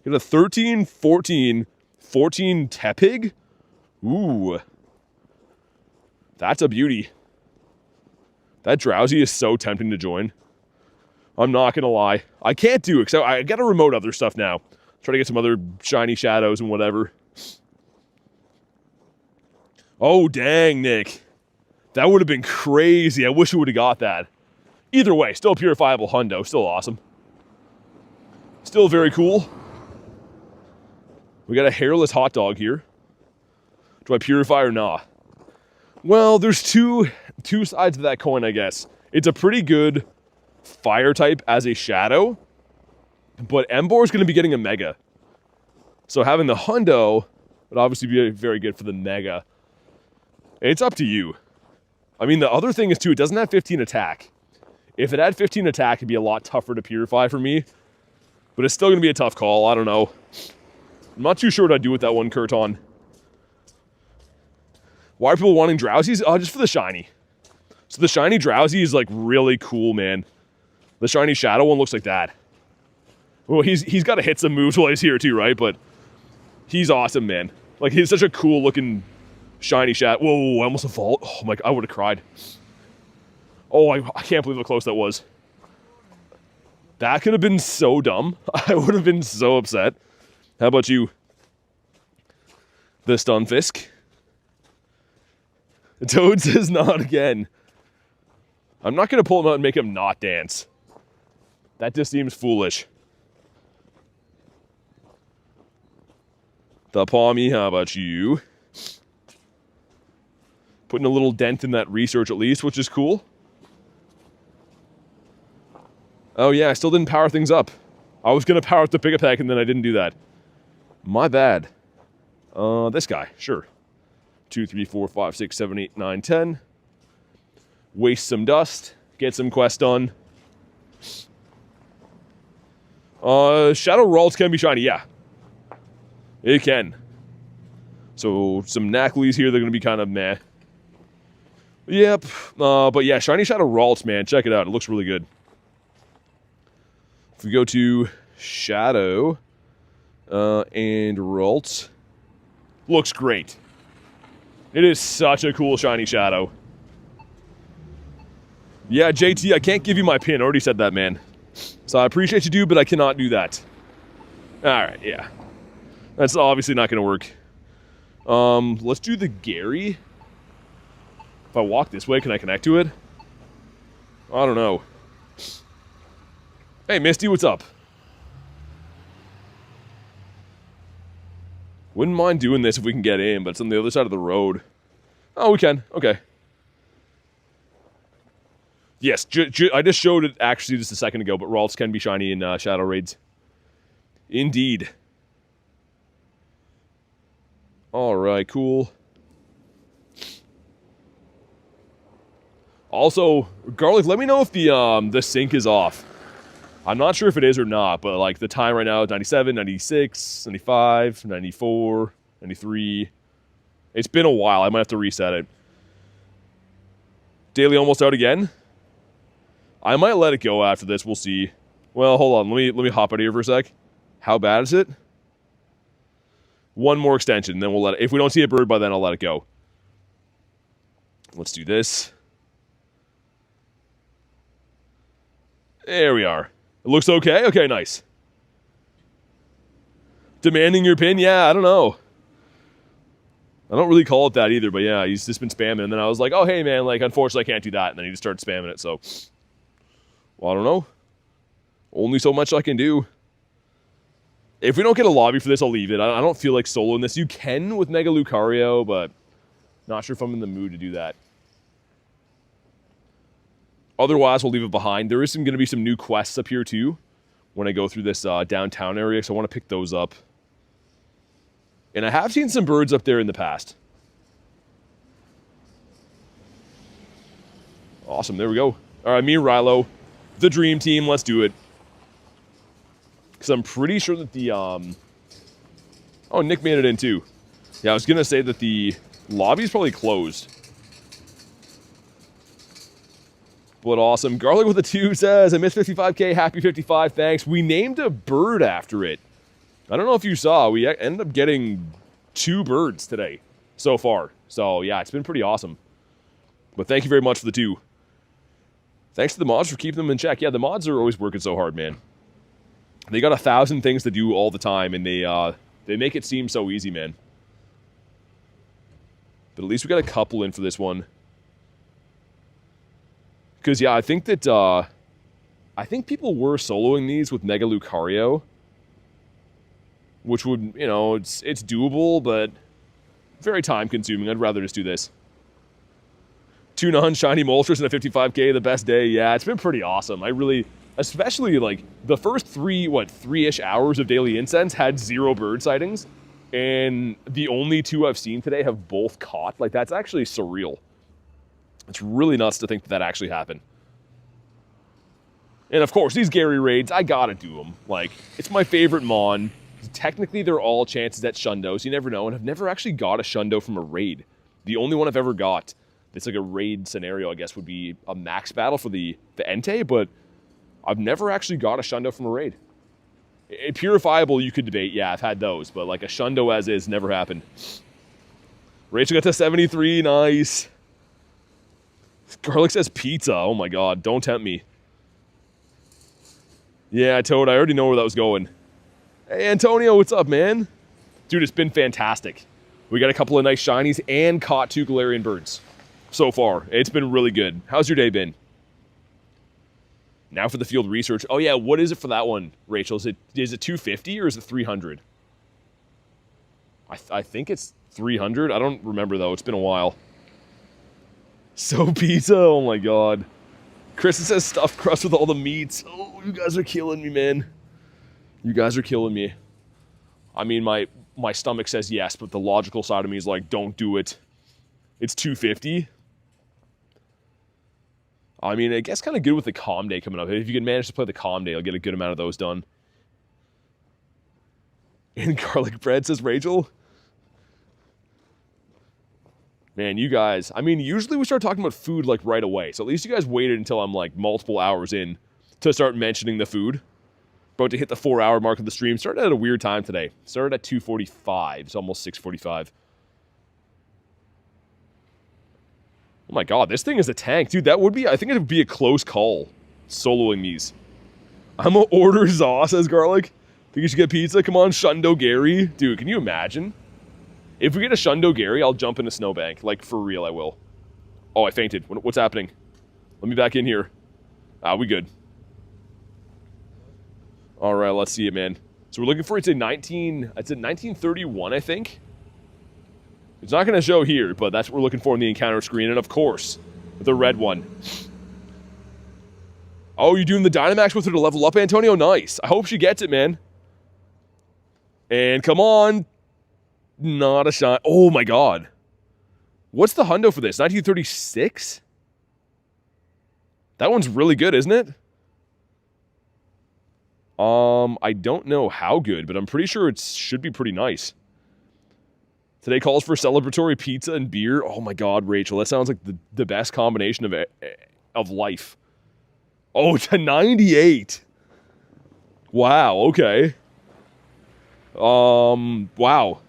[SPEAKER 1] Got a 13, 14, 14 Tepig. Ooh. That's a beauty. That Drowsy is so tempting to join. I'm not gonna lie. I can't do it, because I gotta remote other stuff now. Try to get some other shiny shadows and whatever. Oh, dang, Nick. That would have been crazy. I wish we would have got that. Either way, still purifiable hundo. Still awesome. Still very cool. We got a hairless hot dog here. Do I purify or not? Well, there's two sides of that coin, I guess. It's a pretty good fire type as a shadow, but Embor is going to be getting a mega. So having the hundo would obviously be very good for the mega. It's up to you. I mean, the other thing is, too, it doesn't have 15 attack. If it had 15 attack, it'd be a lot tougher to purify for me. But it's still going to be a tough call. I don't know. I'm not too sure what I'd do with that one, Kurton. Why are people wanting Drowsies? Oh, just for the shiny. So the shiny Drowsy is, like, really cool, man. The shiny shadow one looks like that. Well, he's got to hit some moves while he's here, too, right? But he's awesome, man. Like, he's such a cool-looking shiny shadow. Whoa, I almost evolved. Oh, my God, I would have cried. Oh, I can't believe how close that was. That could have been so dumb. I would have been so upset. How about you? The Stunfisk. Toad says not again. I'm not going to pull him out and make him not dance. That just seems foolish. The Pommy, how about you? Putting a little dent in that research at least, which is cool. Oh yeah, I still didn't power things up. I was going to power up the Pick-a-Peck and then I didn't do that. My bad. This guy, sure. 2, 3, 4, 5, 6, 7, 8, 9, 10. Waste some dust. Get some quests done. Shadow Ralts can be shiny, yeah. It can. So, some Nackleys here, they're going to be kind of meh. Yep. But yeah, shiny Shadow Ralts, man. Check it out. It looks really good. If we go to Shadow and Ralts, looks great. It is such a cool shiny Shadow. Yeah, JT, I can't give you my pin. I already said that, man. So I appreciate you do, but I cannot do that. Alright, yeah. That's obviously not going to work. Let's do the Gary. If I walk this way, can I connect to it? I don't know. Hey, Misty, what's up? Wouldn't mind doing this if we can get in, but it's on the other side of the road. Oh, we can. Okay. Yes, I just showed it actually just a second ago, but Ralts can be shiny in Shadow Raids. Indeed. Alright, cool. Also, Garlic, let me know if the sync is off. I'm not sure if it is or not, but like the time right now is 97, 96, 95, 94, 93. It's been a while. I might have to reset it. Daily almost out again. I might let it go after this. We'll see. Well, hold on. Let me hop out of here for a sec. How bad is it? One more extension, then we'll let it. If we don't see a bird by then, I'll let it go. Let's do this. There we are. It looks okay? Okay, nice. Demanding your pin? Yeah, I don't know. I don't really call it that either, but yeah, he's just been spamming. And then I was like, oh, hey, man, like, unfortunately, I can't do that. And then he just started spamming it, so. Well, I don't know. Only so much I can do. If we don't get a lobby for this, I'll leave it. I don't feel like soloing this. You can with Mega Lucario, but not sure if I'm in the mood to do that. Otherwise, we'll leave it behind. There is going to be some new quests up here, too, when I go through this downtown area, so I want to pick those up. And I have seen some birds up there in the past. Awesome, there we go. All right, me and Rilo, the dream team, let's do it. Because I'm pretty sure that the, Oh, Nick made it in, too. Yeah, I was going to say that the lobby's probably closed. But awesome. Garlic with a 2 says, I missed 55K, happy 55, thanks. We named a bird after it. I don't know if you saw, we ended up getting 2 birds today so far. So, yeah, it's been pretty awesome. But thank you very much for the 2. Thanks to the mods for keeping them in check. Yeah, the mods are always working so hard, man. They got 1,000 things to do all the time, and they make it seem so easy, man. But at least we got a couple in for this one. Because, yeah, I think that, I think people were soloing these with Mega Lucario. Which would, you know, it's doable, but very time-consuming. I'd rather just do this. 2 non-shiny Moltres and a 55K, the best day. Yeah, it's been pretty awesome. I really, especially, like, the first 3-ish hours of Daily Incense had 0 bird sightings. And the only 2 I've seen today have both caught. Like, that's actually surreal. It's really nuts to think that actually happened. And of course, these Gary raids, I gotta do them. Like, it's my favorite Mon. Technically, they're all chances at Shundos. You never know. And I've never actually got a Shundo from a raid. The only one I've ever got that's like a raid scenario, I guess, would be a max battle for the Entei. But I've never actually got a Shundo from a raid. Purifiable, you could debate. Yeah, I've had those. But like a Shundo as is, never happened. Rachel got to 73. Nice. Garlic says pizza. Oh my god, don't tempt me. Yeah, Toad, I already know where that was going. Hey, Antonio, what's up, man? Dude, it's been fantastic. We got a couple of nice shinies and caught 2 Galarian birds so far. It's been really good. How's your day been? Now for the field research. Oh, yeah, what is it for that one, Rachel? Is it 250 or is it 300? I think it's 300. I don't remember, though. It's been a while. So pizza, oh my god. Chris says stuffed crust with all the meats. Oh, you guys are killing me, man. You guys are killing me. I mean, my stomach says yes, but the logical side of me is like, don't do it. It's 250. I mean, I guess kind of good with the calm day coming up. If you can manage to play the calm day, I'll get a good amount of those done. And garlic bread, says Rachel. Man, you guys, I mean, usually we start talking about food like right away. So at least you guys waited until I'm like multiple hours in to start mentioning the food. About to hit the 4-hour mark of the stream. Started at a weird time today. Started at 2:45. It's almost 6:45. Oh my god, this thing is a tank. Dude, that would be, I think it would be a close call soloing these. I'm gonna order Zaw, says Garlic. Think you should get pizza? Come on, Shundo Gary. Dude, can you imagine? If we get a Shundo Gary, I'll jump in a snowbank. Like, for real, I will. Oh, I fainted. What's happening? Let me back in here. We good. All right, let's see it, man. So we're looking for, it's a 1931, I think. It's not going to show here, but that's what we're looking for on the encounter screen. And of course, the red one. Oh, you're doing the Dynamax with her to level up, Antonio? Nice. I hope she gets it, man. And come on. Not a shot. Oh my god. What's the hundo for this? 1936? That one's really good, isn't it? I don't know how good, but I'm pretty sure it should be pretty nice. Today calls for celebratory pizza and beer. Oh my god, Rachel, that sounds like the best combination of life. Oh, it's a 98. Wow, okay. Wow.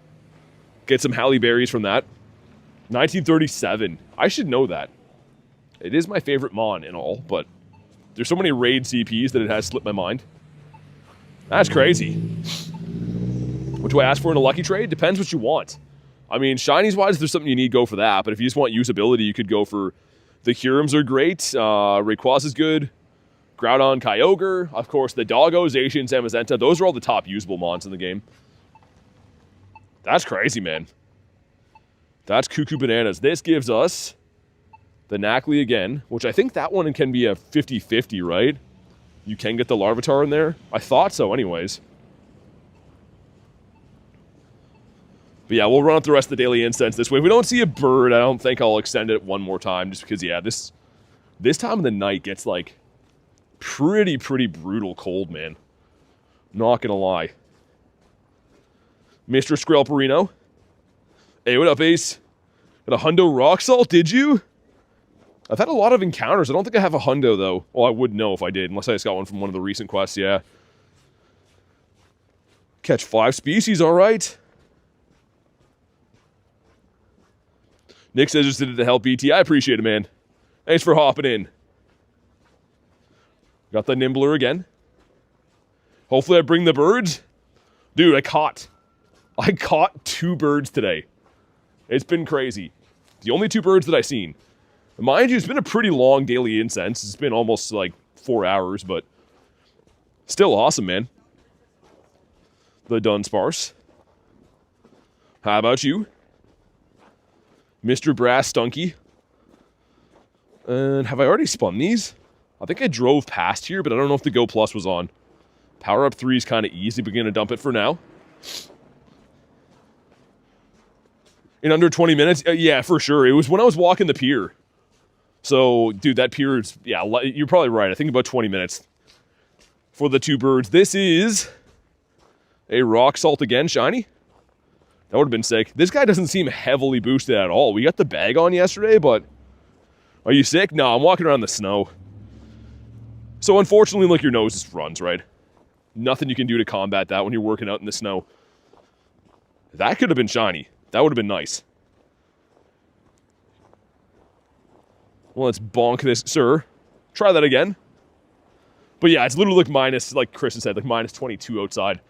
[SPEAKER 1] Get some Halle Berries from that. 1937. I should know that. It is my favorite Mon and all, but there's so many raid CPs that it has slipped my mind. That's crazy. What do I ask for in a lucky trade? Depends what you want. I mean, shinies-wise, if there's something you need, go for that. But if you just want usability, you could go for... The Kyurems are great. Rayquaza is good. Groudon, Kyogre. Of course, the Doggos, Zacian, Zamazenta. Those are all the top usable Mons in the game. That's crazy, man. That's cuckoo bananas. This gives us the Nacli again, which I think that one can be a 50-50, right? You can get the Larvitar in there. I thought so anyways. But yeah, we'll run up the rest of the daily incense this way. If we don't see a bird, I don't think I'll extend it one more time just because, yeah, this time of the night gets, like, pretty brutal cold, man. Not gonna lie. Mr. Skrelperino. Hey, what up, Ace? Got a hundo rock salt, did you? I've had a lot of encounters. I don't think I have a hundo, though. Well, I would know if I did, unless I just got one from one of the recent quests, yeah. Catch 5 species, all right. Nick says just did it to help BT. I appreciate it, man. Thanks for hopping in. Got the Nimbler again. Hopefully I bring the birds. Dude, I caught 2 birds today. It's been crazy. The only 2 birds that I've seen. Mind you, it's been a pretty long daily incense. It's been almost like 4 hours, but still awesome, man. The Dunsparce. How about you? Mr. Brass Stunky. And have I already spun these? I think I drove past here, but I don't know if the Go Plus was on. Power up 3 is kind of easy. We're going to dump it for now. In under 20 minutes? Yeah, for sure. It was when I was walking the pier. So, dude, that pier is... Yeah, you're probably right. I think about 20 minutes for the 2 birds. This is a rock salt again, shiny. That would have been sick. This guy doesn't seem heavily boosted at all. We got the bag on yesterday, but... Are you sick? No, I'm walking around the snow. So, unfortunately, like, your nose just runs, right? Nothing you can do to combat that when you're working out in the snow. That could have been shiny. That would have been nice. Well, let's bonk this, sir. Try that again. But yeah, it's literally like minus, like Kristen said, like minus 22 outside.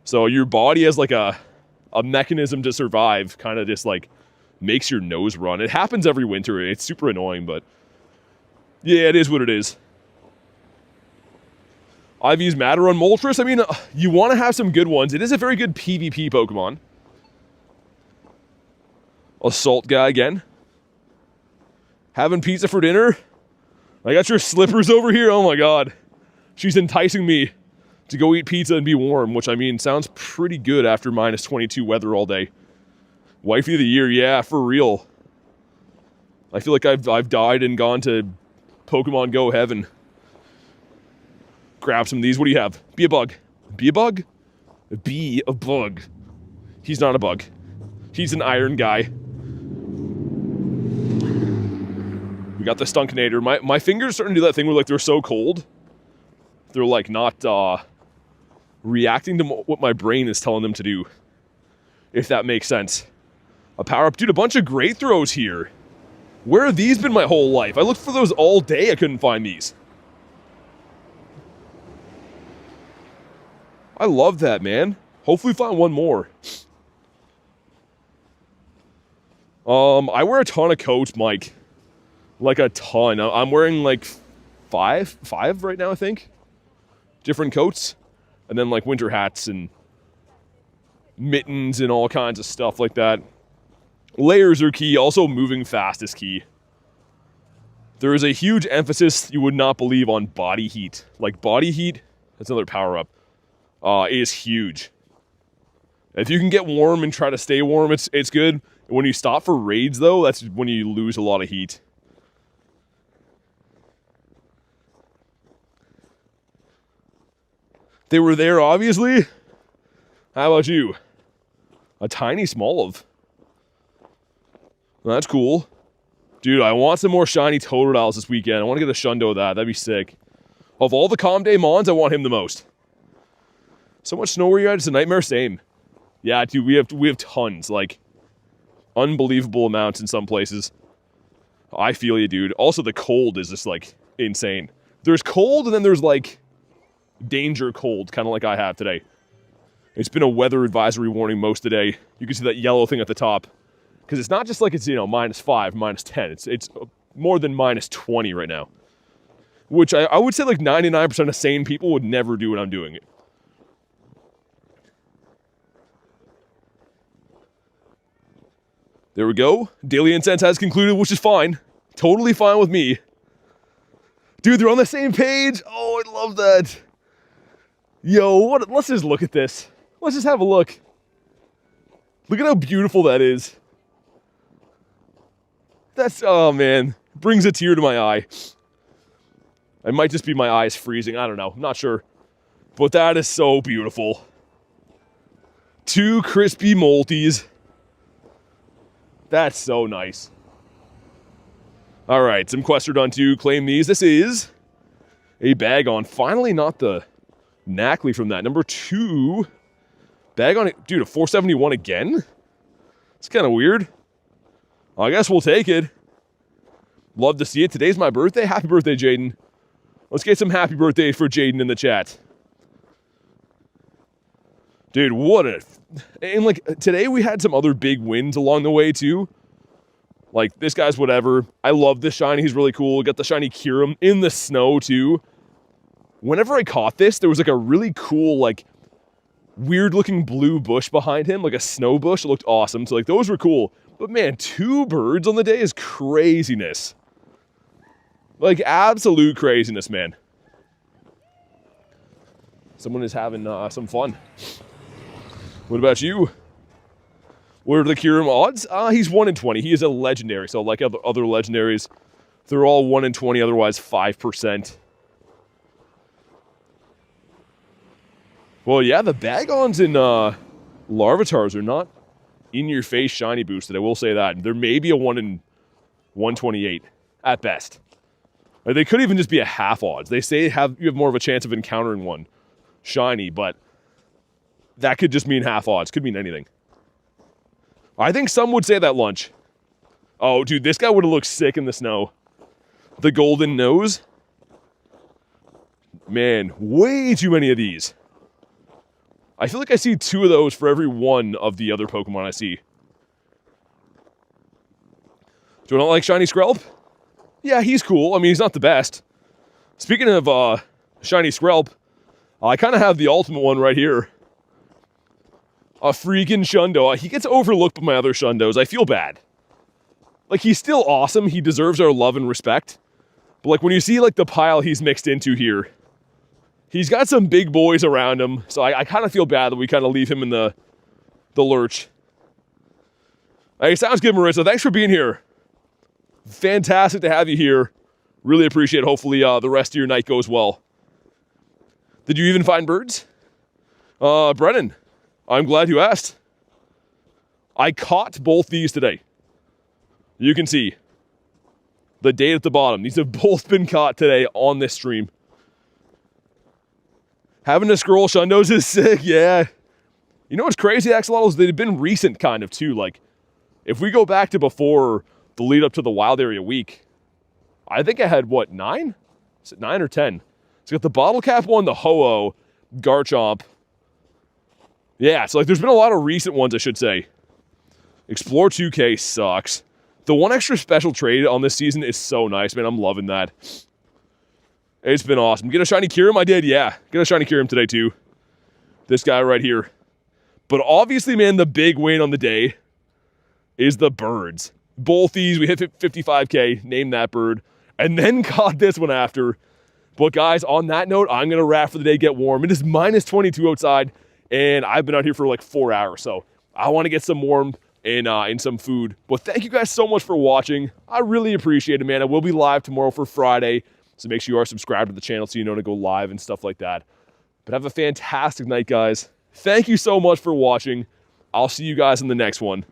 [SPEAKER 1] So your body has like a mechanism to survive, kind of just like makes your nose run. It happens every winter. It's super annoying, but yeah, it is what it is. I've used Matter on Moltres. I mean, you want to have some good ones. It is a very good PvP Pokemon. Assault guy again. Having pizza for dinner? I got your slippers over here. Oh my god. She's enticing me to go eat pizza and be warm, which I mean sounds pretty good after minus 22 weather all day. Wifey of the year, yeah, for real. I feel like I've died and gone to Pokemon GO heaven. Grab some of these. What do you have? Be a bug. Be a bug? Be a bug. He's not a bug. He's an iron guy. We got the Stunkinator. My fingers starting to do that thing where like they're so cold. They're like not reacting to what my brain is telling them to do. If that makes sense. A power-up. Dude, a bunch of great throws here. Where have these been my whole life? I looked for those all day. I couldn't find these. I love that, man. Hopefully find one more. I wear a ton of coats, Mike. Like a ton. I'm wearing like five right now, I think. Different coats. And then like winter hats and mittens and all kinds of stuff like that. Layers are key. Also moving fast is key. There is a huge emphasis you would not believe on body heat. Like body heat, that's another power up. Is huge. If you can get warm and try to stay warm, it's good. When you stop for raids though, that's when you lose a lot of heat. They were there, obviously. How about you? A tiny small of. Well, that's cool. Dude, I want some more shiny Totodiles this weekend. I want to get a Shundo of that. That'd be sick. Of all the Calm Day Mons, I want him the most. So much snow where you're at, it's a nightmare. Same. Yeah, dude, we have tons. Like, unbelievable amounts in some places. I feel you, dude. Also, the cold is just, like, insane. There's cold, and then there's, like, danger cold, kind of like I have today. It's been a weather advisory warning most of the day. You can see that yellow thing at the top. Because it's not just like it's, you know, -5, -10. It's more than -20 right now. Which I would say like 99% of sane people would never do what I'm doing. There we go. Daily Incense has concluded, which is fine. Totally fine with me. Dude, they're on the same page. Oh, I love that. Yo, let's just look at this. Let's just have a look. Look at how beautiful that is. That's, oh man, brings a tear to my eye. It might just be my eyes freezing. I don't know. I'm not sure. But that is so beautiful. 2 crispy Molties. That's so nice. All right, some quests are done too. Claim these. This is a bag on. Finally, not the Knackley from that. Number 2. Bag on it. Dude, a 471 again? It's kind of weird. I guess we'll take it. Love to see it. Today's my birthday. Happy birthday, Jaden. Let's get some happy birthday for Jaden in the chat. Dude, what a... And, like, today we had some other big wins along the way, too. Like, this guy's whatever. I love this shiny. He's really cool. Got the shiny KYUREM in the snow, too. Whenever I caught this, there was, like, a really cool, like, weird-looking blue bush behind him. Like, a snow bush. It looked awesome. So, like, those were cool. But, man, 2 birds on the day is craziness. Like, absolute craziness, man. Someone is having some fun. What about you? What are the KYUREM odds? He's 1 in 20. He is a legendary. So, like other legendaries, they're all 1 in 20, otherwise 5%. Well, yeah, the Bagons and Larvatars are not in-your-face shiny boosted. I will say that. There may be a 1 in 128 at best. Or they could even just be a half odds. They say you have more of a chance of encountering one shiny, but that could just mean half odds. Could mean anything. I think some would say that lunch. Oh, dude, this guy would have looked sick in the snow. The golden nose. Man, way too many of these. I feel like I see 2 of those for every 1 of the other Pokemon I see. Do I not like Shiny Skrelp? Yeah, he's cool. I mean, he's not the best. Speaking of Shiny Skrelp, I kind of have the ultimate one right here. A freaking Shundo. He gets overlooked by my other Shundos. I feel bad. Like, he's still awesome. He deserves our love and respect. But, like, when you see, like, the pile he's mixed into here, He's got some big boys around him, so I kind of feel bad that we kind of leave him in the lurch. Hey, sounds good, Marissa. Thanks for being here. Fantastic to have you here. Really appreciate it. Hopefully the rest of your night goes well. Did you even find birds? Brennan, I'm glad you asked. I caught both these today. You can see the date at the bottom. These have both been caught today on this stream. Having to scroll Shundos is sick, yeah. You know what's crazy, Axolotls? They've been recent kind of too. Like, if we go back to before the lead up to the Wild Area Week, I think I had, what, 9? Is it 9 or 10? It's got the Bottle Cap one, the Ho-Oh, Garchomp. Yeah, so like there's been a lot of recent ones, I should say. Explore 2K sucks. The one extra special trade on this season is so nice, man. I'm loving that. It's been awesome. Get a shiny KYUREM? I did, yeah. Get a shiny KYUREM today, too. This guy right here. But obviously, man, the big win on the day is the birds. Both these, we hit 55K, named that bird, and then caught this one after. But guys, on that note, I'm going to wrap for the day, get warm. It is minus 22 outside, and I've been out here for like 4 hours, so I want to get some warm and some food. But thank you guys so much for watching. I really appreciate it, man. I will be live tomorrow for Friday, so make sure you are subscribed to the channel so you know to go live and stuff like that. But have a fantastic night, guys. Thank you so much for watching. I'll see you guys in the next one.